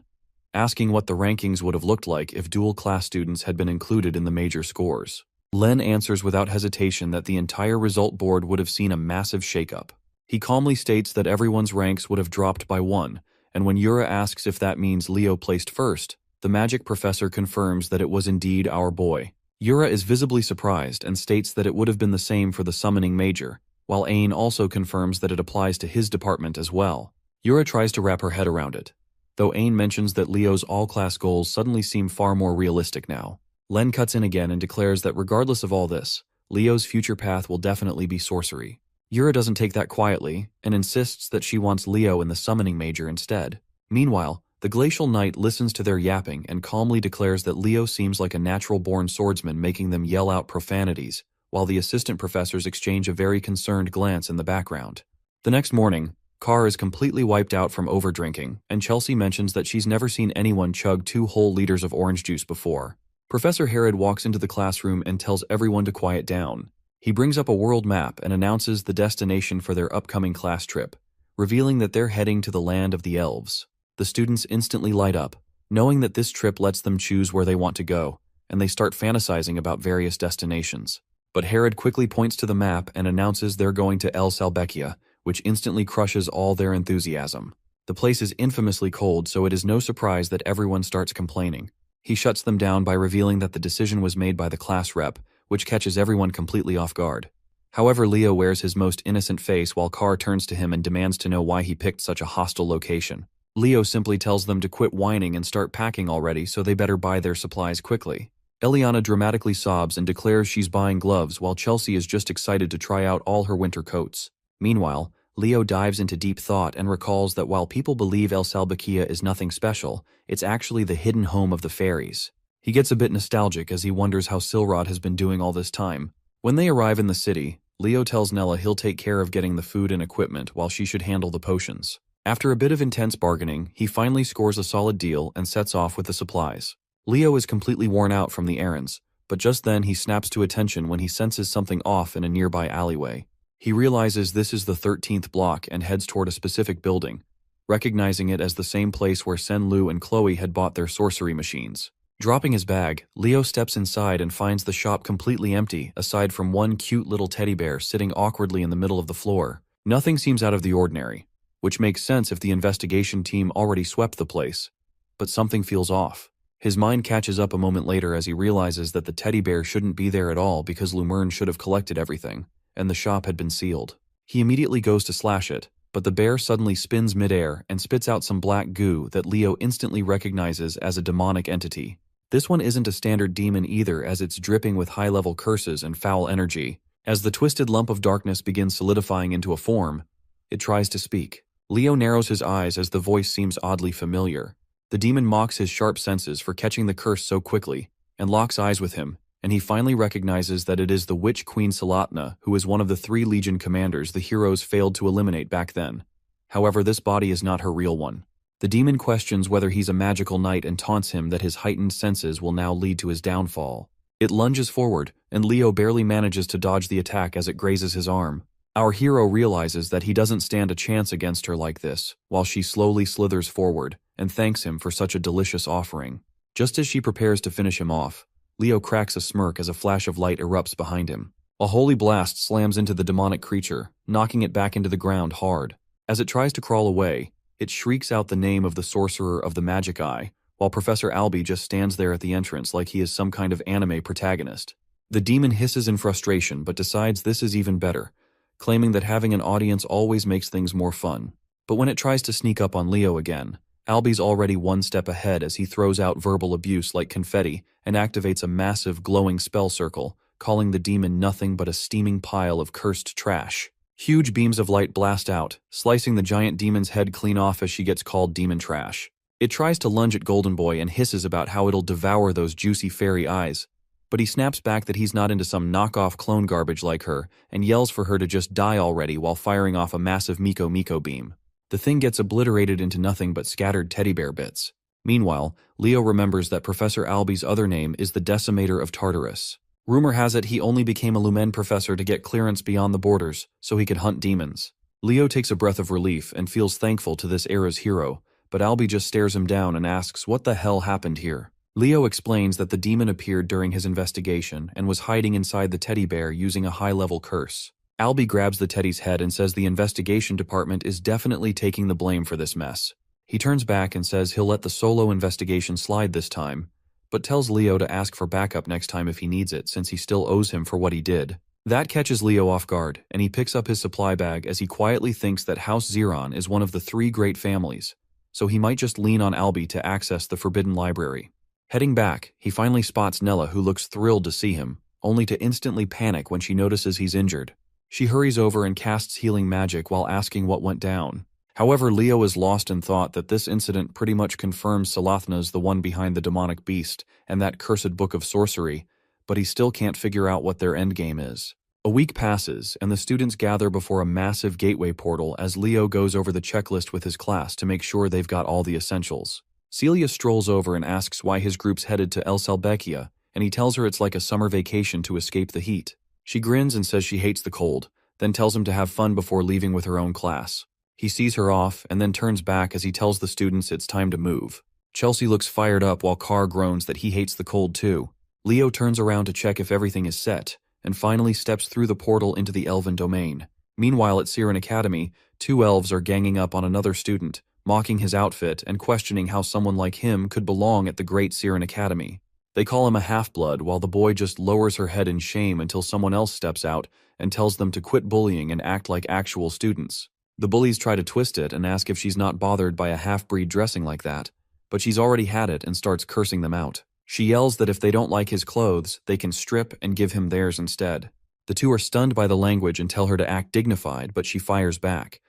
asking what the rankings would have looked like if dual-class students had been included in the major scores. Len answers without hesitation that the entire result board would have seen a massive shakeup. He calmly states that everyone's ranks would have dropped by 1, and when Yura asks if that means Leo placed first, the magic professor confirms that it was indeed our boy. Yura is visibly surprised and states that it would have been the same for the summoning major, while Ain also confirms that it applies to his department as well. Yura tries to wrap her head around it, though Ain mentions that Leo's all-class goals suddenly seem far more realistic now. Len cuts in again and declares that regardless of all this, Leo's future path will definitely be sorcery. Yura doesn't take that quietly and insists that she wants Leo in the summoning major instead. Meanwhile, the Glacial Knight listens to their yapping and calmly declares that Leo seems like a natural-born swordsman, making them yell out profanities, while the assistant professors exchange a very concerned glance in the background. The next morning, Carr is completely wiped out from overdrinking, and Chelsea mentions that she's never seen anyone chug 2 whole liters of orange juice before. Professor Herod walks into the classroom and tells everyone to quiet down. He brings up a world map and announces the destination for their upcoming class trip, revealing that they're heading to the land of the elves. The students instantly light up, knowing that this trip lets them choose where they want to go, and they start fantasizing about various destinations. But Herod quickly points to the map and announces they're going to El Salbecchia, which instantly crushes all their enthusiasm. The place is infamously cold, so it is no surprise that everyone starts complaining. He shuts them down by revealing that the decision was made by the class rep, which catches everyone completely off guard. However, Leo wears his most innocent face while Carr turns to him and demands to know why he picked such a hostile location. Leo simply tells them to quit whining and start packing already, so they better buy their supplies quickly. Eliana dramatically sobs and declares she's buying gloves, while Chelsea is just excited to try out all her winter coats. Meanwhile, Leo dives into deep thought and recalls that while people believe El Salbecchia is nothing special, it's actually the hidden home of the fairies. He gets a bit nostalgic as he wonders how Silrod has been doing all this time. When they arrive in the city, Leo tells Nella he'll take care of getting the food and equipment while she should handle the potions. After a bit of intense bargaining, he finally scores a solid deal and sets off with the supplies. Leo is completely worn out from the errands, but just then he snaps to attention when he senses something off in a nearby alleyway. He realizes this is the 13th block and heads toward a specific building, recognizing it as the same place where Senlu and Chloe had bought their sorcery machines. Dropping his bag, Leo steps inside and finds the shop completely empty, aside from one cute little teddy bear sitting awkwardly in the middle of the floor. Nothing seems out of the ordinary, which makes sense if the investigation team already swept the place. But something feels off. His mind catches up a moment later as he realizes that the teddy bear shouldn't be there at all because Lumerne should have collected everything, and the shop had been sealed. He immediately goes to slash it, but the bear suddenly spins midair and spits out some black goo that Leo instantly recognizes as a demonic entity. This one isn't a standard demon either, as it's dripping with high-level curses and foul energy. As the twisted lump of darkness begins solidifying into a form, it tries to speak. Leo narrows his eyes as the voice seems oddly familiar. The demon mocks his sharp senses for catching the curse so quickly, and locks eyes with him, and he finally recognizes that it is the witch Queen Salatna, who is one of the 3 Legion commanders the heroes failed to eliminate back then. However, this body is not her real one. The demon questions whether he's a magical knight and taunts him that his heightened senses will now lead to his downfall. It lunges forward, and Leo barely manages to dodge the attack as it grazes his arm. Our hero realizes that he doesn't stand a chance against her like this, while she slowly slithers forward and thanks him for such a delicious offering. Just as she prepares to finish him off, Leo cracks a smirk as a flash of light erupts behind him. A holy blast slams into the demonic creature, knocking it back into the ground hard. As it tries to crawl away, it shrieks out the name of the sorcerer of the magic eye, while Professor Albie just stands there at the entrance like he is some kind of anime protagonist. The demon hisses in frustration but decides this is even better, claiming that having an audience always makes things more fun. But when it tries to sneak up on Leo again, Albie's already one step ahead as he throws out verbal abuse like confetti and activates a massive glowing spell circle, calling the demon nothing but a steaming pile of cursed trash. Huge beams of light blast out, slicing the giant demon's head clean off as she gets called demon trash. It tries to lunge at Golden Boy and hisses about how it'll devour those juicy fairy eyes, but he snaps back that he's not into some knockoff clone garbage like her and yells for her to just die already while firing off a massive Miko Miko beam. The thing gets obliterated into nothing but scattered teddy bear bits. Meanwhile, Leo remembers that Professor Alby's other name is the Decimator of Tartarus. Rumor has it he only became a Lumen professor to get clearance beyond the borders so he could hunt demons. Leo takes a breath of relief and feels thankful to this era's hero, but Alby just stares him down and asks what the hell happened here. Leo explains that the demon appeared during his investigation and was hiding inside the teddy bear using a high-level curse. Alby grabs the teddy's head and says the investigation department is definitely taking the blame for this mess. He turns back and says he'll let the solo investigation slide this time, but tells Leo to ask for backup next time if he needs it since he still owes him for what he did. That catches Leo off guard, and he picks up his supply bag as he quietly thinks that House Zeron is one of the 3 great families, so he might just lean on Alby to access the Forbidden Library. Heading back, he finally spots Nella, who looks thrilled to see him, only to instantly panic when she notices he's injured. She hurries over and casts healing magic while asking what went down. However, Leo is lost in thought that this incident pretty much confirms Salathna's the one behind the demonic beast and that cursed book of sorcery, but he still can't figure out what their endgame is. A week passes, and the students gather before a massive gateway portal as Leo goes over the checklist with his class to make sure they've got all the essentials. Celia strolls over and asks why his group's headed to El Salbekia, and he tells her it's like a summer vacation to escape the heat. She grins and says she hates the cold, then tells him to have fun before leaving with her own class. He sees her off and then turns back as he tells the students it's time to move. Chelsea looks fired up while Carr groans that he hates the cold too. Leo turns around to check if everything is set, and finally steps through the portal into the Elven domain. Meanwhile at Siren Academy, 2 elves are ganging up on another student, mocking his outfit and questioning how someone like him could belong at the great Siren Academy. They call him a half-blood while the boy just lowers her head in shame until someone else steps out and tells them to quit bullying and act like actual students. The bullies try to twist it and ask if she's not bothered by a half-breed dressing like that, but she's already had it and starts cursing them out. She yells that if they don't like his clothes, they can strip and give him theirs instead. The 2 are stunned by the language and tell her to act dignified, but she fires back,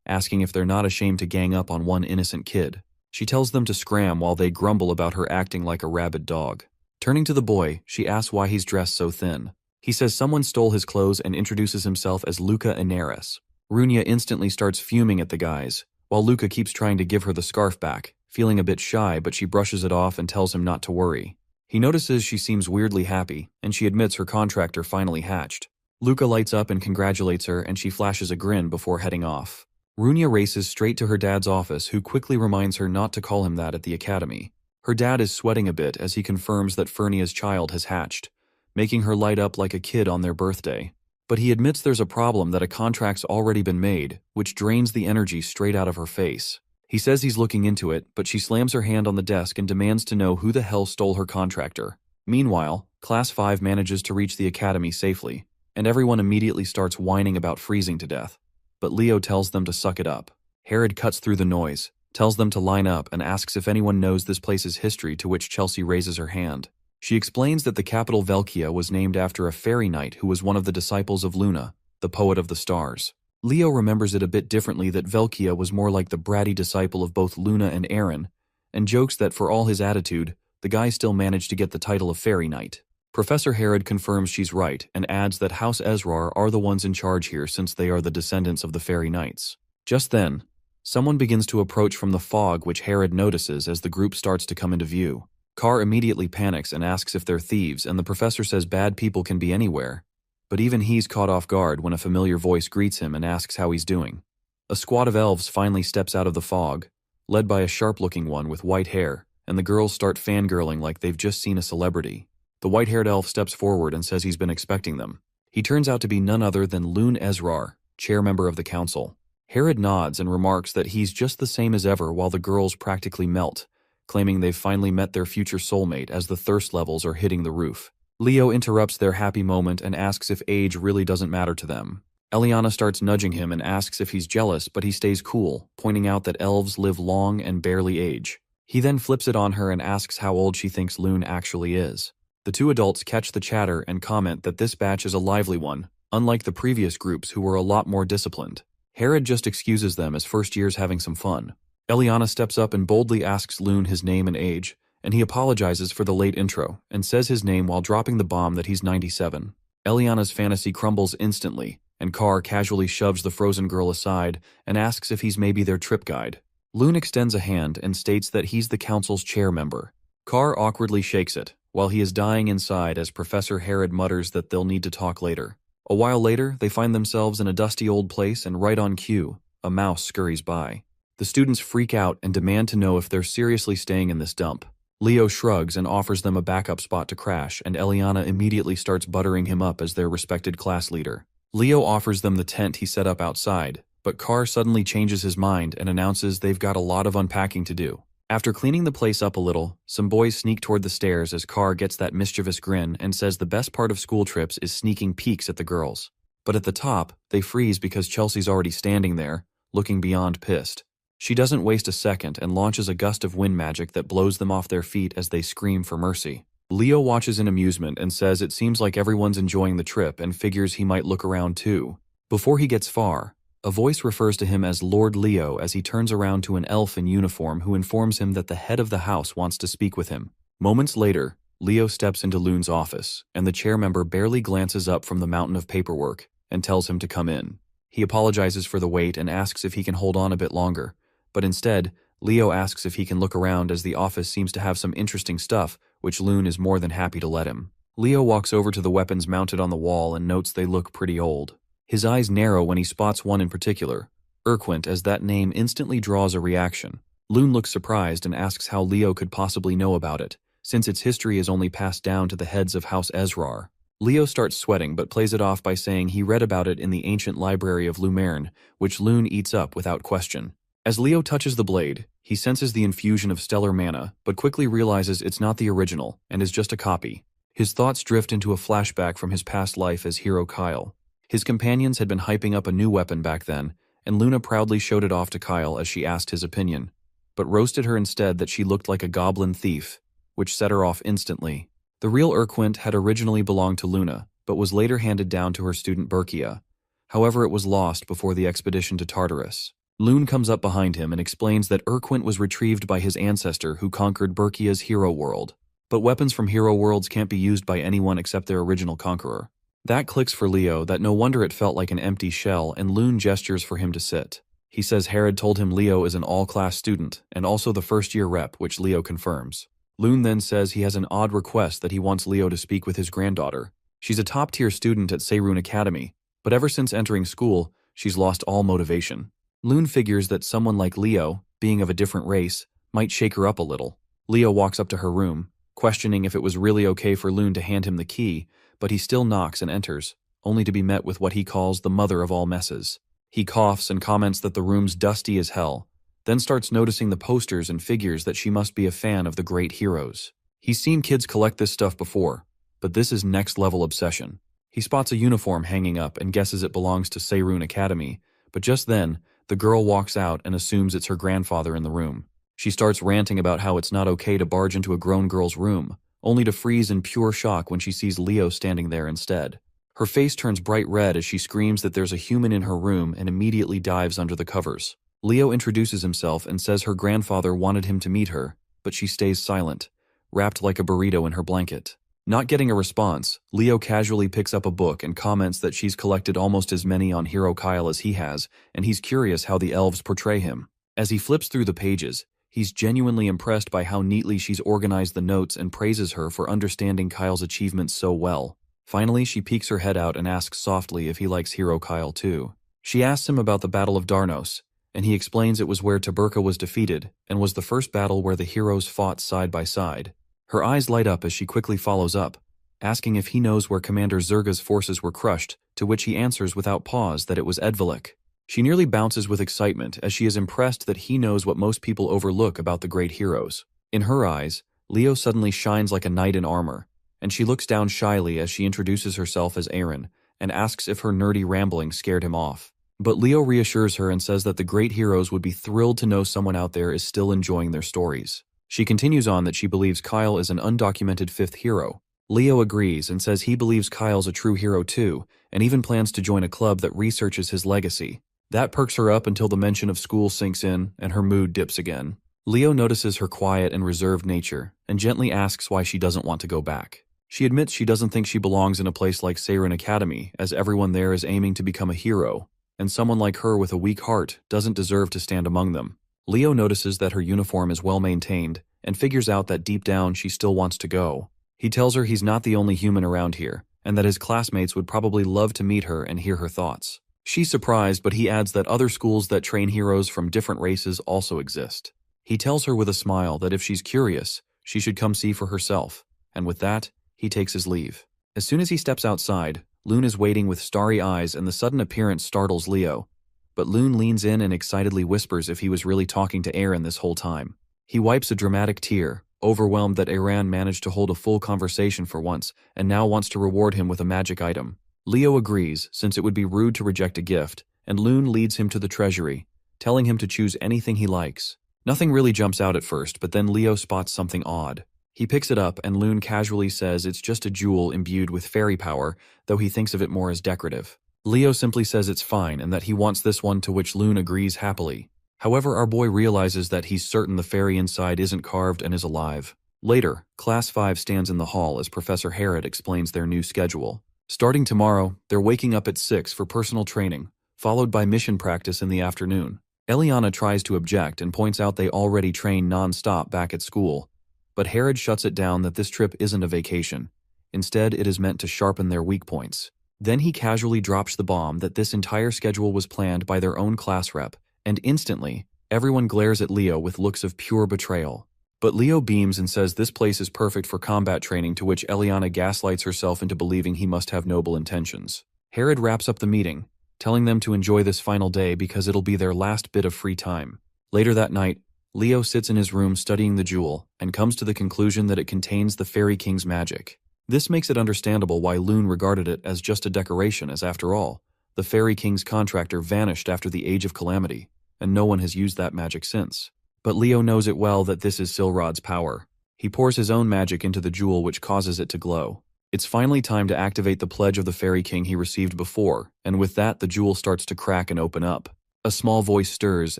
asking if they're not ashamed to gang up on one innocent kid. She tells them to scram while they grumble about her acting like a rabid dog. Turning to the boy, she asks why he's dressed so thin. He says someone stole his clothes and introduces himself as Luca Enteres. Runia instantly starts fuming at the guys, while Luca keeps trying to give her the scarf back, feeling a bit shy, but she brushes it off and tells him not to worry. He notices she seems weirdly happy, and she admits her contractor finally hatched. Luca lights up and congratulates her, and she flashes a grin before heading off. Runia races straight to her dad's office, who quickly reminds her not to call him that at the academy. Her dad is sweating a bit as he confirms that Fernia's child has hatched, making her light up like a kid on their birthday. But he admits there's a problem that a contract's already been made, which drains the energy straight out of her face. He says he's looking into it, but she slams her hand on the desk and demands to know who the hell stole her contractor. Meanwhile, Class 5 manages to reach the academy safely, and everyone immediately starts whining about freezing to death. But Leo tells them to suck it up. Herod cuts through the noise, tells them to line up, and asks if anyone knows this place's history, to which Chelsea raises her hand. She explains that the capital Velkia was named after a fairy knight who was one of the disciples of Luna, the poet of the stars. Leo remembers it a bit differently, that Velkia was more like the bratty disciple of both Luna and Aaron, and jokes that for all his attitude, the guy still managed to get the title of fairy knight. Professor Herod confirms she's right and adds that House Ezrar are the ones in charge here since they are the descendants of the fairy knights. Just then, someone begins to approach from the fog, which Herod notices as the group starts to come into view. Carr immediately panics and asks if they're thieves, and the professor says bad people can be anywhere. But even he's caught off guard when a familiar voice greets him and asks how he's doing. A squad of elves finally steps out of the fog, led by a sharp-looking one with white hair, and the girls start fangirling like they've just seen a celebrity. The white-haired elf steps forward and says he's been expecting them. He turns out to be none other than Lune Ezrar, chair-member of the council. Herod nods and remarks that he's just the same as ever while the girls practically melt, claiming they've finally met their future soulmate as the thirst levels are hitting the roof. Leo interrupts their happy moment and asks if age really doesn't matter to them. Eliana starts nudging him and asks if he's jealous, but he stays cool, pointing out that elves live long and barely age. He then flips it on her and asks how old she thinks Lune actually is. The 2 adults catch the chatter and comment that this batch is a lively one, unlike the previous groups who were a lot more disciplined. Herod just excuses them as first years having some fun. Eliana steps up and boldly asks Loon his name and age, and he apologizes for the late intro and says his name while dropping the bomb that he's 97. Eliana's fantasy crumbles instantly, and Carr casually shoves the frozen girl aside and asks if he's maybe their trip guide. Loon extends a hand and states that he's the council's chair member. Carr awkwardly shakes it, while he is dying inside as Professor Herod mutters that they'll need to talk later. A while later, they find themselves in a dusty old place, and right on cue, a mouse scurries by. The students freak out and demand to know if they're seriously staying in this dump. Leo shrugs and offers them a backup spot to crash, and Eliana immediately starts buttering him up as their respected class leader. Leo offers them the tent he set up outside, but Carr suddenly changes his mind and announces they've got a lot of unpacking to do. After cleaning the place up a little, some boys sneak toward the stairs as Carr gets that mischievous grin and says the best part of school trips is sneaking peeks at the girls. But at the top, they freeze because Chelsea's already standing there, looking beyond pissed. She doesn't waste a second and launches a gust of wind magic that blows them off their feet as they scream for mercy. Leo watches in amusement and says it seems like everyone's enjoying the trip and figures he might look around too. Before he gets far, a voice refers to him as Lord Leo as he turns around to an elf in uniform who informs him that the head of the house wants to speak with him. Moments later, Leo steps into Loon's office, and the chair member barely glances up from the mountain of paperwork and tells him to come in. He apologizes for the wait and asks if he can hold on a bit longer, but instead, Leo asks if he can look around as the office seems to have some interesting stuff, which Loon is more than happy to let him. Leo walks over to the weapons mounted on the wall and notes they look pretty old. His eyes narrow when he spots one in particular, Urquint, as that name instantly draws a reaction. Loon looks surprised and asks how Leo could possibly know about it, since its history is only passed down to the heads of House Ezrar. Leo starts sweating but plays it off by saying he read about it in the ancient library of Lumerne, which Loon eats up without question. As Leo touches the blade, he senses the infusion of stellar mana, but quickly realizes it's not the original and is just a copy. His thoughts drift into a flashback from his past life as hero Kyle. His companions had been hyping up a new weapon back then, and Luna proudly showed it off to Kyle as she asked his opinion, but roasted her instead that she looked like a goblin thief, which set her off instantly. The real Urquint had originally belonged to Luna, but was later handed down to her student Berkia. However, it was lost before the expedition to Tartarus. Loon comes up behind him and explains that Urquint was retrieved by his ancestor who conquered Berkia's hero world, but weapons from hero worlds can't be used by anyone except their original conqueror. That clicks for Leo that no wonder it felt like an empty shell, and Loon gestures for him to sit. He says Herod told him Leo is an all-class student and also the first-year rep, which Leo confirms. Loon then says he has an odd request that he wants Leo to speak with his granddaughter. She's a top-tier student at Seirun Academy, but ever since entering school, she's lost all motivation. Loon figures that someone like Leo, being of a different race, might shake her up a little. Leo walks up to her room, questioning if it was really okay for Loon to hand him the key, but he still knocks and enters, only to be met with what he calls the mother of all messes. He coughs and comments that the room's dusty as hell, then starts noticing the posters and figures that she must be a fan of the great heroes. He's seen kids collect this stuff before, but this is next-level obsession. He spots a uniform hanging up and guesses it belongs to Seirun Academy, but just then, the girl walks out and assumes it's her grandfather in the room. She starts ranting about how it's not okay to barge into a grown girl's room, only to freeze in pure shock when she sees Leo standing there instead. Her face turns bright red as she screams that there's a human in her room and immediately dives under the covers. Leo introduces himself and says her grandfather wanted him to meet her, but she stays silent, wrapped like a burrito in her blanket. Not getting a response, Leo casually picks up a book and comments that she's collected almost as many on Hero Kyle as he has, and he's curious how the elves portray him. As he flips through the pages, he's genuinely impressed by how neatly she's organized the notes and praises her for understanding Kyle's achievements so well. Finally, she peeks her head out and asks softly if he likes Hero Kyle too. She asks him about the Battle of Darnos, and he explains it was where Taberka was defeated and was the first battle where the heroes fought side by side. Her eyes light up as she quickly follows up, asking if he knows where Commander Zerga's forces were crushed, to which he answers without pause that it was Edvilik. She nearly bounces with excitement as she is impressed that he knows what most people overlook about the great heroes. In her eyes, Leo suddenly shines like a knight in armor, and she looks down shyly as she introduces herself as Aaron and asks if her nerdy rambling scared him off. But Leo reassures her and says that the great heroes would be thrilled to know someone out there is still enjoying their stories. She continues on that she believes Kyle is an undocumented fifth hero. Leo agrees and says he believes Kyle's a true hero too, and even plans to join a club that researches his legacy. That perks her up until the mention of school sinks in and her mood dips again. Leo notices her quiet and reserved nature and gently asks why she doesn't want to go back. She admits she doesn't think she belongs in a place like Seirin Academy, as everyone there is aiming to become a hero, and someone like her with a weak heart doesn't deserve to stand among them. Leo notices that her uniform is well maintained and figures out that deep down she still wants to go. He tells her he's not the only human around here, and that his classmates would probably love to meet her and hear her thoughts. She's surprised, but he adds that other schools that train heroes from different races also exist. He tells her with a smile that if she's curious, she should come see for herself, and with that, he takes his leave. As soon as he steps outside, Loon is waiting with starry eyes and the sudden appearance startles Leo. But Loon leans in and excitedly whispers if he was really talking to Aaron this whole time. He wipes a dramatic tear, overwhelmed that Aaron managed to hold a full conversation for once and now wants to reward him with a magic item. Leo agrees, since it would be rude to reject a gift, and Loon leads him to the treasury, telling him to choose anything he likes. Nothing really jumps out at first, but then Leo spots something odd. He picks it up and Loon casually says it's just a jewel imbued with fairy power, though he thinks of it more as decorative. Leo simply says it's fine and that he wants this one, to which Loon agrees happily. However, our boy realizes that he's certain the fairy inside isn't carved and is alive. Later, Class 5 stands in the hall as Professor Herod explains their new schedule. Starting tomorrow, they're waking up at 6 for personal training, followed by mission practice in the afternoon. Eliana tries to object and points out they already train non-stop back at school, but Herod shuts it down that this trip isn't a vacation. Instead, it is meant to sharpen their weak points. Then he casually drops the bomb that this entire schedule was planned by their own class rep, and instantly, everyone glares at Leo with looks of pure betrayal. But Leo beams and says this place is perfect for combat training, to which Eliana gaslights herself into believing he must have noble intentions. Herod wraps up the meeting, telling them to enjoy this final day because it'll be their last bit of free time. Later that night, Leo sits in his room studying the jewel and comes to the conclusion that it contains the Fairy King's magic. This makes it understandable why Loon regarded it as just a decoration, as after all, the Fairy King's contractor vanished after the Age of Calamity, and no one has used that magic since. But Leo knows it well that this is Silrod's power. He pours his own magic into the jewel, which causes it to glow. It's finally time to activate the pledge of the Fairy King he received before, and with that the jewel starts to crack and open up. A small voice stirs,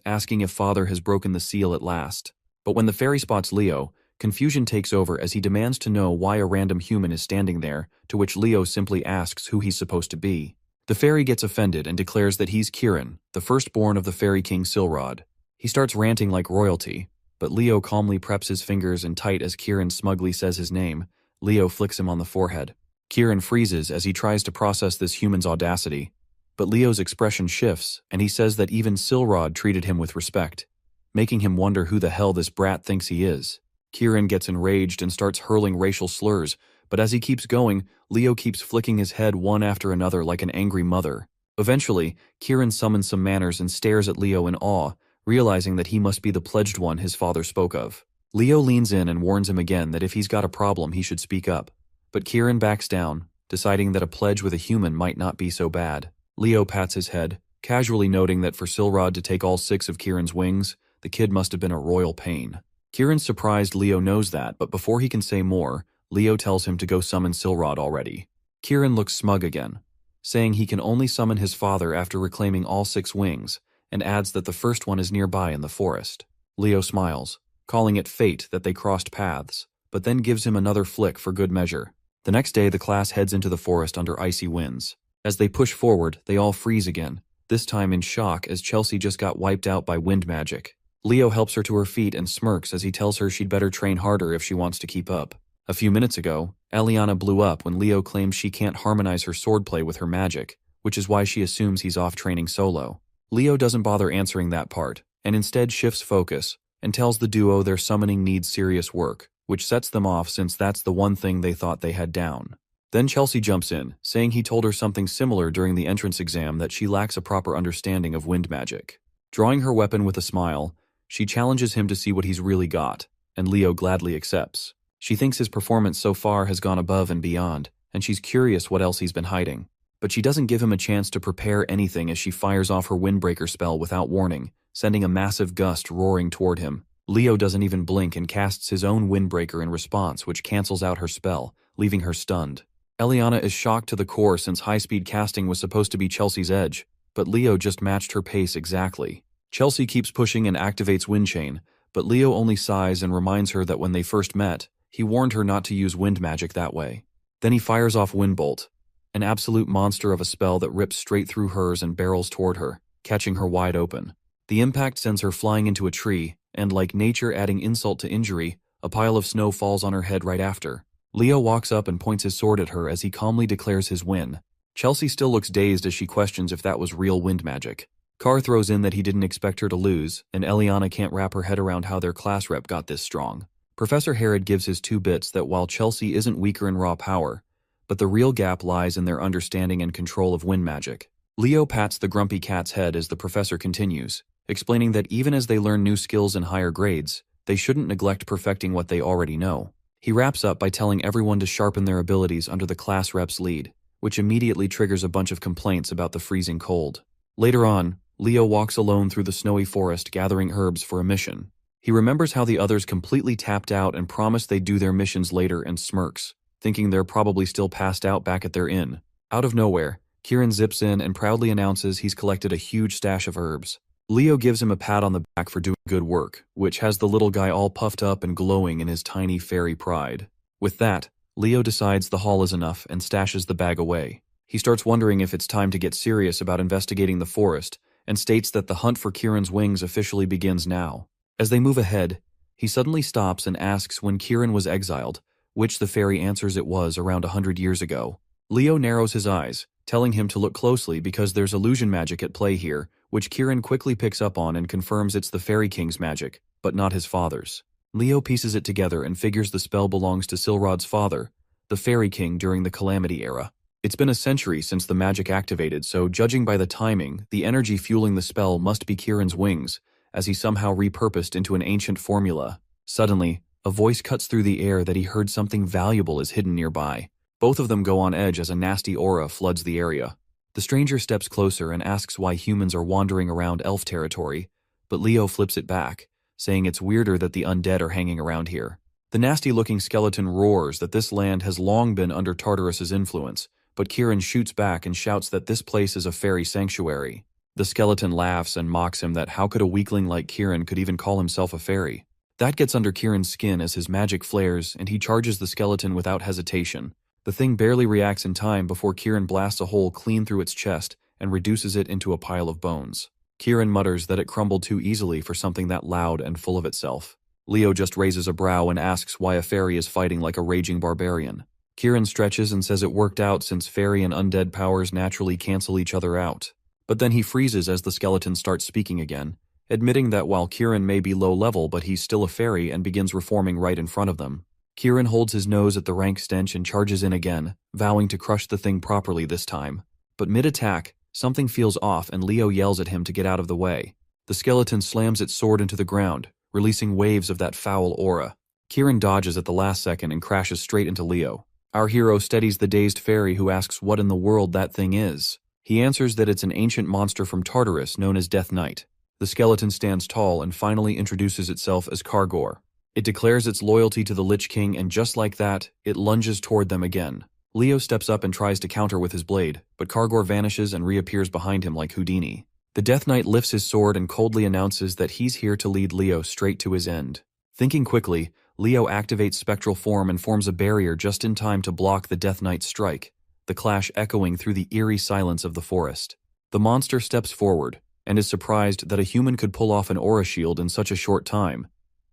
asking if Father has broken the seal at last. But when the fairy spots Leo, confusion takes over as he demands to know why a random human is standing there, to which Leo simply asks who he's supposed to be. The fairy gets offended and declares that he's Kirin, the firstborn of the Fairy King Silrod. He starts ranting like royalty, but Leo calmly preps his fingers and tight as Kirin smugly says his name. Leo flicks him on the forehead. Kirin freezes as he tries to process this human's audacity, but Leo's expression shifts and he says that even Silrod treated him with respect, making him wonder who the hell this brat thinks he is. Kirin gets enraged and starts hurling racial slurs, but as he keeps going, Leo keeps flicking his head one after another like an angry mother. Eventually, Kirin summons some manners and stares at Leo in awe, realizing that he must be the pledged one his father spoke of. Leo leans in and warns him again that if he's got a problem he should speak up, but Kirin backs down, deciding that a pledge with a human might not be so bad. Leo pats his head, casually noting that for Silrod to take all 6 of Kirin's wings, the kid must have been a royal pain. Kirin's surprised Leo knows that, but before he can say more, Leo tells him to go summon Silrod already. Kirin looks smug again, saying he can only summon his father after reclaiming all 6 wings, and adds that the first one is nearby in the forest. Leo smiles, calling it fate that they crossed paths, but then gives him another flick for good measure. The next day, the class heads into the forest under icy winds. As they push forward, they all freeze again, this time in shock as Chelsea just got wiped out by wind magic. Leo helps her to her feet and smirks as he tells her she'd better train harder if she wants to keep up. A few minutes ago, Eliana blew up when Leo claims she can't harmonize her swordplay with her magic, which is why she assumes he's off training solo. Leo doesn't bother answering that part, and instead shifts focus, and tells the duo their summoning needs serious work, which sets them off since that's the one thing they thought they had down. Then Chelsea jumps in, saying he told her something similar during the entrance exam, that she lacks a proper understanding of wind magic. Drawing her weapon with a smile, she challenges him to see what he's really got, and Leo gladly accepts. She thinks his performance so far has gone above and beyond, and she's curious what else he's been hiding. But she doesn't give him a chance to prepare anything as she fires off her windbreaker spell without warning, sending a massive gust roaring toward him. Leo doesn't even blink and casts his own windbreaker in response, which cancels out her spell, leaving her stunned. Eliana is shocked to the core since high-speed casting was supposed to be Chelsea's edge, but Leo just matched her pace exactly. Chelsea keeps pushing and activates Wind Chain, but Leo only sighs and reminds her that when they first met, he warned her not to use wind magic that way. Then he fires off Wind Bolt, an absolute monster of a spell that rips straight through hers and barrels toward her, catching her wide open. The impact sends her flying into a tree, and like nature adding insult to injury, a pile of snow falls on her head right after. Leo walks up and points his sword at her as he calmly declares his win. Chelsea still looks dazed as she questions if that was real wind magic. Carr throws in that he didn't expect her to lose, and Eliana can't wrap her head around how their class rep got this strong. Professor Herod gives his 2 bits that while Chelsea isn't weaker in raw power, but the real gap lies in their understanding and control of wind magic. Leo pats the grumpy cat's head as the professor continues, explaining that even as they learn new skills in higher grades, they shouldn't neglect perfecting what they already know. He wraps up by telling everyone to sharpen their abilities under the class rep's lead, which immediately triggers a bunch of complaints about the freezing cold. Later on, Leo walks alone through the snowy forest gathering herbs for a mission. He remembers how the others completely tapped out and promised they'd do their missions later and smirks, thinking they're probably still passed out back at their inn. Out of nowhere, Kieran zips in and proudly announces he's collected a huge stash of herbs. Leo gives him a pat on the back for doing good work, which has the little guy all puffed up and glowing in his tiny fairy pride. With that, Leo decides the haul is enough and stashes the bag away. He starts wondering if it's time to get serious about investigating the forest, and states that the hunt for Kieran's wings officially begins now. As they move ahead, he suddenly stops and asks when Kieran was exiled, which the fairy answers it was around 100 years ago. Leo narrows his eyes, telling him to look closely because there's illusion magic at play here, which Kieran quickly picks up on and confirms it's the Fairy King's magic, but not his father's. Leo pieces it together and figures the spell belongs to Silrod's father, the Fairy King during the Calamity era. It's been a century since the magic activated, so judging by the timing, the energy fueling the spell must be Kieran's wings, as he somehow repurposed into an ancient formula. Suddenly, a voice cuts through the air that he heard something valuable is hidden nearby. Both of them go on edge as a nasty aura floods the area. The stranger steps closer and asks why humans are wandering around elf territory, but Leo flips it back, saying it's weirder that the undead are hanging around here. The nasty-looking skeleton roars that this land has long been under Tartarus's influence, but Kieran shoots back and shouts that this place is a fairy sanctuary. The skeleton laughs and mocks him that how could a weakling like Kieran could even call himself a fairy. That gets under Kieran's skin as his magic flares and he charges the skeleton without hesitation. The thing barely reacts in time before Kieran blasts a hole clean through its chest and reduces it into a pile of bones. Kieran mutters that it crumbled too easily for something that loud and full of itself. Leo just raises a brow and asks why a fairy is fighting like a raging barbarian. Kieran stretches and says it worked out since fairy and undead powers naturally cancel each other out. But then he freezes as the skeleton starts speaking again, admitting that while Kieran may be low level but he's still a fairy and begins reforming right in front of them. Kieran holds his nose at the rank stench and charges in again, vowing to crush the thing properly this time. But mid-attack, something feels off and Leo yells at him to get out of the way. The skeleton slams its sword into the ground, releasing waves of that foul aura. Kieran dodges at the last second and crashes straight into Leo. Our hero steadies the dazed fairy who asks what in the world that thing is. He answers that it's an ancient monster from Tartarus known as Death Knight. The skeleton stands tall and finally introduces itself as Kargor. It declares its loyalty to the Lich King and just like that, it lunges toward them again. Leo steps up and tries to counter with his blade, but Kargor vanishes and reappears behind him like Houdini. The Death Knight lifts his sword and coldly announces that he's here to lead Leo straight to his end. Thinking quickly, Leo activates spectral form and forms a barrier just in time to block the Death Knight's strike, the clash echoing through the eerie silence of the forest. The monster steps forward and is surprised that a human could pull off an aura shield in such a short time,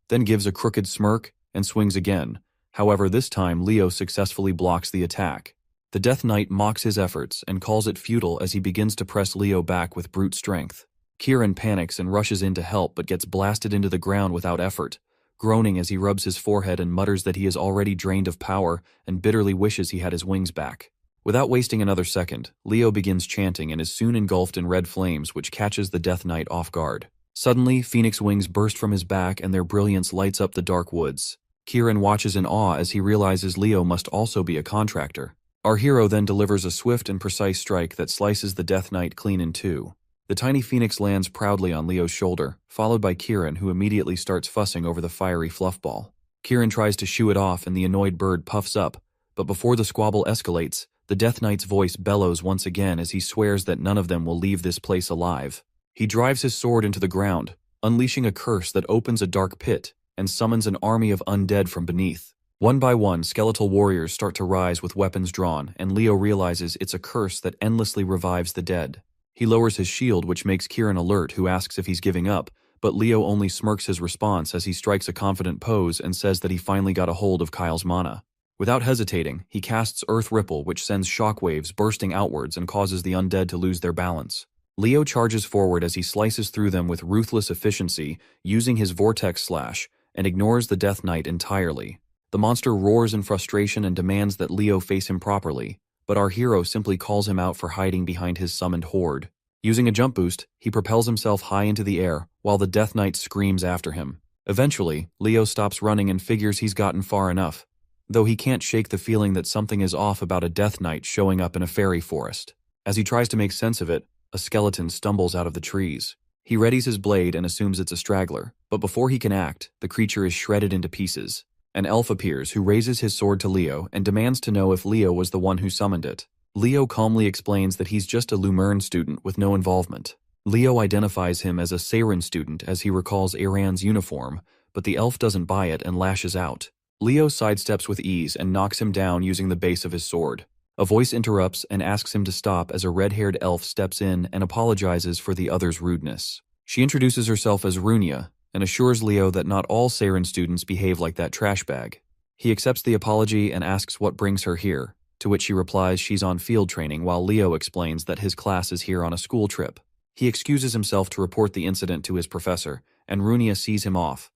then gives a crooked smirk and swings again. However, this time Leo successfully blocks the attack. The Death Knight mocks his efforts and calls it futile as he begins to press Leo back with brute strength. Kieran panics and rushes in to help but gets blasted into the ground without effort, groaning as he rubs his forehead and mutters that he is already drained of power and bitterly wishes he had his wings back. Without wasting another second, Leo begins chanting and is soon engulfed in red flames which catches the Death Knight off guard. Suddenly, Phoenix wings burst from his back and their brilliance lights up the dark woods. Kieran watches in awe as he realizes Leo must also be a contractor. Our hero then delivers a swift and precise strike that slices the Death Knight clean in two. The tiny phoenix lands proudly on Leo's shoulder, followed by Kieran, who immediately starts fussing over the fiery fluff ball. Kieran tries to shoo it off and the annoyed bird puffs up, But before the squabble escalates, the Death Knight's voice bellows once again as he swears that none of them will leave this place alive. He drives his sword into the ground, unleashing a curse that opens a dark pit and summons an army of undead from beneath. One by one, skeletal warriors start to rise with weapons drawn, and Leo realizes it's a curse that endlessly revives the dead. He lowers his shield, which makes Kieran alert, who asks if he's giving up, but Leo only smirks his response as he strikes a confident pose and says that he finally got a hold of Kyle's mana. Without hesitating, he casts Earth Ripple, which sends shockwaves bursting outwards and causes the undead to lose their balance. Leo charges forward as he slices through them with ruthless efficiency, using his Vortex Slash, and ignores the Death Knight entirely. The monster roars in frustration and demands that Leo face him properly, but our hero simply calls him out for hiding behind his summoned horde. Using a jump boost, he propels himself high into the air, while the Death Knight screams after him. Eventually, Leo stops running and figures he's gotten far enough, though he can't shake the feeling that something is off about a Death Knight showing up in a fairy forest. As he tries to make sense of it, a skeleton stumbles out of the trees. He readies his blade and assumes it's a straggler, but before he can act, the creature is shredded into pieces. An elf appears who raises his sword to Leo and demands to know if Leo was the one who summoned it. Leo calmly explains that he's just a Lumern student with no involvement. Leo identifies him as a Seiren student as he recalls Aran's uniform, but the elf doesn't buy it and lashes out. Leo sidesteps with ease and knocks him down using the base of his sword. A voice interrupts and asks him to stop as a red-haired elf steps in and apologizes for the other's rudeness. She introduces herself as Runia and assures Leo that not all Seiren students behave like that trash bag. He accepts the apology and asks what brings her here, to which she replies she's on field training, while Leo explains that his class is here on a school trip. He excuses himself to report the incident to his professor, and Runia sees him off,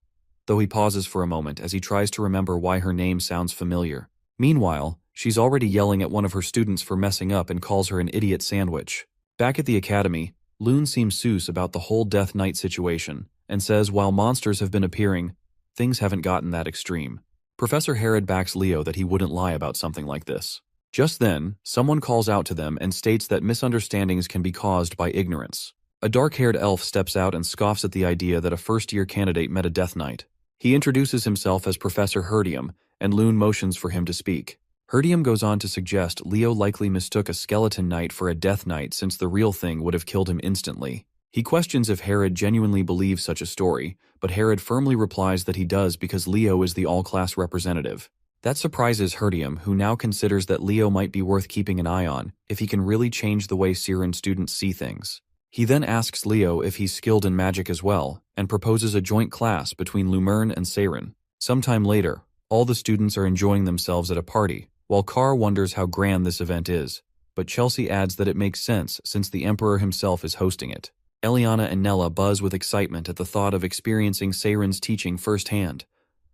though he pauses for a moment as he tries to remember why her name sounds familiar. Meanwhile, she's already yelling at one of her students for messing up and calls her an idiot sandwich. Back at the academy, Loon seems sus about the whole Death Knight situation, and says while monsters have been appearing, things haven't gotten that extreme. Professor Herod backs Leo that he wouldn't lie about something like this. Just then, someone calls out to them and states that misunderstandings can be caused by ignorance. A dark-haired elf steps out and scoffs at the idea that a first-year candidate met a Death Knight. He introduces himself as Professor Herdium, and Loon motions for him to speak. Herdium goes on to suggest Leo likely mistook a skeleton knight for a Death Knight since the real thing would have killed him instantly. He questions if Herod genuinely believes such a story, but Herod firmly replies that he does because Leo is the all-class representative. That surprises Herdium, who now considers that Leo might be worth keeping an eye on if he can really change the way Seiren students see things. He then asks Leo if he's skilled in magic as well, and proposes a joint class between Lumern and Seiren. Sometime later, all the students are enjoying themselves at a party, while Carr wonders how grand this event is, but Chelsea adds that it makes sense since the Emperor himself is hosting it. Eliana and Nella buzz with excitement at the thought of experiencing Seiren's teaching firsthand,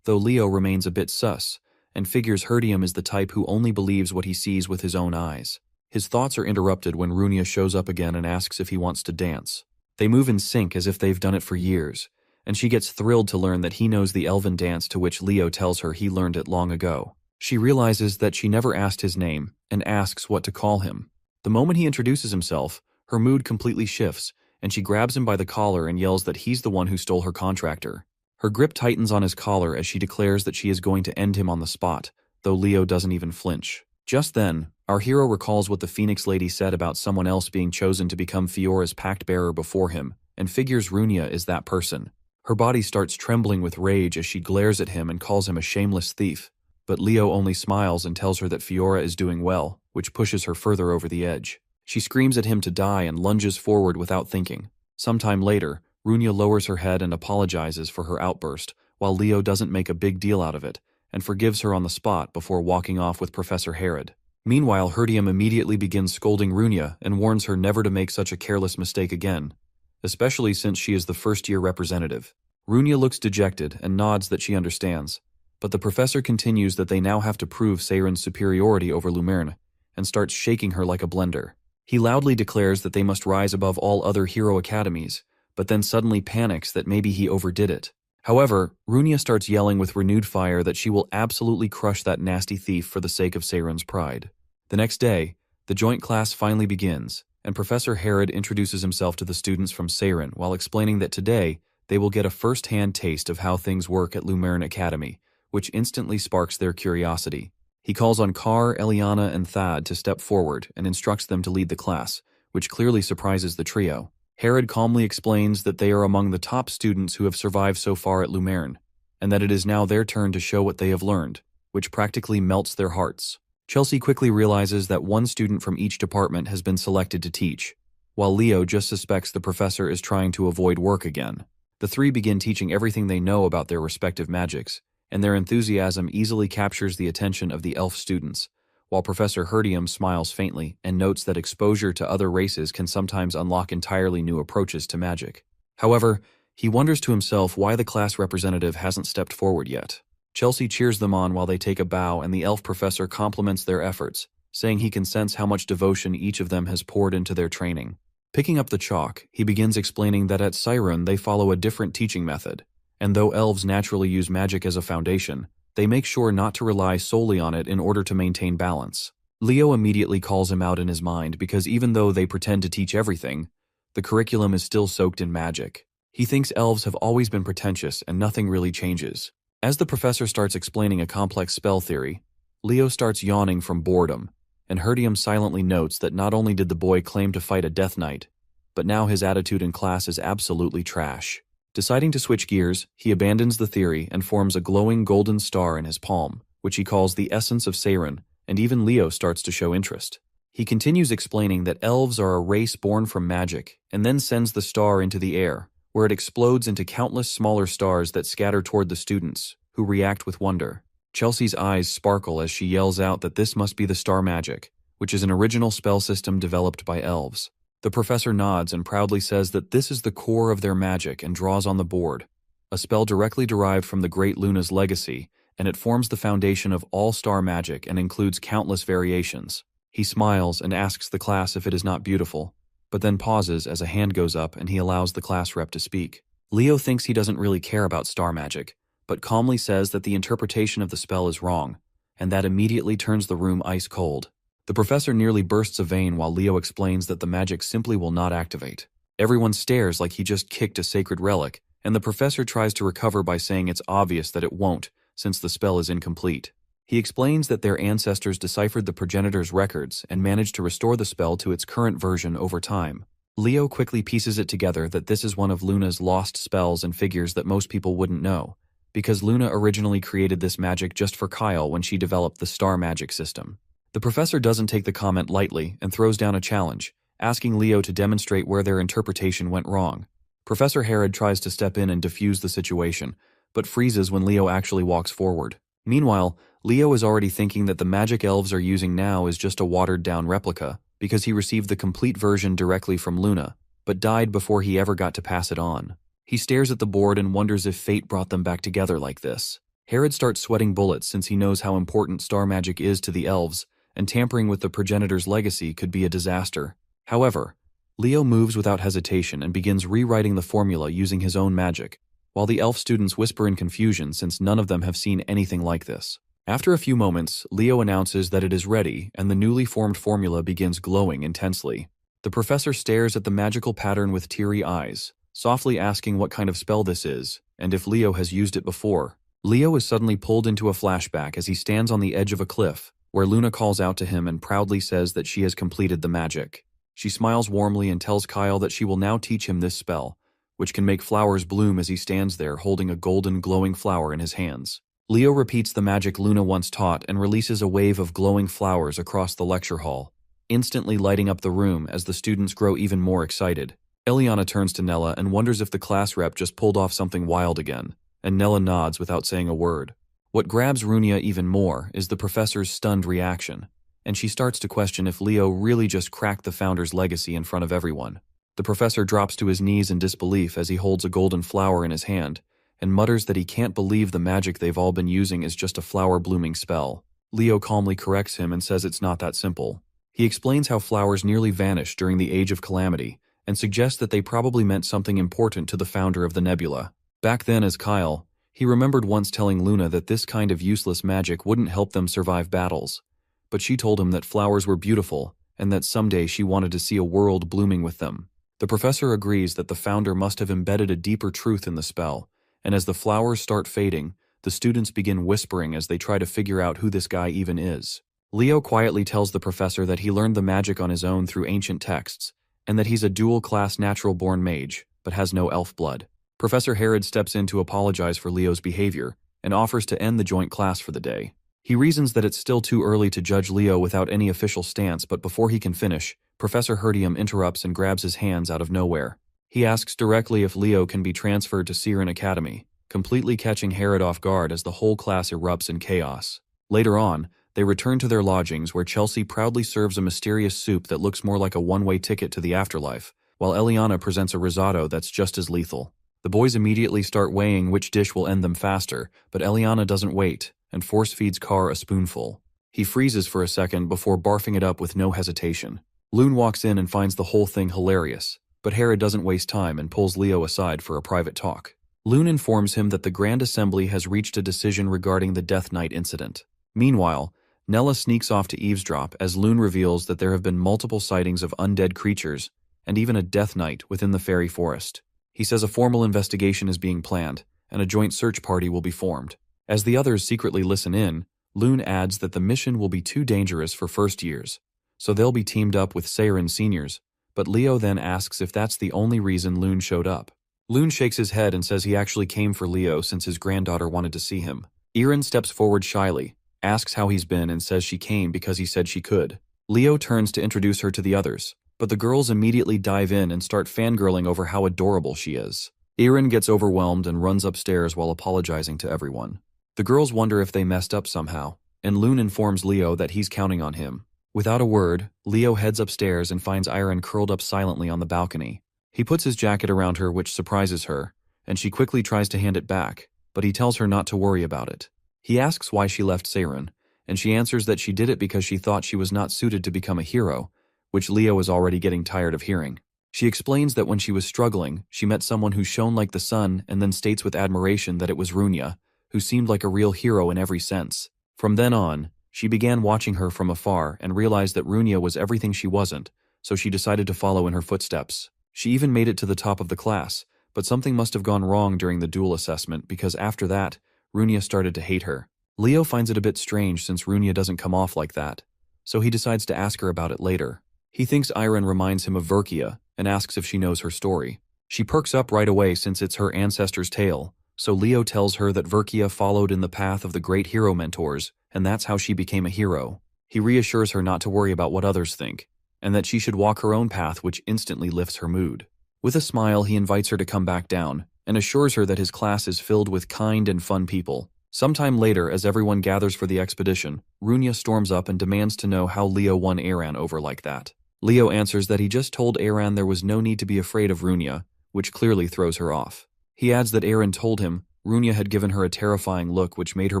though Leo remains a bit sus, and figures Herdium is the type who only believes what he sees with his own eyes. His thoughts are interrupted when Runia shows up again and asks if he wants to dance. They move in sync as if they've done it for years, and she gets thrilled to learn that he knows the elven dance to which Leo tells her he learned it long ago. She realizes that she never asked his name and asks what to call him. The moment he introduces himself, her mood completely shifts, and she grabs him by the collar and yells that he's the one who stole her contractor. Her grip tightens on his collar as she declares that she is going to end him on the spot, though Leo doesn't even flinch. Just then, our hero recalls what the Phoenix Lady said about someone else being chosen to become Fiora's pact bearer before him, and figures Runia is that person. Her body starts trembling with rage as she glares at him and calls him a shameless thief, but Leo only smiles and tells her that Fiora is doing well, which pushes her further over the edge. She screams at him to die and lunges forward without thinking. Sometime later, Runia lowers her head and apologizes for her outburst, while Leo doesn't make a big deal out of it, and forgives her on the spot before walking off with Professor Herod. Meanwhile, Herdium immediately begins scolding Runia and warns her never to make such a careless mistake again, especially since she is the first-year representative. Runia looks dejected and nods that she understands, but the professor continues that they now have to prove Seiren's superiority over Lumern, and starts shaking her like a blender. He loudly declares that they must rise above all other hero academies, but then suddenly panics that maybe he overdid it. However, Runia starts yelling with renewed fire that she will absolutely crush that nasty thief for the sake of Seiren's pride. The next day, the joint class finally begins, and Professor Herod introduces himself to the students from Seiren while explaining that today they will get a first-hand taste of how things work at Lumern Academy, which instantly sparks their curiosity. He calls on Kar, Eliana, and Thad to step forward and instructs them to lead the class, which clearly surprises the trio. Herod calmly explains that they are among the top students who have survived so far at Lumerne, and that it is now their turn to show what they have learned, which practically melts their hearts. Chelsea quickly realizes that one student from each department has been selected to teach, while Leo just suspects the professor is trying to avoid work again. The three begin teaching everything they know about their respective magics, and their enthusiasm easily captures the attention of the elf students, while Professor Herdium smiles faintly and notes that exposure to other races can sometimes unlock entirely new approaches to magic. However, he wonders to himself why the class representative hasn't stepped forward yet. Chelsea cheers them on while they take a bow, and the elf professor compliments their efforts, saying he can sense how much devotion each of them has poured into their training. Picking up the chalk, he begins explaining that at Siren they follow a different teaching method, and though elves naturally use magic as a foundation, they make sure not to rely solely on it in order to maintain balance. Leo immediately calls him out in his mind because even though they pretend to teach everything, the curriculum is still soaked in magic. He thinks elves have always been pretentious and nothing really changes. As the professor starts explaining a complex spell theory, Leo starts yawning from boredom, and Herdium silently notes that not only did the boy claim to fight a death knight, but now his attitude in class is absolutely trash. Deciding to switch gears, he abandons the theory and forms a glowing golden star in his palm, which he calls the essence of Seiren, and even Leo starts to show interest. He continues explaining that elves are a race born from magic, and then sends the star into the air, where it explodes into countless smaller stars that scatter toward the students, who react with wonder. Chelsea's eyes sparkle as she yells out that this must be the star magic, which is an original spell system developed by elves. The professor nods and proudly says that this is the core of their magic and draws on the board, a spell directly derived from the Great Luna's legacy, and it forms the foundation of all star magic and includes countless variations. He smiles and asks the class if it is not beautiful, but then pauses as a hand goes up and he allows the class rep to speak. Leo thinks he doesn't really care about star magic, but calmly says that the interpretation of the spell is wrong, and that immediately turns the room ice cold. The professor nearly bursts a vein while Leo explains that the magic simply will not activate. Everyone stares like he just kicked a sacred relic, and the professor tries to recover by saying it's obvious that it won't, since the spell is incomplete. He explains that their ancestors deciphered the progenitor's records and managed to restore the spell to its current version over time. Leo quickly pieces it together that this is one of Luna's lost spells and figures that most people wouldn't know, because Luna originally created this magic just for Kyle when she developed the star magic system. The professor doesn't take the comment lightly and throws down a challenge, asking Leo to demonstrate where their interpretation went wrong. Professor Herod tries to step in and defuse the situation, but freezes when Leo actually walks forward. Meanwhile, Leo is already thinking that the magic elves are using now is just a watered-down replica, because he received the complete version directly from Luna, but died before he ever got to pass it on. He stares at the board and wonders if fate brought them back together like this. Herod starts sweating bullets since he knows how important star magic is to the elves, and tampering with the progenitor's legacy could be a disaster. However, Leo moves without hesitation and begins rewriting the formula using his own magic, while the elf students whisper in confusion since none of them have seen anything like this. After a few moments, Leo announces that it is ready, and the newly formed formula begins glowing intensely. The professor stares at the magical pattern with teary eyes, softly asking what kind of spell this is, and if Leo has used it before. Leo is suddenly pulled into a flashback as he stands on the edge of a cliff, where Luna calls out to him and proudly says that she has completed the magic. She smiles warmly and tells Kyle that she will now teach him this spell, which can make flowers bloom as he stands there holding a golden glowing flower in his hands. Leo repeats the magic Luna once taught and releases a wave of glowing flowers across the lecture hall, instantly lighting up the room as the students grow even more excited. Eliana turns to Nella and wonders if the class rep just pulled off something wild again, and Nella nods without saying a word. What grabs Runia even more is the professor's stunned reaction, and she starts to question if Leo really just cracked the founder's legacy in front of everyone. The professor drops to his knees in disbelief as he holds a golden flower in his hand, and mutters that he can't believe the magic they've all been using is just a flower-blooming spell. Leo calmly corrects him and says it's not that simple. He explains how flowers nearly vanished during the Age of Calamity, and suggests that they probably meant something important to the founder of the nebula. Back then as Kyle, he remembered once telling Luna that this kind of useless magic wouldn't help them survive battles, but she told him that flowers were beautiful, and that someday she wanted to see a world blooming with them. The professor agrees that the founder must have embedded a deeper truth in the spell, and as the flowers start fading, the students begin whispering as they try to figure out who this guy even is. Leo quietly tells the professor that he learned the magic on his own through ancient texts, and that he's a dual-class natural-born mage, but has no elf blood. Professor Herod steps in to apologize for Leo's behavior, and offers to end the joint class for the day. He reasons that it's still too early to judge Leo without any official stance, but before he can finish, Professor Herdium interrupts and grabs his hands out of nowhere. He asks directly if Leo can be transferred to Siren Academy, completely catching Herod off guard as the whole class erupts in chaos. Later on, they return to their lodgings where Chelsea proudly serves a mysterious soup that looks more like a one-way ticket to the afterlife, while Eliana presents a risotto that's just as lethal. The boys immediately start weighing which dish will end them faster, but Eliana doesn't wait and force-feeds Carr a spoonful. He freezes for a second before barfing it up with no hesitation. Loon walks in and finds the whole thing hilarious, but Herod doesn't waste time and pulls Leo aside for a private talk. Loon informs him that the Grand Assembly has reached a decision regarding the Death Knight incident. Meanwhile, Nella sneaks off to eavesdrop as Loon reveals that there have been multiple sightings of undead creatures and even a Death Knight within the fairy forest. He says a formal investigation is being planned, and a joint search party will be formed. As the others secretly listen in, Loon adds that the mission will be too dangerous for first years, so they'll be teamed up with Seirin seniors, but Leo then asks if that's the only reason Loon showed up. Loon shakes his head and says he actually came for Leo since his granddaughter wanted to see him. Erin steps forward shyly, asks how he's been and says she came because he said she could. Leo turns to introduce her to the others, but the girls immediately dive in and start fangirling over how adorable she is. Erin gets overwhelmed and runs upstairs while apologizing to everyone. The girls wonder if they messed up somehow, and Loon informs Leo that he's counting on him. Without a word, Leo heads upstairs and finds Erin curled up silently on the balcony. He puts his jacket around her, which surprises her, and she quickly tries to hand it back, but he tells her not to worry about it. He asks why she left Seirin, and she answers that she did it because she thought she was not suited to become a hero, which Leo is already getting tired of hearing. She explains that when she was struggling, she met someone who shone like the sun and then states with admiration that it was Runia, who seemed like a real hero in every sense. From then on, she began watching her from afar and realized that Runia was everything she wasn't, so she decided to follow in her footsteps. She even made it to the top of the class, but something must have gone wrong during the duel assessment because after that, Runia started to hate her. Leo finds it a bit strange since Runia doesn't come off like that, so he decides to ask her about it later. He thinks Erin reminds him of Verkia and asks if she knows her story. She perks up right away since it's her ancestor's tale, so Leo tells her that Verkia followed in the path of the great hero mentors, and that's how she became a hero. He reassures her not to worry about what others think, and that she should walk her own path, which instantly lifts her mood. With a smile, he invites her to come back down, and assures her that his class is filled with kind and fun people. Sometime later, as everyone gathers for the expedition, Runia storms up and demands to know how Leo won Aran over like that. Leo answers that he just told Aran there was no need to be afraid of Runia, which clearly throws her off. He adds that Aran told him Runia had given her a terrifying look which made her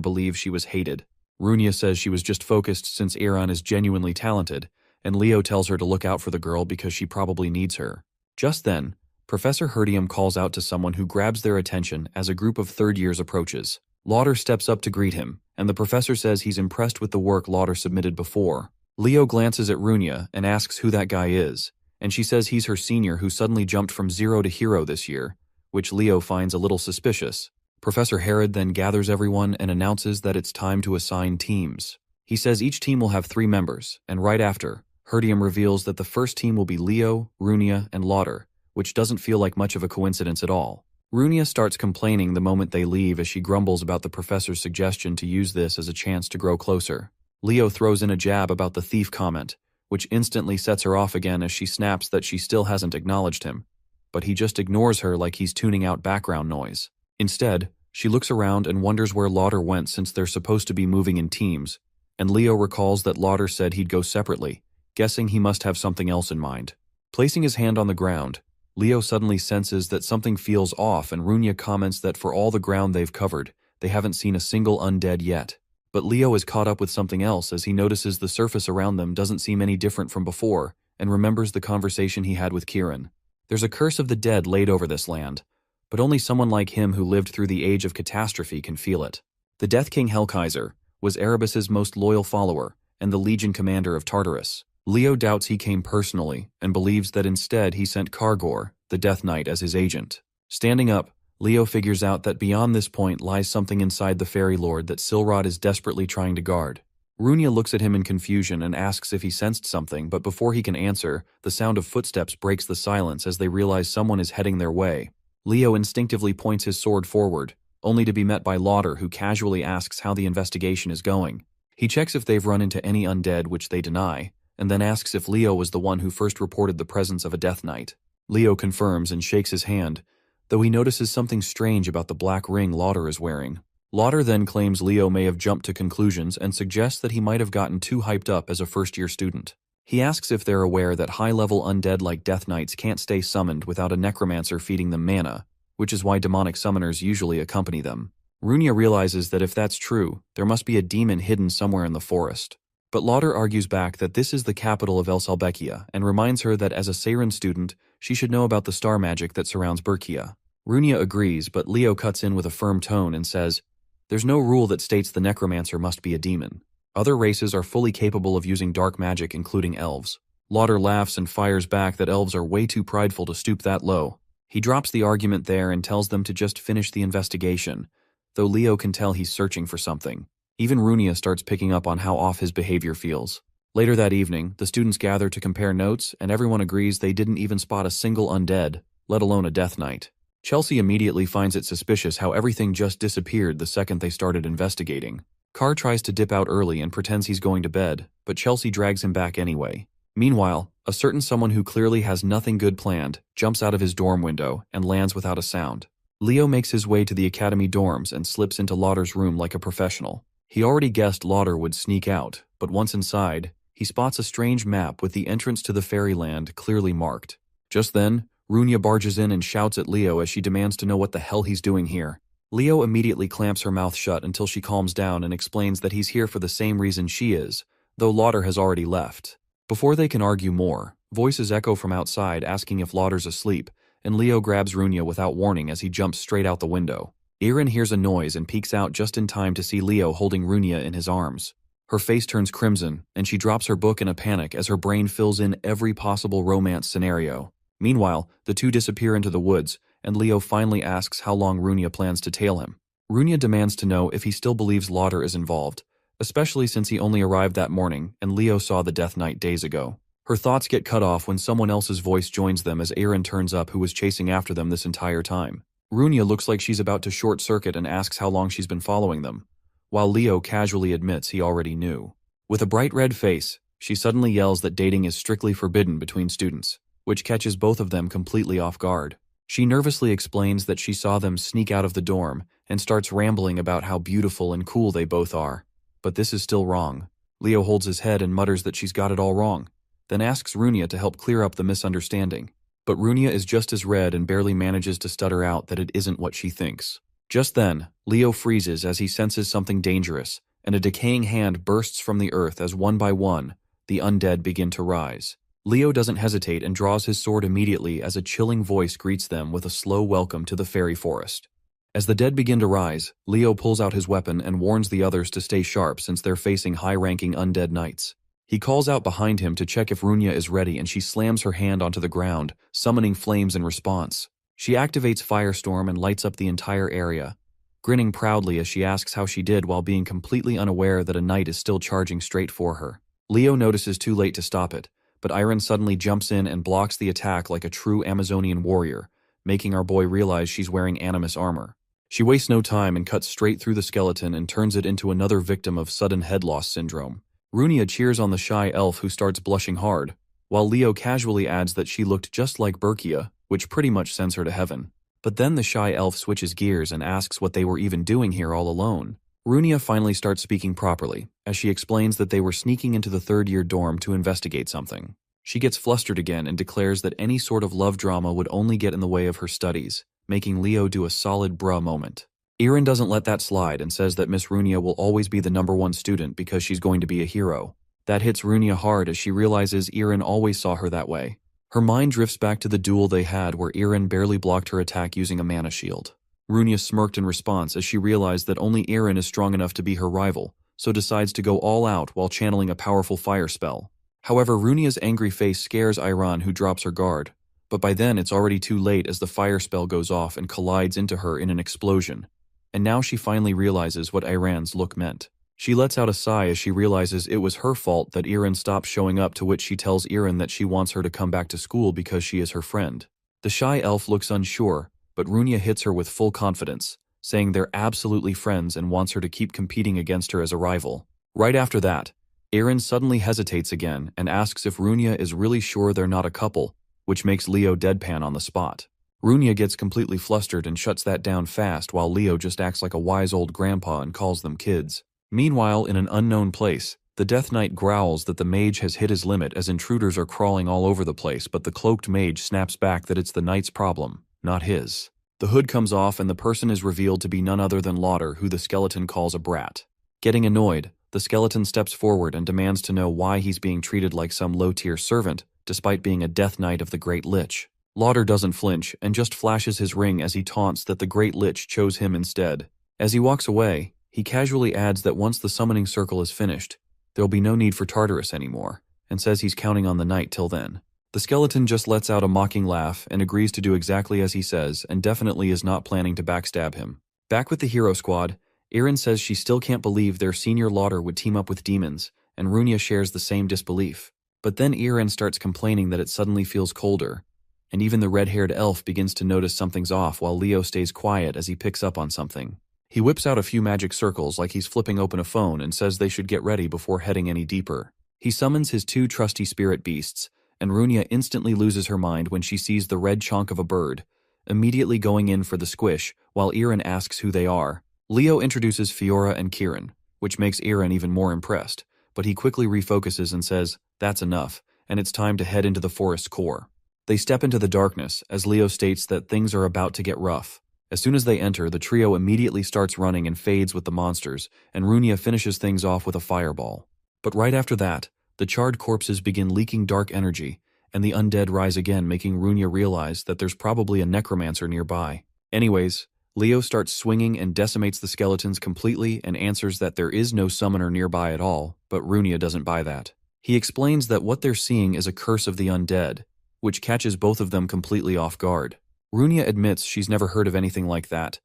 believe she was hated. Runia says she was just focused since Aran is genuinely talented, and Leo tells her to look out for the girl because she probably needs her. Just then, Professor Herdium calls out to someone who grabs their attention as a group of third years approaches. Lauder steps up to greet him, and the professor says he's impressed with the work Lauder submitted before. Leo glances at Runia and asks who that guy is, and she says he's her senior who suddenly jumped from 0 to hero this year, which Leo finds a little suspicious. Professor Herod then gathers everyone and announces that it's time to assign teams. He says each team will have 3 members, and right after, Herdium reveals that the first team will be Leo, Runia, and Lauder, which doesn't feel like much of a coincidence at all. Runia starts complaining the moment they leave as she grumbles about the professor's suggestion to use this as a chance to grow closer. Leo throws in a jab about the thief comment, which instantly sets her off again as she snaps that she still hasn't acknowledged him, but he just ignores her like he's tuning out background noise. Instead, she looks around and wonders where Lauder went since they're supposed to be moving in teams, and Leo recalls that Lauder said he'd go separately, guessing he must have something else in mind. Placing his hand on the ground, Leo suddenly senses that something feels off, and Runia comments that for all the ground they've covered, they haven't seen a single undead yet. But Leo is caught up with something else as he notices the surface around them doesn't seem any different from before, and remembers the conversation he had with Kieran. There's a curse of the dead laid over this land, but only someone like him who lived through the age of catastrophe can feel it. The Death King Hellkaiser was Erebus's most loyal follower and the Legion commander of Tartarus. Leo doubts he came personally and believes that instead he sent Kargor, the Death Knight, as his agent. Standing up, Leo figures out that beyond this point lies something inside the fairy lord that Silrod is desperately trying to guard. Runia looks at him in confusion and asks if he sensed something, but before he can answer, the sound of footsteps breaks the silence as they realize someone is heading their way. Leo instinctively points his sword forward, only to be met by Lauder, who casually asks how the investigation is going. He checks if they've run into any undead, which they deny, and then asks if Leo was the one who first reported the presence of a Death Knight. Leo confirms and shakes his hand, though he notices something strange about the black ring Lauder is wearing. Lauder then claims Leo may have jumped to conclusions and suggests that he might have gotten too hyped up as a first-year student. He asks if they're aware that high-level undead like Death Knights can't stay summoned without a necromancer feeding them mana, which is why demonic summoners usually accompany them. Runia realizes that if that's true, there must be a demon hidden somewhere in the forest. But Lauder argues back that this is the capital of Elsalbekia and reminds her that as a Seiren student, she should know about the star magic that surrounds Berkia. Runia agrees, but Leo cuts in with a firm tone and says, "There's no rule that states the necromancer must be a demon. Other races are fully capable of using dark magic, including elves." Lauder laughs and fires back that elves are way too prideful to stoop that low. He drops the argument there and tells them to just finish the investigation, though Leo can tell he's searching for something. Even Runia starts picking up on how off his behavior feels. Later that evening, the students gather to compare notes, and everyone agrees they didn't even spot a single undead, let alone a Death Knight. Chelsea immediately finds it suspicious how everything just disappeared the second they started investigating. Carr tries to dip out early and pretends he's going to bed, but Chelsea drags him back anyway. Meanwhile, a certain someone who clearly has nothing good planned jumps out of his dorm window and lands without a sound. Leo makes his way to the academy dorms and slips into Lauder's room like a professional. He already guessed Lauder would sneak out, but once inside, he spots a strange map with the entrance to the fairyland clearly marked. Just then, Runia barges in and shouts at Leo as she demands to know what the hell he's doing here. Leo immediately clamps her mouth shut until she calms down and explains that he's here for the same reason she is, though Lauder has already left. Before they can argue more, voices echo from outside asking if Lauder's asleep, and Leo grabs Runia without warning as he jumps straight out the window. Irin hears a noise and peeks out just in time to see Leo holding Runia in his arms. Her face turns crimson, and she drops her book in a panic as her brain fills in every possible romance scenario. Meanwhile, the two disappear into the woods, and Leo finally asks how long Runia plans to tail him. Runia demands to know if he still believes Lauder is involved, especially since he only arrived that morning and Leo saw the Death Knight days ago. Her thoughts get cut off when someone else's voice joins them as Aaron turns up, who was chasing after them this entire time. Runia looks like she's about to short-circuit and asks how long she's been following them, while Leo casually admits he already knew. With a bright red face, she suddenly yells that dating is strictly forbidden between students, which catches both of them completely off guard. She nervously explains that she saw them sneak out of the dorm and starts rambling about how beautiful and cool they both are. But this is still wrong. Leo holds his head and mutters that she's got it all wrong, then asks Runia to help clear up the misunderstanding. But Runia is just as red and barely manages to stutter out that it isn't what she thinks. Just then, Leo freezes as he senses something dangerous, and a decaying hand bursts from the earth as one by one, the undead begin to rise. Leo doesn't hesitate and draws his sword immediately as a chilling voice greets them with a slow welcome to the fairy forest. As the dead begin to rise, Leo pulls out his weapon and warns the others to stay sharp since they're facing high-ranking undead knights. He calls out behind him to check if Runia is ready, and she slams her hand onto the ground, summoning flames in response. She activates Firestorm and lights up the entire area, grinning proudly as she asks how she did while being completely unaware that a knight is still charging straight for her. Leo notices too late to stop it, but Iron suddenly jumps in and blocks the attack like a true Amazonian warrior, making our boy realize she's wearing animus armor. She wastes no time and cuts straight through the skeleton and turns it into another victim of sudden head loss syndrome. Runia cheers on the shy elf, who starts blushing hard, while Leo casually adds that she looked just like Berkia, which pretty much sends her to heaven. But then the shy elf switches gears and asks what they were even doing here all alone. Runia finally starts speaking properly, as she explains that they were sneaking into the third-year dorm to investigate something. She gets flustered again and declares that any sort of love drama would only get in the way of her studies, making Leo do a solid bruh moment. Irin doesn't let that slide and says that Miss Runia will always be the #1 student because she's going to be a hero. That hits Runia hard as she realizes Irin always saw her that way. Her mind drifts back to the duel they had where Irin barely blocked her attack using a mana shield. Runia smirked in response as she realized that only Irin is strong enough to be her rival, so decides to go all out while channeling a powerful fire spell. However, Runia's angry face scares Iran, who drops her guard. But by then it's already too late as the fire spell goes off and collides into her in an explosion. And now she finally realizes what Iran's look meant. She lets out a sigh as she realizes it was her fault that Iran stopped showing up, to which she tells Iran that she wants her to come back to school because she is her friend. The shy elf looks unsure, but Runia hits her with full confidence, saying they're absolutely friends and wants her to keep competing against her as a rival. Right after that, Iran suddenly hesitates again and asks if Runia is really sure they're not a couple, which makes Leo deadpan on the spot. Runia gets completely flustered and shuts that down fast, while Leo just acts like a wise old grandpa and calls them kids. Meanwhile, in an unknown place, the Death Knight growls that the mage has hit his limit as intruders are crawling all over the place, but the cloaked mage snaps back that it's the knight's problem, not his. The hood comes off and the person is revealed to be none other than Lauder, who the skeleton calls a brat. Getting annoyed, the skeleton steps forward and demands to know why he's being treated like some low-tier servant, despite being a Death Knight of the Great Lich. Lauder doesn't flinch and just flashes his ring as he taunts that the Great Lich chose him instead. As he walks away, he casually adds that once the summoning circle is finished, there'll be no need for Tartarus anymore, and says he's counting on the knight till then. The skeleton just lets out a mocking laugh and agrees to do exactly as he says, and definitely is not planning to backstab him. Back with the hero squad, Iran says she still can't believe their senior Lauder would team up with demons, and Runia shares the same disbelief. But then Iran starts complaining that it suddenly feels colder, and even the red-haired elf begins to notice something's off while Leo stays quiet as he picks up on something. He whips out a few magic circles like he's flipping open a phone and says they should get ready before heading any deeper. He summons his two trusty spirit beasts, and Runia instantly loses her mind when she sees the red chonk of a bird, immediately going in for the squish while Iran asks who they are. Leo introduces Fiora and Kieran, which makes Iran even more impressed, but he quickly refocuses and says, "That's enough, and it's time to head into the forest's core." They step into the darkness as Leo states that things are about to get rough. As soon as they enter, the trio immediately starts running and fades with the monsters, and Runia finishes things off with a fireball. But right after that, the charred corpses begin leaking dark energy, and the undead rise again, making Runia realize that there's probably a necromancer nearby. Anyways, Leo starts swinging and decimates the skeletons completely and answers that there is no summoner nearby at all, but Runia doesn't buy that. He explains that what they're seeing is a curse of the undead, which catches both of them completely off guard. Runia admits she's never heard of anything like that,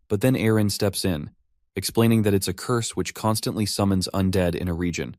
but then Aaron steps in, explaining that it's a curse which constantly summons undead in a region,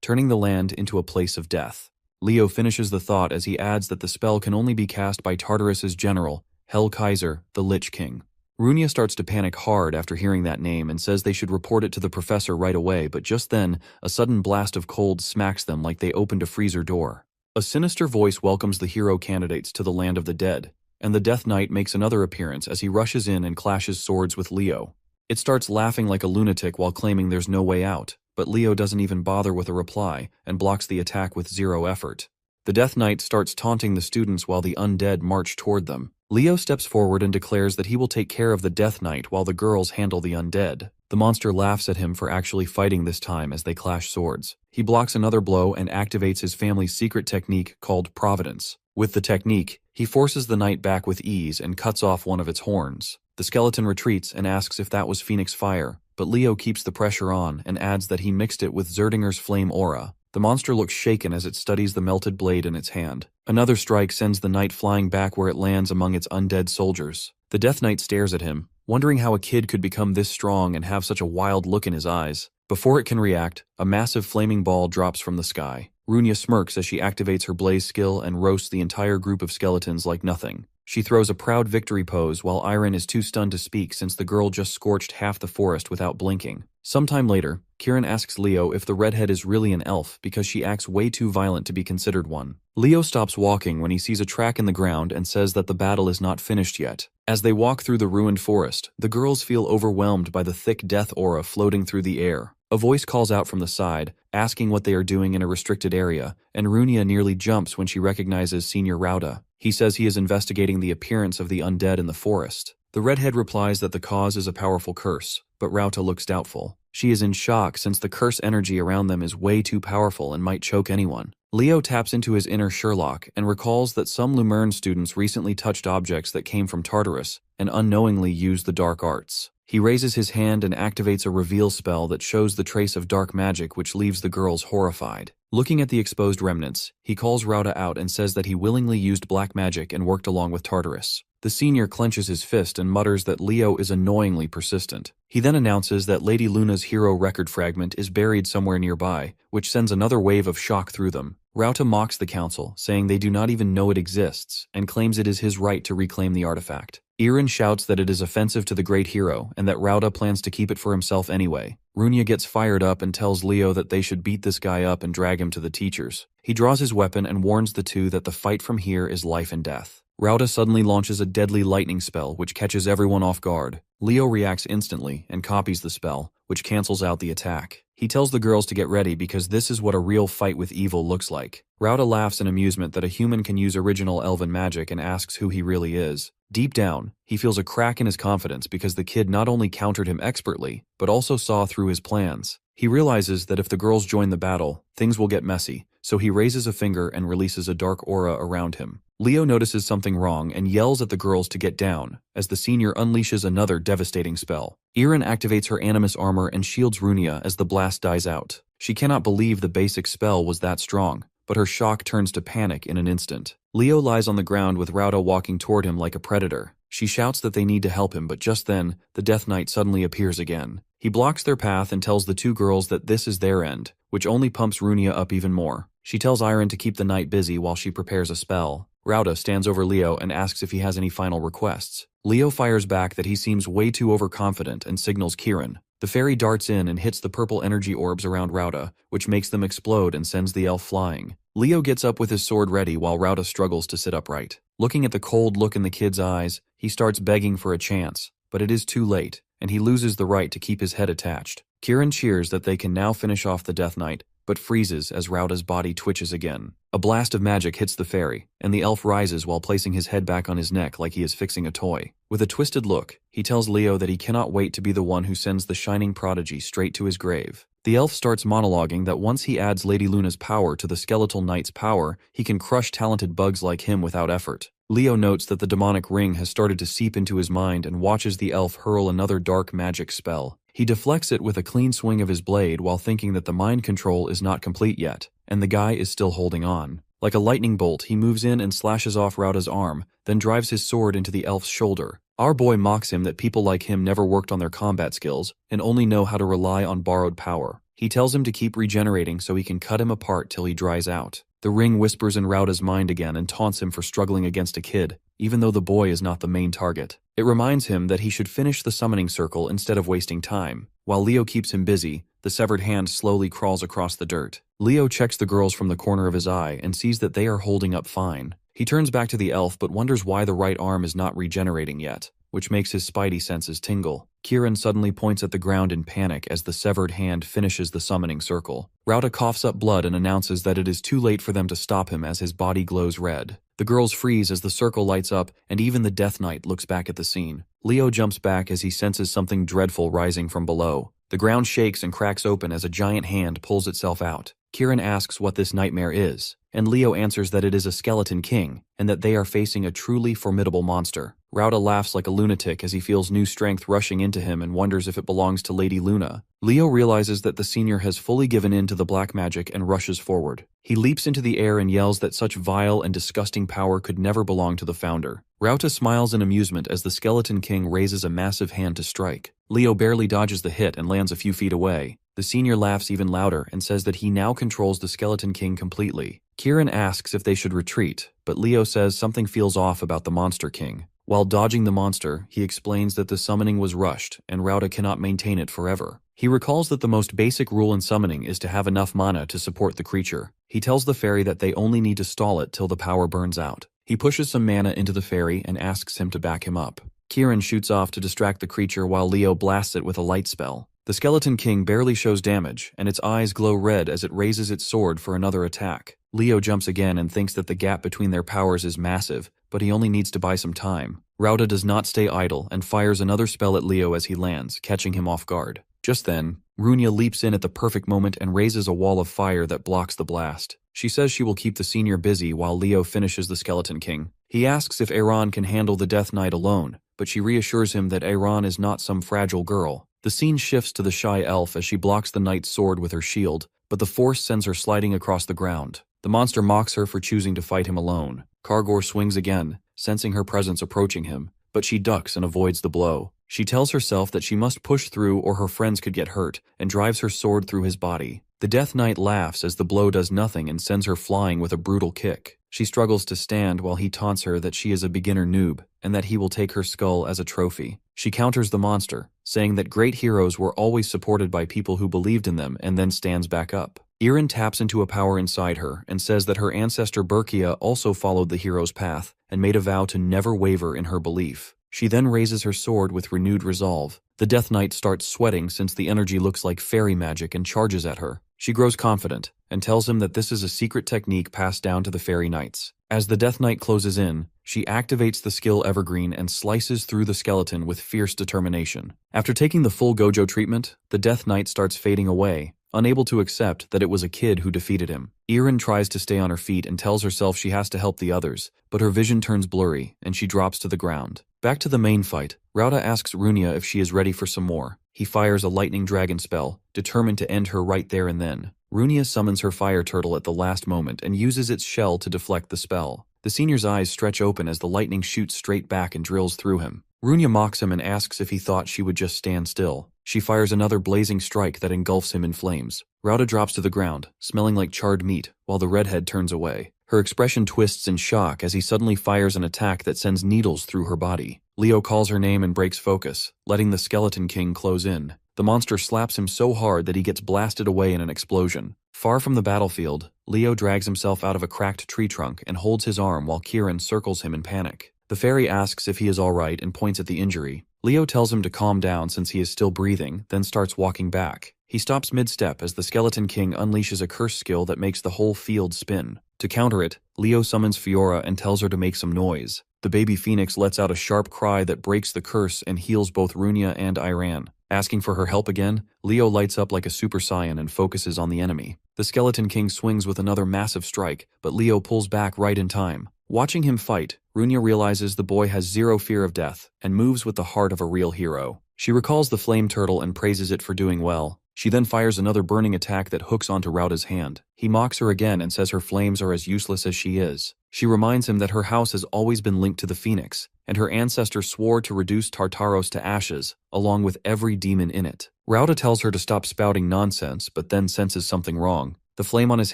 turning the land into a place of death. Leo finishes the thought as he adds that the spell can only be cast by Tartarus's general, Hell Kaiser, the Lich King. Runia starts to panic hard after hearing that name and says they should report it to the professor right away, but just then, a sudden blast of cold smacks them like they opened a freezer door. A sinister voice welcomes the hero candidates to the land of the dead, and the Death Knight makes another appearance as he rushes in and clashes swords with Leo. It starts laughing like a lunatic while claiming there's no way out, but Leo doesn't even bother with a reply and blocks the attack with zero effort. The Death Knight starts taunting the students while the undead march toward them. Leo steps forward and declares that he will take care of the Death Knight while the girls handle the undead. The monster laughs at him for actually fighting this time as they clash swords. He blocks another blow and activates his family's secret technique called Providence. With the technique, he forces the knight back with ease and cuts off one of its horns. The skeleton retreats and asks if that was Phoenix Fire, but Leo keeps the pressure on and adds that he mixed it with Zerdinger's Flame Aura. The monster looks shaken as it studies the melted blade in its hand. Another strike sends the knight flying back where it lands among its undead soldiers. The Death Knight stares at him, wondering how a kid could become this strong and have such a wild look in his eyes. Before it can react, a massive flaming ball drops from the sky. Runia smirks as she activates her blaze skill and roasts the entire group of skeletons like nothing. She throws a proud victory pose while Iron is too stunned to speak since the girl just scorched half the forest without blinking. Sometime later, Kieran asks Leo if the redhead is really an elf because she acts way too violent to be considered one. Leo stops walking when he sees a track in the ground and says that the battle is not finished yet. As they walk through the ruined forest, the girls feel overwhelmed by the thick death aura floating through the air. A voice calls out from the side, asking what they are doing in a restricted area, and Runia nearly jumps when she recognizes Senior Rauda. He says he is investigating the appearance of the undead in the forest. The redhead replies that the cause is a powerful curse, but Rauda looks doubtful. She is in shock since the curse energy around them is way too powerful and might choke anyone. Leo taps into his inner Sherlock and recalls that some Lumerne students recently touched objects that came from Tartarus and unknowingly used the dark arts. He raises his hand and activates a reveal spell that shows the trace of dark magic, which leaves the girls horrified. Looking at the exposed remnants, he calls Rauta out and says that he willingly used black magic and worked along with Tartarus. The senior clenches his fist and mutters that Leo is annoyingly persistent. He then announces that Lady Luna's hero record fragment is buried somewhere nearby, which sends another wave of shock through them. Rauta mocks the council, saying they do not even know it exists, and claims it is his right to reclaim the artifact. Irin shouts that it is offensive to the great hero and that Rauta plans to keep it for himself anyway. Runia gets fired up and tells Leo that they should beat this guy up and drag him to the teachers. He draws his weapon and warns the two that the fight from here is life and death. Rauta suddenly launches a deadly lightning spell which catches everyone off guard. Leo reacts instantly and copies the spell, which cancels out the attack. He tells the girls to get ready because this is what a real fight with evil looks like. Rauta laughs in amusement that a human can use original elven magic and asks who he really is. Deep down, he feels a crack in his confidence because the kid not only countered him expertly, but also saw through his plans. He realizes that if the girls join the battle, things will get messy, so he raises a finger and releases a dark aura around him. Leo notices something wrong and yells at the girls to get down, as the senior unleashes another devastating spell. Irin activates her animus armor and shields Runia as the blast dies out. She cannot believe the basic spell was that strong, but her shock turns to panic in an instant. Leo lies on the ground with Rauta walking toward him like a predator. She shouts that they need to help him, but just then, the Death Knight suddenly appears again. He blocks their path and tells the two girls that this is their end, which only pumps Runia up even more. She tells Irin to keep the knight busy while she prepares a spell. Rauta stands over Leo and asks if he has any final requests. Leo fires back that he seems way too overconfident and signals Kirin. The fairy darts in and hits the purple energy orbs around Rauta, which makes them explode and sends the elf flying. Leo gets up with his sword ready while Rauta struggles to sit upright. Looking at the cold look in the kid's eyes, he starts begging for a chance, but it is too late, and he loses the right to keep his head attached. Kirin cheers that they can now finish off the Death Knight, but freezes as Rauta's body twitches again. A blast of magic hits the fairy, and the elf rises while placing his head back on his neck like he is fixing a toy. With a twisted look, he tells Leo that he cannot wait to be the one who sends the shining prodigy straight to his grave. The elf starts monologuing that once he adds Lady Luna's power to the skeletal knight's power, he can crush talented bugs like him without effort. Leo notes that the demonic ring has started to seep into his mind and watches the elf hurl another dark magic spell. He deflects it with a clean swing of his blade while thinking that the mind control is not complete yet, and the guy is still holding on. Like a lightning bolt, he moves in and slashes off Rauta's arm, then drives his sword into the elf's shoulder. Our boy mocks him that people like him never worked on their combat skills and only know how to rely on borrowed power. He tells him to keep regenerating so he can cut him apart till he dries out. The ring whispers in Rauta's mind again and taunts him for struggling against a kid, even though the boy is not the main target. It reminds him that he should finish the summoning circle instead of wasting time. While Leo keeps him busy, the severed hand slowly crawls across the dirt. Leo checks the girls from the corner of his eye and sees that they are holding up fine. He turns back to the elf but wonders why the right arm is not regenerating yet, which makes his spidey senses tingle. Kirin suddenly points at the ground in panic as the severed hand finishes the summoning circle. Rauta coughs up blood and announces that it is too late for them to stop him as his body glows red. The girls freeze as the circle lights up, and even the Death Knight looks back at the scene. Leo jumps back as he senses something dreadful rising from below. The ground shakes and cracks open as a giant hand pulls itself out. Kirin asks what this nightmare is, and Leo answers that it is a skeleton king, and that they are facing a truly formidable monster. Rauta laughs like a lunatic as he feels new strength rushing into him and wonders if it belongs to Lady Luna. Leo realizes that the senior has fully given in to the black magic and rushes forward. He leaps into the air and yells that such vile and disgusting power could never belong to the founder. Rauta smiles in amusement as the skeleton king raises a massive hand to strike. Leo barely dodges the hit and lands a few feet away. The senior laughs even louder and says that he now controls the skeleton king completely. Kirin asks if they should retreat, but Leo says something feels off about the monster king. While dodging the monster, he explains that the summoning was rushed and Rauta cannot maintain it forever. He recalls that the most basic rule in summoning is to have enough mana to support the creature. He tells the fairy that they only need to stall it till the power burns out. He pushes some mana into the fairy and asks him to back him up. Kirin shoots off to distract the creature while Leo blasts it with a light spell. The skeleton king barely shows damage, and its eyes glow red as it raises its sword for another attack. Leo jumps again and thinks that the gap between their powers is massive, but he only needs to buy some time. Rauta does not stay idle and fires another spell at Leo as he lands, catching him off guard. Just then, Runia leaps in at the perfect moment and raises a wall of fire that blocks the blast. She says she will keep the senior busy while Leo finishes the skeleton king. He asks if Aaron can handle the Death Knight alone, but she reassures him that Aaron is not some fragile girl. The scene shifts to the shy elf as she blocks the knight's sword with her shield, but the force sends her sliding across the ground. The monster mocks her for choosing to fight him alone. Kargor swings again, sensing her presence approaching him, but she ducks and avoids the blow. She tells herself that she must push through or her friends could get hurt, and drives her sword through his body. The Death Knight laughs as the blow does nothing and sends her flying with a brutal kick. She struggles to stand while he taunts her that she is a beginner noob, and that he will take her skull as a trophy. She counters the monster, saying that great heroes were always supported by people who believed in them, and then stands back up. Irin taps into a power inside her and says that her ancestor Berkia also followed the hero's path and made a vow to never waver in her belief. She then raises her sword with renewed resolve. The Death Knight starts sweating since the energy looks like fairy magic and charges at her. She grows confident and tells him that this is a secret technique passed down to the fairy knights. As the Death Knight closes in, she activates the skill Evergreen and slices through the skeleton with fierce determination. After taking the full Gojo treatment, the Death Knight starts fading away, unable to accept that it was a kid who defeated him. Irin tries to stay on her feet and tells herself she has to help the others, but her vision turns blurry and she drops to the ground. Back to the main fight, Rauta asks Runia if she is ready for some more. He fires a lightning dragon spell, determined to end her right there and then. Runia summons her fire turtle at the last moment and uses its shell to deflect the spell. The senior's eyes stretch open as the lightning shoots straight back and drills through him. Runia mocks him and asks if he thought she would just stand still. She fires another blazing strike that engulfs him in flames. Rauta drops to the ground, smelling like charred meat, while the redhead turns away. Her expression twists in shock as he suddenly fires an attack that sends needles through her body. Leo calls her name and breaks focus, letting the Skeleton King close in. The monster slaps him so hard that he gets blasted away in an explosion. Far from the battlefield, Leo drags himself out of a cracked tree trunk and holds his arm while Kieran circles him in panic. The fairy asks if he is alright and points at the injury. Leo tells him to calm down since he is still breathing, then starts walking back. He stops mid-step as the Skeleton King unleashes a curse skill that makes the whole field spin. To counter it, Leo summons Fiora and tells her to make some noise. The baby phoenix lets out a sharp cry that breaks the curse and heals both Runia and Iran. Asking for her help again, Leo lights up like a Super Saiyan and focuses on the enemy. The Skeleton King swings with another massive strike, but Leo pulls back right in time. Watching him fight, Runia realizes the boy has zero fear of death and moves with the heart of a real hero. She recalls the flame turtle and praises it for doing well. She then fires another burning attack that hooks onto Rauta's hand. He mocks her again and says her flames are as useless as she is. She reminds him that her house has always been linked to the phoenix, and her ancestor swore to reduce Tartaros to ashes, along with every demon in it. Rauta tells her to stop spouting nonsense, but then senses something wrong. The flame on his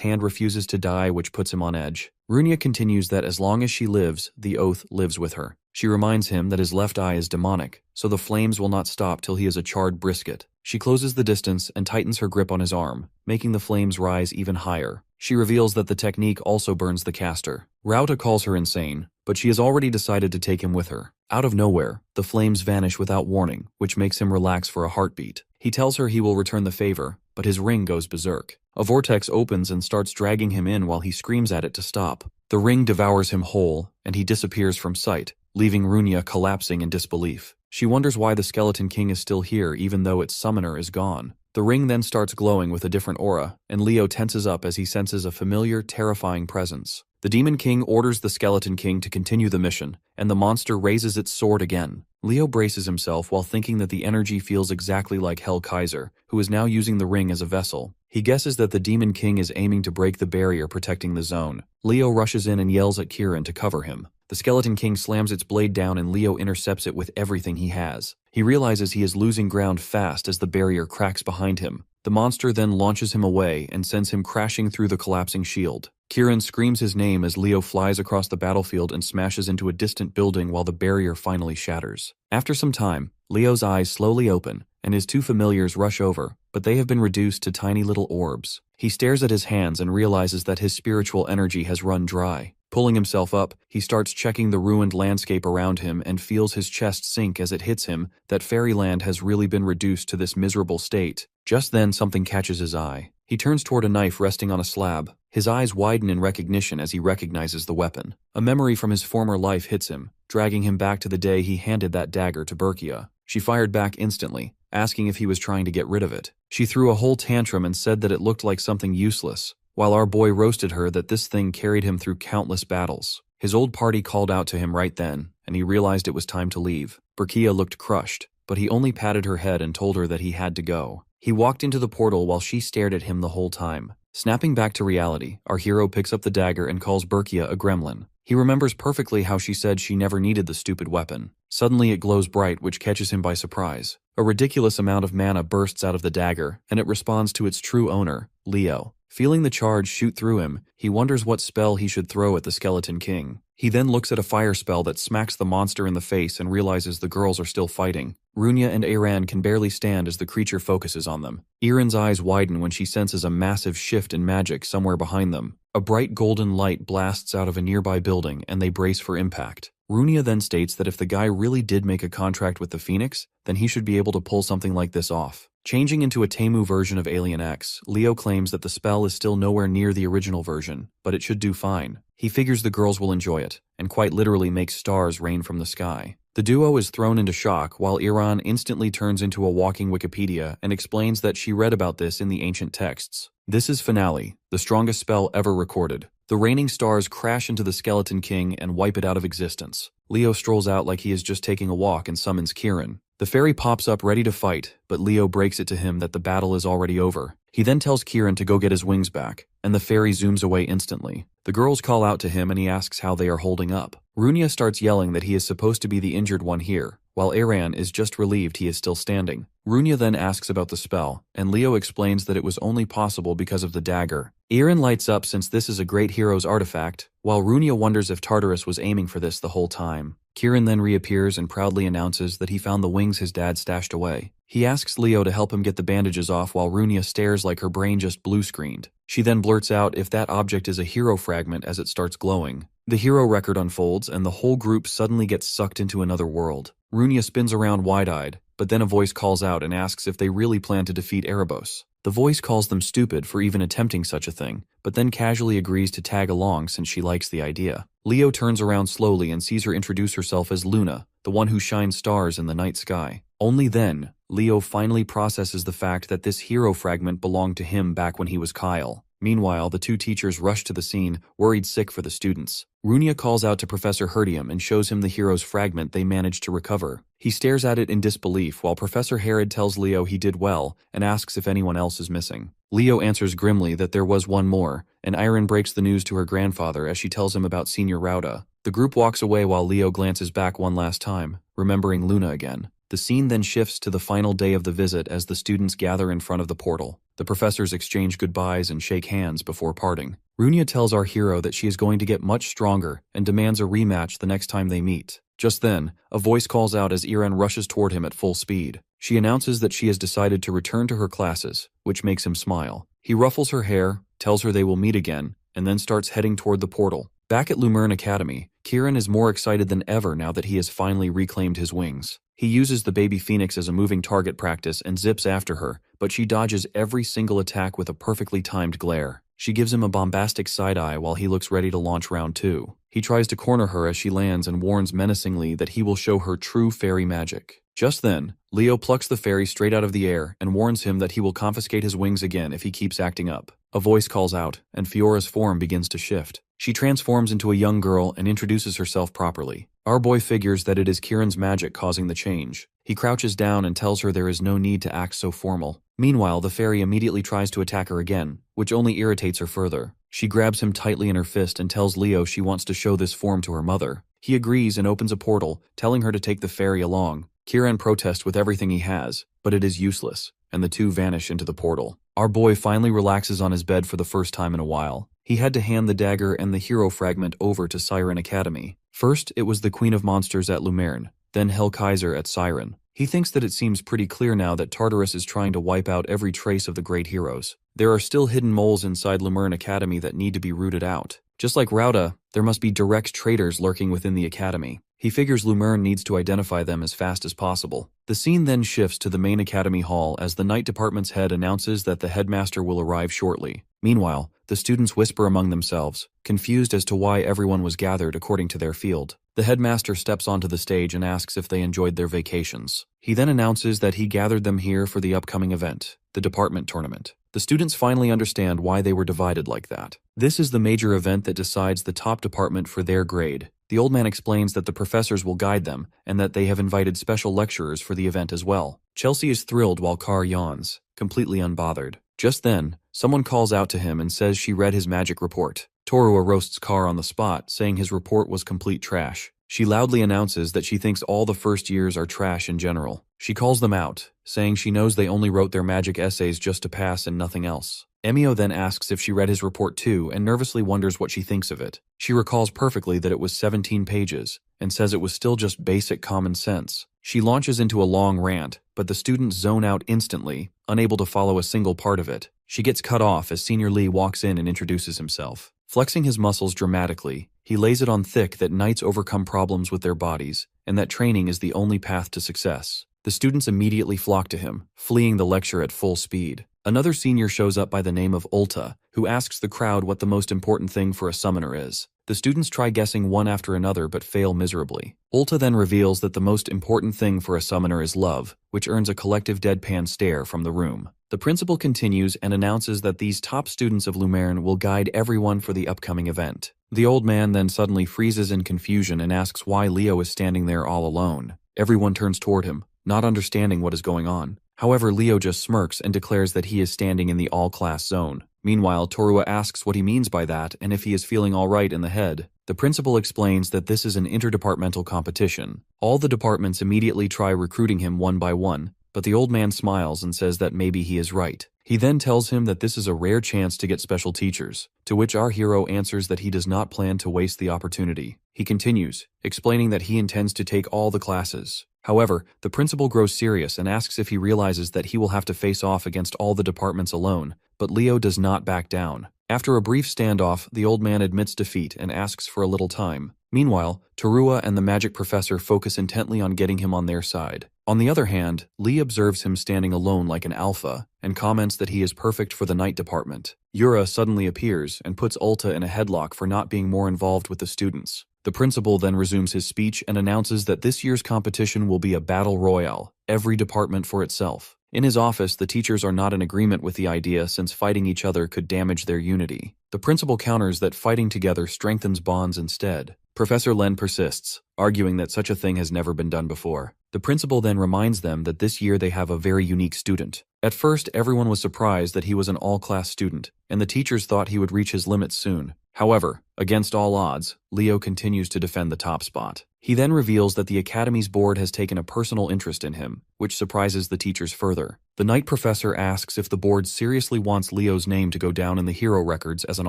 hand refuses to die, which puts him on edge. Runia continues that as long as she lives, the oath lives with her. She reminds him that his left eye is demonic, so the flames will not stop till he is a charred brisket. She closes the distance and tightens her grip on his arm, making the flames rise even higher. She reveals that the technique also burns the caster. Rauta calls her insane, but she has already decided to take him with her. Out of nowhere, the flames vanish without warning, which makes him relax for a heartbeat. He tells her he will return the favor, but his ring goes berserk. A vortex opens and starts dragging him in while he screams at it to stop. The ring devours him whole, and he disappears from sight, leaving Runia collapsing in disbelief. She wonders why the Skeleton King is still here even though its summoner is gone. The ring then starts glowing with a different aura, and Leo tenses up as he senses a familiar, terrifying presence. The Demon King orders the Skeleton King to continue the mission, and the monster raises its sword again. Leo braces himself while thinking that the energy feels exactly like Hell Kaiser, who is now using the ring as a vessel. He guesses that the Demon King is aiming to break the barrier protecting the zone. Leo rushes in and yells at Kieran to cover him. The Skeleton King slams its blade down and Leo intercepts it with everything he has. He realizes he is losing ground fast as the barrier cracks behind him. The monster then launches him away and sends him crashing through the collapsing shield. Kieran screams his name as Leo flies across the battlefield and smashes into a distant building while the barrier finally shatters. After some time, Leo's eyes slowly open and his two familiars rush over, but they have been reduced to tiny little orbs. He stares at his hands and realizes that his spiritual energy has run dry. Pulling himself up, he starts checking the ruined landscape around him and feels his chest sink as it hits him that fairyland has really been reduced to this miserable state. Just then something catches his eye. He turns toward a knife resting on a slab. His eyes widen in recognition as he recognizes the weapon. A memory from his former life hits him, dragging him back to the day he handed that dagger to Berkia. She fired back instantly, asking if he was trying to get rid of it. She threw a whole tantrum and said that it looked like something useless, while our boy roasted her that this thing carried him through countless battles. His old party called out to him right then, and he realized it was time to leave. Berkia looked crushed, but he only patted her head and told her that he had to go. He walked into the portal while she stared at him the whole time. Snapping back to reality, our hero picks up the dagger and calls Berkia a gremlin. He remembers perfectly how she said she never needed the stupid weapon. Suddenly it glows bright, which catches him by surprise. A ridiculous amount of mana bursts out of the dagger, and it responds to its true owner, Leo. Feeling the charge shoot through him, he wonders what spell he should throw at the Skeleton King. He then looks at a fire spell that smacks the monster in the face and realizes the girls are still fighting. Runia and Aran can barely stand as the creature focuses on them. Iran's eyes widen when she senses a massive shift in magic somewhere behind them. A bright golden light blasts out of a nearby building and they brace for impact. Runia then states that if the guy really did make a contract with the Phoenix, then he should be able to pull something like this off. Changing into a Temu version of Alien X, Leo claims that the spell is still nowhere near the original version, but it should do fine. He figures the girls will enjoy it, and quite literally makes stars rain from the sky. The duo is thrown into shock while Iran instantly turns into a walking Wikipedia and explains that she read about this in the ancient texts. This is Finale, the strongest spell ever recorded. The raining stars crash into the Skeleton King and wipe it out of existence. Leo strolls out like he is just taking a walk and summons Kieran. The fairy pops up ready to fight, but Leo breaks it to him that the battle is already over. He then tells Kieran to go get his wings back, and the fairy zooms away instantly. The girls call out to him and he asks how they are holding up. Runia starts yelling that he is supposed to be the injured one here, while Aran is just relieved he is still standing. Runia then asks about the spell, and Leo explains that it was only possible because of the dagger. Aran lights up since this is a great hero's artifact, while Runia wonders if Tartarus was aiming for this the whole time. Kieran then reappears and proudly announces that he found the wings his dad stashed away. He asks Leo to help him get the bandages off while Runia stares like her brain just blue-screened. She then blurts out if that object is a hero fragment as it starts glowing. The hero record unfolds and the whole group suddenly gets sucked into another world. Runia spins around wide-eyed, but then a voice calls out and asks if they really plan to defeat Erebos. The voice calls them stupid for even attempting such a thing, but then casually agrees to tag along since she likes the idea. Leo turns around slowly and sees her introduce herself as Luna, the one who shines stars in the night sky. Only then, Leo finally processes the fact that this hero fragment belonged to him back when he was Kyle. Meanwhile, the two teachers rush to the scene, worried sick for the students. Runia calls out to Professor Herdium and shows him the hero's fragment they managed to recover. He stares at it in disbelief while Professor Herod tells Leo he did well and asks if anyone else is missing. Leo answers grimly that there was one more, and Iron breaks the news to her grandfather as she tells him about Senior Rauda. The group walks away while Leo glances back one last time, remembering Luna again. The scene then shifts to the final day of the visit as the students gather in front of the portal. The professors exchange goodbyes and shake hands before parting. Runia tells our hero that she is going to get much stronger and demands a rematch the next time they meet. Just then, a voice calls out as Iran rushes toward him at full speed. She announces that she has decided to return to her classes, which makes him smile. He ruffles her hair, tells her they will meet again, and then starts heading toward the portal. Back at Lumerne Academy, Kieran is more excited than ever now that he has finally reclaimed his wings. He uses the baby phoenix as a moving target practice and zips after her, but she dodges every single attack with a perfectly timed glare. She gives him a bombastic side-eye while he looks ready to launch round 2. He tries to corner her as she lands and warns menacingly that he will show her true fairy magic. Just then, Leo plucks the fairy straight out of the air and warns him that he will confiscate his wings again if he keeps acting up. A voice calls out, and Fiora's form begins to shift. She transforms into a young girl and introduces herself properly. Our boy figures that it is Kieran's magic causing the change. He crouches down and tells her there is no need to act so formal. Meanwhile, the fairy immediately tries to attack her again, which only irritates her further. She grabs him tightly in her fist and tells Leo she wants to show this form to her mother. He agrees and opens a portal, telling her to take the fairy along. Kieran protests with everything he has, but it is useless, and the two vanish into the portal. Our boy finally relaxes on his bed for the first time in a while. He had to hand the dagger and the hero fragment over to Siren Academy. First, it was the Queen of Monsters at Lumerne, then Hell Kaiser at Siren. He thinks that it seems pretty clear now that Tartarus is trying to wipe out every trace of the great heroes. There are still hidden moles inside Lumerne Academy that need to be rooted out. Just like Rauda, there must be direct traitors lurking within the academy. He figures Lumerne needs to identify them as fast as possible. The scene then shifts to the main academy hall as the night department's head announces that the headmaster will arrive shortly. Meanwhile, the students whisper among themselves, confused as to why everyone was gathered according to their field. The headmaster steps onto the stage and asks if they enjoyed their vacations. He then announces that he gathered them here for the upcoming event, the department tournament. The students finally understand why they were divided like that. This is the major event that decides the top department for their grade. The old man explains that the professors will guide them and that they have invited special lecturers for the event as well. Chelsea is thrilled while Carr yawns, completely unbothered. Just then, someone calls out to him and says she read his magic report. Torua roasts Carr on the spot, saying his report was complete trash. She loudly announces that she thinks all the first years are trash in general. She calls them out, saying she knows they only wrote their magic essays just to pass and nothing else. Emio then asks if she read his report too and nervously wonders what she thinks of it. She recalls perfectly that it was 17 pages and says it was still just basic common sense. She launches into a long rant, but the students zone out instantly, unable to follow a single part of it. She gets cut off as Senior Lee walks in and introduces himself. Flexing his muscles dramatically, he lays it on thick that knights overcome problems with their bodies and that training is the only path to success. The students immediately flock to him, fleeing the lecture at full speed. Another senior shows up by the name of Ulta, who asks the crowd what the most important thing for a summoner is. The students try guessing one after another but fail miserably. Ulta then reveals that the most important thing for a summoner is love, which earns a collective deadpan stare from the room. The principal continues and announces that these top students of Lumerne will guide everyone for the upcoming event. The old man then suddenly freezes in confusion and asks why Leo is standing there all alone. Everyone turns toward him, not understanding what is going on. However, Leo just smirks and declares that he is standing in the all-class zone. Meanwhile, Torua asks what he means by that and if he is feeling all right in the head. The principal explains that this is an interdepartmental competition. All the departments immediately try recruiting him one by one, but the old man smiles and says that maybe he is right. He then tells him that this is a rare chance to get special teachers, to which our hero answers that he does not plan to waste the opportunity. He continues, explaining that he intends to take all the classes. However, the principal grows serious and asks if he realizes that he will have to face off against all the departments alone, but Leo does not back down. After a brief standoff, the old man admits defeat and asks for a little time. Meanwhile, Torua and the magic professor focus intently on getting him on their side. On the other hand, Lee observes him standing alone like an alpha and comments that he is perfect for the night department. Yura suddenly appears and puts Ulta in a headlock for not being more involved with the students. The principal then resumes his speech and announces that this year's competition will be a battle royale, every department for itself. In his office, the teachers are not in agreement with the idea since fighting each other could damage their unity. The principal counters that fighting together strengthens bonds instead. Professor Len persists, arguing that such a thing has never been done before. The principal then reminds them that this year they have a very unique student. At first, everyone was surprised that he was an all-class student, and the teachers thought he would reach his limits soon. However, against all odds, Leo continues to defend the top spot. He then reveals that the Academy's board has taken a personal interest in him, which surprises the teachers further. The night professor asks if the board seriously wants Leo's name to go down in the hero records as an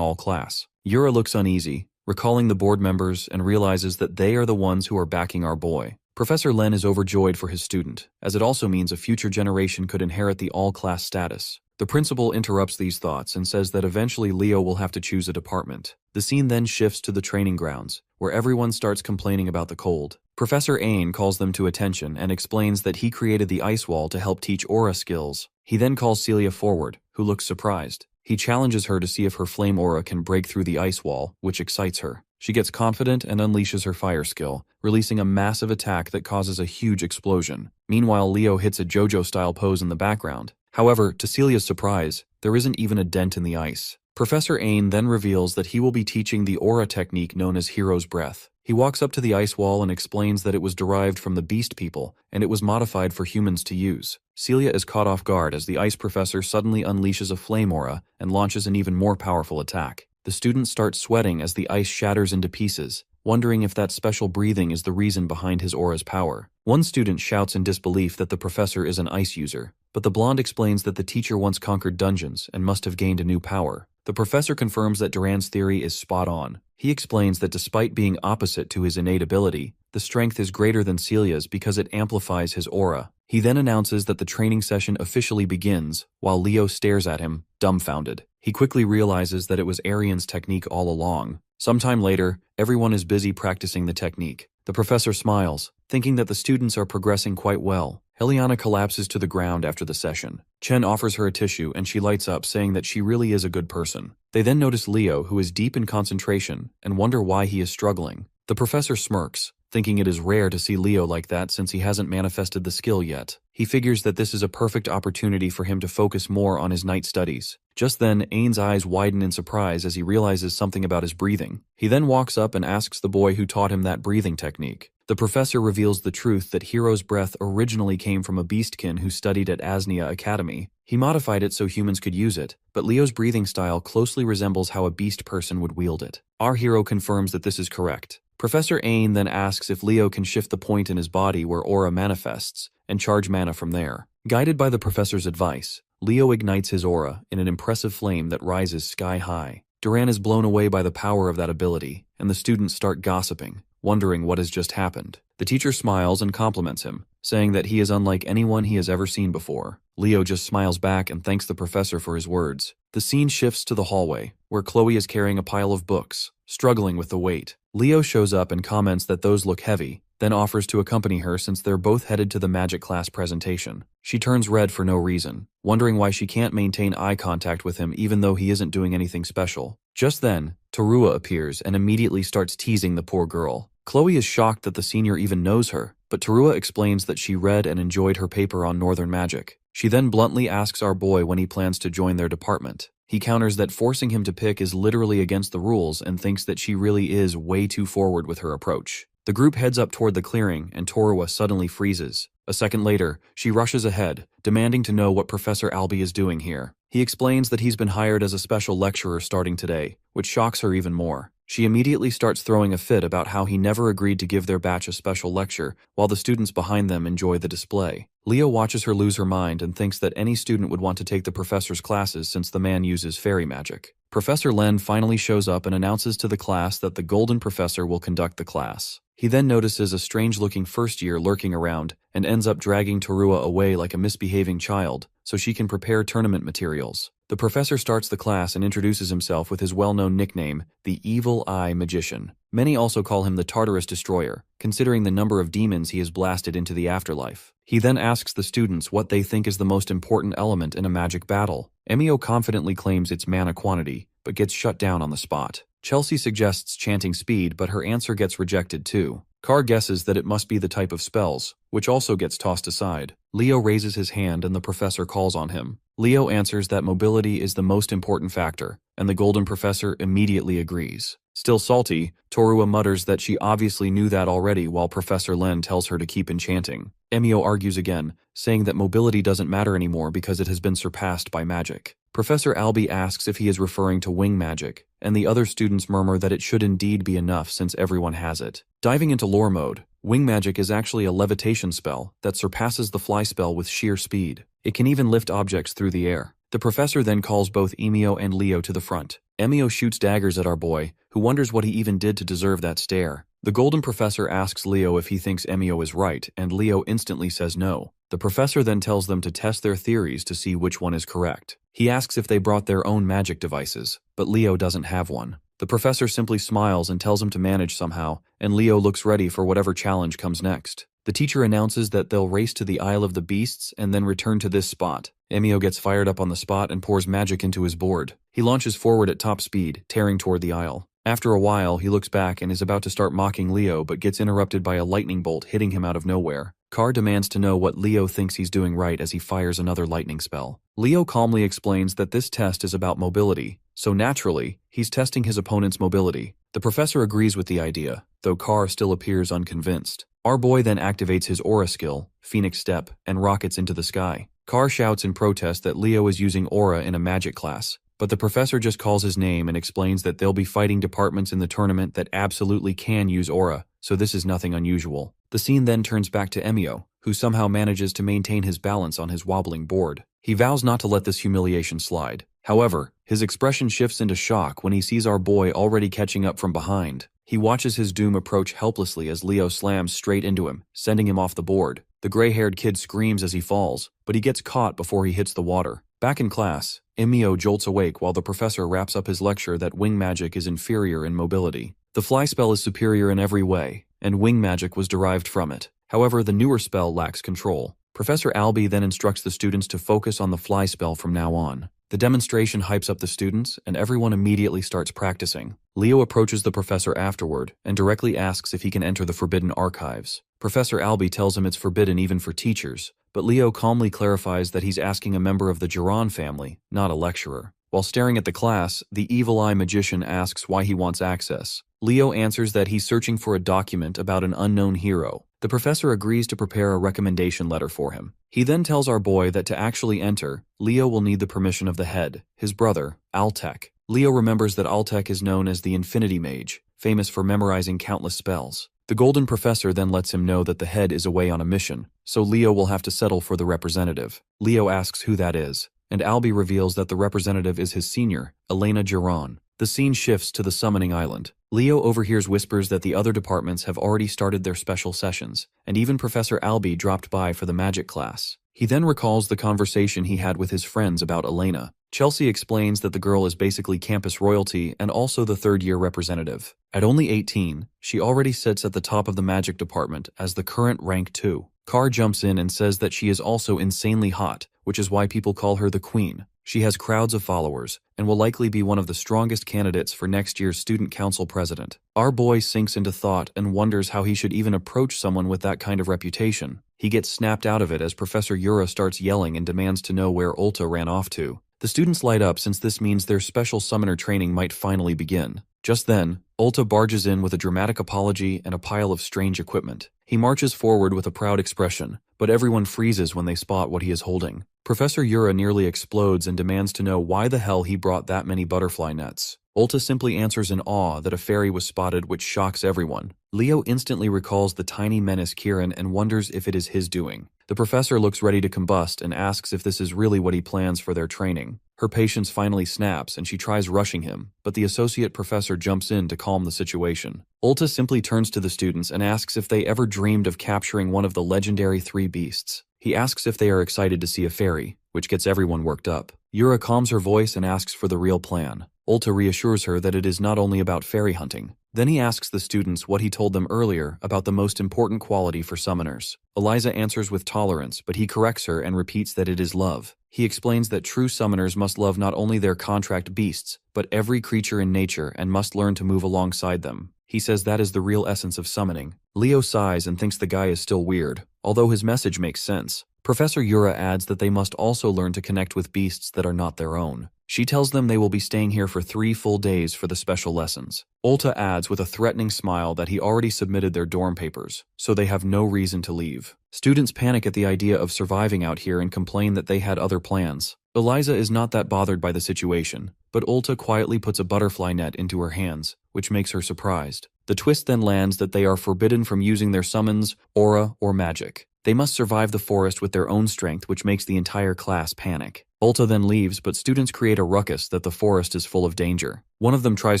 all-class. Yura looks uneasy, recalling the board members and realizes that they are the ones who are backing our boy. Professor Len is overjoyed for his student, as it also means a future generation could inherit the all-class status. The principal interrupts these thoughts and says that eventually Leo will have to choose a department. The scene then shifts to the training grounds, where everyone starts complaining about the cold. Professor Ain calls them to attention and explains that he created the ice wall to help teach aura skills. He then calls Celia forward, who looks surprised. He challenges her to see if her flame aura can break through the ice wall, which excites her. She gets confident and unleashes her fire skill, releasing a massive attack that causes a huge explosion. Meanwhile, Leo hits a JoJo-style pose in the background. However, to Celia's surprise, there isn't even a dent in the ice. Professor Ain then reveals that he will be teaching the aura technique known as Hero's Breath. He walks up to the ice wall and explains that it was derived from the beast people, and it was modified for humans to use. Celia is caught off guard as the ice professor suddenly unleashes a flame aura and launches an even more powerful attack. The students start sweating as the ice shatters into pieces, wondering if that special breathing is the reason behind his aura's power. One student shouts in disbelief that the professor is an ice user, but the blonde explains that the teacher once conquered dungeons and must have gained a new power. The professor confirms that Duran's theory is spot on. He explains that despite being opposite to his innate ability, the strength is greater than Celia's because it amplifies his aura. He then announces that the training session officially begins, while Leo stares at him, dumbfounded. He quickly realizes that it was Arian's technique all along. Sometime later, everyone is busy practicing the technique. The professor smiles, thinking that the students are progressing quite well. Heliana collapses to the ground after the session. Chen offers her a tissue and she lights up, saying that she really is a good person. They then notice Leo, who is deep in concentration, and wonder why he is struggling. The professor smirks, thinking it is rare to see Leo like that since he hasn't manifested the skill yet. He figures that this is a perfect opportunity for him to focus more on his night studies. Just then, Ain's eyes widen in surprise as he realizes something about his breathing. He then walks up and asks the boy who taught him that breathing technique. The professor reveals the truth that Hiro's breath originally came from a beastkin who studied at Asnia Academy. He modified it so humans could use it, but Leo's breathing style closely resembles how a beast person would wield it. Our hero confirms that this is correct. Professor Ain then asks if Leo can shift the point in his body where aura manifests, and charge mana from there. Guided by the professor's advice, Leo ignites his aura in an impressive flame that rises sky high. Duran is blown away by the power of that ability, and the students start gossiping, wondering what has just happened. The teacher smiles and compliments him, saying that he is unlike anyone he has ever seen before. Leo just smiles back and thanks the professor for his words. The scene shifts to the hallway, where Chloe is carrying a pile of books, struggling with the weight. Leo shows up and comments that those look heavy, then offers to accompany her since they're both headed to the magic class presentation. She turns red for no reason, wondering why she can't maintain eye contact with him even though he isn't doing anything special. Just then, Terua appears and immediately starts teasing the poor girl. Chloe is shocked that the senior even knows her, but Terua explains that she read and enjoyed her paper on Northern Magic. She then bluntly asks our boy when he plans to join their department. He counters that forcing him to pick is literally against the rules and thinks that she really is way too forward with her approach. The group heads up toward the clearing and Terua suddenly freezes. A second later, she rushes ahead, demanding to know what Professor Albie is doing here. He explains that he's been hired as a special lecturer starting today, which shocks her even more. She immediately starts throwing a fit about how he never agreed to give their batch a special lecture, while the students behind them enjoy the display. Leo watches her lose her mind and thinks that any student would want to take the professor's classes since the man uses fairy magic. Professor Len finally shows up and announces to the class that the Golden Professor will conduct the class. He then notices a strange-looking first year lurking around and ends up dragging Terua away like a misbehaving child so she can prepare tournament materials. The professor starts the class and introduces himself with his well-known nickname, the Evil Eye Magician. Many also call him the Tartarus Destroyer, considering the number of demons he has blasted into the afterlife. He then asks the students what they think is the most important element in a magic battle. Emio confidently claims it's mana quantity, but gets shut down on the spot. Chelsea suggests chanting speed, but her answer gets rejected too. Carr guesses that it must be the type of spells, which also gets tossed aside. Leo raises his hand and the professor calls on him. Leo answers that mobility is the most important factor, and the Golden Professor immediately agrees. Still salty, Terua mutters that she obviously knew that already while Professor Len tells her to keep enchanting. Emio argues again, saying that mobility doesn't matter anymore because it has been surpassed by magic. Professor Albie asks if he is referring to wing magic, and the other students murmur that it should indeed be enough since everyone has it. Diving into lore mode, wing magic is actually a levitation spell that surpasses the fly spell with sheer speed. It can even lift objects through the air. The professor then calls both Emio and Leo to the front. Emio shoots daggers at our boy, who wonders what he even did to deserve that stare. The Golden Professor asks Leo if he thinks Emio is right, and Leo instantly says no. The professor then tells them to test their theories to see which one is correct. He asks if they brought their own magic devices, but Leo doesn't have one. The professor simply smiles and tells him to manage somehow, and Leo looks ready for whatever challenge comes next. The teacher announces that they'll race to the Isle of the Beasts and then return to this spot. Emio gets fired up on the spot and pours magic into his board. He launches forward at top speed, tearing toward the isle. After a while, he looks back and is about to start mocking Leo but gets interrupted by a lightning bolt hitting him out of nowhere. Carr demands to know what Leo thinks he's doing right as he fires another lightning spell. Leo calmly explains that this test is about mobility, so naturally, he's testing his opponent's mobility. The professor agrees with the idea, though Carr still appears unconvinced. Our boy then activates his aura skill, Phoenix Step, and rockets into the sky. Carr shouts in protest that Leo is using aura in a magic class, but the professor just calls his name and explains that they'll be fighting departments in the tournament that absolutely can use aura, so this is nothing unusual. The scene then turns back to Emio, who somehow manages to maintain his balance on his wobbling board. He vows not to let this humiliation slide. However, his expression shifts into shock when he sees our boy already catching up from behind. He watches his doom approach helplessly as Leo slams straight into him, sending him off the board. The gray-haired kid screams as he falls, but he gets caught before he hits the water. Back in class, Emio jolts awake while the professor wraps up his lecture that wing magic is inferior in mobility. The fly spell is superior in every way, and wing magic was derived from it. However, the newer spell lacks control. Professor Albie then instructs the students to focus on the fly spell from now on. The demonstration hypes up the students, and everyone immediately starts practicing. Leo approaches the professor afterward and directly asks if he can enter the forbidden archives. Professor Albie tells him it's forbidden even for teachers, but Leo calmly clarifies that he's asking a member of the Jiran family, not a lecturer. While staring at the class, the evil eye magician asks why he wants access. Leo answers that he's searching for a document about an unknown hero. The professor agrees to prepare a recommendation letter for him. He then tells our boy that to actually enter, Leo will need the permission of the head, his brother, Altek. Leo remembers that Altek is known as the Infinity Mage, famous for memorizing countless spells. The Golden Professor then lets him know that the head is away on a mission, so Leo will have to settle for the representative. Leo asks who that is, and Albie reveals that the representative is his senior, Elena Jiran. The scene shifts to the summoning island. Leo overhears whispers that the other departments have already started their special sessions, and even Professor Albie dropped by for the magic class. He then recalls the conversation he had with his friends about Elena. Chelsea explains that the girl is basically campus royalty and also the third-year representative. At only 18, she already sits at the top of the magic department as the current rank 2. Carr jumps in and says that she is also insanely hot, which is why people call her the Queen. She has crowds of followers, and will likely be one of the strongest candidates for next year's student council president. Our boy sinks into thought and wonders how he should even approach someone with that kind of reputation. He gets snapped out of it as Professor Yura starts yelling and demands to know where Ulta ran off to. The students light up since this means their special summoner training might finally begin. Just then, Ulta barges in with a dramatic apology and a pile of strange equipment. He marches forward with a proud expression, but everyone freezes when they spot what he is holding. Professor Yura nearly explodes and demands to know why the hell he brought that many butterfly nets. Ulta simply answers in awe that a fairy was spotted, which shocks everyone. Leo instantly recalls the tiny menace Kieran and wonders if it is his doing. The professor looks ready to combust and asks if this is really what he plans for their training. Her patience finally snaps and she tries rushing him, but the associate professor jumps in to calm the situation. Ulta simply turns to the students and asks if they ever dreamed of capturing one of the legendary 3 beasts. He asks if they are excited to see a fairy, which gets everyone worked up. Yura calms her voice and asks for the real plan. Ulta reassures her that it is not only about fairy hunting. Then he asks the students what he told them earlier about the most important quality for summoners. Eliza answers with tolerance, but he corrects her and repeats that it is love. He explains that true summoners must love not only their contract beasts, but every creature in nature and must learn to move alongside them. He says that is the real essence of summoning. Leo sighs and thinks the guy is still weird, although his message makes sense. Professor Yura adds that they must also learn to connect with beasts that are not their own. She tells them they will be staying here for 3 full days for the special lessons. Ulta adds with a threatening smile that he already submitted their dorm papers, so they have no reason to leave. Students panic at the idea of surviving out here and complain that they had other plans. Eliza is not that bothered by the situation, but Ulta quietly puts a butterfly net into her hands, which makes her surprised. The twist then lands that they are forbidden from using their summons, aura, or magic. They must survive the forest with their own strength, which makes the entire class panic. Ulta then leaves, but students create a ruckus that the forest is full of danger. One of them tries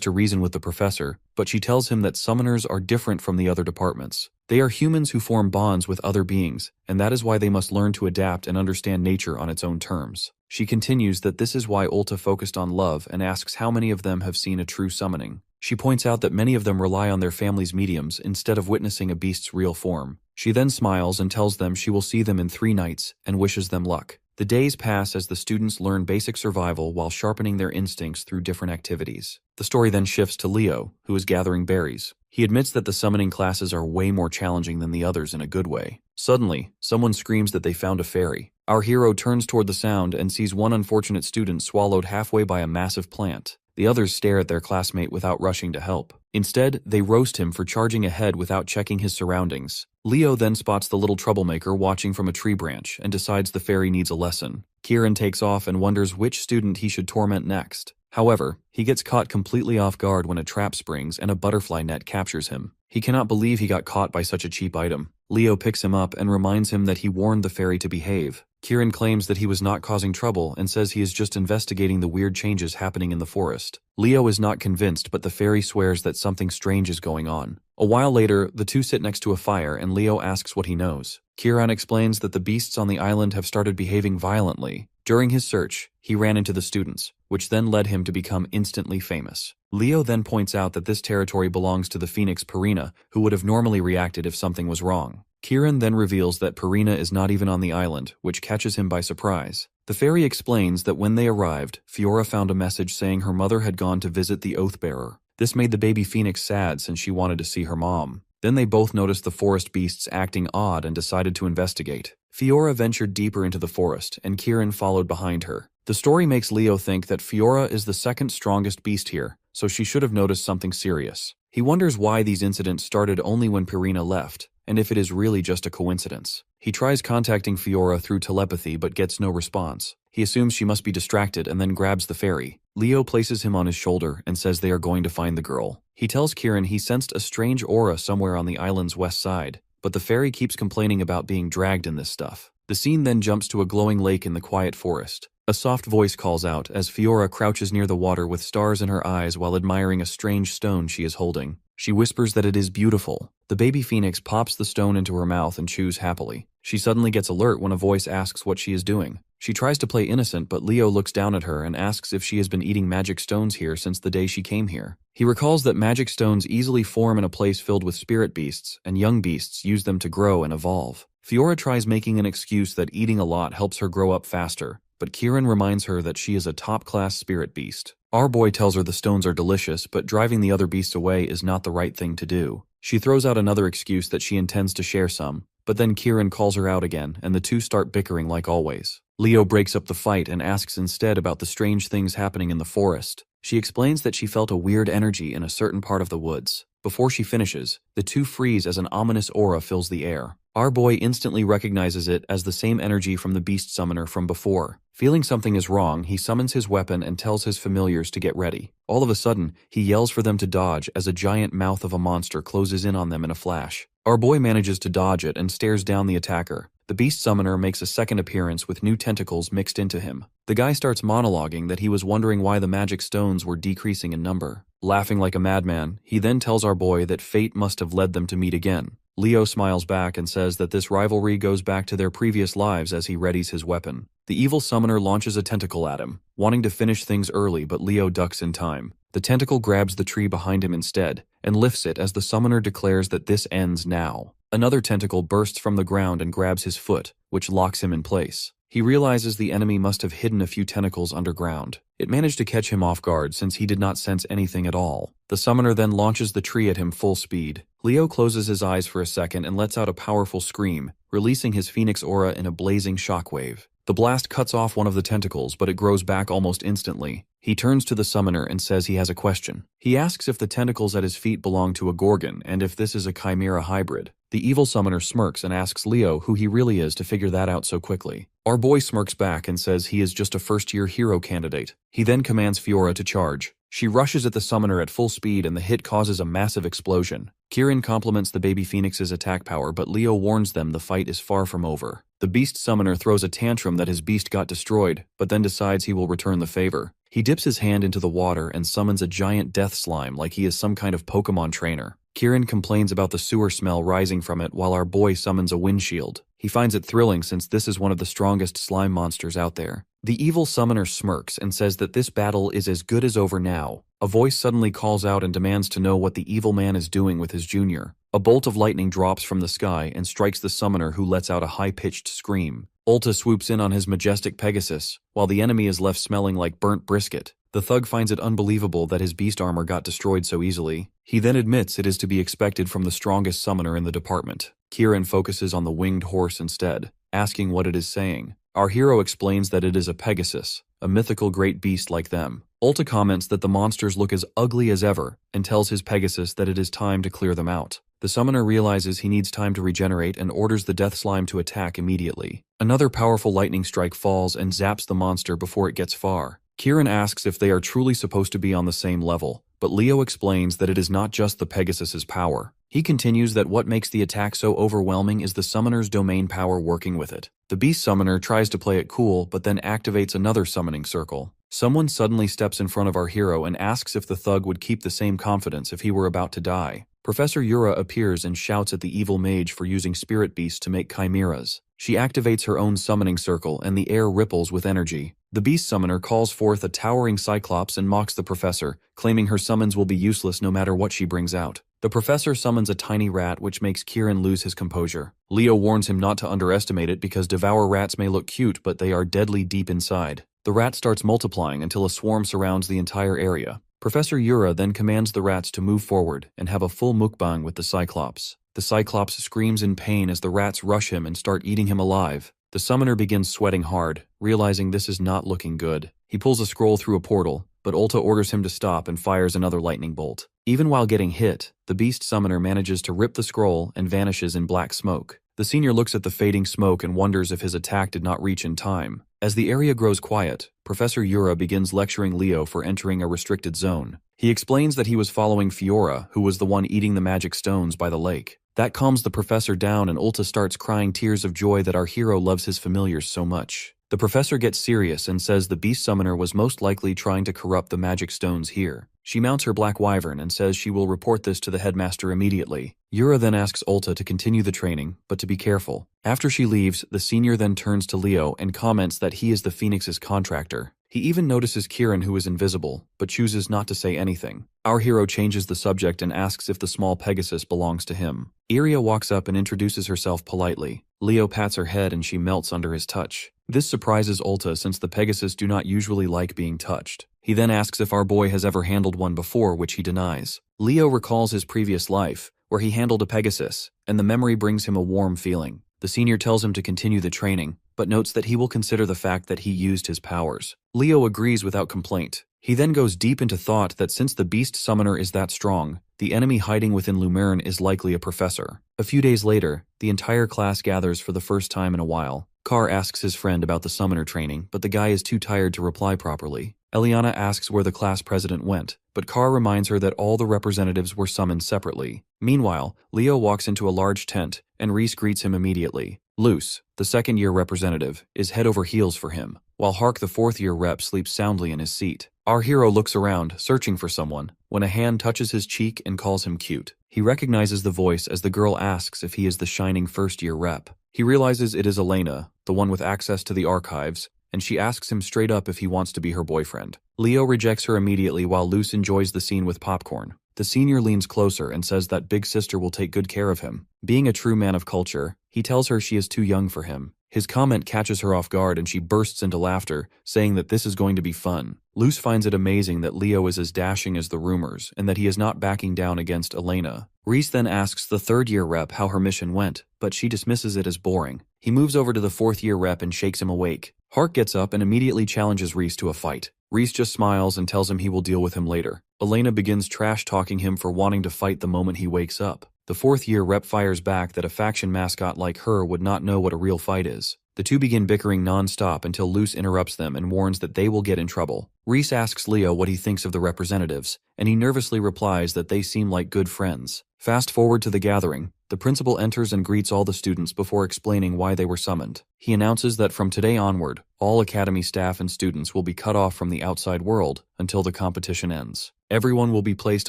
to reason with the professor, but she tells him that summoners are different from the other departments. They are humans who form bonds with other beings, and that is why they must learn to adapt and understand nature on its own terms. She continues that this is why Ulta focused on love and asks how many of them have seen a true summoning. She points out that many of them rely on their family's mediums instead of witnessing a beast's real form. She then smiles and tells them she will see them in 3 nights and wishes them luck. The days pass as the students learn basic survival while sharpening their instincts through different activities. The story then shifts to Leo, who is gathering berries. He admits that the summoning classes are way more challenging than the others in a good way. Suddenly, someone screams that they found a fairy. Our hero turns toward the sound and sees one unfortunate student swallowed halfway by a massive plant. The others stare at their classmate without rushing to help. Instead, they roast him for charging ahead without checking his surroundings. Leo then spots the little troublemaker watching from a tree branch and decides the fairy needs a lesson. Kieran takes off and wonders which student he should torment next. However, he gets caught completely off guard when a trap springs and a butterfly net captures him. He cannot believe he got caught by such a cheap item. Leo picks him up and reminds him that he warned the fairy to behave. Kieran claims that he was not causing trouble and says he is just investigating the weird changes happening in the forest. Leo is not convinced, but the fairy swears that something strange is going on. A while later, the two sit next to a fire and Leo asks what he knows. Kieran explains that the beasts on the island have started behaving violently. During his search, he ran into the students, which then led him to become instantly famous. Leo then points out that this territory belongs to the phoenix Purina, who would have normally reacted if something was wrong. Kieran then reveals that Purina is not even on the island, which catches him by surprise. The fairy explains that when they arrived, Fiora found a message saying her mother had gone to visit the Oathbearer. This made the baby phoenix sad since she wanted to see her mom. Then they both noticed the forest beasts acting odd and decided to investigate. Fiora ventured deeper into the forest, and Kieran followed behind her. The story makes Leo think that Fiora is the second strongest beast here, so she should have noticed something serious. He wonders why these incidents started only when Purina left, and if it is really just a coincidence. He tries contacting Fiora through telepathy but gets no response. He assumes she must be distracted and then grabs the fairy. Leo places him on his shoulder and says they are going to find the girl. He tells Kieran he sensed a strange aura somewhere on the island's west side, but the fairy keeps complaining about being dragged in this stuff. The scene then jumps to a glowing lake in the quiet forest. A soft voice calls out as Fiora crouches near the water with stars in her eyes while admiring a strange stone she is holding. She whispers that it is beautiful. The baby phoenix pops the stone into her mouth and chews happily. She suddenly gets alert when a voice asks what she is doing. She tries to play innocent, but Leo looks down at her and asks if she has been eating magic stones here since the day she came here. He recalls that magic stones easily form in a place filled with spirit beasts, and young beasts use them to grow and evolve. Fiora tries making an excuse that eating a lot helps her grow up faster, but Kieran reminds her that she is a top-class spirit beast. Our boy tells her the stones are delicious, but driving the other beasts away is not the right thing to do. She throws out another excuse that she intends to share some, but then Kieran calls her out again, and the two start bickering like always. Leo breaks up the fight and asks instead about the strange things happening in the forest. She explains that she felt a weird energy in a certain part of the woods. Before she finishes, the two freeze as an ominous aura fills the air. Our boy instantly recognizes it as the same energy from the beast summoner from before. Feeling something is wrong, he summons his weapon and tells his familiars to get ready. All of a sudden, he yells for them to dodge as a giant mouth of a monster closes in on them in a flash. Our boy manages to dodge it and stares down the attacker. The beast summoner makes a second appearance with new tentacles mixed into him. The guy starts monologuing that he was wondering why the magic stones were decreasing in number. Laughing like a madman, he then tells our boy that fate must have led them to meet again. Leo smiles back and says that this rivalry goes back to their previous lives as he readies his weapon. The evil summoner launches a tentacle at him, wanting to finish things early, but Leo ducks in time. The tentacle grabs the tree behind him instead, and lifts it as the summoner declares that this ends now. Another tentacle bursts from the ground and grabs his foot, which locks him in place. He realizes the enemy must have hidden a few tentacles underground. It managed to catch him off guard since he did not sense anything at all. The summoner then launches the tree at him full speed. Leo closes his eyes for a second and lets out a powerful scream, releasing his phoenix aura in a blazing shockwave. The blast cuts off one of the tentacles, but it grows back almost instantly. He turns to the summoner and says he has a question. He asks if the tentacles at his feet belong to a gorgon and if this is a chimera hybrid. The evil summoner smirks and asks Leo who he really is to figure that out so quickly. Our boy smirks back and says he is just a first-year hero candidate. He then commands Fiora to charge. She rushes at the summoner at full speed and the hit causes a massive explosion. Kieran compliments the baby phoenix's attack power, but Leo warns them the fight is far from over. The beast summoner throws a tantrum that his beast got destroyed, but then decides he will return the favor. He dips his hand into the water and summons a giant death slime like he is some kind of Pokemon trainer. Kieran complains about the sewer smell rising from it while our boy summons a windshield. He finds it thrilling since this is one of the strongest slime monsters out there. The evil summoner smirks and says that this battle is as good as over now. A voice suddenly calls out and demands to know what the evil man is doing with his junior. A bolt of lightning drops from the sky and strikes the summoner, who lets out a high-pitched scream. Ulta swoops in on his majestic Pegasus, while the enemy is left smelling like burnt brisket. The thug finds it unbelievable that his beast armor got destroyed so easily. He then admits it is to be expected from the strongest summoner in the department. Kieran focuses on the winged horse instead, asking what it is saying. Our hero explains that it is a Pegasus, a mythical great beast like them. Ulta comments that the monsters look as ugly as ever, and tells his Pegasus that it is time to clear them out. The summoner realizes he needs time to regenerate and orders the death slime to attack immediately. Another powerful lightning strike falls and zaps the monster before it gets far. Kieran asks if they are truly supposed to be on the same level, but Leo explains that it is not just the Pegasus's power. He continues that what makes the attack so overwhelming is the summoner's domain power working with it. The beast summoner tries to play it cool, but then activates another summoning circle. Someone suddenly steps in front of our hero and asks if the thug would keep the same confidence if he were about to die. Professor Yura appears and shouts at the evil mage for using spirit beasts to make chimeras. She activates her own summoning circle and the air ripples with energy. The beast summoner calls forth a towering cyclops and mocks the professor, claiming her summons will be useless no matter what she brings out. The professor summons a tiny rat which makes Kieran lose his composure. Leo warns him not to underestimate it because devour rats may look cute but they are deadly deep inside. The rat starts multiplying until a swarm surrounds the entire area. Professor Yura then commands the rats to move forward and have a full mukbang with the Cyclops. The Cyclops screams in pain as the rats rush him and start eating him alive. The summoner begins sweating hard, realizing this is not looking good. He pulls a scroll through a portal, but Ulta orders him to stop and fires another lightning bolt. Even while getting hit, the beast summoner manages to rip the scroll and vanishes in black smoke. The senior looks at the fading smoke and wonders if his attack did not reach in time. As the area grows quiet, Professor Yura begins lecturing Leo for entering a restricted zone. He explains that he was following Fiora, who was the one eating the magic stones by the lake. That calms the professor down and Ulta starts crying tears of joy that our hero loves his familiars so much. The professor gets serious and says the beast summoner was most likely trying to corrupt the magic stones here. She mounts her black wyvern and says she will report this to the headmaster immediately. Yura then asks Ulta to continue the training, but to be careful. After she leaves, the senior then turns to Leo and comments that he is the Phoenix's contractor. He even notices Kieran, who is invisible, but chooses not to say anything. Our hero changes the subject and asks if the small Pegasus belongs to him. Iria walks up and introduces herself politely. Leo pats her head and she melts under his touch. This surprises Ulta since the Pegasus do not usually like being touched. He then asks if our boy has ever handled one before, which he denies. Leo recalls his previous life, where he handled a Pegasus, and the memory brings him a warm feeling. The senior tells him to continue the training, but notes that he will consider the fact that he used his powers. Leo agrees without complaint. He then goes deep into thought that since the beast summoner is that strong, the enemy hiding within Lumerne is likely a professor. A few days later, the entire class gathers for the first time in a while. Carr asks his friend about the summoner training, but the guy is too tired to reply properly. Eliana asks where the class president went, but Carr reminds her that all the representatives were summoned separately. Meanwhile, Leo walks into a large tent, and Reese greets him immediately. Luce, the second-year representative, is head over heels for him, while Hark, the fourth-year rep, sleeps soundly in his seat. Our hero looks around, searching for someone, when a hand touches his cheek and calls him cute. He recognizes the voice as the girl asks if he is the shining first-year rep. He realizes it is Elena, the one with access to the archives, and she asks him straight up if he wants to be her boyfriend. Leo rejects her immediately while Luce enjoys the scene with popcorn. The senior leans closer and says that big sister will take good care of him. Being a true man of culture, he tells her she is too young for him. His comment catches her off guard and she bursts into laughter, saying that this is going to be fun. Luce finds it amazing that Leo is as dashing as the rumors and that he is not backing down against Elena. Reese then asks the third-year rep how her mission went, but she dismisses it as boring. He moves over to the fourth-year rep and shakes him awake. Hark gets up and immediately challenges Reese to a fight. Reese just smiles and tells him he will deal with him later. Elena begins trash-talking him for wanting to fight the moment he wakes up. The fourth-year rep fires back that a faction mascot like her would not know what a real fight is. The two begin bickering non-stop until Luce interrupts them and warns that they will get in trouble. Reese asks Leo what he thinks of the representatives, and he nervously replies that they seem like good friends. Fast forward to the gathering. The principal enters and greets all the students before explaining why they were summoned. He announces that from today onward, all academy staff and students will be cut off from the outside world until the competition ends. Everyone will be placed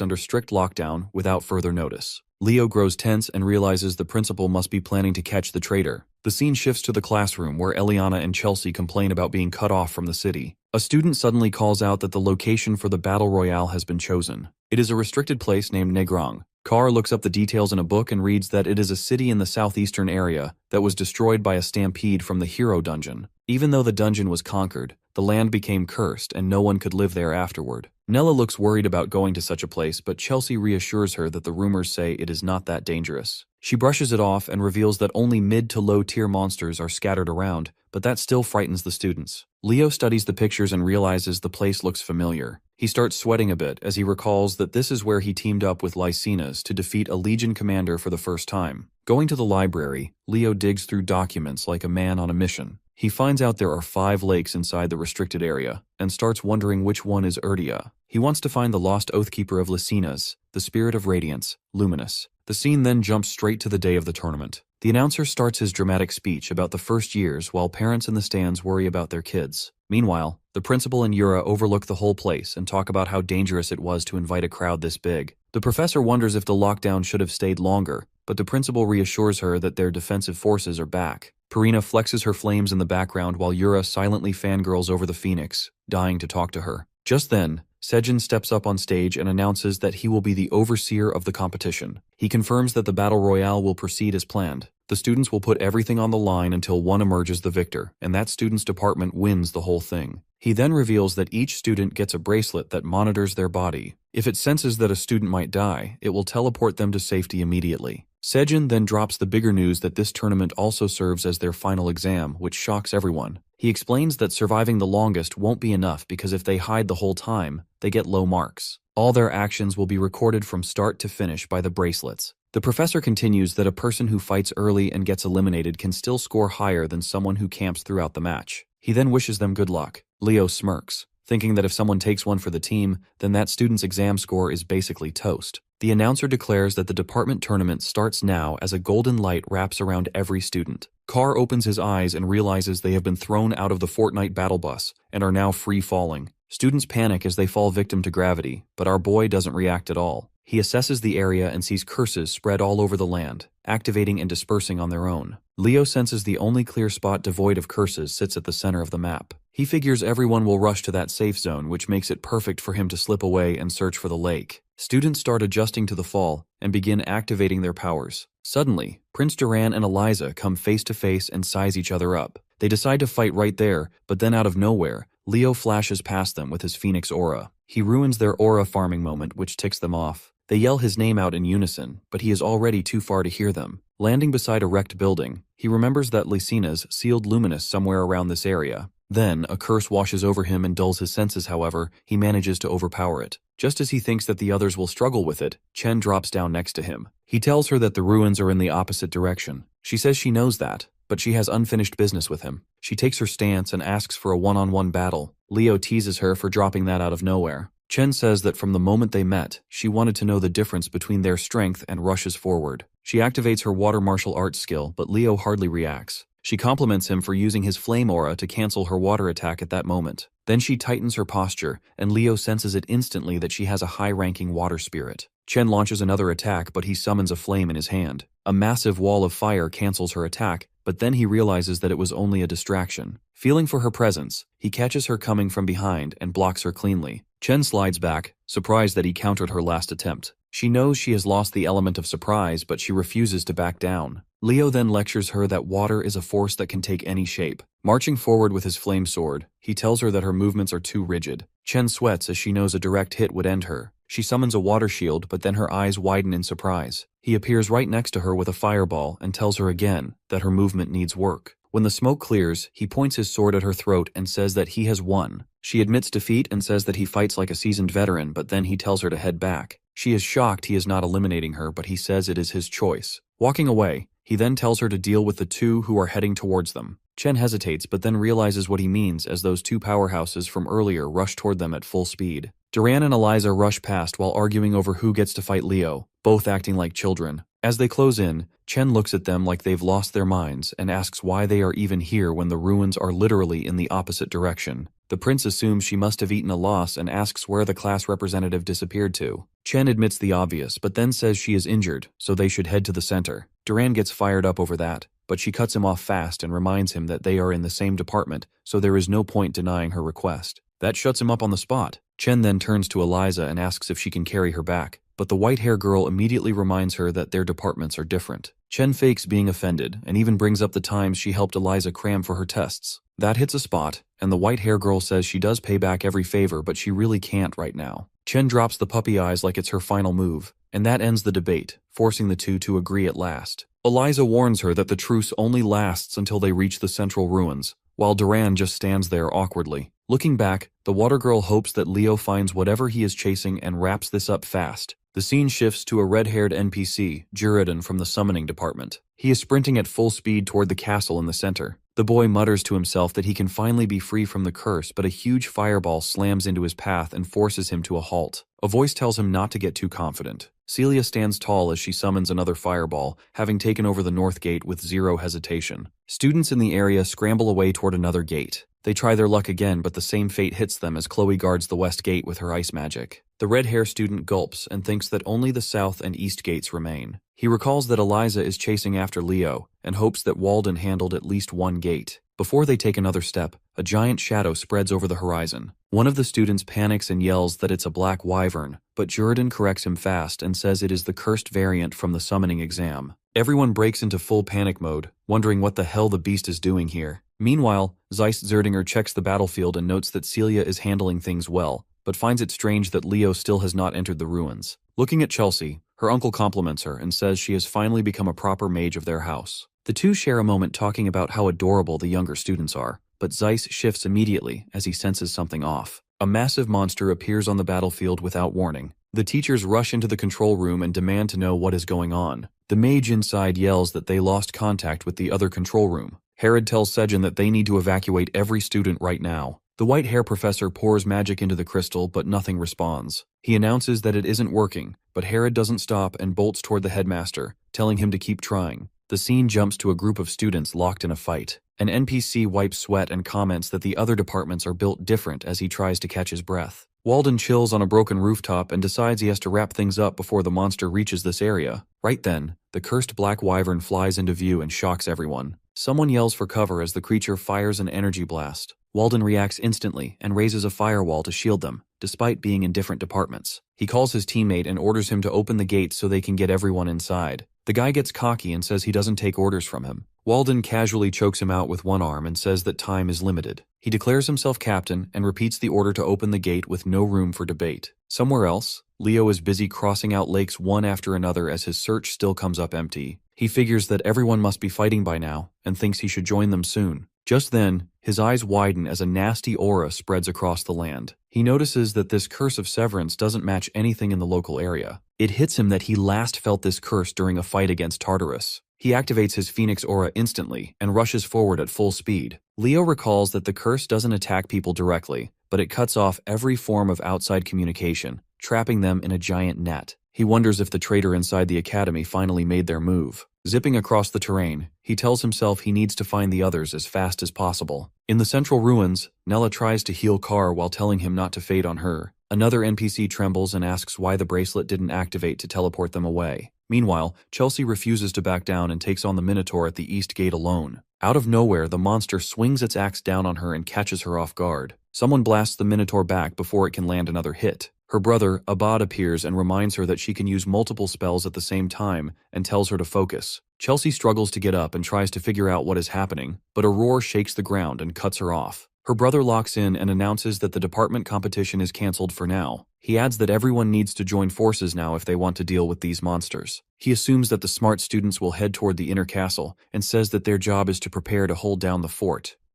under strict lockdown without further notice. Leo grows tense and realizes the principal must be planning to catch the traitor. The scene shifts to the classroom where Eliana and Chelsea complain about being cut off from the city. A student suddenly calls out that the location for the battle royale has been chosen. It is a restricted place named Negrang. Carr looks up the details in a book and reads that it is a city in the southeastern area that was destroyed by a stampede from the hero dungeon. Even though the dungeon was conquered, the land became cursed and no one could live there afterward. Nella looks worried about going to such a place, but Chelsea reassures her that the rumors say it is not that dangerous. She brushes it off and reveals that only mid to low tier monsters are scattered around, but that still frightens the students. Leo studies the pictures and realizes the place looks familiar. He starts sweating a bit as he recalls that this is where he teamed up with Lycinas to defeat a Legion commander for the first time. Going to the library, Leo digs through documents like a man on a mission. He finds out there are 5 lakes inside the restricted area, and starts wondering which one is Urdia. He wants to find the lost Oathkeeper of Lycinas, the Spirit of Radiance, Luminous. The scene then jumps straight to the day of the tournament. The announcer starts his dramatic speech about the first years while parents in the stands worry about their kids. Meanwhile, the principal and Yura overlook the whole place and talk about how dangerous it was to invite a crowd this big. The professor wonders if the lockdown should have stayed longer, but the principal reassures her that their defensive forces are back. Purina flexes her flames in the background while Yura silently fangirls over the Phoenix, dying to talk to her. Just then, Sejin steps up on stage and announces that he will be the overseer of the competition. He confirms that the battle royale will proceed as planned. The students will put everything on the line until one emerges the victor, and that student's department wins the whole thing. He then reveals that each student gets a bracelet that monitors their body. If it senses that a student might die, it will teleport them to safety immediately. Sejin then drops the bigger news that this tournament also serves as their final exam, which shocks everyone. He explains that surviving the longest won't be enough because if they hide the whole time, they get low marks. All their actions will be recorded from start to finish by the bracelets. The professor continues that a person who fights early and gets eliminated can still score higher than someone who camps throughout the match. He then wishes them good luck. Leo smirks, thinking that if someone takes one for the team, then that student's exam score is basically toast. The announcer declares that the department tournament starts now as a golden light wraps around every student. Carr opens his eyes and realizes they have been thrown out of the Fortnite battle bus and are now free falling. Students panic as they fall victim to gravity, but our boy doesn't react at all. He assesses the area and sees curses spread all over the land, activating and dispersing on their own. Leo senses the only clear spot devoid of curses sits at the center of the map. He figures everyone will rush to that safe zone, which makes it perfect for him to slip away and search for the lake. Students start adjusting to the fall and begin activating their powers. Suddenly, Prince Duran and Eliza come face to face and size each other up. They decide to fight right there, but then out of nowhere, Leo flashes past them with his Phoenix aura. He ruins their aura farming moment, which ticks them off. They yell his name out in unison, but he is already too far to hear them. Landing beside a wrecked building, he remembers that Lycina's sealed luminous somewhere around this area. Then, a curse washes over him and dulls his senses. However, he manages to overpower it. Just as he thinks that the others will struggle with it, Chen drops down next to him. He tells her that the ruins are in the opposite direction. She says she knows that, but she has unfinished business with him. She takes her stance and asks for a one-on-one battle. Leo teases her for dropping that out of nowhere. Chen says that from the moment they met, she wanted to know the difference between their strength and rushes forward. She activates her water martial arts skill, but Leo hardly reacts. She compliments him for using his flame aura to cancel her water attack at that moment. Then she tightens her posture, and Leo senses it instantly that she has a high-ranking water spirit. Chen launches another attack, but he summons a flame in his hand. A massive wall of fire cancels her attack, but then he realizes that it was only a distraction. Feeling for her presence, he catches her coming from behind and blocks her cleanly. Chen slides back, surprised that he countered her last attempt. She knows she has lost the element of surprise, but she refuses to back down. Leo then lectures her that water is a force that can take any shape. Marching forward with his flame sword, he tells her that her movements are too rigid. Chen sweats as she knows a direct hit would end her. She summons a water shield, but then her eyes widen in surprise. He appears right next to her with a fireball and tells her again that her movement needs work. When the smoke clears, he points his sword at her throat and says that he has won. She admits defeat and says that he fights like a seasoned veteran, but then he tells her to head back. She is shocked he is not eliminating her, but he says it is his choice. Walking away, he then tells her to deal with the two who are heading towards them. Chen hesitates, but then realizes what he means as those two powerhouses from earlier rush toward them at full speed. Duran and Eliza rush past while arguing over who gets to fight Leo, both acting like children. As they close in, Chen looks at them like they've lost their minds and asks why they are even here when the ruins are literally in the opposite direction. The prince assumes she must have eaten a loss and asks where the class representative disappeared to. Chen admits the obvious, but then says she is injured, so they should head to the center. Duran gets fired up over that, but she cuts him off fast and reminds him that they are in the same department, so there is no point denying her request. That shuts him up on the spot. Chen then turns to Eliza and asks if she can carry her back, but the white-hair girl immediately reminds her that their departments are different. Chen fakes being offended and even brings up the times she helped Eliza cram for her tests. That hits a spot, and the white-hair girl says she does pay back every favor, but she really can't right now. Chen drops the puppy eyes like it's her final move, and that ends the debate, forcing the two to agree at last. Eliza warns her that the truce only lasts until they reach the central ruins, while Duran just stands there awkwardly. Looking back, the water girl hopes that Leo finds whatever he is chasing and wraps this up fast. The scene shifts to a red-haired NPC, Juridan from the summoning department. He is sprinting at full speed toward the castle in the center. The boy mutters to himself that he can finally be free from the curse, but a huge fireball slams into his path and forces him to a halt. A voice tells him not to get too confident. Celia stands tall as she summons another fireball, having taken over the north gate with zero hesitation. Students in the area scramble away toward another gate. They try their luck again, but the same fate hits them as Chloe guards the west gate with her ice magic. The red-hair student gulps and thinks that only the south and east gates remain. He recalls that Eliza is chasing after Leo and hopes that Walden handled at least one gate. Before they take another step, a giant shadow spreads over the horizon. One of the students panics and yells that it's a black wyvern, but Jordan corrects him fast and says it is the cursed variant from the summoning exam. Everyone breaks into full panic mode, wondering what the hell the beast is doing here. Meanwhile, Zeist Zerdinger checks the battlefield and notes that Celia is handling things well, but finds it strange that Leo still has not entered the ruins. Looking at Chelsea, her uncle compliments her and says she has finally become a proper mage of their house. The two share a moment talking about how adorable the younger students are, but Zeiss shifts immediately as he senses something off. A massive monster appears on the battlefield without warning. The teachers rush into the control room and demand to know what is going on. The mage inside yells that they lost contact with the other control room. Herod tells Sejin that they need to evacuate every student right now. The white hair professor pours magic into the crystal, but nothing responds. He announces that it isn't working, but Herod doesn't stop and bolts toward the headmaster, telling him to keep trying. The scene jumps to a group of students locked in a fight. An NPC wipes sweat and comments that the other departments are built different as he tries to catch his breath. Walden chills on a broken rooftop and decides he has to wrap things up before the monster reaches this area. Right then, the cursed black wyvern flies into view and shocks everyone. Someone yells for cover as the creature fires an energy blast. Walden reacts instantly and raises a firewall to shield them, despite being in different departments. He calls his teammate and orders him to open the gate so they can get everyone inside. The guy gets cocky and says he doesn't take orders from him. Walden casually chokes him out with one arm and says that time is limited. He declares himself captain and repeats the order to open the gate with no room for debate. Somewhere else, Leo is busy crossing out lakes one after another as his search still comes up empty. He figures that everyone must be fighting by now and thinks he should join them soon. Just then, his eyes widen as a nasty aura spreads across the land. He notices that this curse of severance doesn't match anything in the local area. It hits him that he last felt this curse during a fight against Tartarus. He activates his Phoenix aura instantly and rushes forward at full speed. Leo recalls that the curse doesn't attack people directly, but it cuts off every form of outside communication, trapping them in a giant net. He wonders if the traitor inside the academy finally made their move. Zipping across the terrain, he tells himself he needs to find the others as fast as possible. In the central ruins, Nella tries to heal Carr while telling him not to fade on her. Another NPC trembles and asks why the bracelet didn't activate to teleport them away. Meanwhile, Chelsea refuses to back down and takes on the Minotaur at the east gate alone. Out of nowhere, the monster swings its axe down on her and catches her off guard. Someone blasts the Minotaur back before it can land another hit. Her brother, Abad, appears and reminds her that she can use multiple spells at the same time and tells her to focus. Chelsea struggles to get up and tries to figure out what is happening, but a roar shakes the ground and cuts her off. Her brother locks in and announces that the department competition is cancelled for now. He adds that everyone needs to join forces now if they want to deal with these monsters. He assumes that the smart students will head toward the inner castle and says that their job is to prepare to hold down the fort.